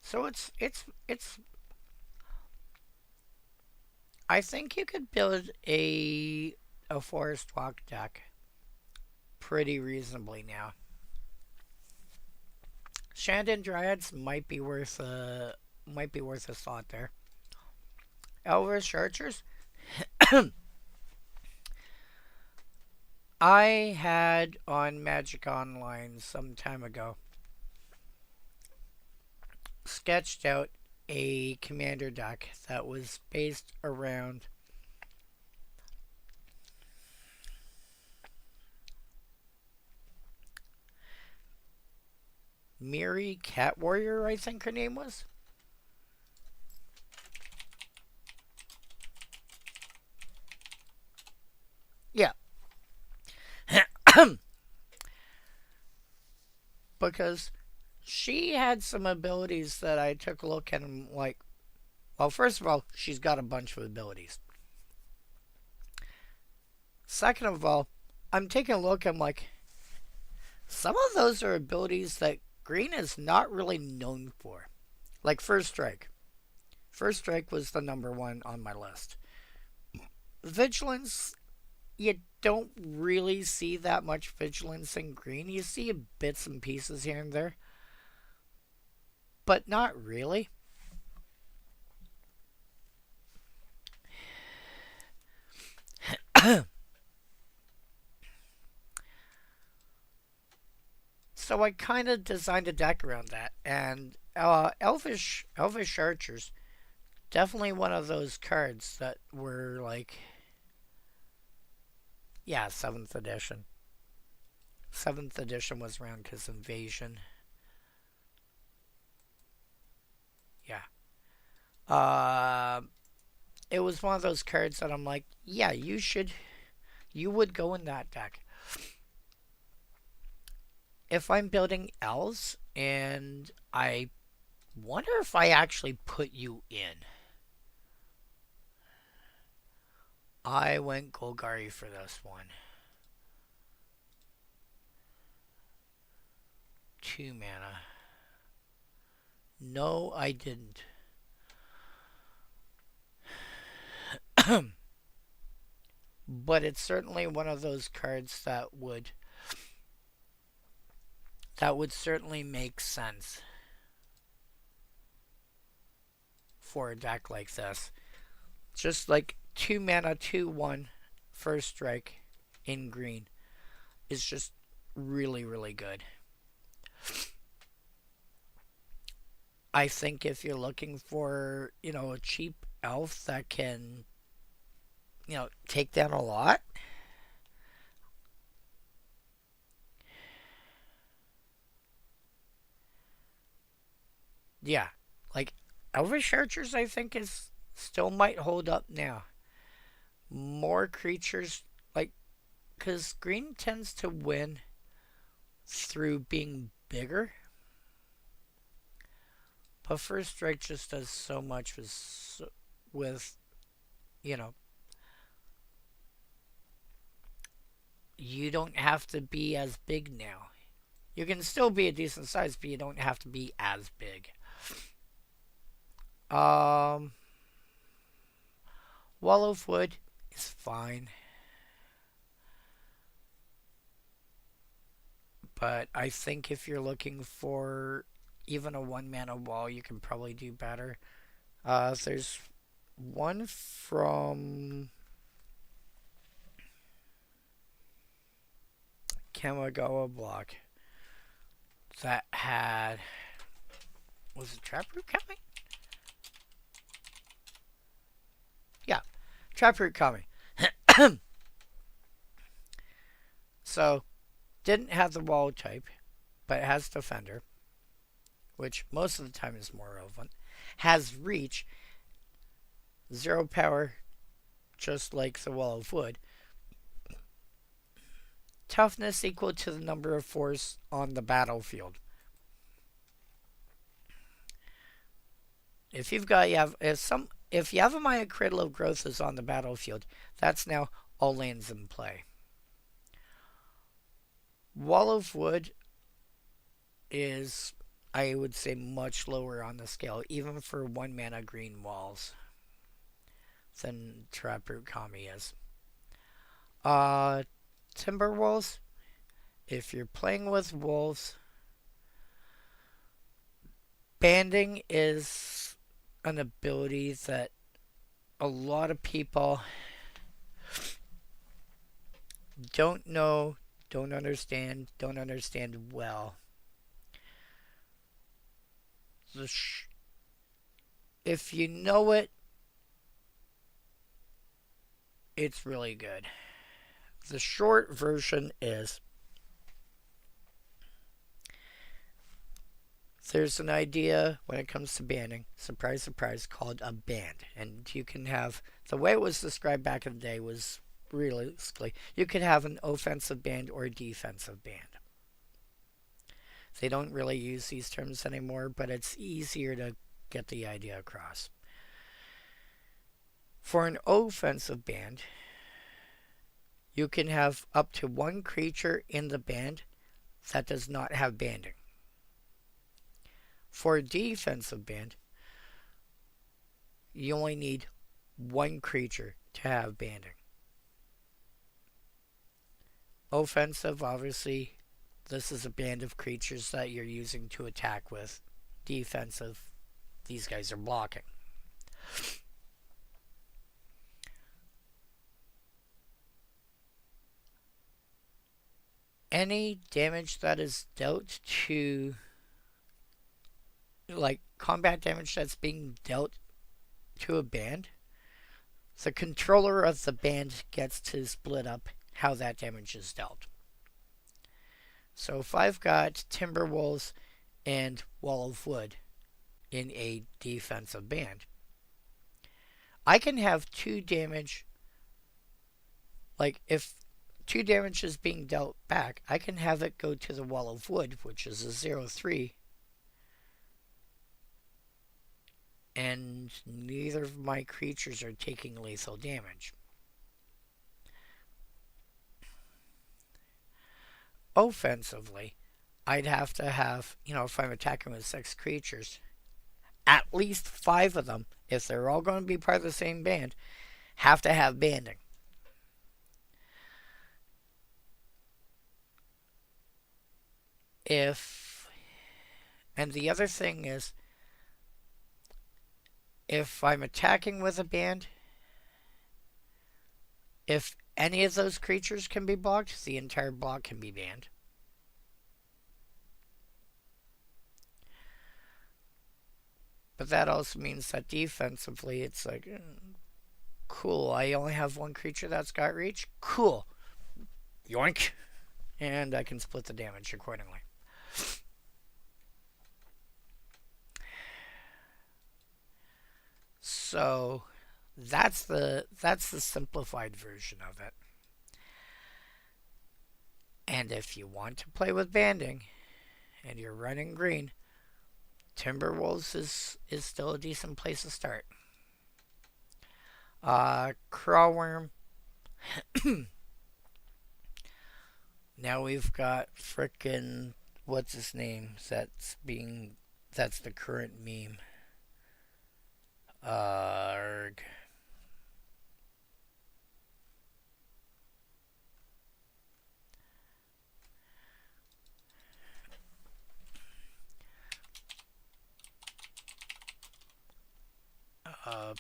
So it's I think you could build a Forest Walk deck pretty reasonably now. Shandon Dryads might be worth a thought there. Elvish Archers. I had on Magic Online some time ago sketched out a commander deck that was based around Miri Cat Warrior, I think her name was. Yeah. because she had some abilities that I took a look at and I'm like, well, first of all, she's got a bunch of abilities. Second of all, I'm taking a look, I'm like, some of those are abilities that green is not really known for. Like First Strike. First Strike was the number one on my list. Vigilance, you don't really see that much vigilance in green. You see bits and pieces here and there, but not really. So I kind of designed a deck around that, and elvish archers, definitely one of those cards that were like, yeah, seventh edition. Seventh edition was around because invasion. Yeah. Uh, it was one of those cards that I'm like, yeah, you would go in that deck. If I'm building elves and I wonder if I actually put you in. I went Golgari for this one. 2 mana. No, I didn't. But it's certainly one of those cards that would certainly make sense for a deck like this. Just like 2 mana, 2/1 First Strike in green is just really, really good. I think if you're looking for, a cheap elf that can, take down a lot, yeah, like Elvish Archers, I think is still might hold up now. More creatures, like, because green tends to win through being bigger. But First Strike just does so much with you don't have to be as big now. You can still be a decent size, but you don't have to be as big. Wall of Wood is fine. But I think if you're looking for even a 1 mana wall, you can probably do better. There's one from Kamigawa block that had, was it Traproot Kami? Yeah, Traproot Kami. So, didn't have the wall type, but it has Defender, which most of the time is more relevant. Has Reach, 0 power, just like the Wall of Wood. Toughness equal to the number of fours on the battlefield. If you have a Maya Cradle of Growth is on the battlefield, that's now all lands in play. Wall of Wood is, I would say, much lower on the scale, even for 1 mana green walls, than Traproot Kami is. Timber Wolves, if you're playing with wolves, banding is an ability that a lot of people don't know, don't understand well. If you know it, it's really good. The short version is there's an idea when it comes to banding, surprise, surprise, called a band. And you can have, the way it was described back in the day was realistically, you could have an offensive band or a defensive band. They don't really use these terms anymore, but it's easier to get the idea across. For an offensive band, you can have up to one creature in the band that does not have banding. For a defensive band, you only need one creature to have banding. Offensive, obviously, this is a band of creatures that you're using to attack with. Defensive, these guys are blocking. Any damage that is dealt to, like combat damage that's being dealt to a band, the controller of the band gets to split up how that damage is dealt. So if I've got Timberwolves and Wall of Wood in a defensive band, I can have 2 damage, like if 2 damage is being dealt back, I can have it go to the Wall of Wood, which is a 0/3, and neither of my creatures are taking lethal damage. Offensively, I'd have to have, if I'm attacking with 6 creatures, at least 5 of them, if they're all going to be part of the same band, have to have banding. And the other thing is, if I'm attacking with a band, if any of those creatures can be blocked, the entire block can be banned. But that also means that defensively, it's like, cool, I only have one creature that's got reach. Cool. Yoink. And I can split the damage accordingly. So that's the simplified version of it. And if you want to play with banding and you're running green, Timberwolves is still a decent place to start. Crawworm. Now we've got frickin' what's his name? That's the current meme. Arg.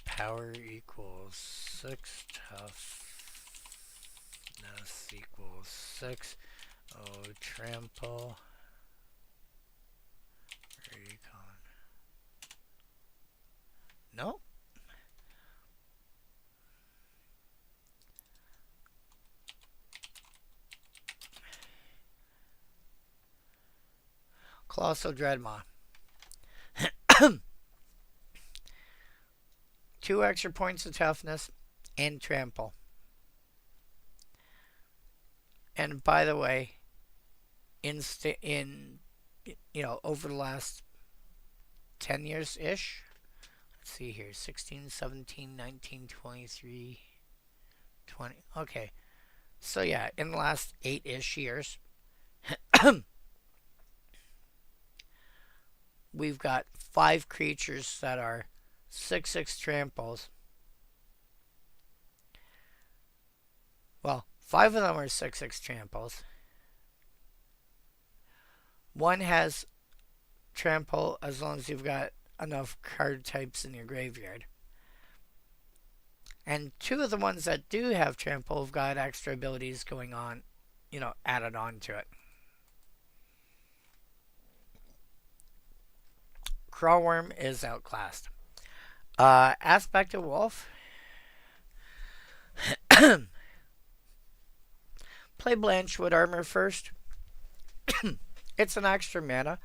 Power equals 6, toughness equals 6. Oh, trample. Recon. No? Colossal Dreadmaw. 2 extra points of toughness and trample. And by the way, over the last 10 years ish, let's see here, 16, 17, 19, 23, 20. Okay. So yeah, in the last 8-ish years, we've got 5 creatures that are 6/6 tramples. Well, 5 of them are 6/6 tramples. 1 has trample as long as you've got enough card types in your graveyard. And 2 of the ones that do have trample have got extra abilities going on, added on to it. Crawworm is outclassed. Aspect of Wolf. Play Blanchwood Armor first. It's an extra mana,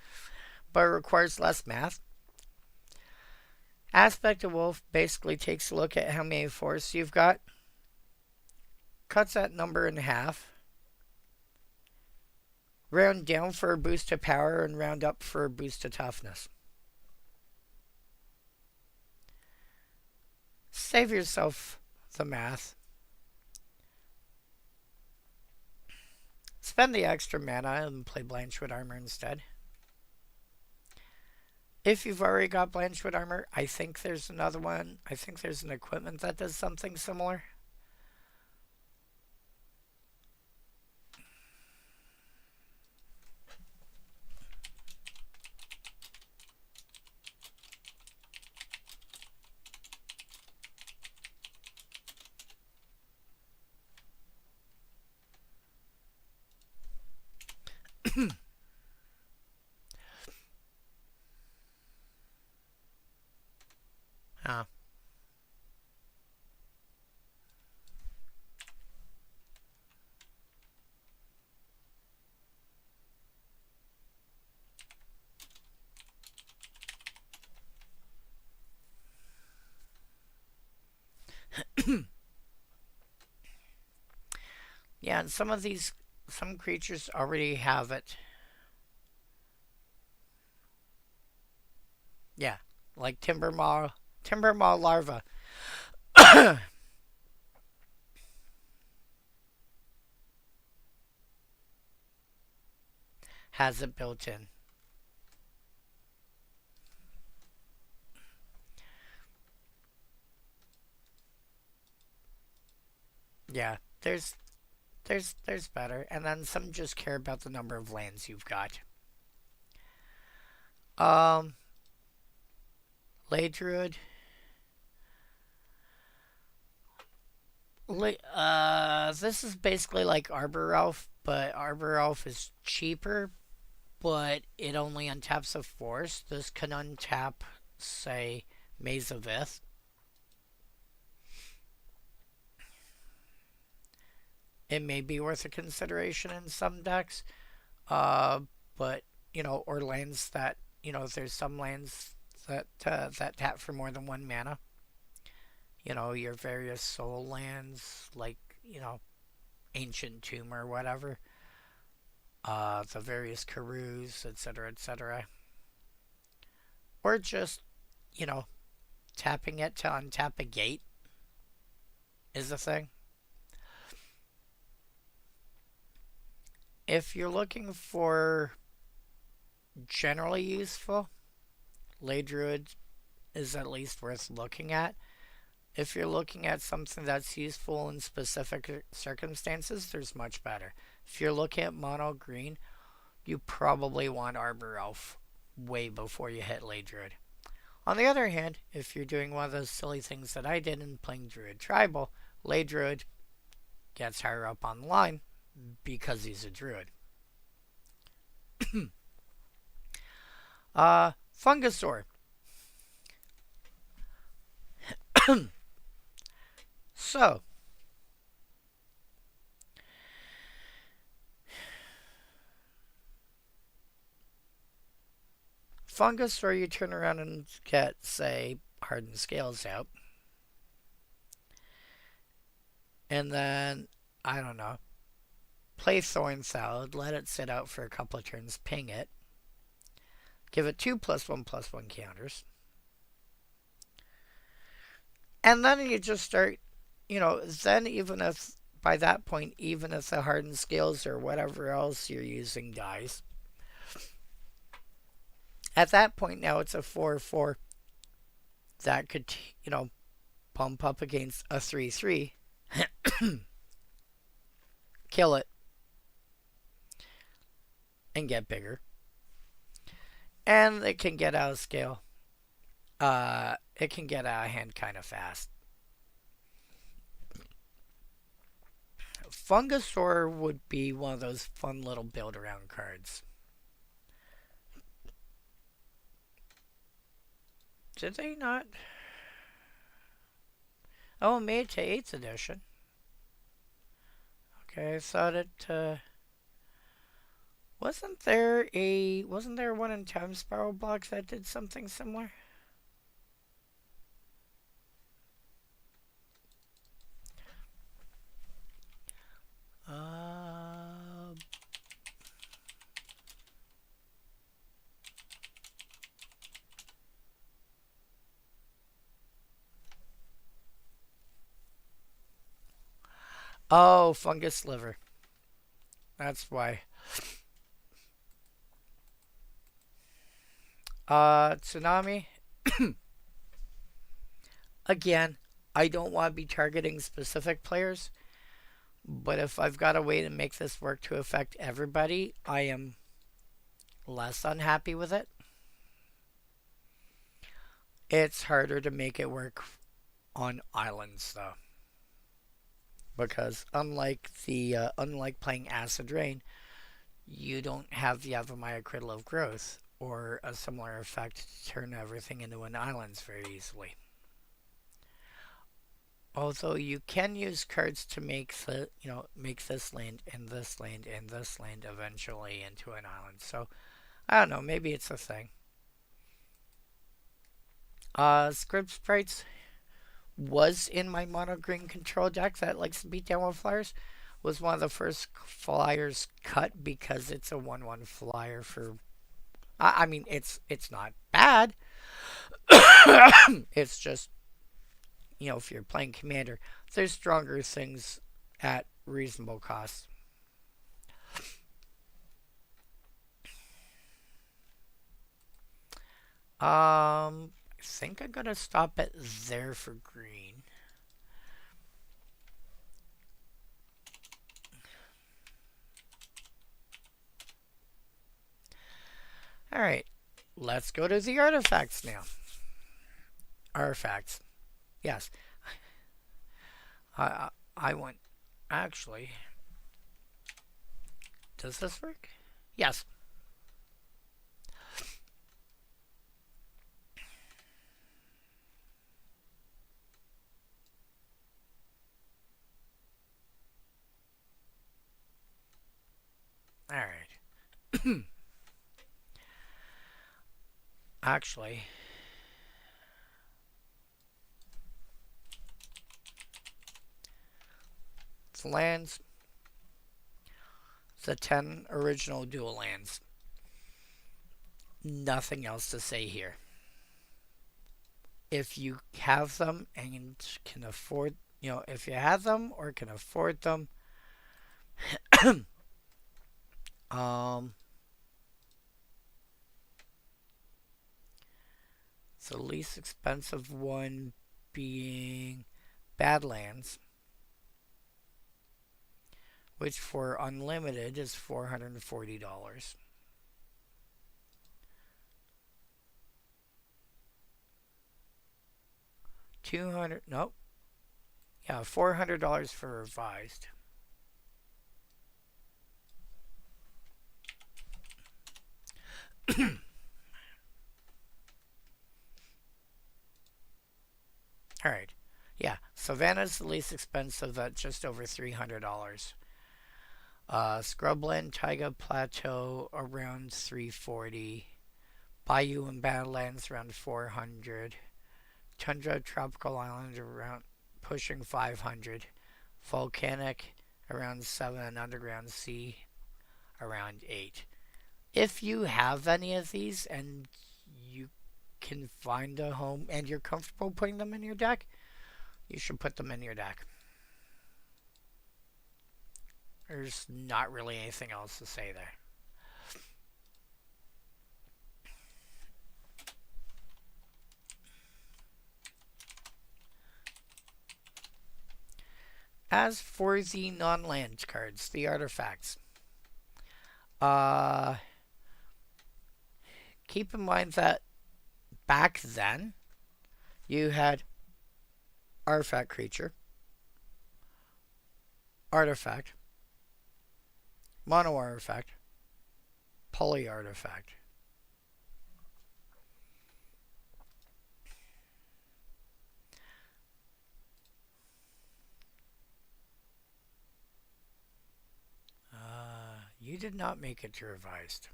but it requires less math. Aspect of Wolf basically takes a look at how many forests you've got, cuts that number in half, Round down for a boost to power and round up for a boost to toughness. Save yourself the math. Spend the extra mana and play Blanchwood Armor instead. If you've already got Blanchwood Armor, I think there's another one. I think there's an equipment that does something similar. Ah. Yeah, and some creatures already have it. Yeah, like Timber Maw Larva. Has it built in. Yeah, there's better, and then some just care about the number of lands you've got. Um, Ley Druid. This is basically like Arbor Elf, but Arbor Elf is cheaper, but it only untaps a force. This can untap, say, Maze of Ith. It may be worth a consideration in some decks, uh, but or lands that there's some lands that tap for more than one mana. Your various soul lands, like Ancient Tomb or whatever. The various Karus, etc., etc. Or just, you know, tapping it to untap a gate is a thing. If you're looking for generally useful, Ley Druid is at least worth looking at. If you're looking at something that's useful in specific circumstances, there's much better. If you're looking at mono green, you probably want Arbor Elf way before you hit Ley Druid. On the other hand, if you're doing one of those silly things that I did in playing Druid Tribal, Ley Druid gets higher up on the line because he's a Druid. Fungusaur. So, Fungusaur, you turn around and get, say, Hardened Scales out. And then, I don't know, play Thorn Salad, let it sit out for a couple of turns, ping it. Give it 2+1/+1 counters. And then you just start, then even if, by that point, even if the Hardened Scales or whatever else you're using dies, at that point now it's a 4/4 that could, bump up against a 3/3, kill it, and get bigger. And it can get out of scale. It can get out of hand kind of fast. Fungusaur would be one of those fun little build around cards. Did they not? Oh, made it to 8th edition. Okay, I thought it, wasn't there one in Time Spiral Blocks that did something similar? Oh, fungus liver. That's why. Tsunami. Again, I don't want to be targeting specific players, but if I've got a way to make this work to affect everybody, I am less unhappy with it. It's harder to make it work on islands though, because unlike playing Acid Rain, you don't have the Avamaya Cradle of Growth or a similar effect to turn everything into an island very easily. Although you can use cards to make make this land and this land and this land eventually into an island. So I don't know, maybe it's a thing. Script Sprites was in my mono green control deck that likes to beat down with flyers. Was one of the first flyers cut because it's a 1/1 flyer for. I mean, it's not bad. It's just if you're playing Commander, there's stronger things at reasonable cost. I think I'm gonna stop it there for green. Alright, let's go to the artifacts now. Artifacts. Yes. I want... Actually... Does this work? Yes. Alright. Actually... It's lands. The 10 original dual lands. Nothing else to say here. If you have them and can afford, if you have them or can afford them, the least expensive one being Badlands, which for unlimited is $440. Nope. Yeah, $400 for revised. Alright. Yeah, Savannah's the least expensive at just over $300. Scrubland, Taiga Plateau around $340. Bayou and Badlands around $400. Tundra Tropical Island around pushing $500. Volcanic around $7 and Underground Sea around $8. If you have any of these and you can find a home and you're comfortable putting them in your deck, you should put them in your deck. There's not really anything else to say there. As for the non-land cards, the artifacts, keep in mind that back then you had artifact creature, artifact, mono artifact, poly artifact. You did not make it to revised.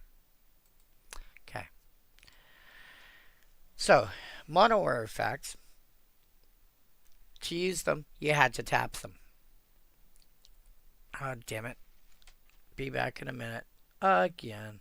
Okay. So, mono artifacts, to use them, you had to tap them. Ah, damn it. Be back in a minute. Again.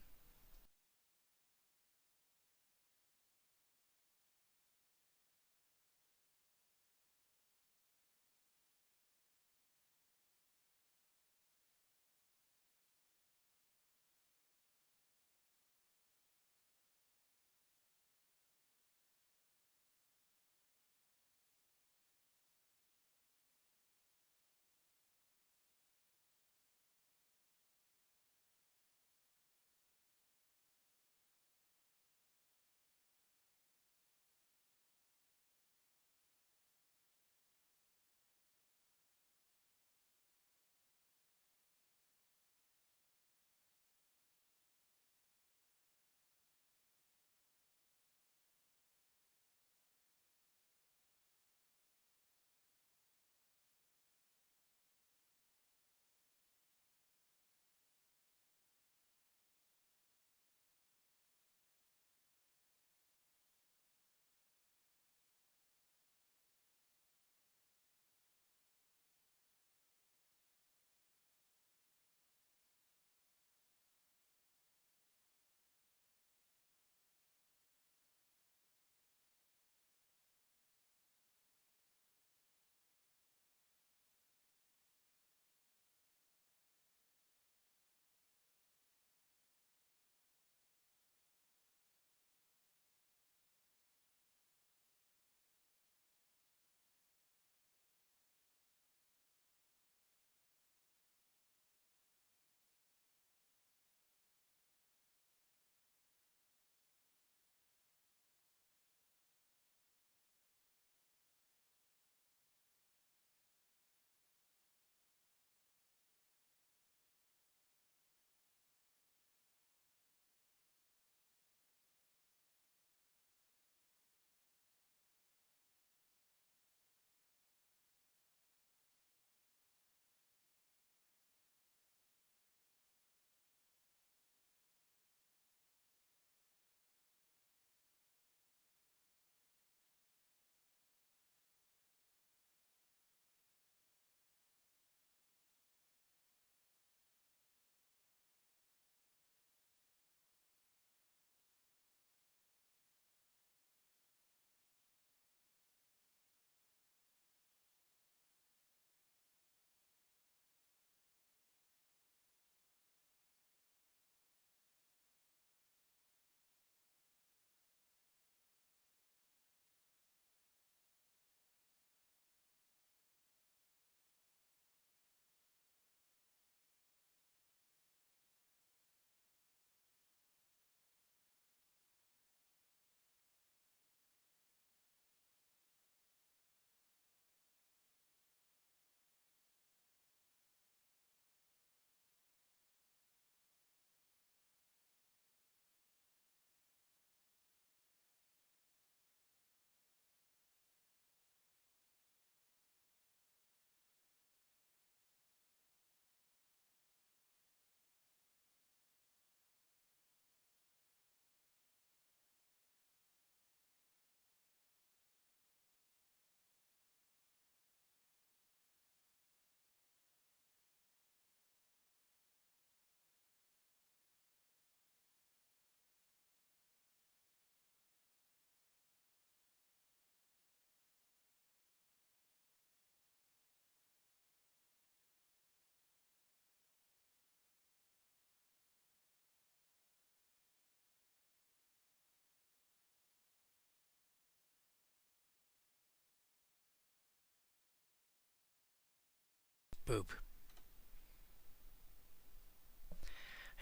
Boop.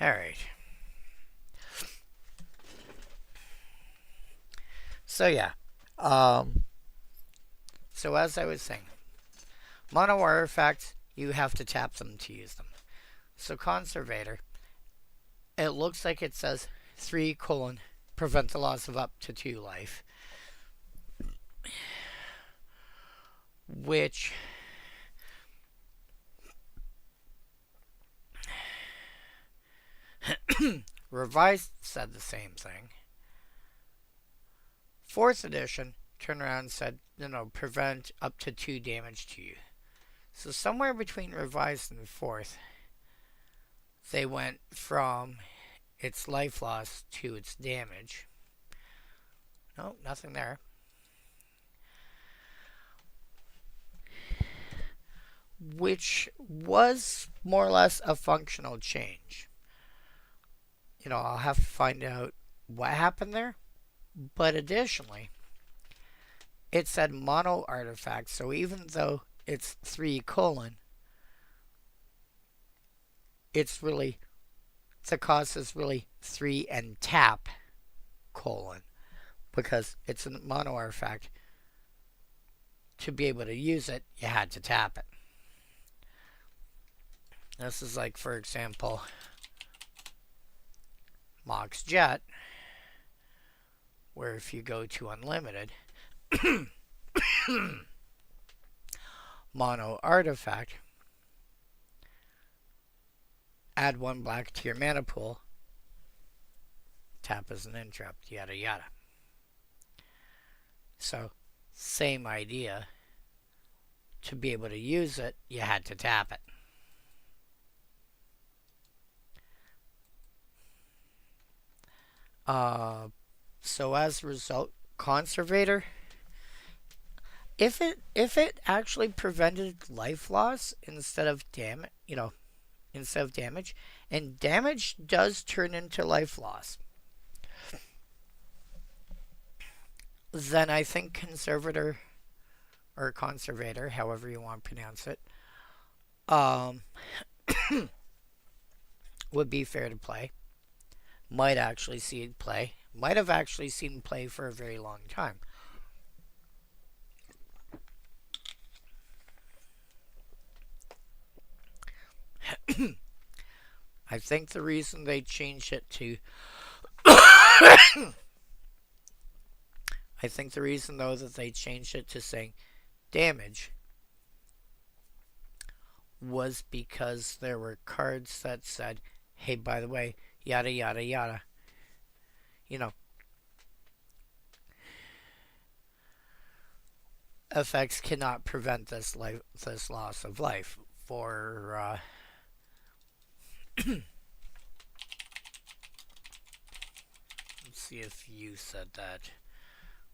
Alright. So yeah. So as I was saying, mono artifacts, you have to tap them to use them. So Conservator, it looks like it says 3 : prevent the loss of up to 2 life. Which Revised said the same thing. 4th edition turned around and said, prevent up to 2 damage to you. So somewhere between Revised and 4th, they went from its life loss to its damage. No, nothing there. Which was more or less a functional change. I'll have to find out what happened there. But additionally, it said mono artifact, so even though it's 3 : it's really, the cost is really 3 and tap : because it's a mono artifact. To be able to use it, you had to tap it. This is like, for example, Mox Jet, where if you go to unlimited, mono artifact, add 1 black to your mana pool, tap as an interrupt, yada yada. So, same idea. To be able to use it, you had to tap it. So as a result, Conservator, if it actually prevented life loss instead of damage, and damage does turn into life loss, then I think Conservator, or Conservator, however you want to pronounce it, would be fair to play. Might actually see it play. Might have actually seen play for a very long time. I think the reason they changed it to I think the reason though that they changed it to saying damage was because there were cards that said, hey, by the way, yada yada yada. Effects cannot prevent this loss of life for let's see if you said that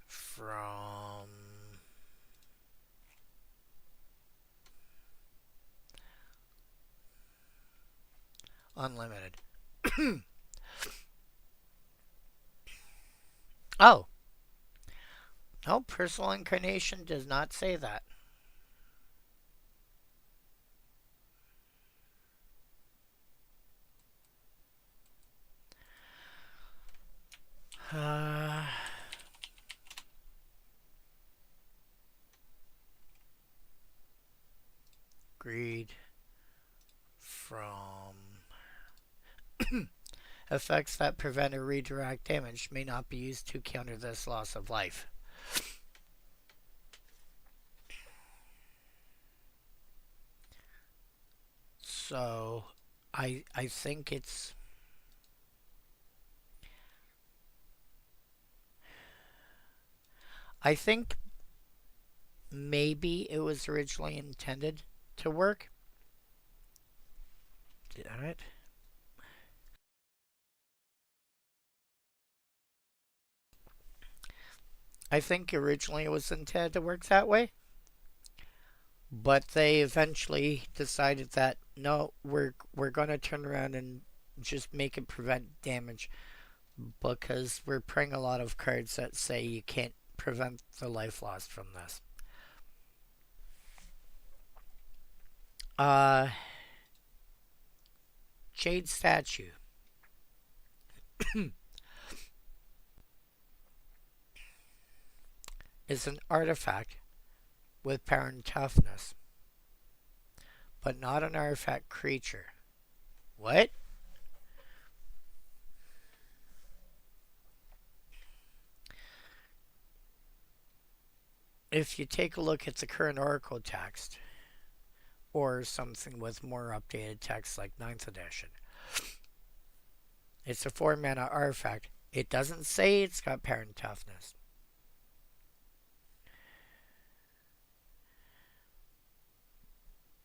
from unlimited. Oh. No, personal incarnation does not say that. Greed from effects that prevent or redirect damage may not be used to counter this loss of life. So I think it's I think maybe it was originally intended to work. Damn it. I think originally it was intended to work that way. But they eventually decided that no, we're going to turn around and just make it prevent damage, because we're playing a lot of cards that say you can't prevent the life loss from this. Uh, Jade Statue is an artifact with power and toughness, but not an artifact creature. What? If you take a look at the current Oracle text, or something with more updated text like Ninth Edition, it's a 4 mana artifact. It doesn't say it's got power and toughness.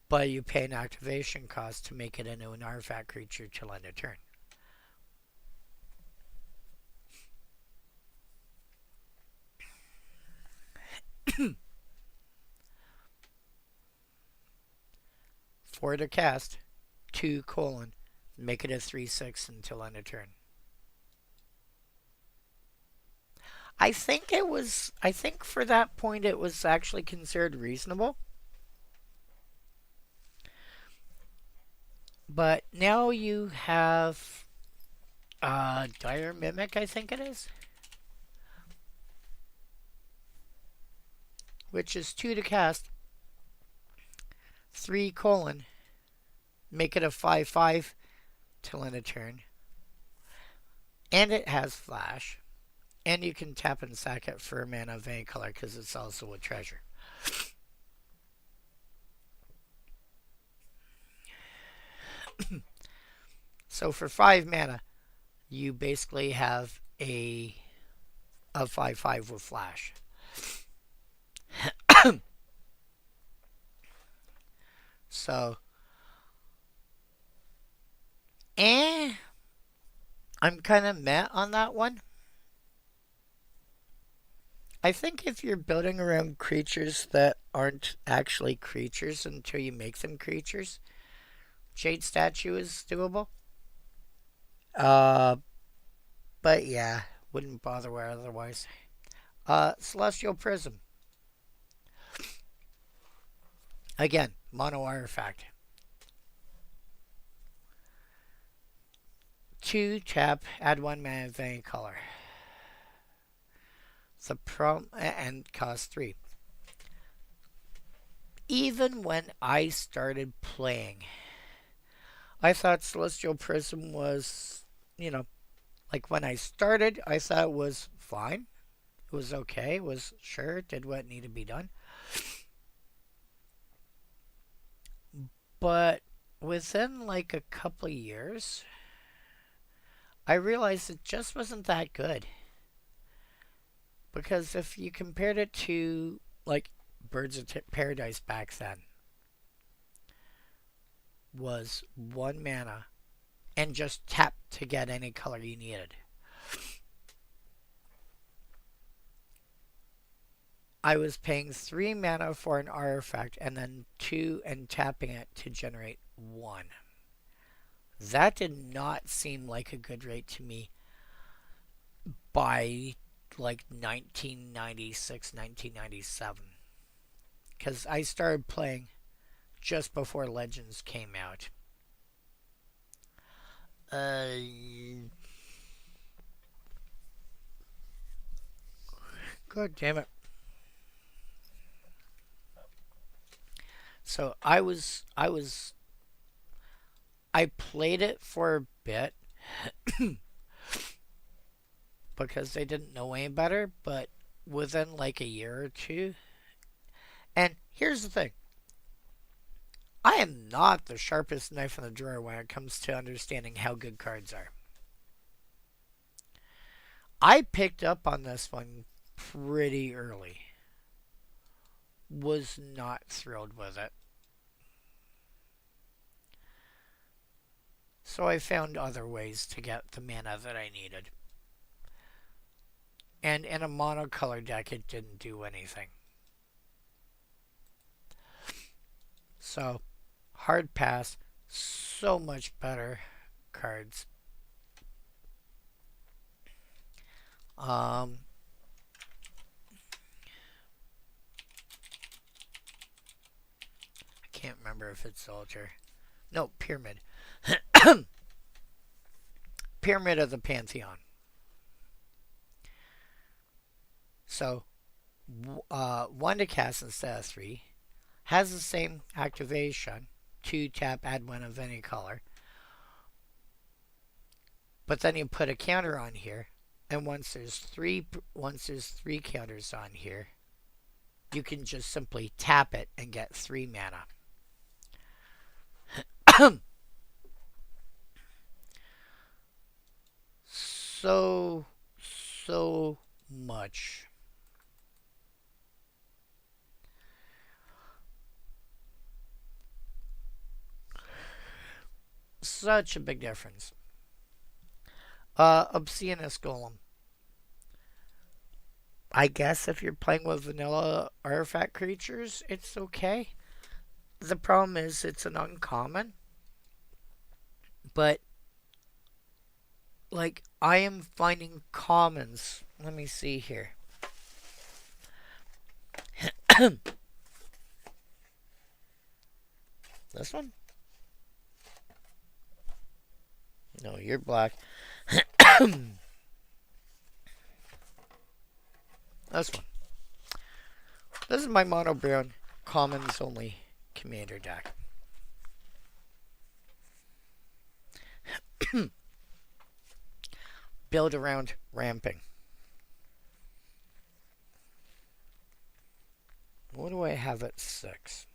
But you pay an activation cost to make it into an artifact creature till end of turn. For to cast, 2 : make it a 3/6 until end of turn. I think for that point it was actually considered reasonable. But now you have Dire Mimic, I think it is. Which is 2 to cast, 3 : make it a 5/5 till end of turn. And it has flash. And you can tap and sack it for a mana of any color because it's also a treasure. So for 5 mana, you basically have a 5/5 with flash. So, I'm kind of meh on that one. I think if you're building around creatures that aren't actually creatures until you make them creatures, Jade Statue is doable. But yeah, wouldn't bother with otherwise. Celestial Prism. Again, mono artifact. 2 tap, add 1 mana of any color. The and cost 3. Even when I started playing, I thought Celestial Prism was, like when I started, I thought it was fine. It was okay. It was sure, did what needed to be done. But within like a couple of years, I realized it just wasn't that good. Because if you compared it to like Birds of Paradise back then, was 1 mana and just tap to get any color you needed. I was paying 3 mana for an artifact and then 2 and tapping it to generate 1. That did not seem like a good rate to me by like 1996, 1997. Because I started playing just before Legends came out. God damn it. So I played it for a bit because they didn't know any better, but within like a year or two. And here's the thing. I am not the sharpest knife in the drawer when it comes to understanding how good cards are. I picked up on this one pretty early. Was not thrilled with it. So I found other ways to get the mana that I needed. And in a monocolor deck, it didn't do anything. So, hard pass. So much better cards. I can't remember if it's altar. No, pyramid. Pyramid of the Pantheon. So, 1 to cast instead of 3. Has the same activation. 2 tap, add 1 of any color. But then you put a counter on here. And once there's three counters on here, you can just simply tap it and get 3 mana. So much. Such a big difference. Obscenous Golem. I guess if you're playing with vanilla artifact creatures, it's okay. The problem is it's an uncommon. But, like, I am finding commons. Let me see here. This one? No, you're black. This one. This is my mono brown commons only commander deck. Build around ramping. What do I have at 6?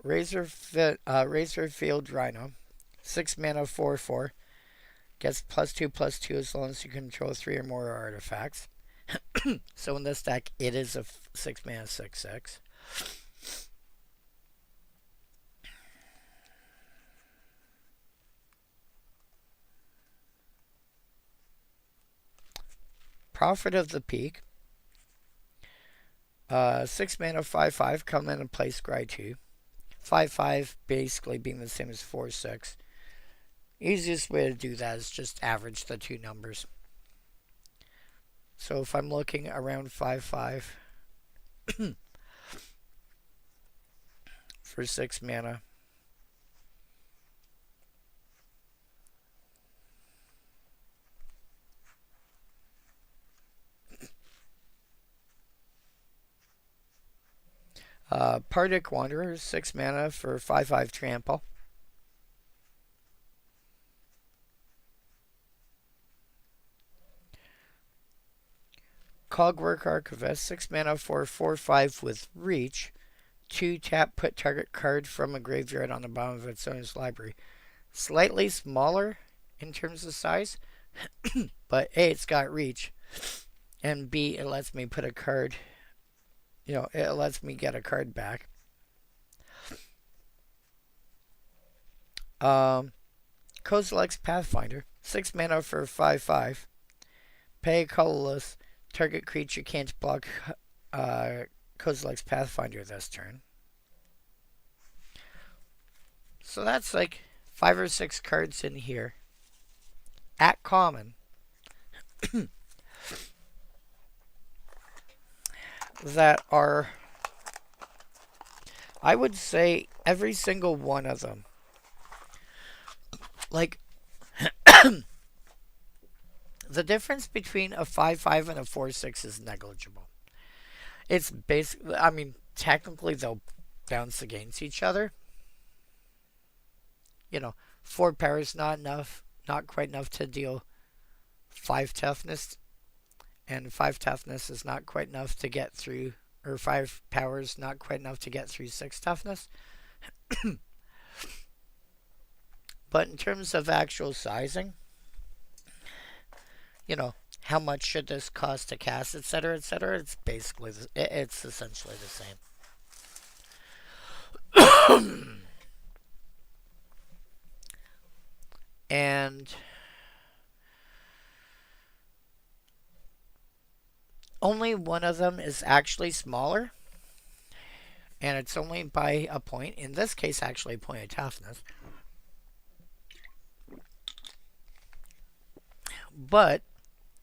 Razorfield Rhino. 6 mana, 4/4. Gets +2/+2 as long as you control 3 or more artifacts. So in this deck, it is a 6 mana 6/6. Prophet of the Peak. 6 mana 5/5. Come in and play Scry 2. 5/5 basically being the same as 4/6. Easiest way to do that is just average the two numbers. So if I'm looking around 5/5 for 6 mana, Pardic Wanderer, 6 mana for 5/5 trample. Cogwork Archivist, 6 mana for 4/5 with reach. 2 tap, put target card from a graveyard on the bottom of its owner's library. Slightly smaller in terms of size, but A, it's got reach, and B, it lets me put a card, it lets me get a card back. Kozilek's Pathfinder, 6 mana for 5/5. Pay colorless. Target creature can't block Kozilek's Pathfinder this turn. So that's like 5 or 6 cards in here at common that are, I would say, every single one of them. Like, the difference between a 5/5 and a 4/6 is negligible. It's basically, I mean, technically they'll bounce against each other. 4 power is not enough, not quite enough to deal 5 toughness, and 5 toughness is not quite enough to get through, or 5 power is not quite enough to get through 6 toughness. But in terms of actual sizing, how much should this cost to cast, etc., etc., it's basically, it's essentially the same. And only one of them is actually smaller. And it's only by a point, in this case actually a point of toughness. But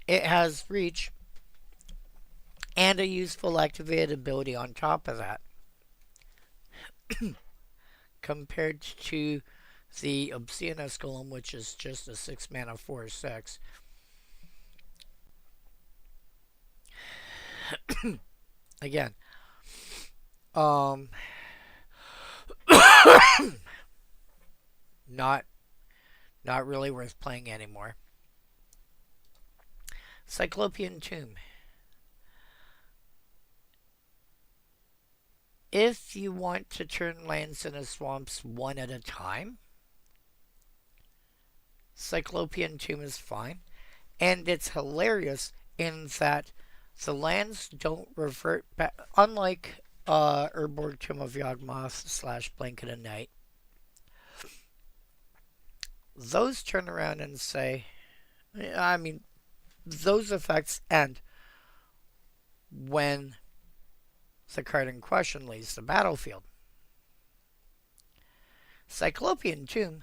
it has reach and a useful activated ability on top of that. Compared to the Obsidian Golem, which is just a 6 mana 4/6. Again, not not really worth playing anymore. Cyclopean Tomb. If you want to turn lands into swamps one at a time, Cyclopean Tomb is fine. And it's hilarious in that the lands don't revert back. Unlike Urborg Tomb of Yawgmoth / Blanket of Night, those turn around and say, I mean, those effects end when the card in question leaves the battlefield. Cyclopean Tomb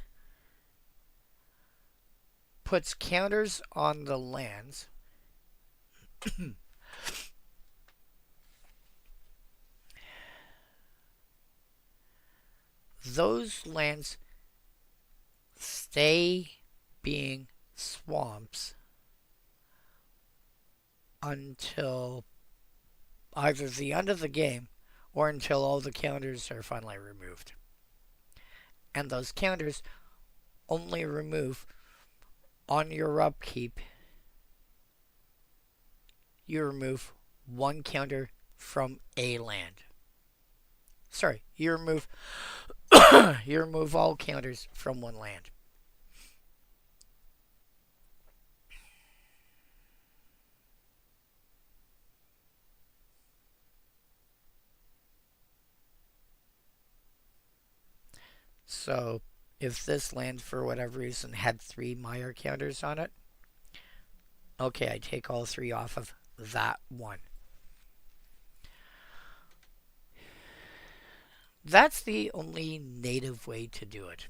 puts counters on the lands those lands stay being swamps until either the end of the game or until all the counters are finally removed. And those counters only remove on your upkeep. You remove one counter from a land. Sorry, you remove you remove all counters from one land. So, if this land for whatever reason had 3 Mire counters on it, okay, I take all 3 off of that one. That's the only native way to do it.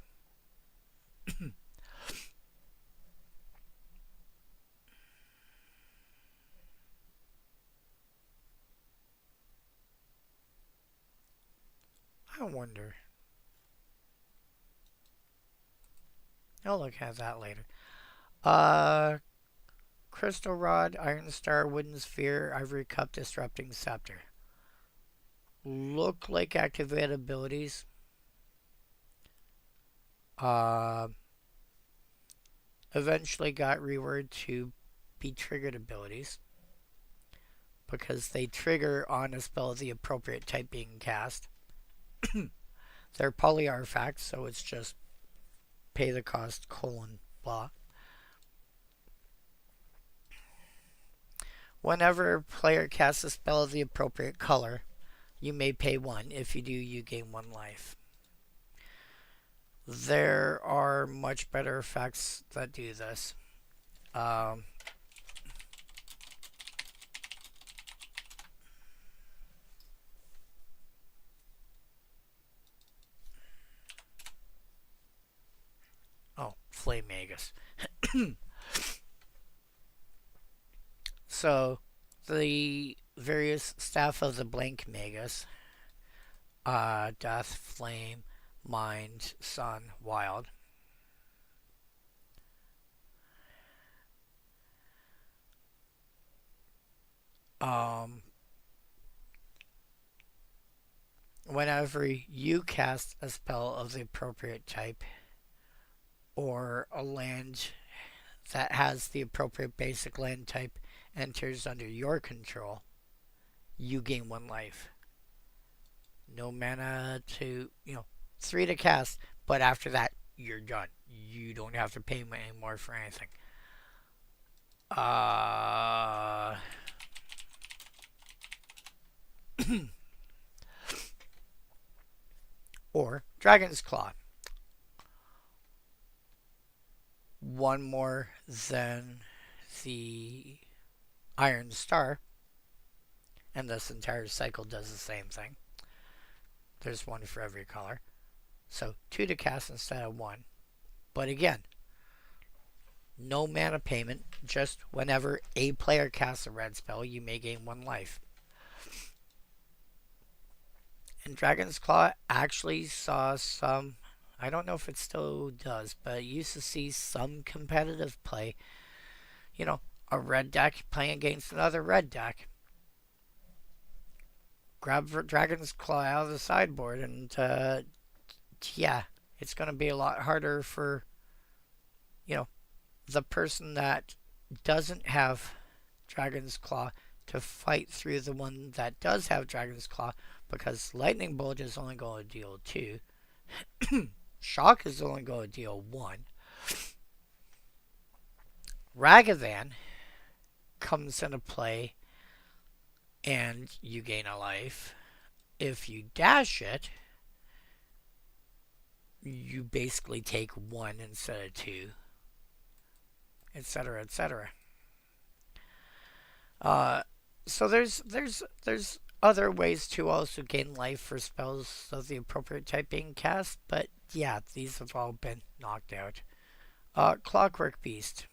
I wonder. I'll look at that later. Crystal Rod, Iron Star, Wooden Sphere, Ivory Cup, Disrupting Scepter. Look like activated abilities. Eventually got reworded to be triggered abilities because they trigger on a spell of the appropriate type being cast. They're poly artifacts, so it's just pay the cost, blah. Whenever a player casts a spell of the appropriate color, you may pay 1. If you do, you gain 1 life. There are much better effects that do this. Oh, Flame Magus. So, the various Staff of the Blank Magus, Death, Flame, Mind, Sun, Wild. Whenever you cast a spell of the appropriate type or a land that has the appropriate basic land type enters under your control, you gain 1 life. No mana to, 3 to cast, but after that, you're done. You don't have to pay anymore for anything. Or Dragon's Claw. 1 more than the Iron Star, and this entire cycle does the same thing. there's one for every color. So 2 to cast instead of 1. But again, no mana payment, just whenever a player casts a red spell, you may gain 1 life. And Dragon's Claw actually saw some, I don't know if it still does, but it used to see some competitive play. You know, a red deck playing against another red deck. Grab Dragon's Claw out of the sideboard, and yeah, it's going to be a lot harder for, you know, the person that doesn't have Dragon's Claw to fight through the one that does have Dragon's Claw, because Lightning Bolt is only going to deal 2. Shock is only going to deal 1. Ragavan comes into play and you gain a life. If you dash it, you basically take 1 instead of 2, etc., etc. So there's other ways to also gain life for spells of the appropriate type being cast, but yeah, these have all been knocked out. Clockwork Beast.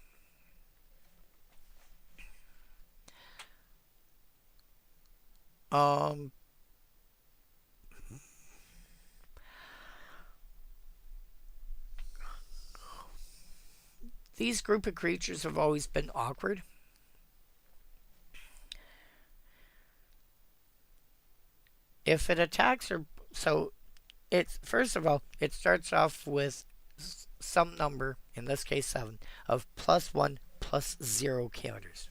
These group of creatures have always been awkward. If it attacks or so, it's first of all, it starts off with some number, in this case 7, of +1, +0 counters.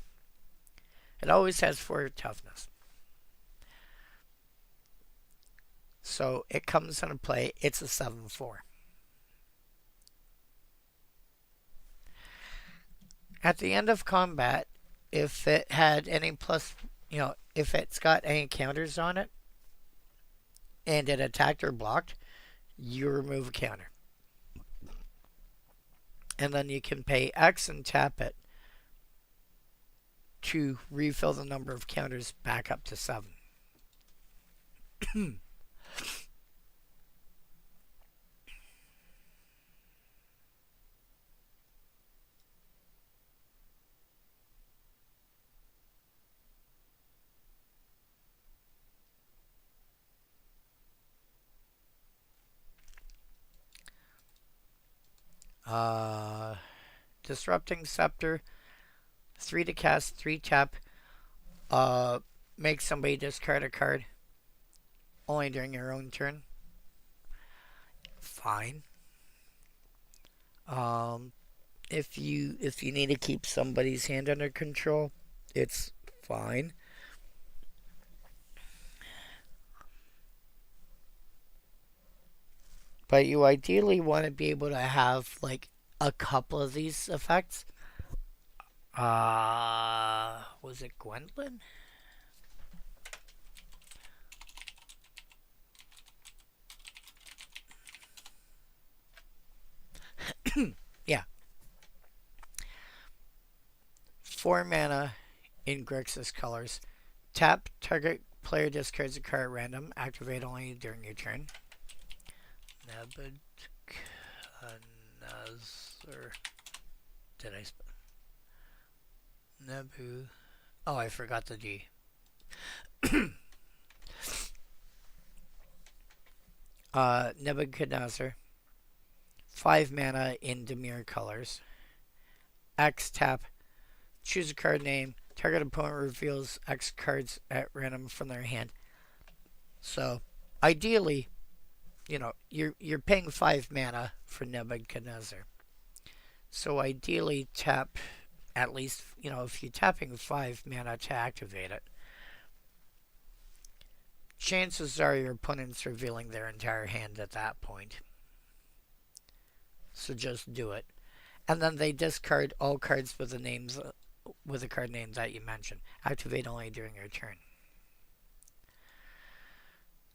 It always has 4 toughness. So it comes into play, it's a 7/4. At the end of combat, if it had any if it's got any counters on it, and it attacked or blocked, you remove a counter. And then you can pay X and tap it to refill the number of counters back up to 7. Disrupting Scepter, 3 to cast, 3 tap. Make somebody discard a card only during your own turn. Fine. If you need to keep somebody's hand under control, it's fine. But you ideally want to be able to have like a couple of these effects. Was it Gwendolyn? Yeah. 4 mana in Grixis colors. Tap, target player discards a card at random. Activate only during your turn. Nebuchadnezzar. Did I spell? Nebu. Oh, I forgot the G. Nebuchadnezzar. 5 mana in Dimir colors. X tap. Choose a card name. Target opponent reveals X cards at random from their hand. So, ideally, you know, you're paying 5 mana for Nebuchadnezzar. So ideally tap at least, you know, if you're tapping 5 mana to activate it, chances are your opponent's revealing their entire hand at that point. So just do it. And then they discard all cards with the names with the card name that you mentioned. Activate only during your turn.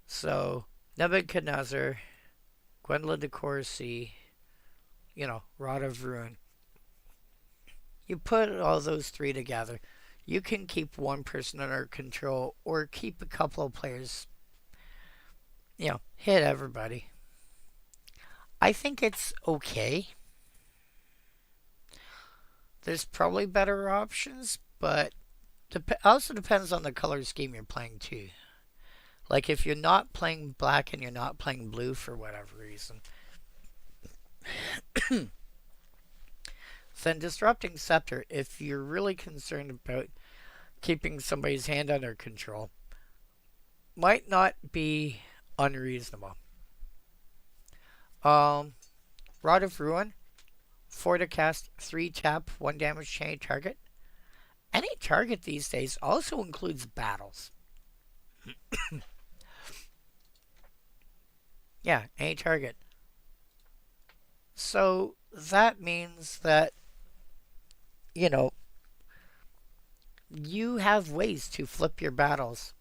So Nebuchadnezzar, Gwendolyn de Courcy, you know, Rod of Ruin. You put all those 3 together. You can keep one person under control or keep a couple of players hit everybody. I think it's okay. There's probably better options, but also depends on the color scheme you're playing too. Like if you're not playing black and you're not playing blue for whatever reason, then disrupting scepter, if you're really concerned about keeping somebody's hand under control, might not be unreasonable. Um, Rod of Ruin, 4 to cast, 3 tap, 1 damage to any target. Any target these days also includes battles. Yeah, any target. So that means that, you know, you have ways to flip your battles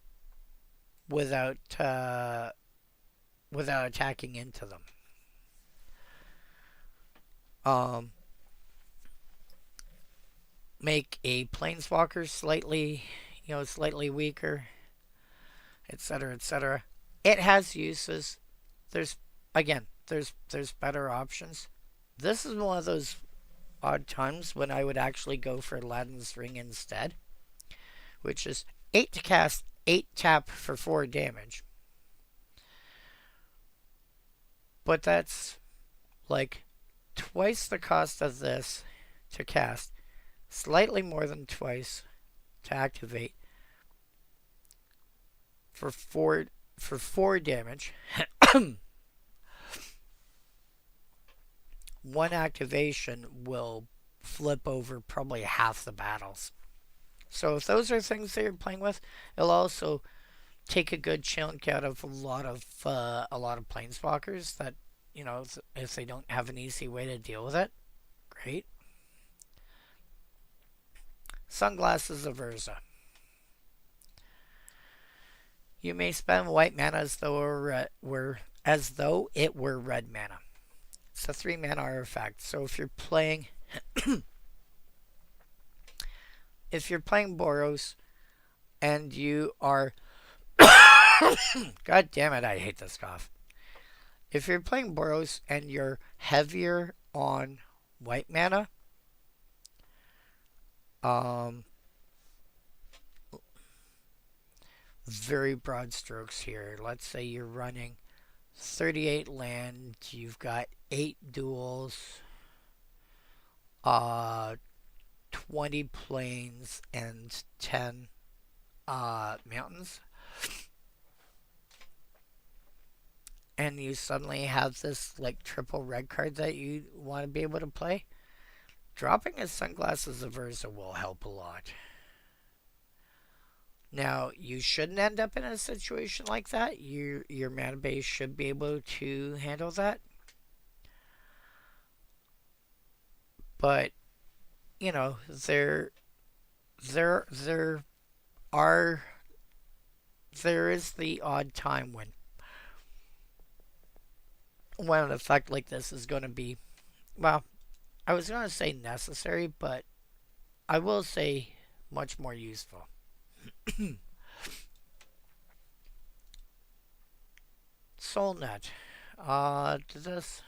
without without attacking into them. Um, make a planeswalker slightly weaker, etc., etc. It has uses. There's there's better options. This is one of those odd times when I would actually go for Aladdin's Ring instead, which is 8 to cast, 8 tap for 4 damage. But that's like twice the cost of this to cast, slightly more than twice to activate for 4 damage. One activation will flip over probably half the battles. So if those are things that you're playing with, it'll also take a good chunk out of a lot of planeswalkers that if they don't have an easy way to deal with it. Great. Sunglasses of Urza. You may spend white mana as though it were red mana. It's a 3 mana artifact. So if you're playing Boros and you are God damn it, I hate this cough. If you're playing Boros and you're heavier on white mana, very broad strokes here. Let's say you're running 38 land, you've got 8 duels, 20 plains, and 10 mountains. And you suddenly have this like triple red card that you want to be able to play. Dropping a Sunglasses of Urza will help a lot. Now, you shouldn't end up in a situation like that. Your mana base should be able to handle that. But, there is the odd time when an effect like this is going to be, well, I was going to say necessary, but I will say much more useful. Soulnet. This.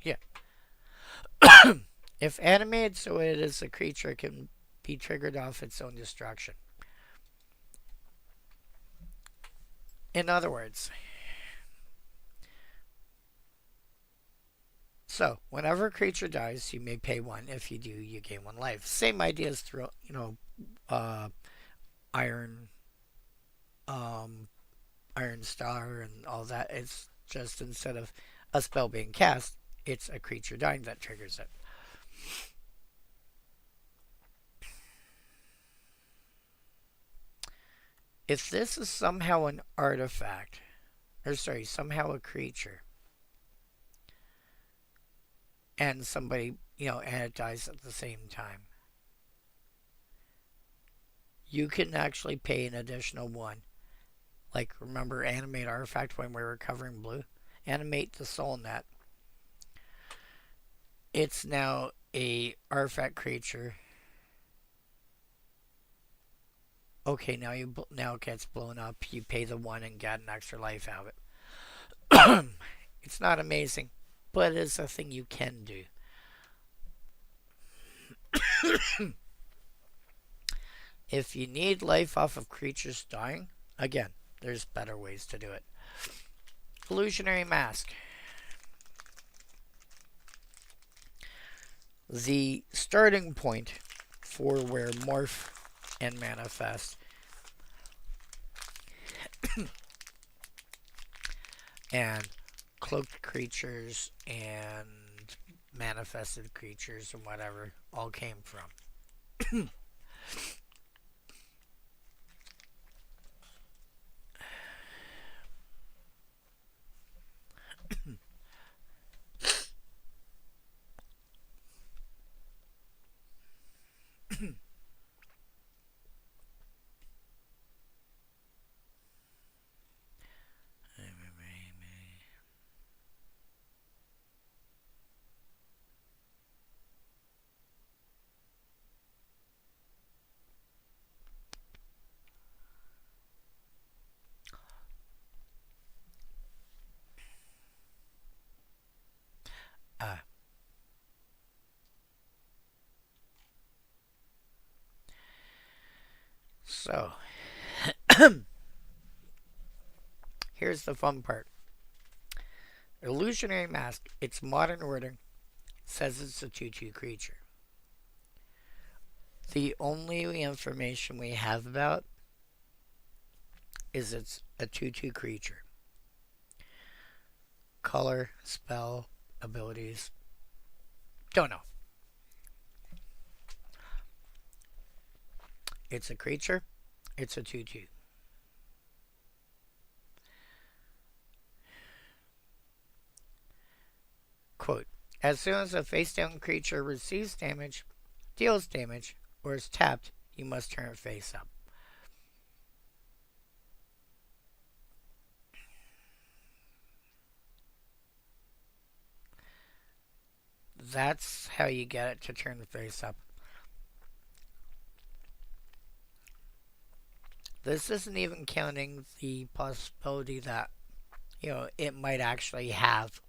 Yeah. If animated so it is a creature, it can be triggered off its own destruction. In other words, so whenever a creature dies, you may pay 1. If you do, you gain 1 life. Same idea as through, Iron, Iron Star and all that. It's just instead of a spell being cast, it's a creature dying that triggers it. If this is somehow an artifact, somehow a creature, and somebody, and it dies at the same time, you can actually pay an additional 1. Like, remember Animate Artifact when we were covering blue? Animate the Soulnet. It's now a artifact creature. Okay, now it gets blown up. You pay the 1 and get an extra life out of it. It's not amazing, but it's a thing you can do. If you need life off of creatures dying, again, there's better ways to do it. Illusionary Mask. The starting point for where Morph and Manifest and cloaked creatures and manifested creatures and whatever all came from. uh, so, here's the fun part. Illusionary Mask, its modern wording, says it's a 2/2 creature. The only information we have about is it's a 2/2 creature. Color, spell, abilities, don't know. It's a creature, it's a 2/2. Quote, as soon as a face down creature receives damage, deals damage, or is tapped, you must turn it face up. That's how you get it to turn the face up. This isn't even counting the possibility that, it might actually have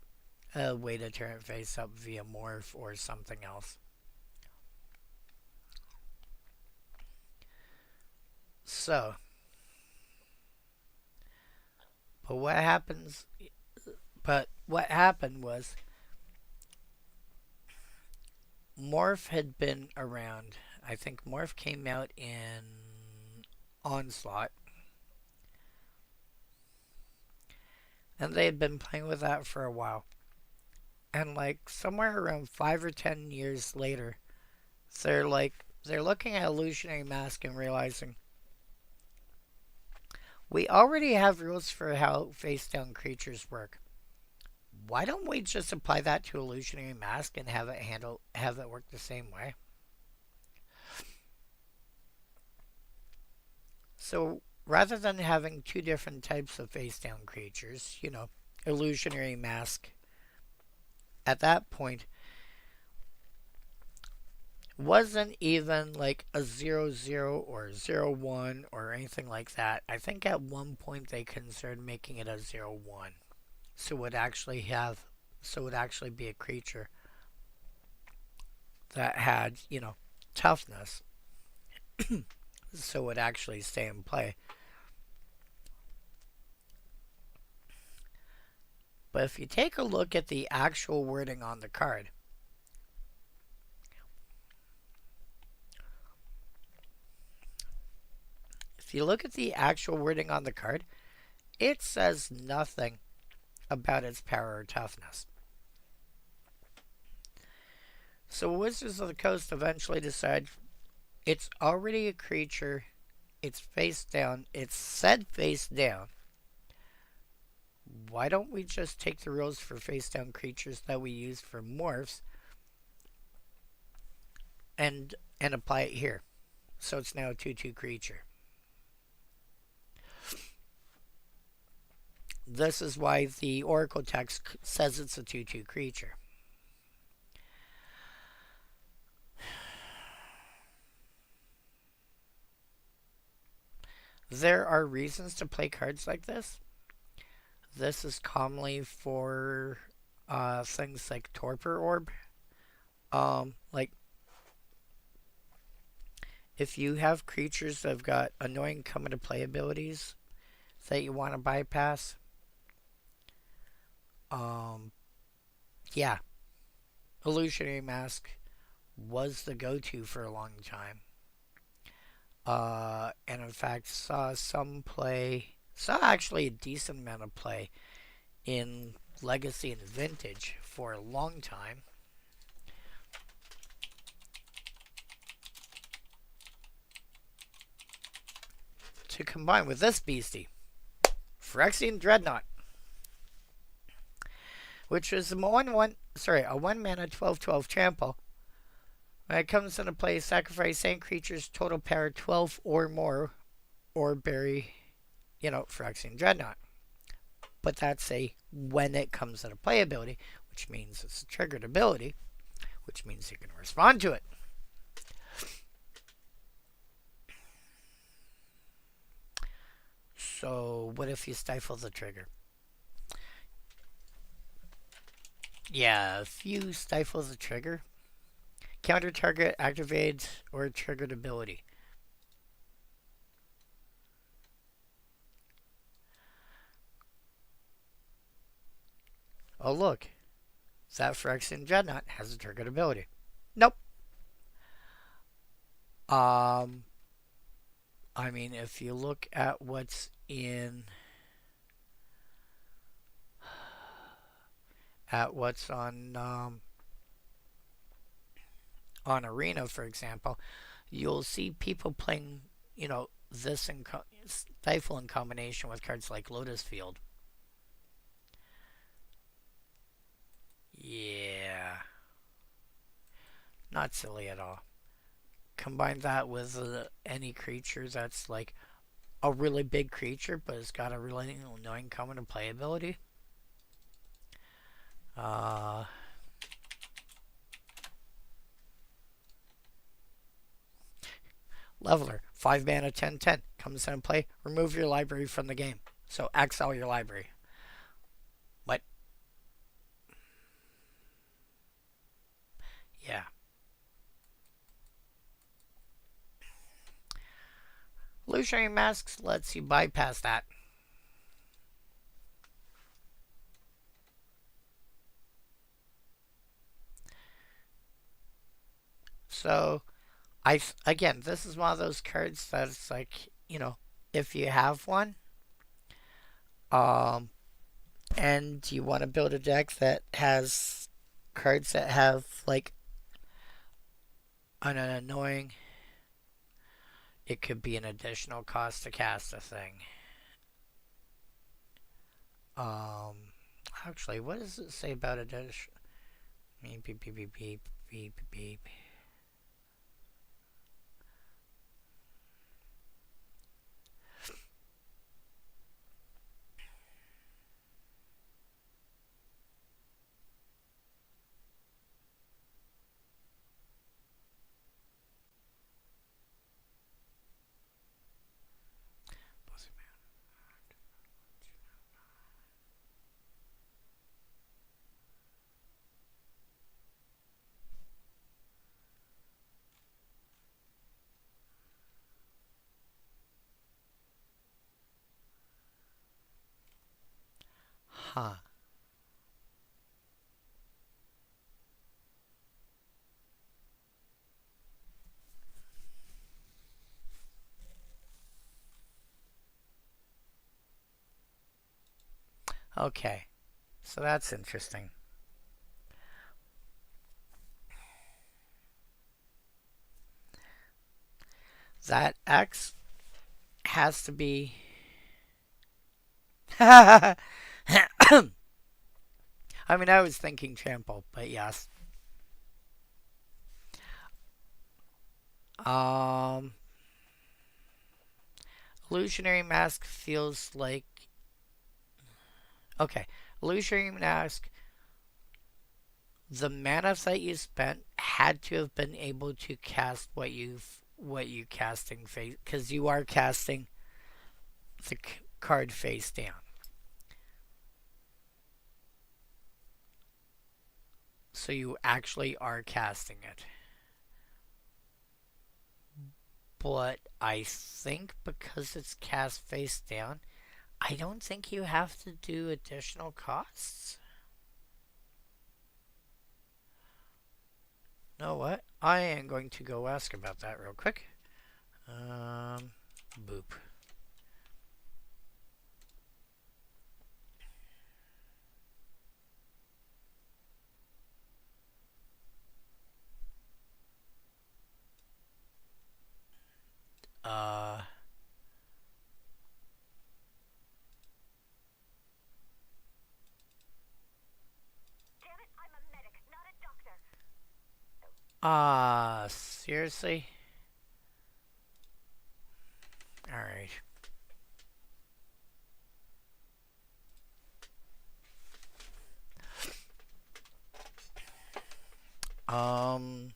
a way to turn it face up via morph or something else. So, but what happens? But what happened was Morph had been around. I think Morph came out in Onslaught. And they had been playing with that for a while. And like somewhere around 5 or 10 years later, they're looking at Illusionary Mask and realizing we already have rules for how face down creatures work. Why don't we just apply that to Illusionary Mask and have it work the same way? So rather than having two different types of face down creatures, Illusionary Mask at that point wasn't even like a 0/0 or 0/1 or anything like that. I think at one point they considered making it a 0/1. So it would actually be a creature that had, toughness. So it would actually stay in play. But if you take a look at the actual wording on the card, it says nothing about its power or toughness. So Wizards of the Coast eventually decide it's already a creature, it's face down, it's said face down. Why don't we just take the rules for face down creatures that we use for morphs and apply it here? So it's now a 2/2 creature. This is why the Oracle text says it's a 2/2 creature. There are reasons to play cards like this. This is commonly for things like Torpor Orb. Like if you have creatures that have got annoying come into play abilities that you want to bypass, um, yeah, Illusionary Mask was the go-to for a long time. And in fact, saw actually a decent amount of play in Legacy and Vintage for a long time. To combine with this beastie, Phyrexian Dreadnought, which is a 1 mana 12/12 trample. When it comes into play, sacrifice any creature's total power 12 or more, or bury, Phyrexian Dreadnought. But that's a when it comes into play ability, which means it's a triggered ability, which means you can respond to it. So, what if you stifle the trigger? Yeah, if you stifle the trigger, counter target activated or triggered ability. Oh, look. That Phyrexian Dreadnought has a triggered ability. Nope. I mean, if you look at what's on Arena, for example, you'll see people playing, this Stifle in combination with cards like Lotus Field. Yeah. Not silly at all. Combine that with any creature that's like a really big creature, but it's got a really annoying come into play ability. Leveler, 5 mana, 10/10. Comes into play, remove your library from the game. So exile your library. What? Yeah. Illusionary Masks lets you bypass that. So, again, this is one of those cards that's like, if you have one, and you want to build a deck that has cards that have like an annoying, it could be an additional cost to cast a thing. Actually, what does it say about addition? Beep beep beep beep beep beep beep. Huh. Okay. So that's interesting. That X has to be. I mean, I was thinking trample, but yes. Um, Illusionary Mask feels like. Okay, Illusionary Mask. The mana that you spent had to have been able to cast what you casting face, because you are casting the card face down. So you actually are casting it. But I think because it's cast face down, I don't think you have to do additional costs. Know what? I am going to go ask about that real quick. Boop. Uh, seriously? Alright. Um,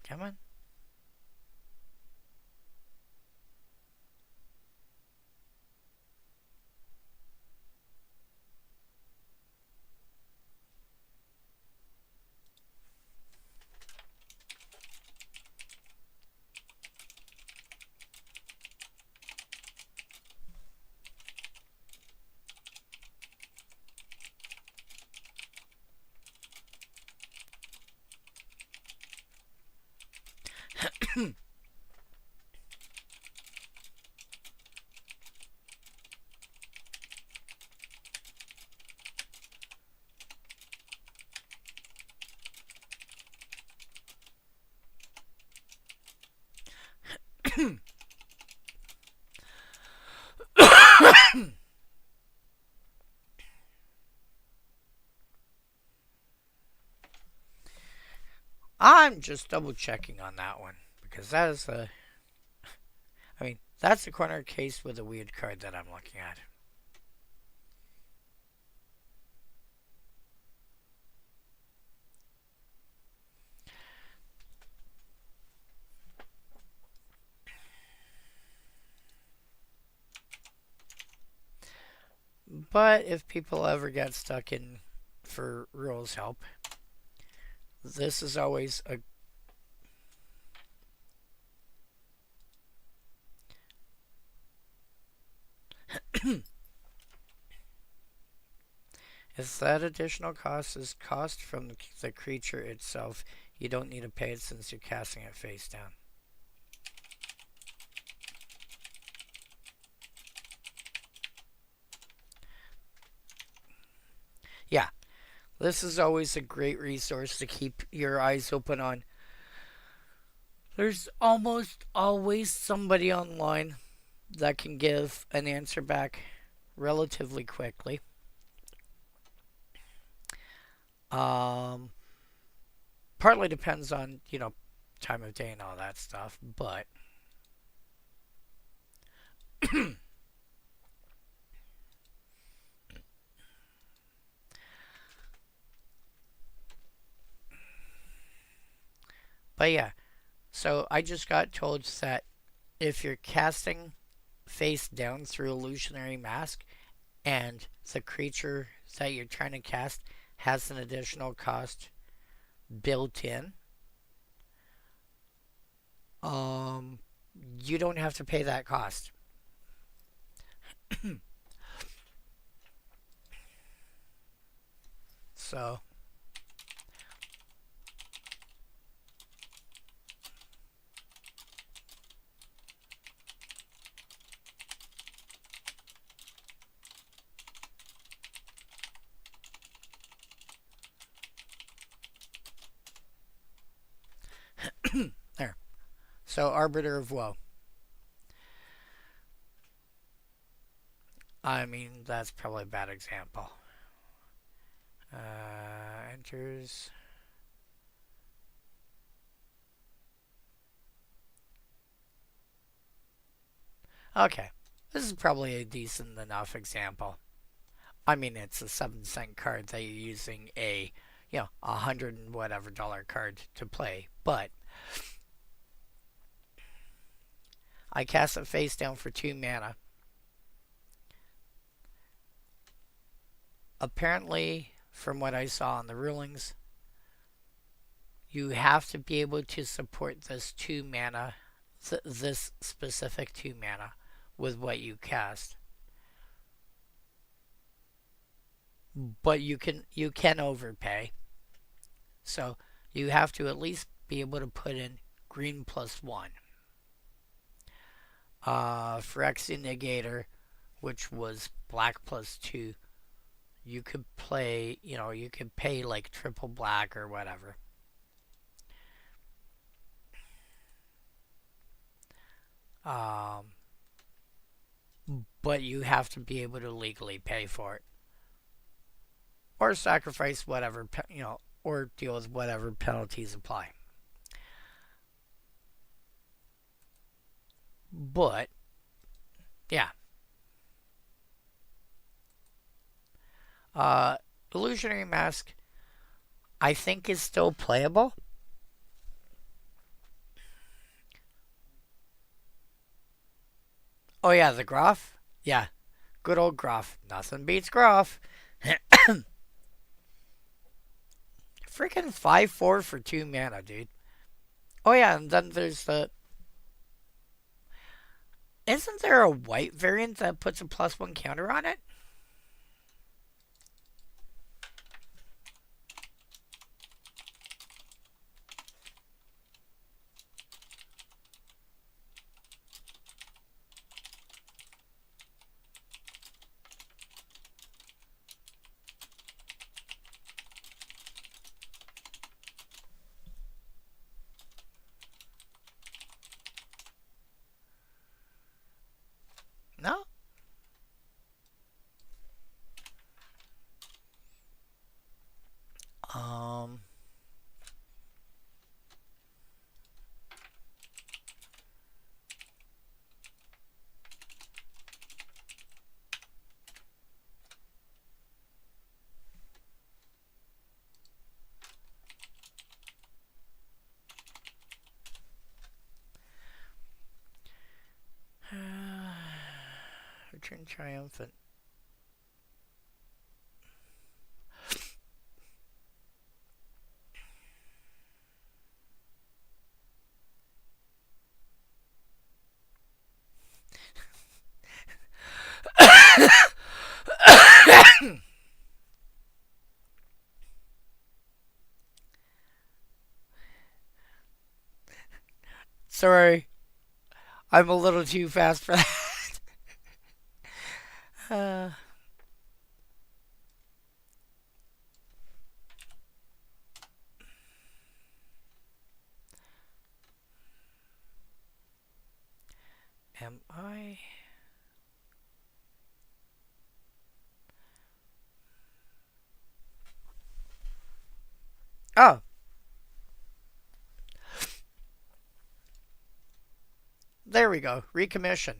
come on. I'm just double checking on that one because that is a. I mean, that's the corner case with a weird card that I'm looking at. But if people ever get stuck in for rules help, this is always a if that additional cost is cost from the creature itself, you don't need to pay it since you're casting it face down. Yeah, this is always a great resource to keep your eyes open on. There's almost always somebody online that can give an answer back relatively quickly. Partly depends on, time of day and all that stuff, but but yeah. So I just got told that if you're casting face down through illusionary mask and the creature that you're trying to cast has an additional cost built in, you don't have to pay that cost. So there. So Arbiter of Woe. I mean, that's probably a bad example. Enters. Okay. This is probably a decent enough example. I mean, it's a 7-cent card that you're using a, $100 and whatever card to play. But I cast it face down for 2 mana. Apparently, from what I saw in the rulings, you have to be able to support this 2 mana, this specific 2 mana, with what you cast. But you can overpay. So you have to at least be able to put in green +1. Phyrexian Negator, which was black +2, you could play, you could pay like triple black or whatever. But you have to be able to legally pay for it. Or sacrifice whatever, or deal with whatever penalties apply. But, yeah. Illusionary Mask, I think, is still playable. Oh, yeah, the Groff? Yeah, good old Groff. Nothing beats Groff. Freaking 5/4 for 2 mana, dude. Oh, yeah, and then there's the. Isn't there a white variant that puts a +1 counter on it? No? Um. Return Triumphant. Sorry, I'm a little too fast for that. Am I? Oh. There we go. Recommission.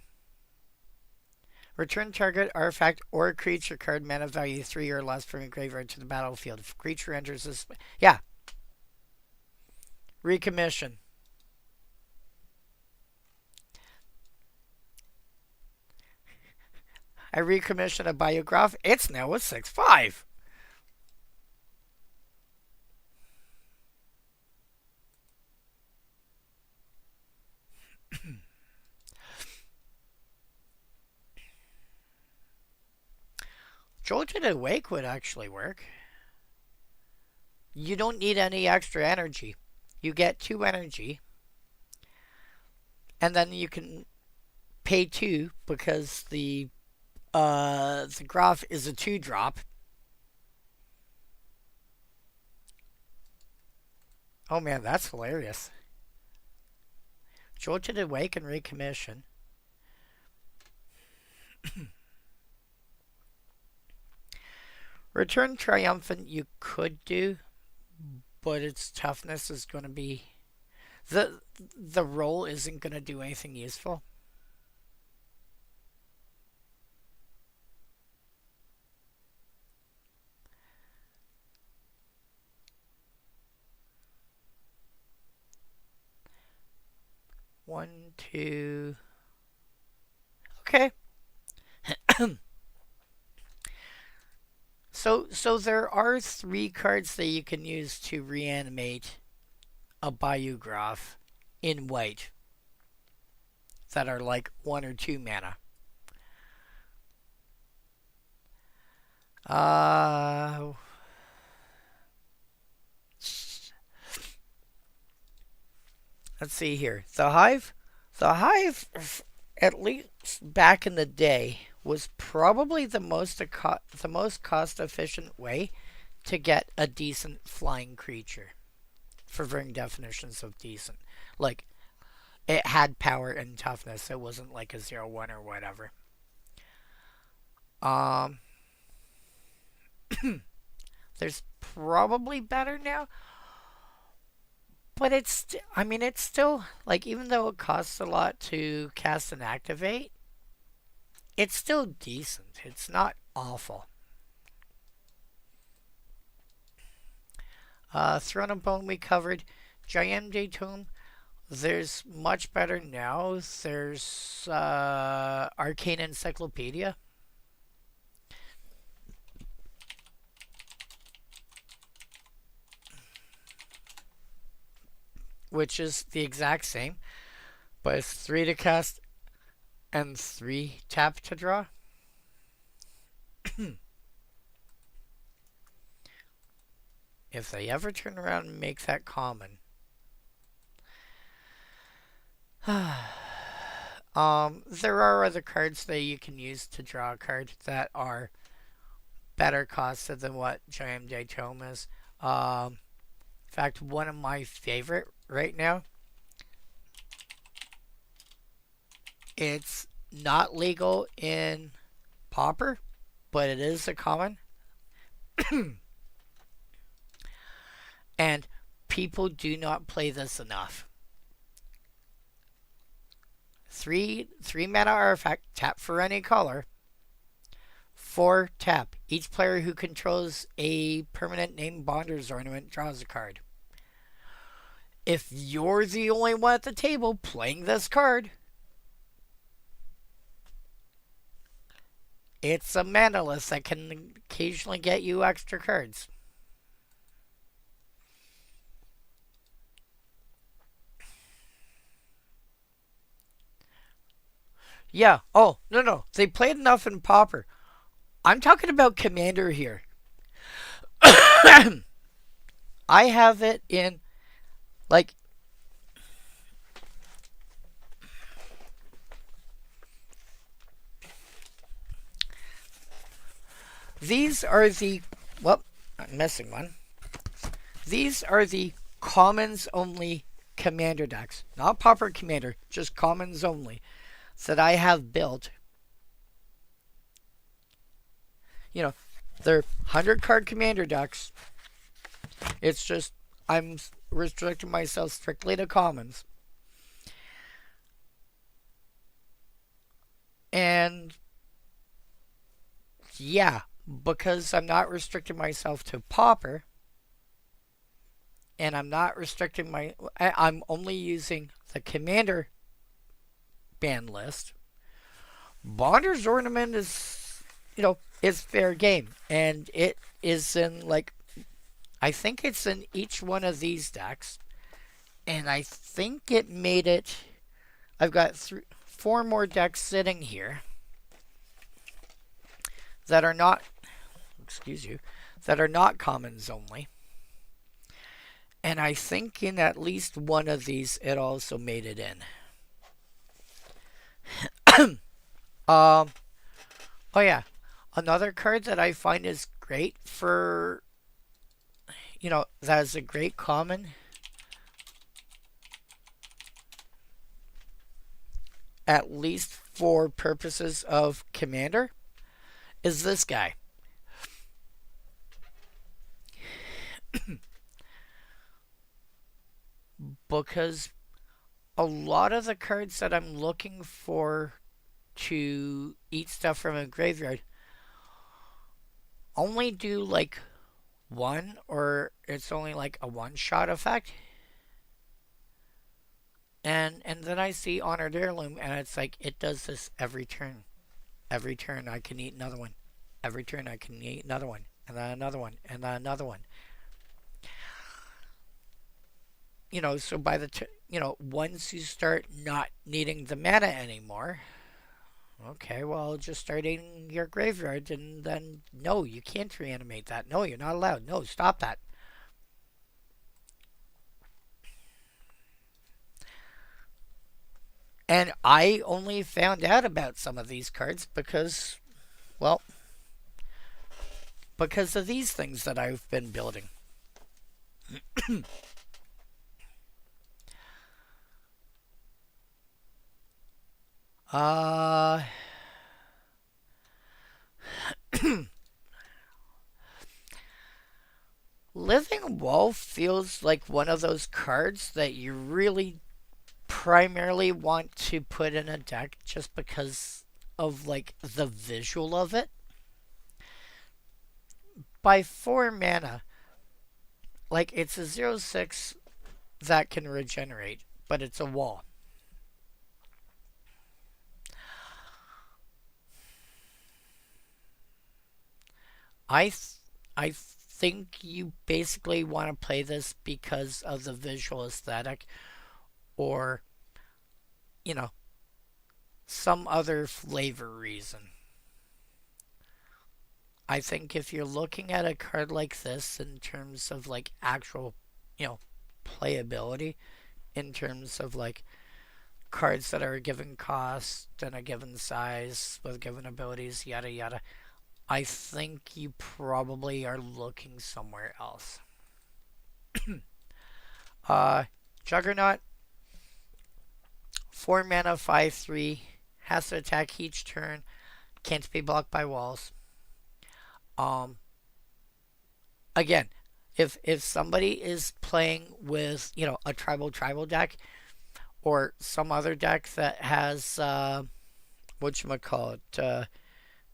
Return target artifact or creature card mana value 3 or less from your graveyard to the battlefield. If a creature enters this. Yeah. Recommission. I recommissioned a Biograph. It's now a 6/5. Jolted Awake would actually work. You don't need any extra energy. You get 2 energy. And then you can pay 2 because the Graph is a 2-drop. Oh man, that's hilarious. Jolted Awake and Recommission. Return Triumphant you could do, but its toughness is going to be the roll isn't going to do anything useful. One, two. Okay. So there are 3 cards that you can use to reanimate a Biograph in white that are like 1 or 2 mana. Let's see here. The Hive, at least back in the day, was probably the most cost efficient way to get a decent flying creature. For varying definitions of decent, like it had power and toughness. It wasn't like a 0/1 or whatever. Um, there's probably better now, but I mean, it's still like even though it costs a lot to cast and activate, it's still decent. It's not awful. Throne of Bone we covered. Giant Tome. There's much better now. There's Arcane Encyclopedia, which is the exact same, but it's 3 to cast and 3 tap to draw. If they ever turn around and make that common. There are other cards that you can use to draw a card that are better costed than what Giant Tome is. In fact, one of my favorite right now. It's not legal in Pauper, but it is a common. And people do not play this enough. 3 mana artifact, tap for any color. 4 tap. Each player who controls a permanent named Bonder's Ornament draws a card. If you're the only one at the table playing this card, it's a manaless that can occasionally get you extra cards. Yeah. Oh, no. They played enough in Pauper. I'm talking about Commander here. I have it in, like, these are the, well, I'm missing one. These are the commons only Commander decks. Not Pauper Commander, just commons only. That I have built. You know, they're 100 card Commander decks. It's just, I'm restricting myself strictly to commons. And yeah, because I'm not restricting myself to Pauper, and I'm not restricting I'm only using the Commander ban list. Bonder's Ornament is, is fair game, and it is in, like, I think it's in each one of these decks, and I think it made it. I've got 4 more decks sitting here that are not, that are not commons only, and I think in at least one of these it also made it in. Oh yeah, another card that I find is great for, that is a great common, at least for purposes of Commander, is this guy. Because a lot of the cards that I'm looking for to eat stuff from a graveyard only do like one, or it's only like a one shot effect. And then I see Honored Heirloom, and it's like it does this every turn. Every turn I can eat another one. Every turn I can eat another one, and then another one, and then another one. So by once you start not needing the mana anymore, okay, well, just start eating your graveyard, and then no, you can't reanimate that. No, you're not allowed. No, stop that. And I only found out about some of these cards because, well, because of these things that I've been building. uh, Living Wolf feels like one of those cards that you really primarily want to put in a deck just because of like the visual of it. By 4 mana, like it's a 0/6 that can regenerate, but it's a wall. I th- I think you basically want to play this because of the visual aesthetic, or you know some other flavor reason. I think if you're looking at a card like this in terms of like actual, you know, playability, in terms of like cards that are a given cost and a given size with given abilities, yada yada, I think you probably are looking somewhere else. uh, Juggernaut, 4 mana, 5/3, has to attack each turn, can't be blocked by walls. Um, Again, if somebody is playing with a tribal deck or some other deck that has whatchamacallit,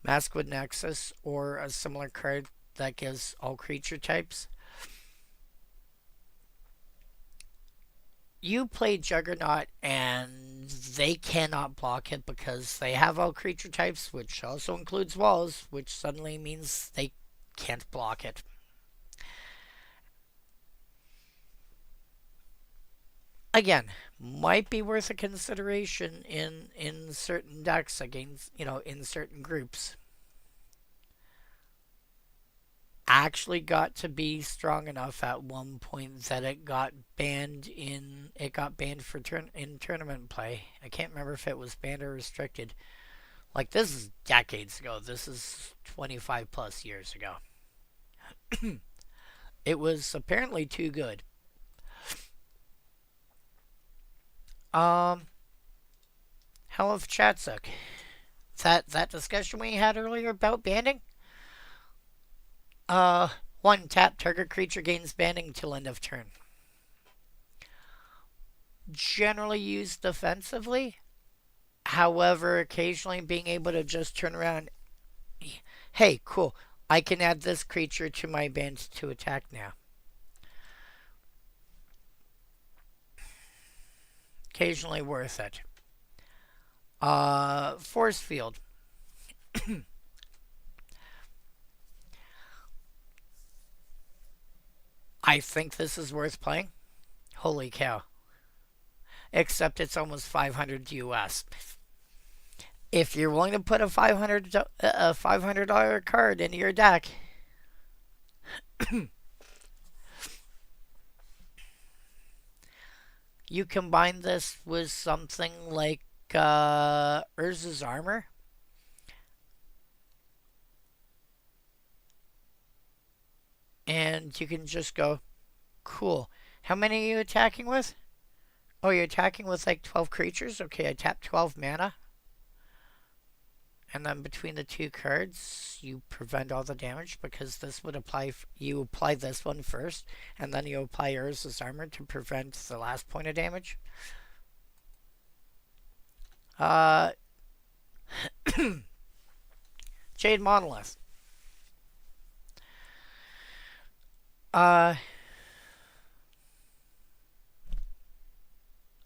Maskwood Nexus or a similar card that gives all creature types, you play Juggernaut and they cannot block it because they have all creature types, which also includes walls, which suddenly means they can't block it. Again, might be worth a consideration in certain decks against in certain groups. Actually got to be strong enough at one point that it got banned for in tournament play. I can't remember if it was banned or restricted. Like, this is decades ago. This is 25 plus years ago. It was apparently too good. um Hell of Chatsuk. That discussion we had earlier about banning. Uh, 1 tap, target creature gains banning till end of turn. Generally used defensively. However, occasionally being able to just turn around. Hey, cool. I can add this creature to my band to attack now. Occasionally worth it. Force Field. I think this is worth playing. Holy cow. Except it's almost 500 US. If you're willing to put a $500 card into your deck, you combine this with something like Urza's Armor, and you can just go, cool. How many are you attacking with? Oh, you're attacking with like 12 creatures? Okay, I tap 12 mana. And then between the two cards, you prevent all the damage because this would apply. You apply this one first, and then you apply yours' armor to prevent the last point of damage. Jade Monolith.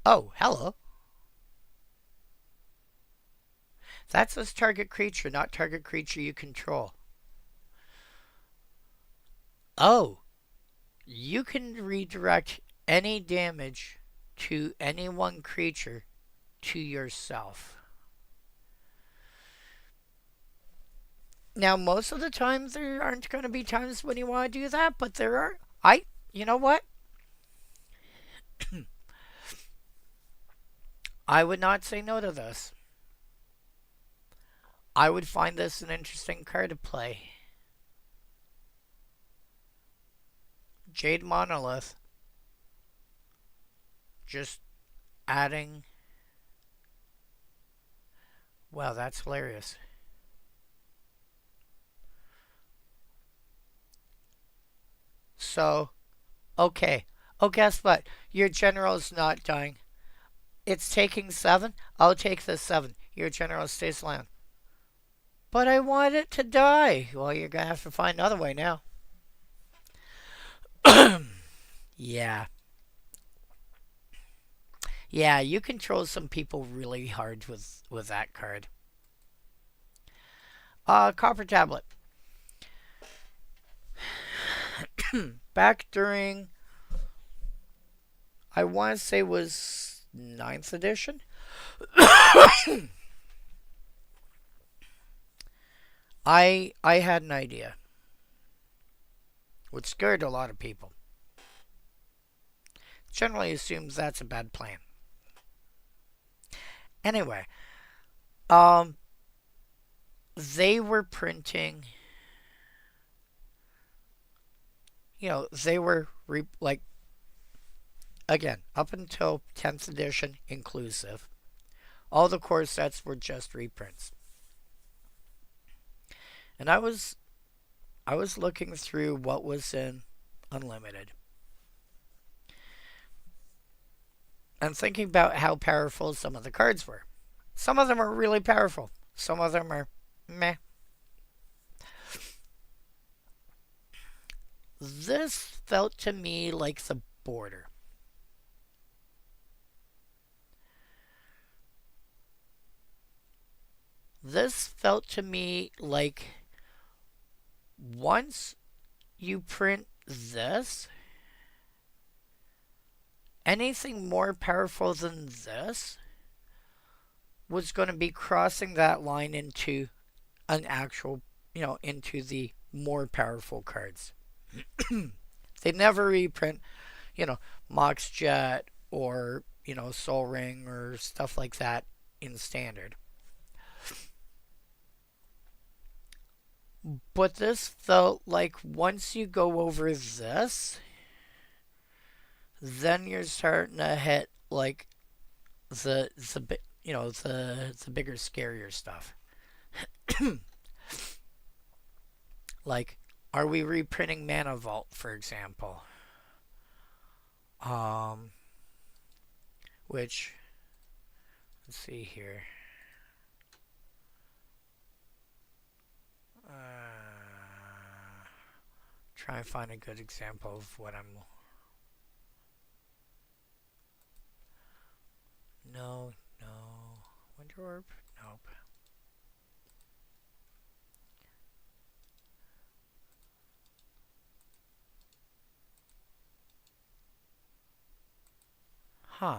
Oh, hello. That says target creature, not target creature you control. Oh, you can redirect any damage to any one creature to yourself. Now, most of the time, there aren't going to be times when you want to do that, but there are. You know what? I would not say no to this. I would find this an interesting card to play. Jade Monolith. Just adding. Wow, that's hilarious. So, okay. Oh, guess what? Your general's not dying. It's taking 7. I'll take the 7. Your general stays land. But I want it to die. Well, you're going to have to find another way now. Yeah. Yeah, you control some people really hard with that card. Copper Tablet. Back during, I want to say was 9th edition. I had an idea, which scared a lot of people. Generally assumes that's a bad plan. Anyway, they were printing, they were like, again, up until 10th edition inclusive, all the core sets were just reprints. And I was looking through what was in Unlimited. And thinking about how powerful some of the cards were. Some of them are really powerful. Some of them are meh. This felt to me like the border. This felt to me like once you print this, anything more powerful than this was going to be crossing that line into an actual, into the more powerful cards. They never reprint, Mox Jet or, Soul Ring or stuff like that in standard. But this felt like once you go over this, then you're starting to hit like the bigger, scarier stuff. Like, are we reprinting Mana Vault, for example? Which, let's see here. Try and find a good example of what I'm. No. Winter Orb? Nope. Huh.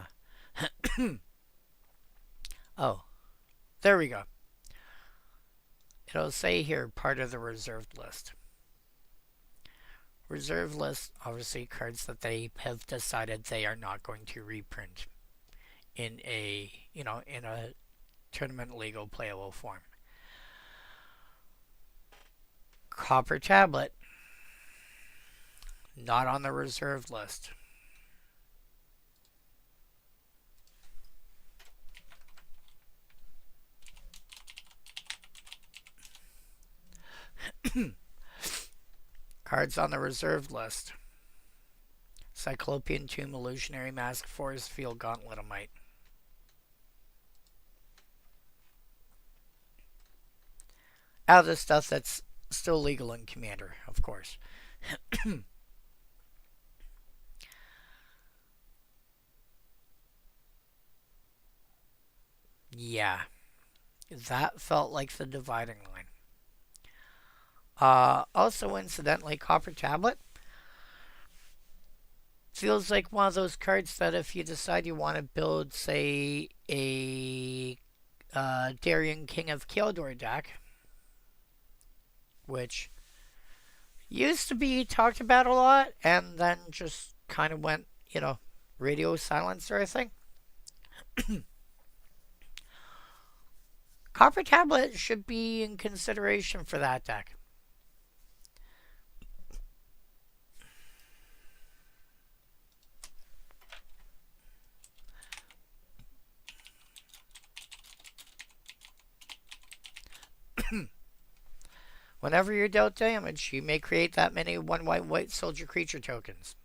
Oh. There we go. It'll say here part of the reserved list. Reserved list, obviously cards that they have decided they are not going to reprint in a tournament legal playable form. Copper Tablet, not on the reserved list. Cards on the reserved list. Cyclopean Tomb, Illusionary Mask, Forest Field, Gauntlet of Might. Out of the stuff that's still legal in Commander, of course. Yeah, that felt like the dividing line. Also, incidentally, Copper Tablet feels like one of those cards that if you decide you want to build, say, a Darien King of Kildor deck, which used to be talked about a lot and then just kind of went, radio silence sort of thing. Copper Tablet should be in consideration for that deck. Whenever you're dealt damage, you may create that many 1 white soldier creature tokens.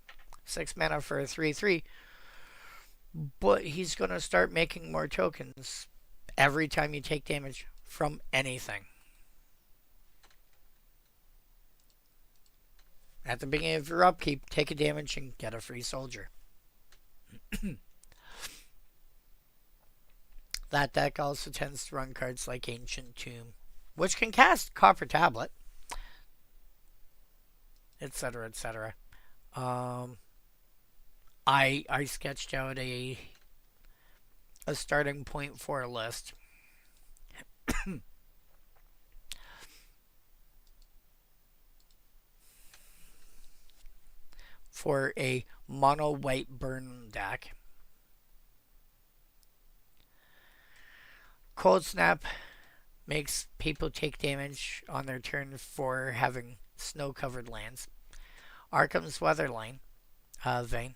6 mana for a 3/3. But he's going to start making more tokens every time you take damage from anything. At the beginning of your upkeep, take a damage and get a free soldier. That deck also tends to run cards like Ancient Tomb, which can cast Copper Tablet, etc., etc. I sketched out a starting point for a list. For a mono white burn deck. Cold Snap makes people take damage on their turn for having snow-covered lands. Arkham's Weatherline Vein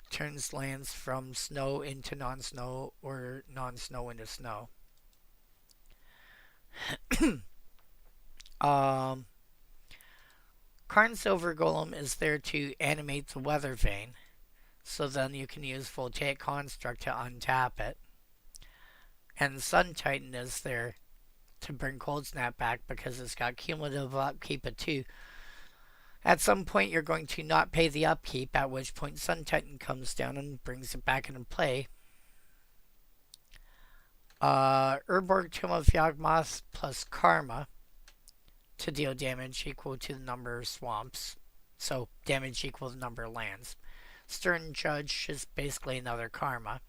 turns lands from snow into non-snow or non-snow into snow. Karn Silver Golem is there to animate the Weather Vein, so then you can use Voltaic Construct to untap it. And Sun Titan is there to bring Cold Snap back because it's got cumulative upkeep of 2. At some point, you're going to not pay the upkeep, at which point Sun Titan comes down and brings it back into play. Urborg Tomb of Yawgmoth plus Karma to deal damage equal to the number of swamps. So, damage equal to the number of lands. Stern Judge is basically another Karma.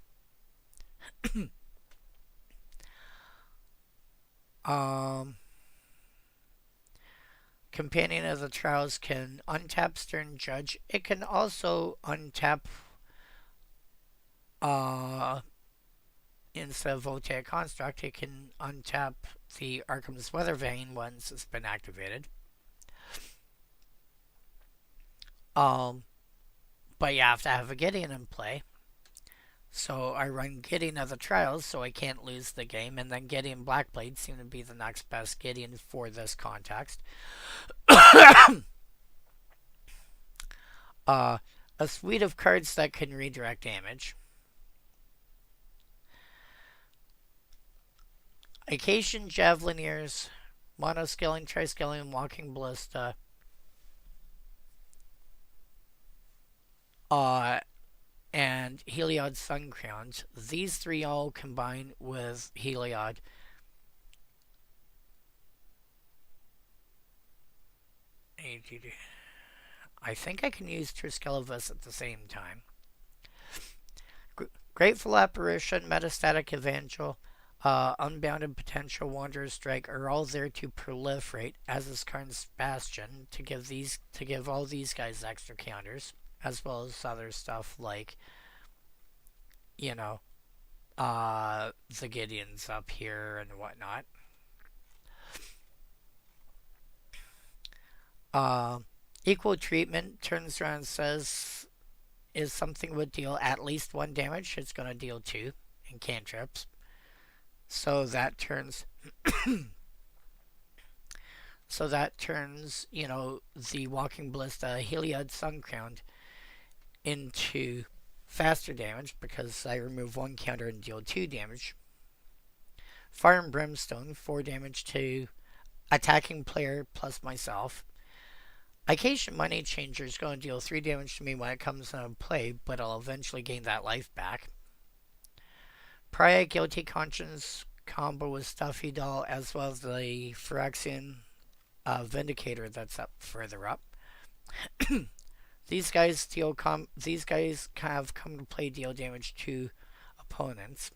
Companion of the Trials can untap Stern Judge. It can also untap instead of Voltaic Construct, it can untap the Arkham's Weather Vein once it's been activated. But you have to have a Gideon in play. So I run Gideon of the Trials so I can't lose the game, and then Gideon Blackblade seem to be the next best Gideon for this context. A suite of cards that can redirect damage. Acacian Javelineers, Monoscaling, Triscaling, Walking Ballista, and Heliod Suncrowned. These 3 all combine with Heliod. I think I can use Triskelivus at the same time. Grateful Apparition, Metastatic Evangel, Unbounded Potential, Wanderer's Strike are all there to proliferate, as is Karn's Bastion, to give all these guys extra counters, as well as other stuff like, the Gideons up here and whatnot. Equal Treatment turns around and says if something would deal at least 1 damage, it's going to deal 2 in cantrips. So that turns So that turns, the Walking Ballista Heliod Suncrown into faster damage because I remove one counter and deal 2 damage. Fire and Brimstone, 4 damage to attacking player plus myself. Occasion Money Changer is going to deal 3 damage to me when it comes into play, but I'll eventually gain that life back. Prior Guilty Conscience combo with Stuffy Doll, as well as the Phyrexian Vindicator that's up further up. These guys have come to play deal damage to opponents.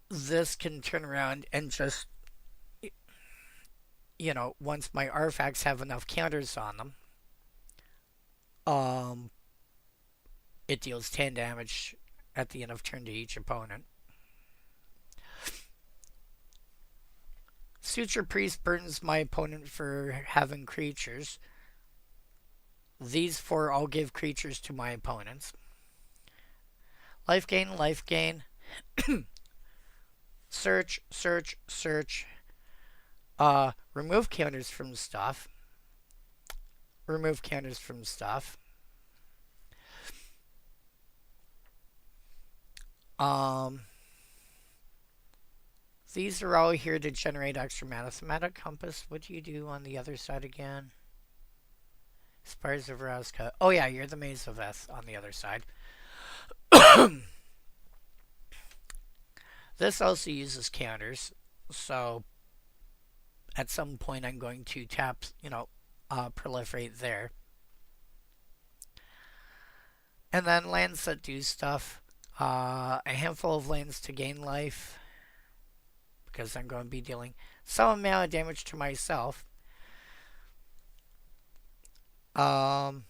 This can turn around and just, once my artifacts have enough counters on them, it deals 10 damage at the end of turn to each opponent. Suture Priest burns my opponent for having creatures. These 4 I'll give creatures to my opponents. Life gain, life gain. Search, search, search. Remove counters from stuff. Remove counters from stuff. These are all here to generate extra mana. Thematic Compass, what do you do on the other side again? Spires of Raska. Oh yeah, you're the Maze of Eth on the other side. This also uses counters, so at some point I'm going to tap, proliferate there. And then lands that do stuff. A handful of lands to gain life, because I'm going to be dealing some amount of damage to myself. And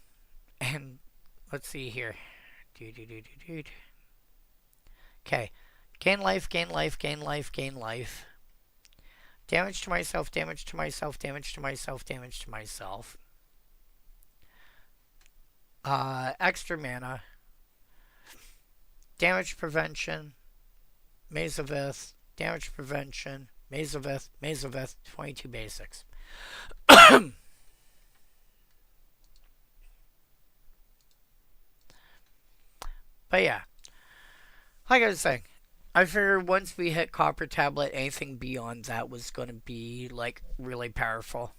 let's see here. Okay. Gain life, gain life, gain life, gain life. Damage to myself, damage to myself, damage to myself, damage to myself. Extra mana. Damage prevention. Maze of Ith. Damage prevention. Maze of Ith. Maze of Ith. 22 basics. But yeah. Like I was saying, I figured once we hit Copper Tablet, anything beyond that was going to be, like, really powerful.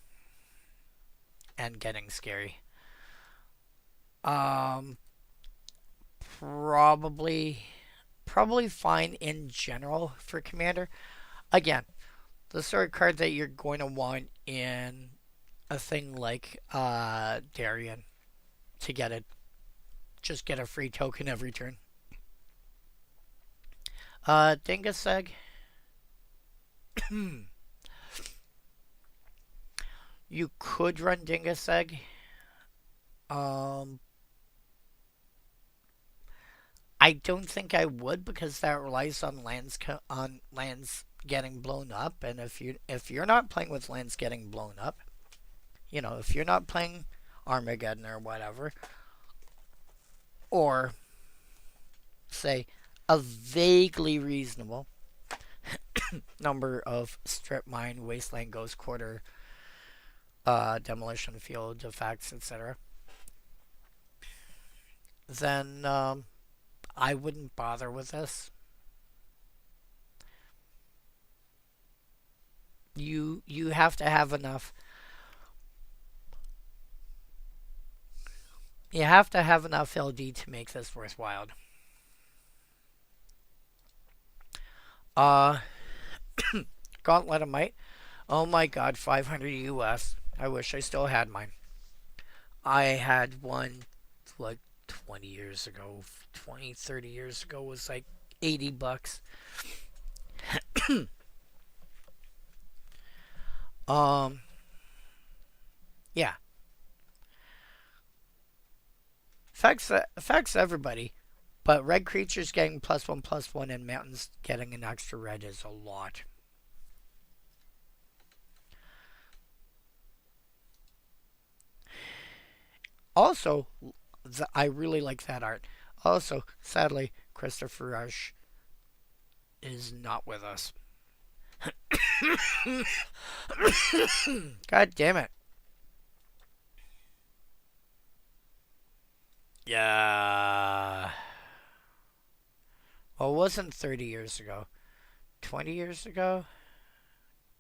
And getting scary. Probably fine in general for Commander. Again, the sort of card that you're going to want in a thing like Darien to get it. Just get a free token every turn. Dingus Egg. You could run Dingus Egg. I don't think I would, because that relies on lands getting blown up, and if you're not playing with lands getting blown up, if you're not playing Armageddon or whatever, or say a vaguely reasonable number of Strip Mine, Wasteland, Ghost Quarter, Demolition Field, effects, etc., then I wouldn't bother with this. You have to have enough. You have to have enough LD to make this worthwhile. Gauntlet of Might. Oh my god, 500 US. I wish I still had mine. I had one like 20 years ago. 20, 30 years ago was like $80. Yeah. Affects everybody. But red creatures getting +1/+1 and mountains getting an extra red is a lot. Also, I really like that art. Also, sadly, Christopher Rush is not with us. God damn it. Yeah. Well, it wasn't 30 years ago. 20 years ago?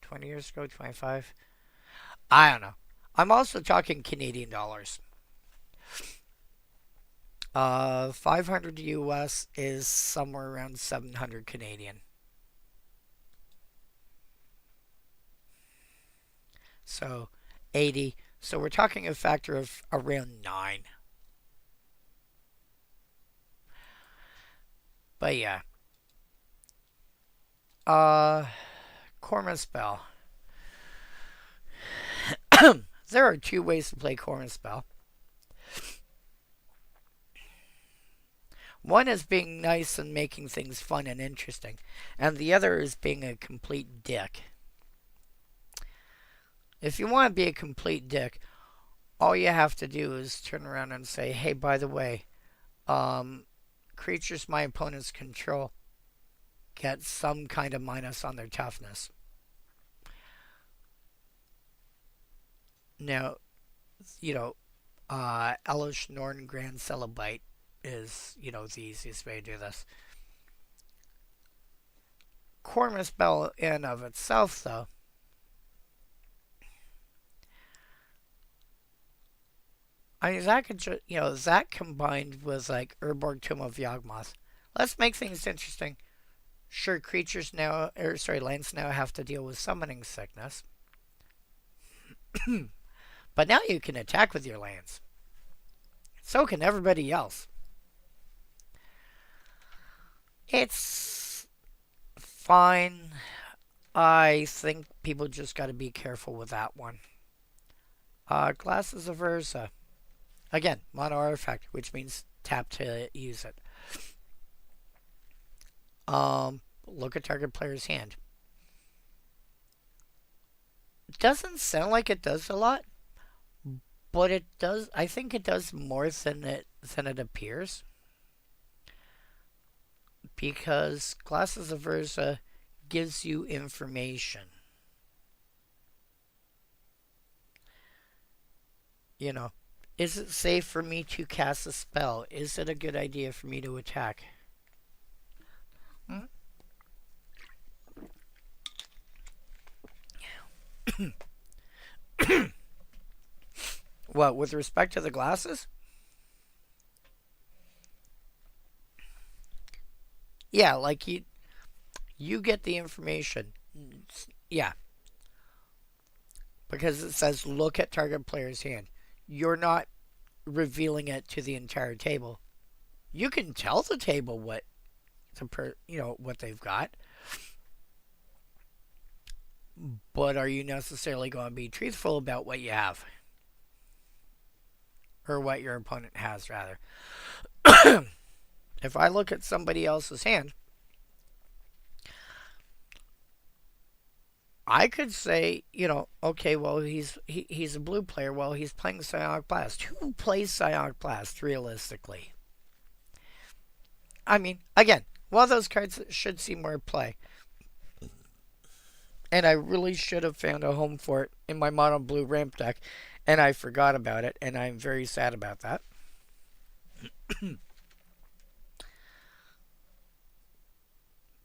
20 years ago? 25? I don't know. I'm also talking Canadian dollars. 500 US is somewhere around 700 Canadian. So 80. So we're talking a factor of around 9. But yeah. Uh, Corma Spell. There are two ways to play Corma Spell. One is being nice and making things fun and interesting, and the other is being a complete dick. If you want to be a complete dick, all you have to do is turn around and say, hey, by the way, creatures my opponents control get some kind of minus on their toughness. Now, Elish Norn Grand Celebite is, the easiest way to do this. Corma Spell in of itself, though, I mean, that could that combined with like Urborg Tomb of Yawgmoth. Let's make things interesting. Sure, lands now have to deal with summoning sickness. But now you can attack with your lands. So can everybody else. It's fine. I think people just got to be careful with that one. Glasses of Urza. Again, mono artifact, which means tap to use it. Look at target player's hand. Doesn't sound like it does a lot, but it does. I think it does more than it appears. Because Glasses of Urza gives you information. Is it safe for me to cast a spell? Is it a good idea for me to attack? What, with respect to the glasses? Yeah, like you get the information. Yeah. Because it says look at target player's hand. You're not revealing it to the entire table. You can tell the table what they've got. But are you necessarily going to be truthful about what you have? Or what your opponent has, rather. If I look at somebody else's hand, I could say, okay, well, he's a blue player. Well, he's playing Psionic Blast. Who plays Psionic Blast, realistically? I mean, again, one of those cards should see more play. And I really should have found a home for it in my mono blue ramp deck, and I forgot about it, and I'm very sad about that.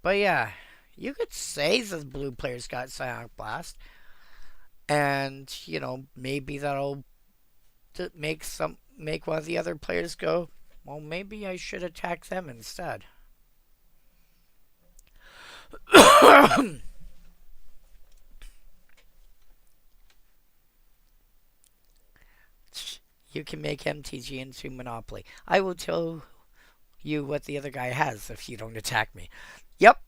But yeah, you could say the blue player's got Psionic Blast, and maybe that'll make one of the other players go, well, maybe I should attack them instead. You can make MTG into Monopoly. I will tell you what the other guy has if you don't attack me. Yep.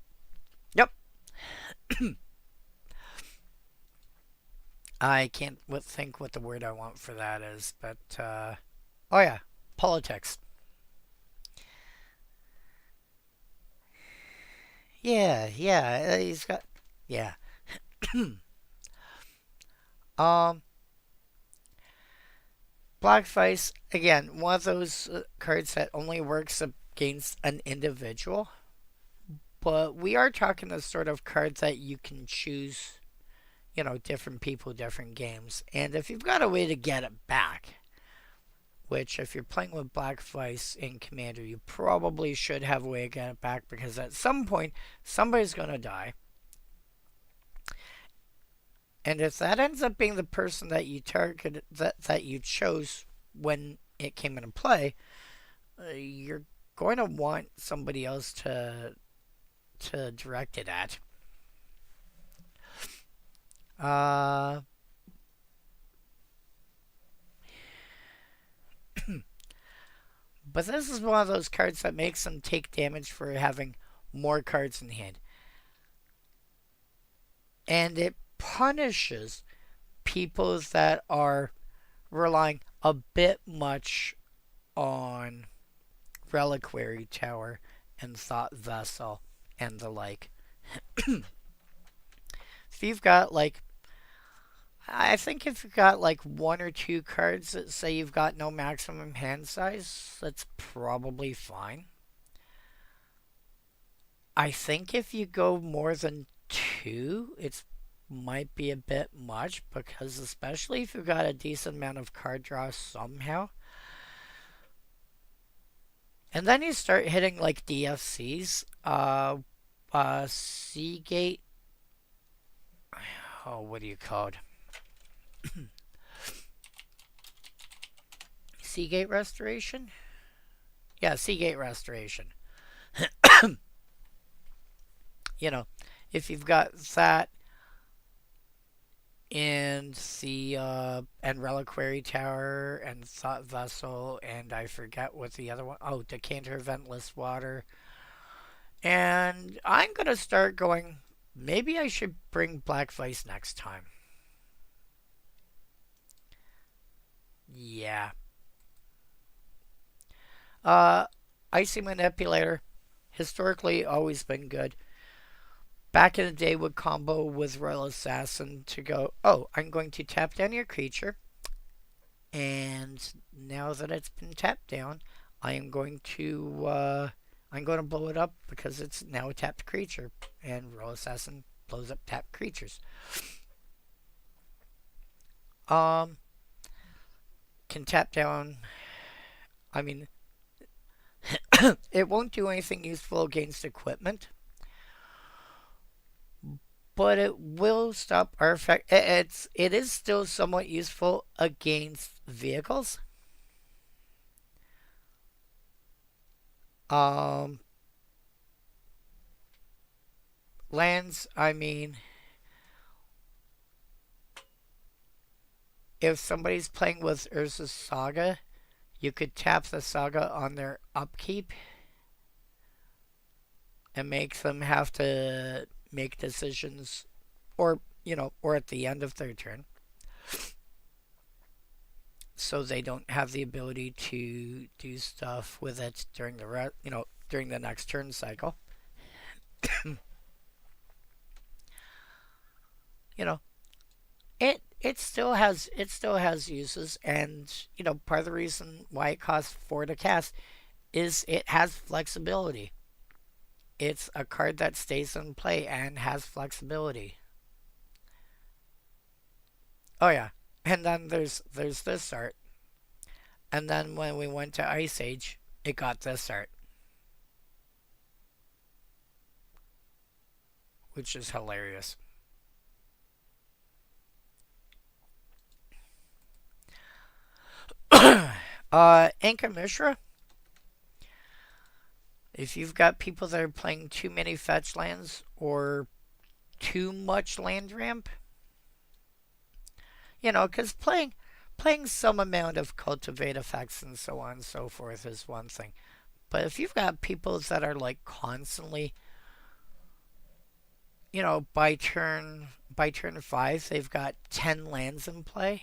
I can't think what the word I want for that is, but oh yeah, politics. Yeah, he's got yeah. um Blackface, again, one of those cards that only works against an individual, but we are talking the sort of cards that you can choose, different people, different games. And if you've got a way to get it back, which if you're playing with Black Vice in Commander, you probably should have a way to get it back because at some point, somebody's going to die. And if that ends up being the person that you targeted, that you chose when it came into play, you're going to want somebody else to direct it at. But this is one of those cards that makes them take damage for having more cards in hand. And it punishes people that are relying a bit much on Reliquary Tower and Thought Vessel and the like. If you've got I think if you've got one or two cards that say you've got no maximum hand size, that's probably fine. I think if you go more than two, it might be a bit much because especially if you've got a decent amount of card draw somehow. And then you start hitting DFCs. Seagate. Oh, what do you call it? Seagate Restoration? Yeah, Seagate Restoration. If you've got that and the and Reliquary Tower and Thought Vessel and I forget what the other one. Oh, Decanter Ventless Water. And I'm gonna start going. Maybe I should bring Black Vice next time. Yeah. Icy Manipulator. Historically, always been good. Back in the day would combo with Royal Assassin to go, oh, I'm going to tap down your creature. And now that it's been tapped down, I'm going to blow it up because it's now a tapped creature. And Royal Assassin blows up tapped creatures. Can tap down. I mean, it won't do anything useful against equipment, but it will stop artifact. It is still somewhat useful against vehicles. Lands. I mean, if somebody's playing with Urza's Saga, you could tap the Saga on their upkeep and make them have to make decisions or at the end of their turn. So they don't have the ability to do stuff with it during during the next turn cycle. It still has uses, and part of the reason why it costs 4 to cast is it has flexibility. It's a card that stays in play and has flexibility. Oh yeah, and then there's this art, and then when we went to Ice Age, it got this art, which is hilarious. Anka Mishra. If you've got people that are playing too many fetch lands or too much land ramp, because playing some amount of cultivate effects and so on and so forth is one thing. But if you've got people that are constantly, by turn 5, they've got 10 lands in play.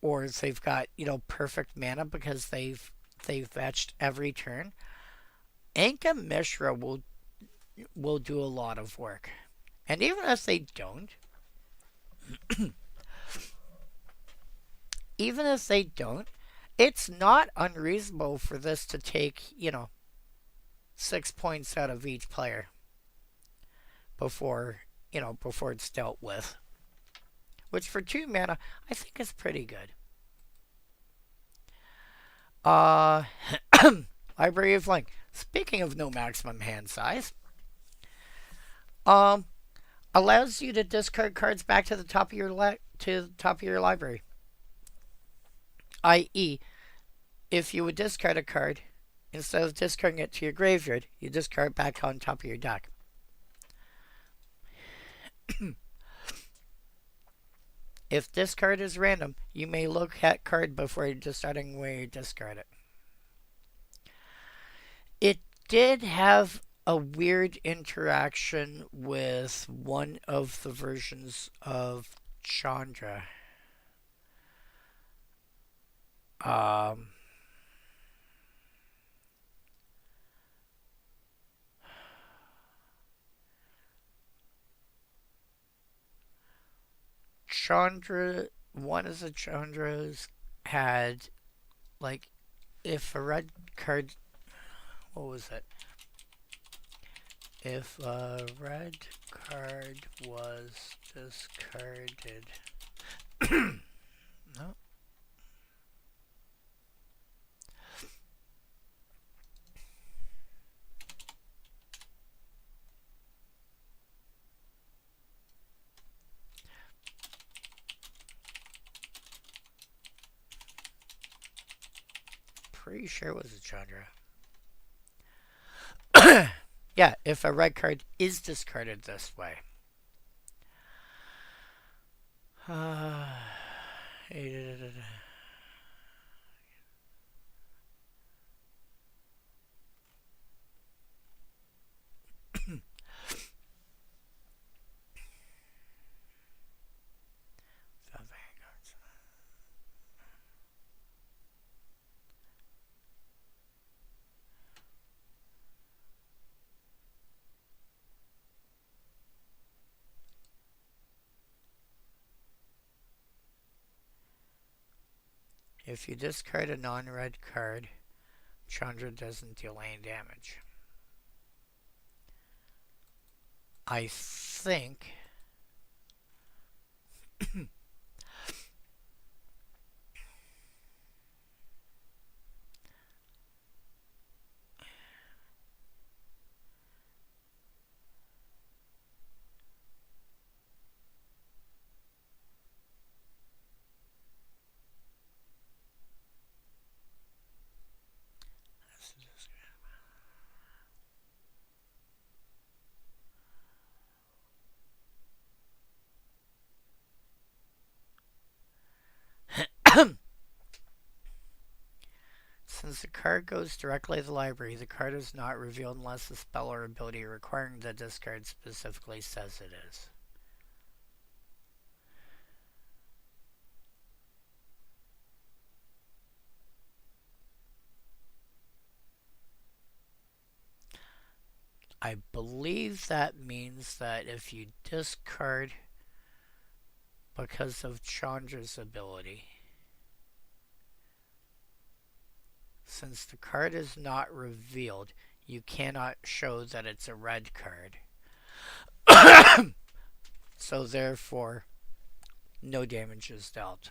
Or they've got, perfect mana because they've fetched every turn. Anka Mishra will do a lot of work. And even if they don't, it's not unreasonable for this to take, 6 points out of each player before, before it's dealt with. Which for 2 mana, I think is pretty good. Library of Link. Speaking of no maximum hand size, allows you to discard cards back to the top of your library. I.e., if you would discard a card, instead of discarding it to your graveyard, you discard it back on top of your deck. If this card is random, you may look at card before deciding where you discard it. It did have a weird interaction with one of the versions of Chandra. Chandra, one of the Chandras had, like, if a red card, what was it? If a red card was discarded, no. Pretty sure it was a Chandra. Yeah, if a red card is discarded this way. If you discard a non-red card, Chandra doesn't deal any damage. I think since the card goes directly to the library, the card is not revealed unless the spell or ability requiring the discard specifically says it is. I believe that means that if you discard because of Chandra's ability, since the card is not revealed, you cannot show that it's a red card. So therefore, no damage is dealt.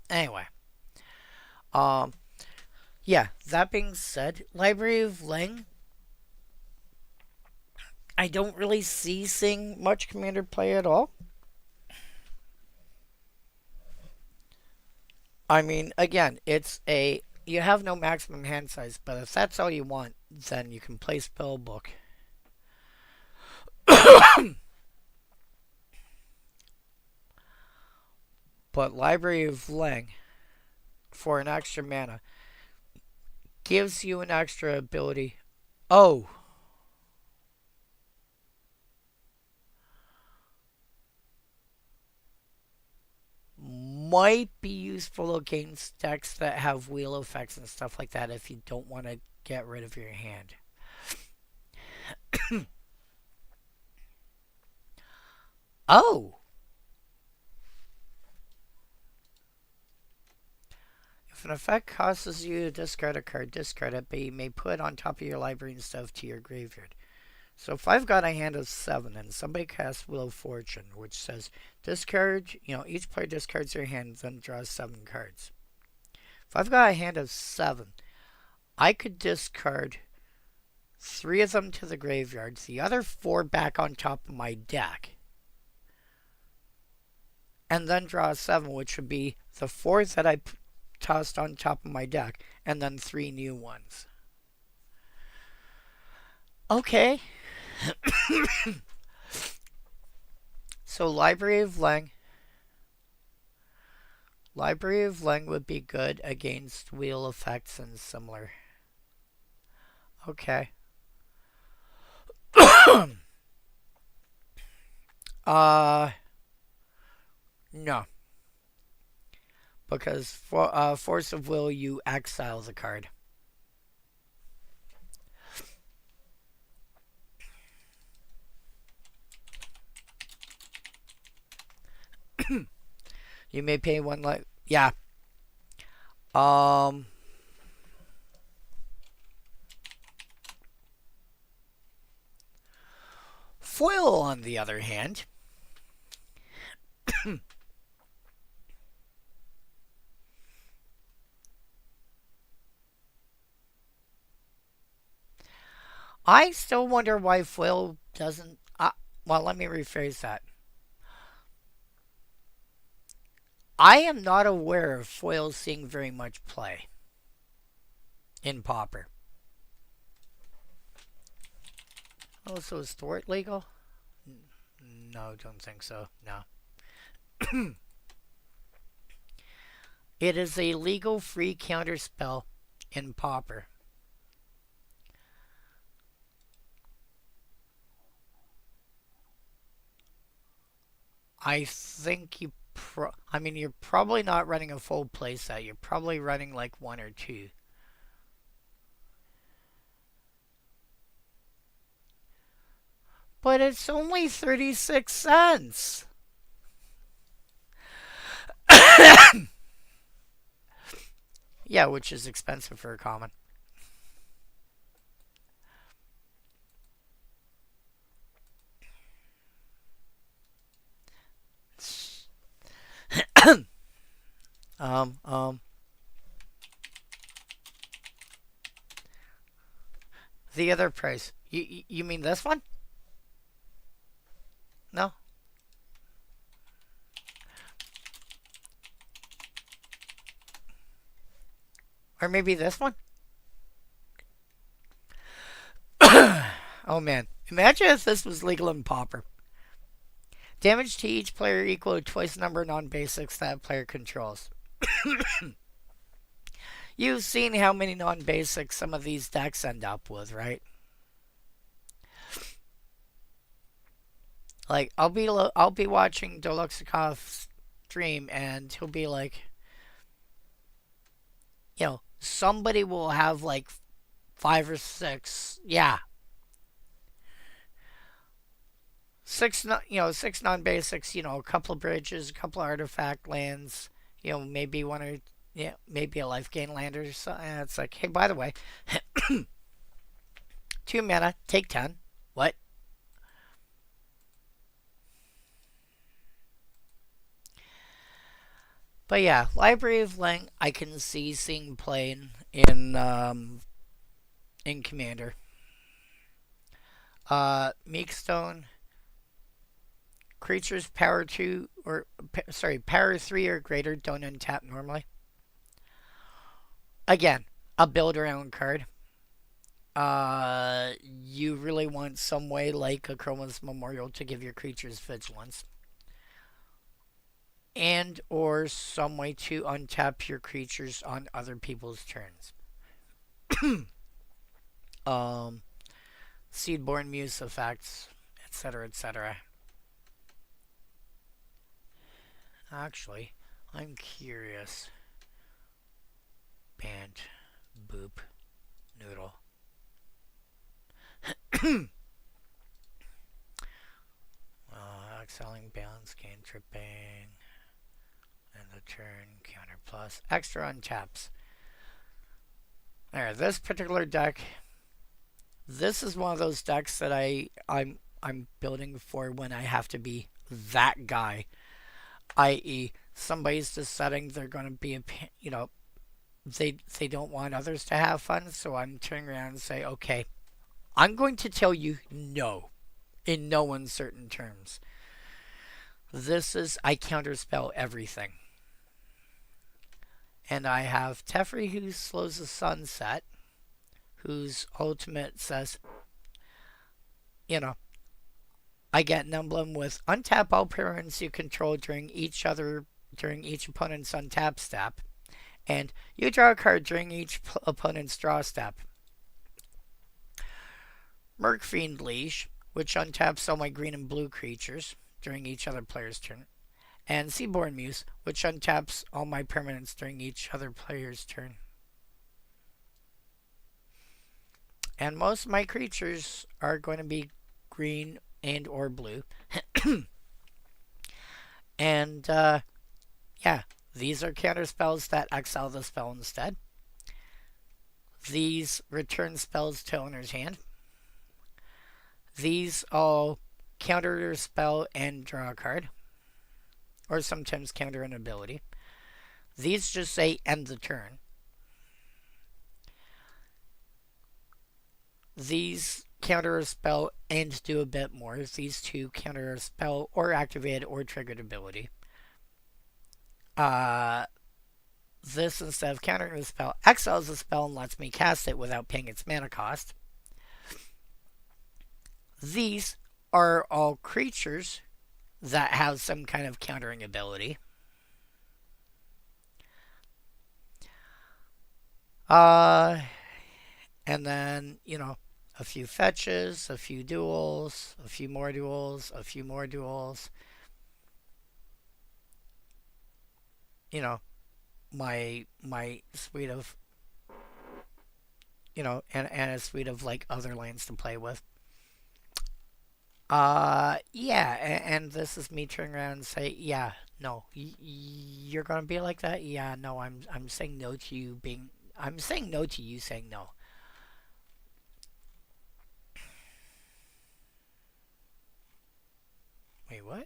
Anyway. Yeah, that being said, Library of Ling, I don't really seeing much Commander play at all. I mean, again, you have no maximum hand size, but if that's all you want, then you can play Spellbook. But Library of Ling, for an extra mana, gives you an extra ability. Oh! Might be useful against decks that have wheel effects and stuff like that if you don't want to get rid of your hand. Oh! If an effect causes you to discard a card, discard it, but you may put it on top of your library instead of to your graveyard. So if I've got a hand of 7 and somebody casts Wheel of Fortune, which says discard, each player discards their hand and then draws 7 cards. If I've got a hand of 7, I could discard 3 of them to the graveyard, the other 4 back on top of my deck, and then draw 7, which would be the 4 that I tossed on top of my deck, and then 3 new ones. Okay. So Library of Leng. Library of Leng would be good against wheel effects and similar. Okay. No. Because for Force of Will, you exile the card. You may pay 1 life. Yeah. Foil, on the other hand. I still wonder why foil doesn't. Well, let me rephrase that. I am not aware of foil seeing very much play in Pauper. Oh, so is Thwart legal? No, don't think so. No. It is a legal free counter spell in Pauper. I think you're probably not running a full playset. You're probably running like 1 or 2. But it's only 36 cents. Yeah, which is expensive for a common. The other price. You mean this one? No? Or maybe this one? Oh man. Imagine if this was legal in Pauper. Damage to each player equal to twice the number of non-basics that player controls. You've seen how many non-basics some of these decks end up with, right? Like I'll be watching Deluxekoff's stream and he'll be like, somebody will have like 5 or 6, yeah, 6 non-basics, a couple of bridges, a couple of artifact lands, maybe one or maybe a life gain land or something. And it's like, hey, by the way, 2 mana, take 10. What? But yeah, Library of Leng, I can see seeing playing in Commander. Meekstone. Creatures power 2 or power 3 or greater don't untap normally. Again, a build around card. You really want some way like a Chroma's Memorial to give your creatures vigilance. And or some way to untap your creatures on other people's turns. Seedborn Muse effects, etc., etc. Actually, I'm curious. Band, boop, noodle. Selling balance, gain tripping, and the turn, counter plus, extra on taps. Alright, this particular deck, this is one of those decks that I'm building for when I have to be that guy. I.e., somebody's deciding they're going to be they don't want others to have fun, so I'm turning around and say, okay, I'm going to tell you no, in no uncertain terms. This is, I counterspell everything. And I have Teferi, who slows the sunset, whose ultimate says, I get an emblem with untap all permanents you control during each opponent's untap step, and you draw a card during each opponent's draw step. Mercfiend Leash, which untaps all my green and blue creatures during each other player's turn, and Seaborn Muse, which untaps all my permanents during each other player's turn. And most of my creatures are going to be green and or blue. And, yeah, these are counter spells that exile the spell instead. These return spells to owner's hand. These all counter your spell and draw a card, or sometimes counter an ability. These just say end the turn. These counter a spell and do a bit more. These two counter a spell or activated or triggered ability. This, instead of countering the spell, exiles the spell and lets me cast it without paying its mana cost. These are all creatures that have some kind of countering ability. And then, a few fetches, a few duels, a few more duels, a few more duels. My suite of, and a suite of like other lands to play with. Yeah, and this is me turning around and say, yeah, no, you're gonna be like that? Yeah, no, I'm saying no to you I'm saying no to you saying no. Wait, what?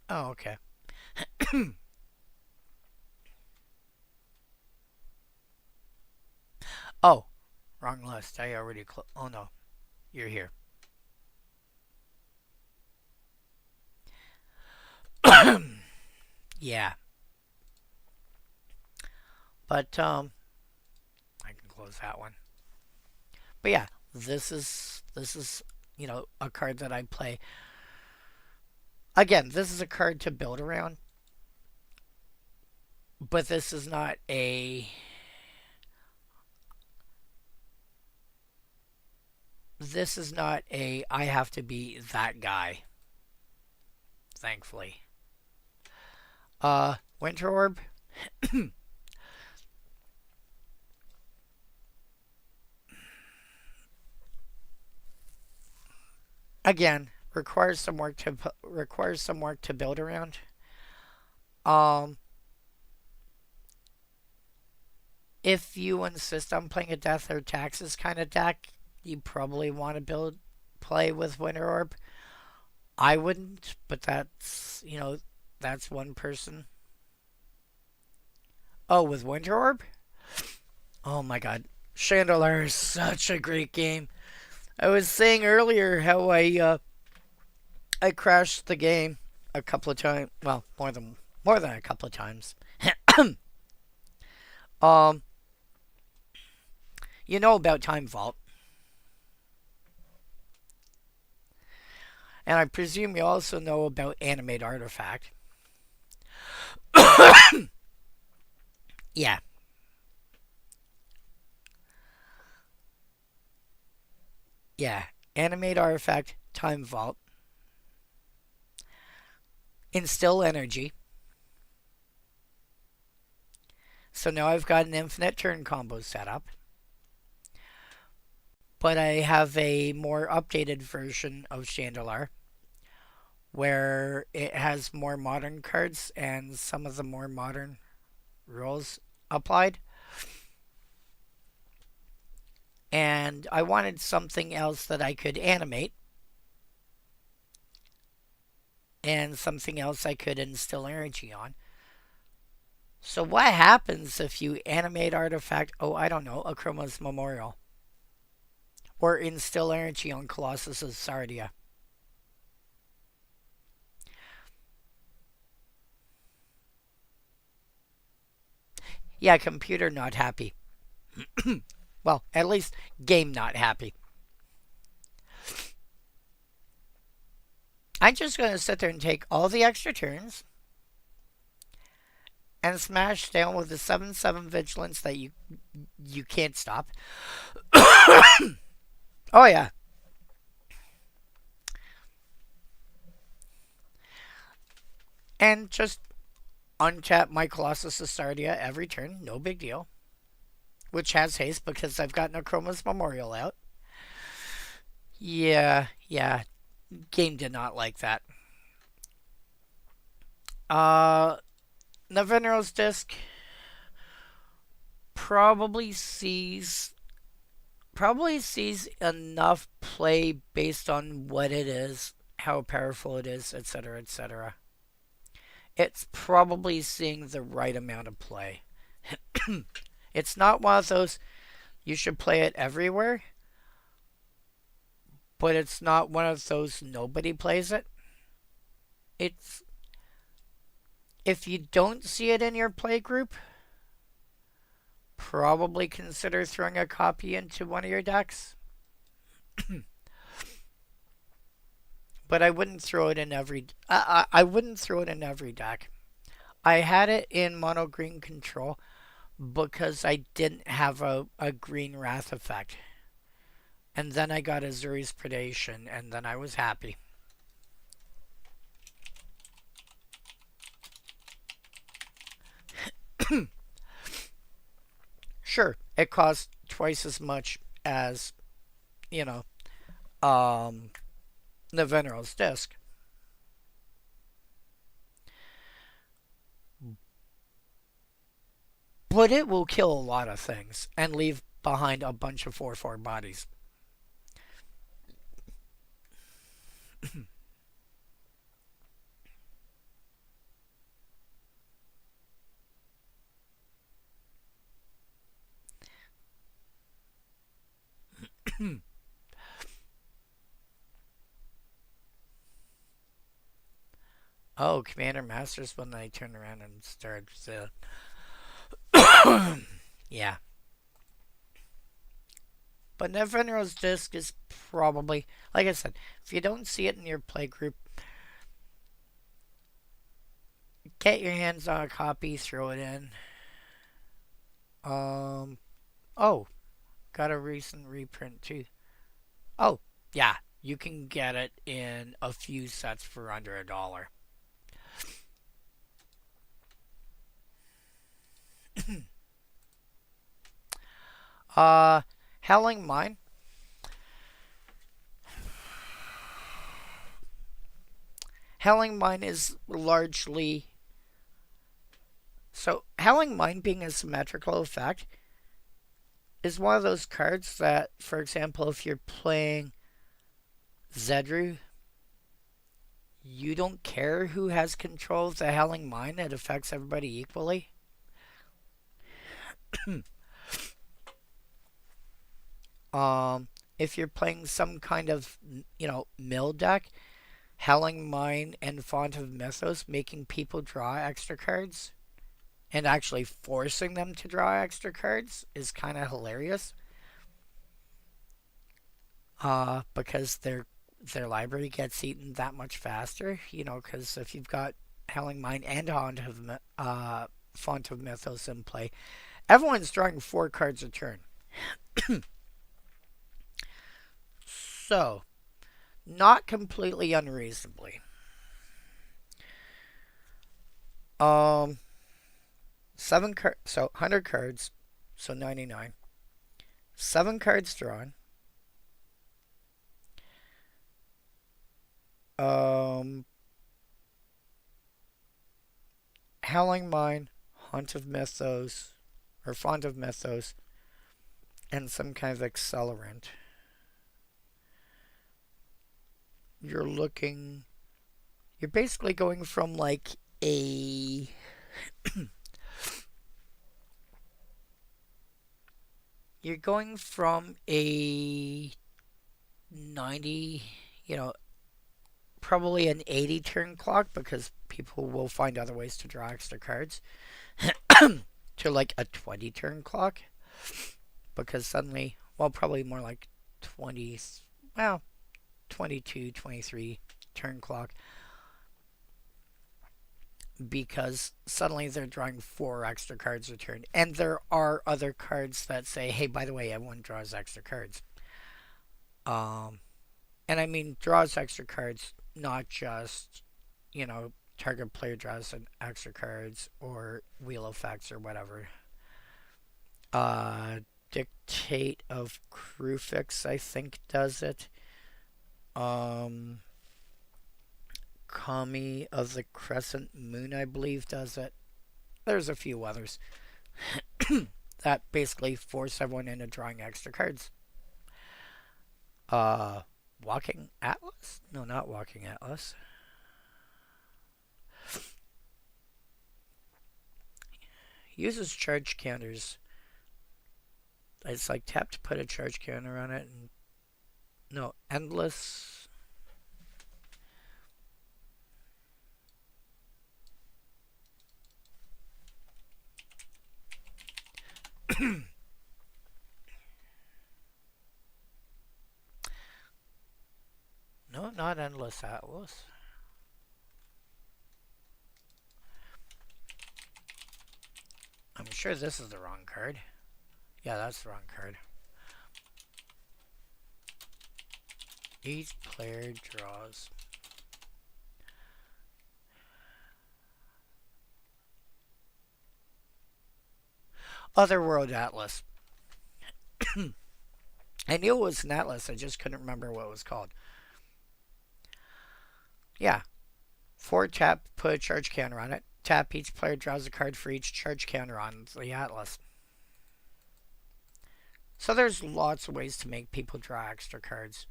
Oh, okay. Oh, wrong list. I already oh no, you're here. Yeah. But, I can close that one. But yeah, this is, a card that I play. Again, this is a card to build around. But this is not a... This is not a, I have to be that guy. Thankfully. Winter Orb. Again, requires some work to build around. If you insist on playing a Death or Taxes kind of deck, you probably want to play with Winter Orb. I wouldn't, but that's, that's one person. Oh, with Winter Orb? Oh my god. Chandelier is such a great game. I was saying earlier how I crashed the game a couple of times. Well, more than a couple of times. You know about Time Vault. And I presume you also know about Animate Artifact. Yeah. Yeah. Animate Artifact, Time Vault. Instill Energy. So now I've got an infinite turn combo set up. But I have a more updated version of Chandelier, where it has more modern cards and some of the more modern rules applied. And I wanted something else that I could animate and something else I could instill energy on. So what happens if you animate artifact, oh, I don't know, Akroma's Memorial? Or instill energy on Colossus of Sardia? Yeah, computer not happy. Well, at least game not happy. I'm just going to sit there and take all the extra turns and smash down with the 7/7 vigilance that you can't stop. Oh yeah. And just untap my Colossus Astardia every turn, no big deal. Which has haste because I've got Necroma's Memorial out. Yeah. Game did not like that. Navenero's disc probably sees enough play based on what it is, how powerful it is, etc., etc. It's probably seeing the right amount of play. It's not one of those you should play it everywhere, but it's not one of those nobody plays it. It's if you don't see it in your play group, probably consider throwing a copy into one of your decks. But I wouldn't throw it in every. I wouldn't throw it in every deck. I had it in mono green control because I didn't have a green wrath effect, and then I got Azuri's predation, and then I was happy. Sure, it costs twice as much as you know, Navenero's disc. But it will kill a lot of things and leave behind a bunch of 4/4 bodies. Oh, Commander Masters when they turn around and start the. Yeah. But Navenero's disc is probably, like I said, if you don't see it in your play group, get your hands on a copy, throw it in. Oh, got a recent reprint too. Oh, yeah, you can get it in a few sets for under $1. uh, Howling Mine. Howling Mine is largely. So, Howling Mine being a symmetrical effect is one of those cards that, for example, if you're playing Zedru, you don't care who has control of the Howling Mine, it affects everybody equally. If you're playing some kind of, mill deck, Howling Mine and Font of Mythos making people draw extra cards and actually forcing them to draw extra cards is kind of hilarious. Because their library gets eaten that much faster, because if you've got Howling Mine and Font of Mythos in play, everyone's drawing 4 cards a turn. So, not completely unreasonably. 7 cards, so 100 cards, so 99. 7 cards drawn. Howling Mine, Haunt of Mythos, or Font of Mythos, and some kind of accelerant. You're looking. You're basically going from like a. You're going from a 90, you know, probably an 80 turn clock because people will find other ways to draw extra cards, to like a 20 turn clock because suddenly, well, probably more like 20, well, 22, 23 turn clock because suddenly they're drawing 4 extra cards a turn. And there are other cards that say, hey, by the way, everyone draws extra cards. Um, and I mean, draws extra cards, not just, target player draws an extra cards or wheel effects or whatever. Uh, Dictate of Crufix, I think, does it. Um, Kami of the Crescent Moon, I believe, does it. There's a few others that basically force everyone into drawing extra cards. Uh, Walking Atlas? No, not Walking Atlas. Uses charge counters. It's like tap to put a charge counter on it. And no, Endless. No, not Endless Atlas. I'm sure this is the wrong card. Yeah, that's the wrong card. Each player draws. Otherworld Atlas. I knew it was an Atlas, I just couldn't remember what it was called. Yeah. 4 tap, put a charge counter on it. Tap, each player draws a card for each charge counter on the Atlas. So there's lots of ways to make people draw extra cards.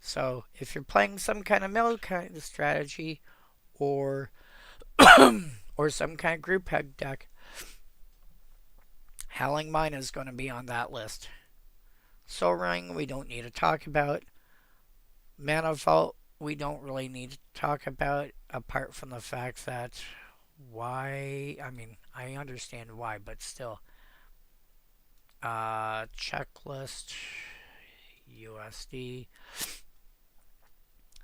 So if you're playing some kind of mill kind of strategy or or some kind of group head deck, Howling Mine is going to be on that list. Soul Ring we don't need to talk about. Mana Vault we don't really need to talk about apart from the fact that why, I mean, I understand why, but still. Checklist USD.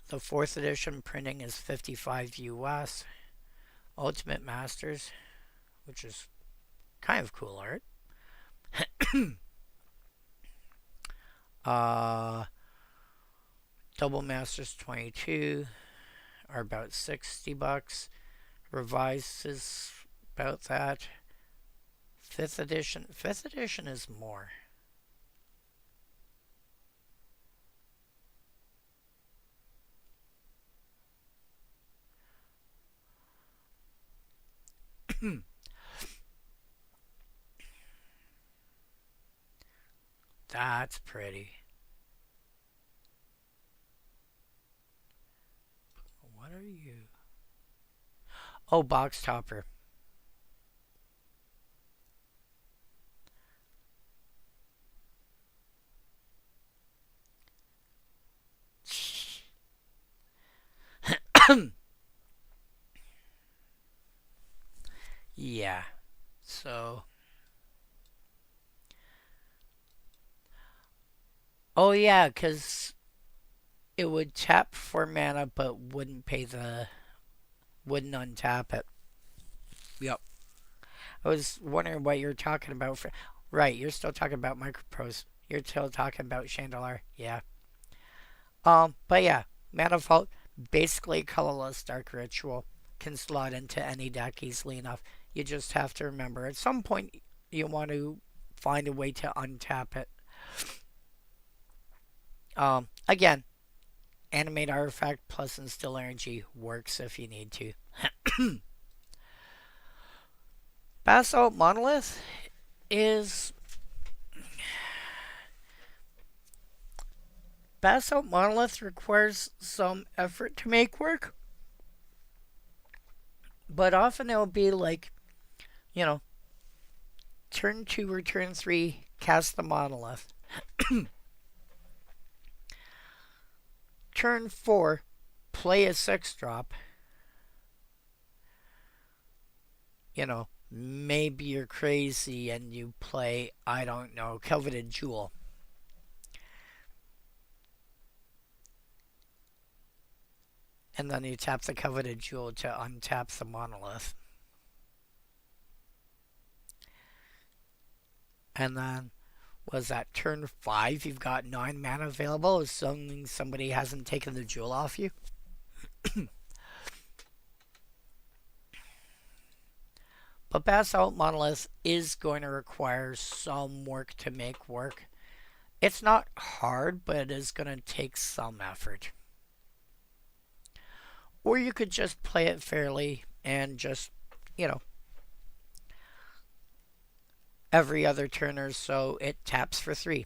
The 4th edition printing is 55 US. Ultimate Masters, which is kind of cool art. Double Masters 22 are about $60. Revised is about that. 5th edition. 5th edition is more. That's pretty. What are you? Oh, Box Topper. Yeah. So. Oh, yeah, because it would tap for mana but wouldn't pay the. Wouldn't untap it. Yep. I was wondering what you're talking about. Right, you're still talking about Microprose. You're still talking about Chandelier. Yeah. But yeah, Mana Vault, basically colorless Dark Ritual, can slot into any deck easily enough. You just have to remember at some point you want to find a way to untap it. Again, Animate Artifact plus Instill Energy works if you need to. Basalt Monolith is... Basalt Monolith requires some effort to make work. But often it'll be like, you know, turn 2 or turn 3, cast the Monolith. Turn 4, play a 6-drop. You know, maybe you're crazy and you play, I don't know, Coveted Jewel. And then you tap the Coveted Jewel to untap the Monolith. And then, was that turn 5? You've got 9 mana available, assuming somebody hasn't taken the Jewel off you. But Basalt Monolith is going to require some work to make work. It's not hard, but it is going to take some effort. Or you could just play it fairly and just, you know, every other turn or so it taps for 3.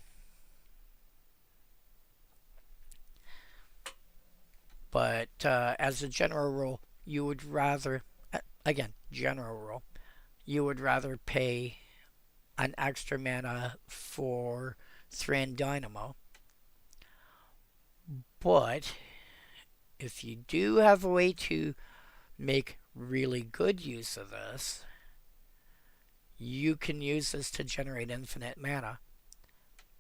But as a general rule, you would rather, again, general rule, you would rather pay an extra mana for Thran Dynamo. But if you do have a way to make really good use of this, you can use this to generate infinite mana.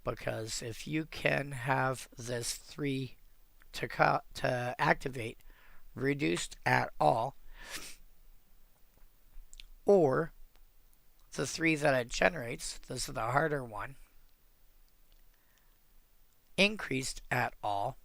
Because if you can have this 3 to activate reduced at all, or the 3 that it generates, this is the harder one, increased at all,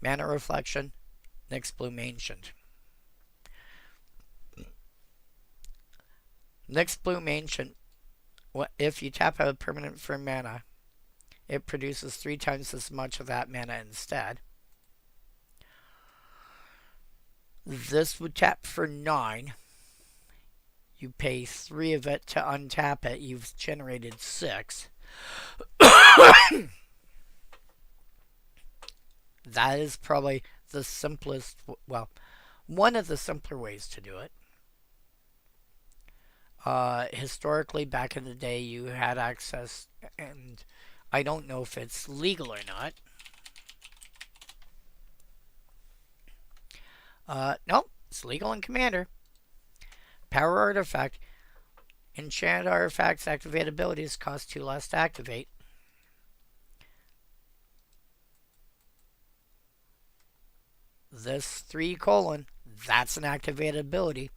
Mana Reflection, Nyxbloom Ancient. Nyxbloom Ancient, if you tap a permanent for mana, it produces 3 times as much of that mana instead. This would tap for 9. You pay 3 of it to untap it. You've generated 6. That is probably the simplest, well, one of the simpler ways to do it. Historically, back in the day, you had access, and I don't know if it's legal or not. Nope, it's legal in Commander. Power Artifact. Enchanted artifacts activate abilities cost 2 less to activate. This 3 colon, that's an activated ability.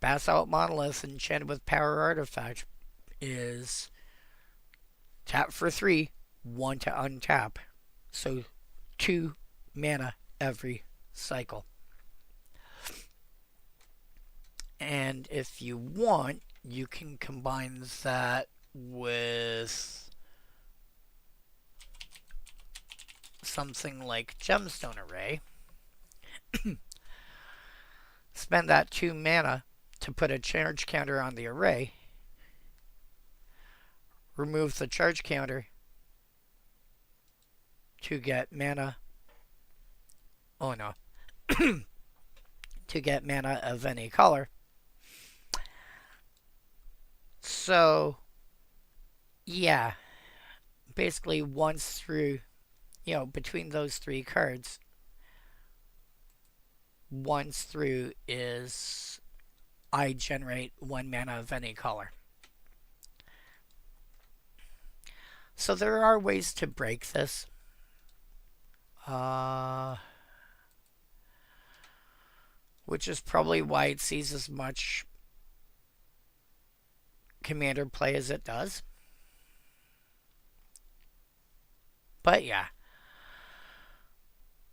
Basalt Monolith enchanted with Power Artifact is tap for 3, 1 to untap. So 2 mana every cycle. And if you want, you can combine that with something like Gemstone Array. Spend that 2 mana to put a charge counter on the array. Remove the charge counter to get mana. Oh no. To get mana of any color. So, yeah. Basically, once through, you know, between those 3 cards, once through is I generate 1 mana of any color. So there are ways to break this. Which is probably why it sees as much Commander play as it does. But yeah.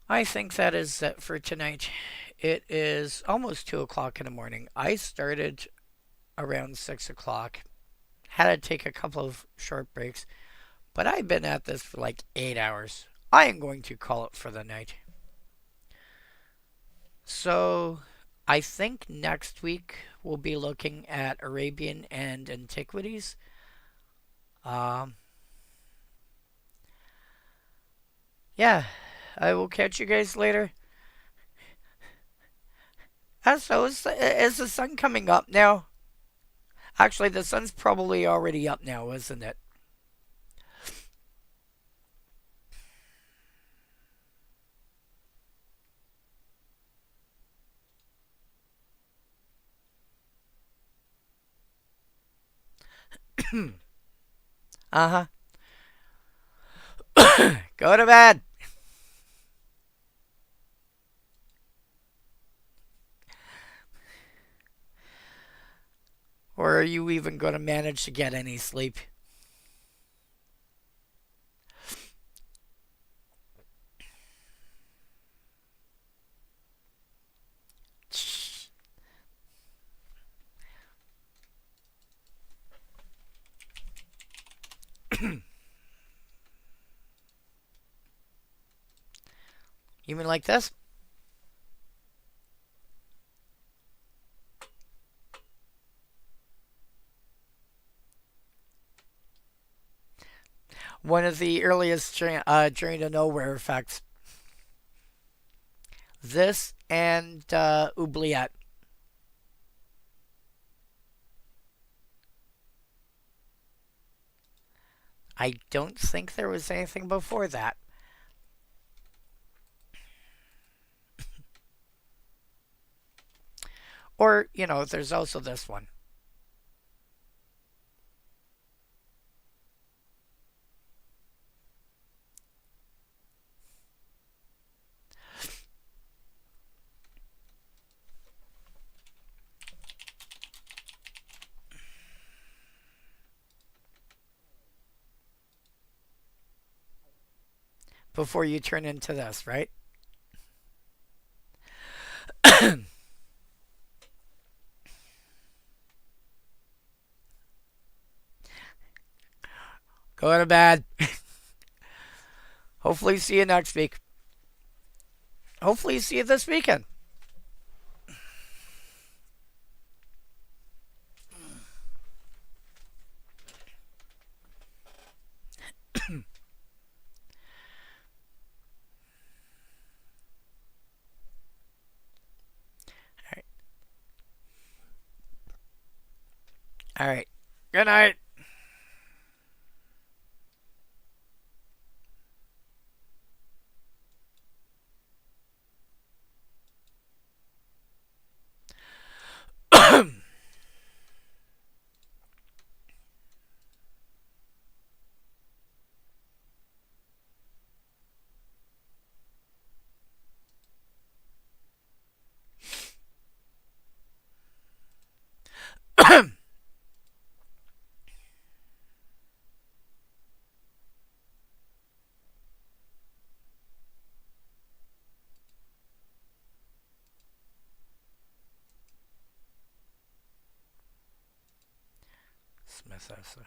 I think that is it for tonight. It is almost 2 o'clock in the morning. I started around 6 o'clock. Had to take a couple of short breaks, but I've been at this for like 8 hours. I am going to call it for the night. So, I think next week we'll be looking at Arabian and Antiquities. Um, yeah, I will catch you guys later. So is the sun coming up now? Actually, the sun's probably already up now, isn't it? Uh huh. Go to bed. Or are you even going to manage to get any sleep? You mean like this? One of the earliest Journey to Nowhere effects. This and Oubliette. I don't think there was anything before that. Or, there's also this one. Before you turn into this, right? Go to bed. Hopefully see you next week. Hopefully see you this weekend. Alright. Alright. Good night. Smith Esser.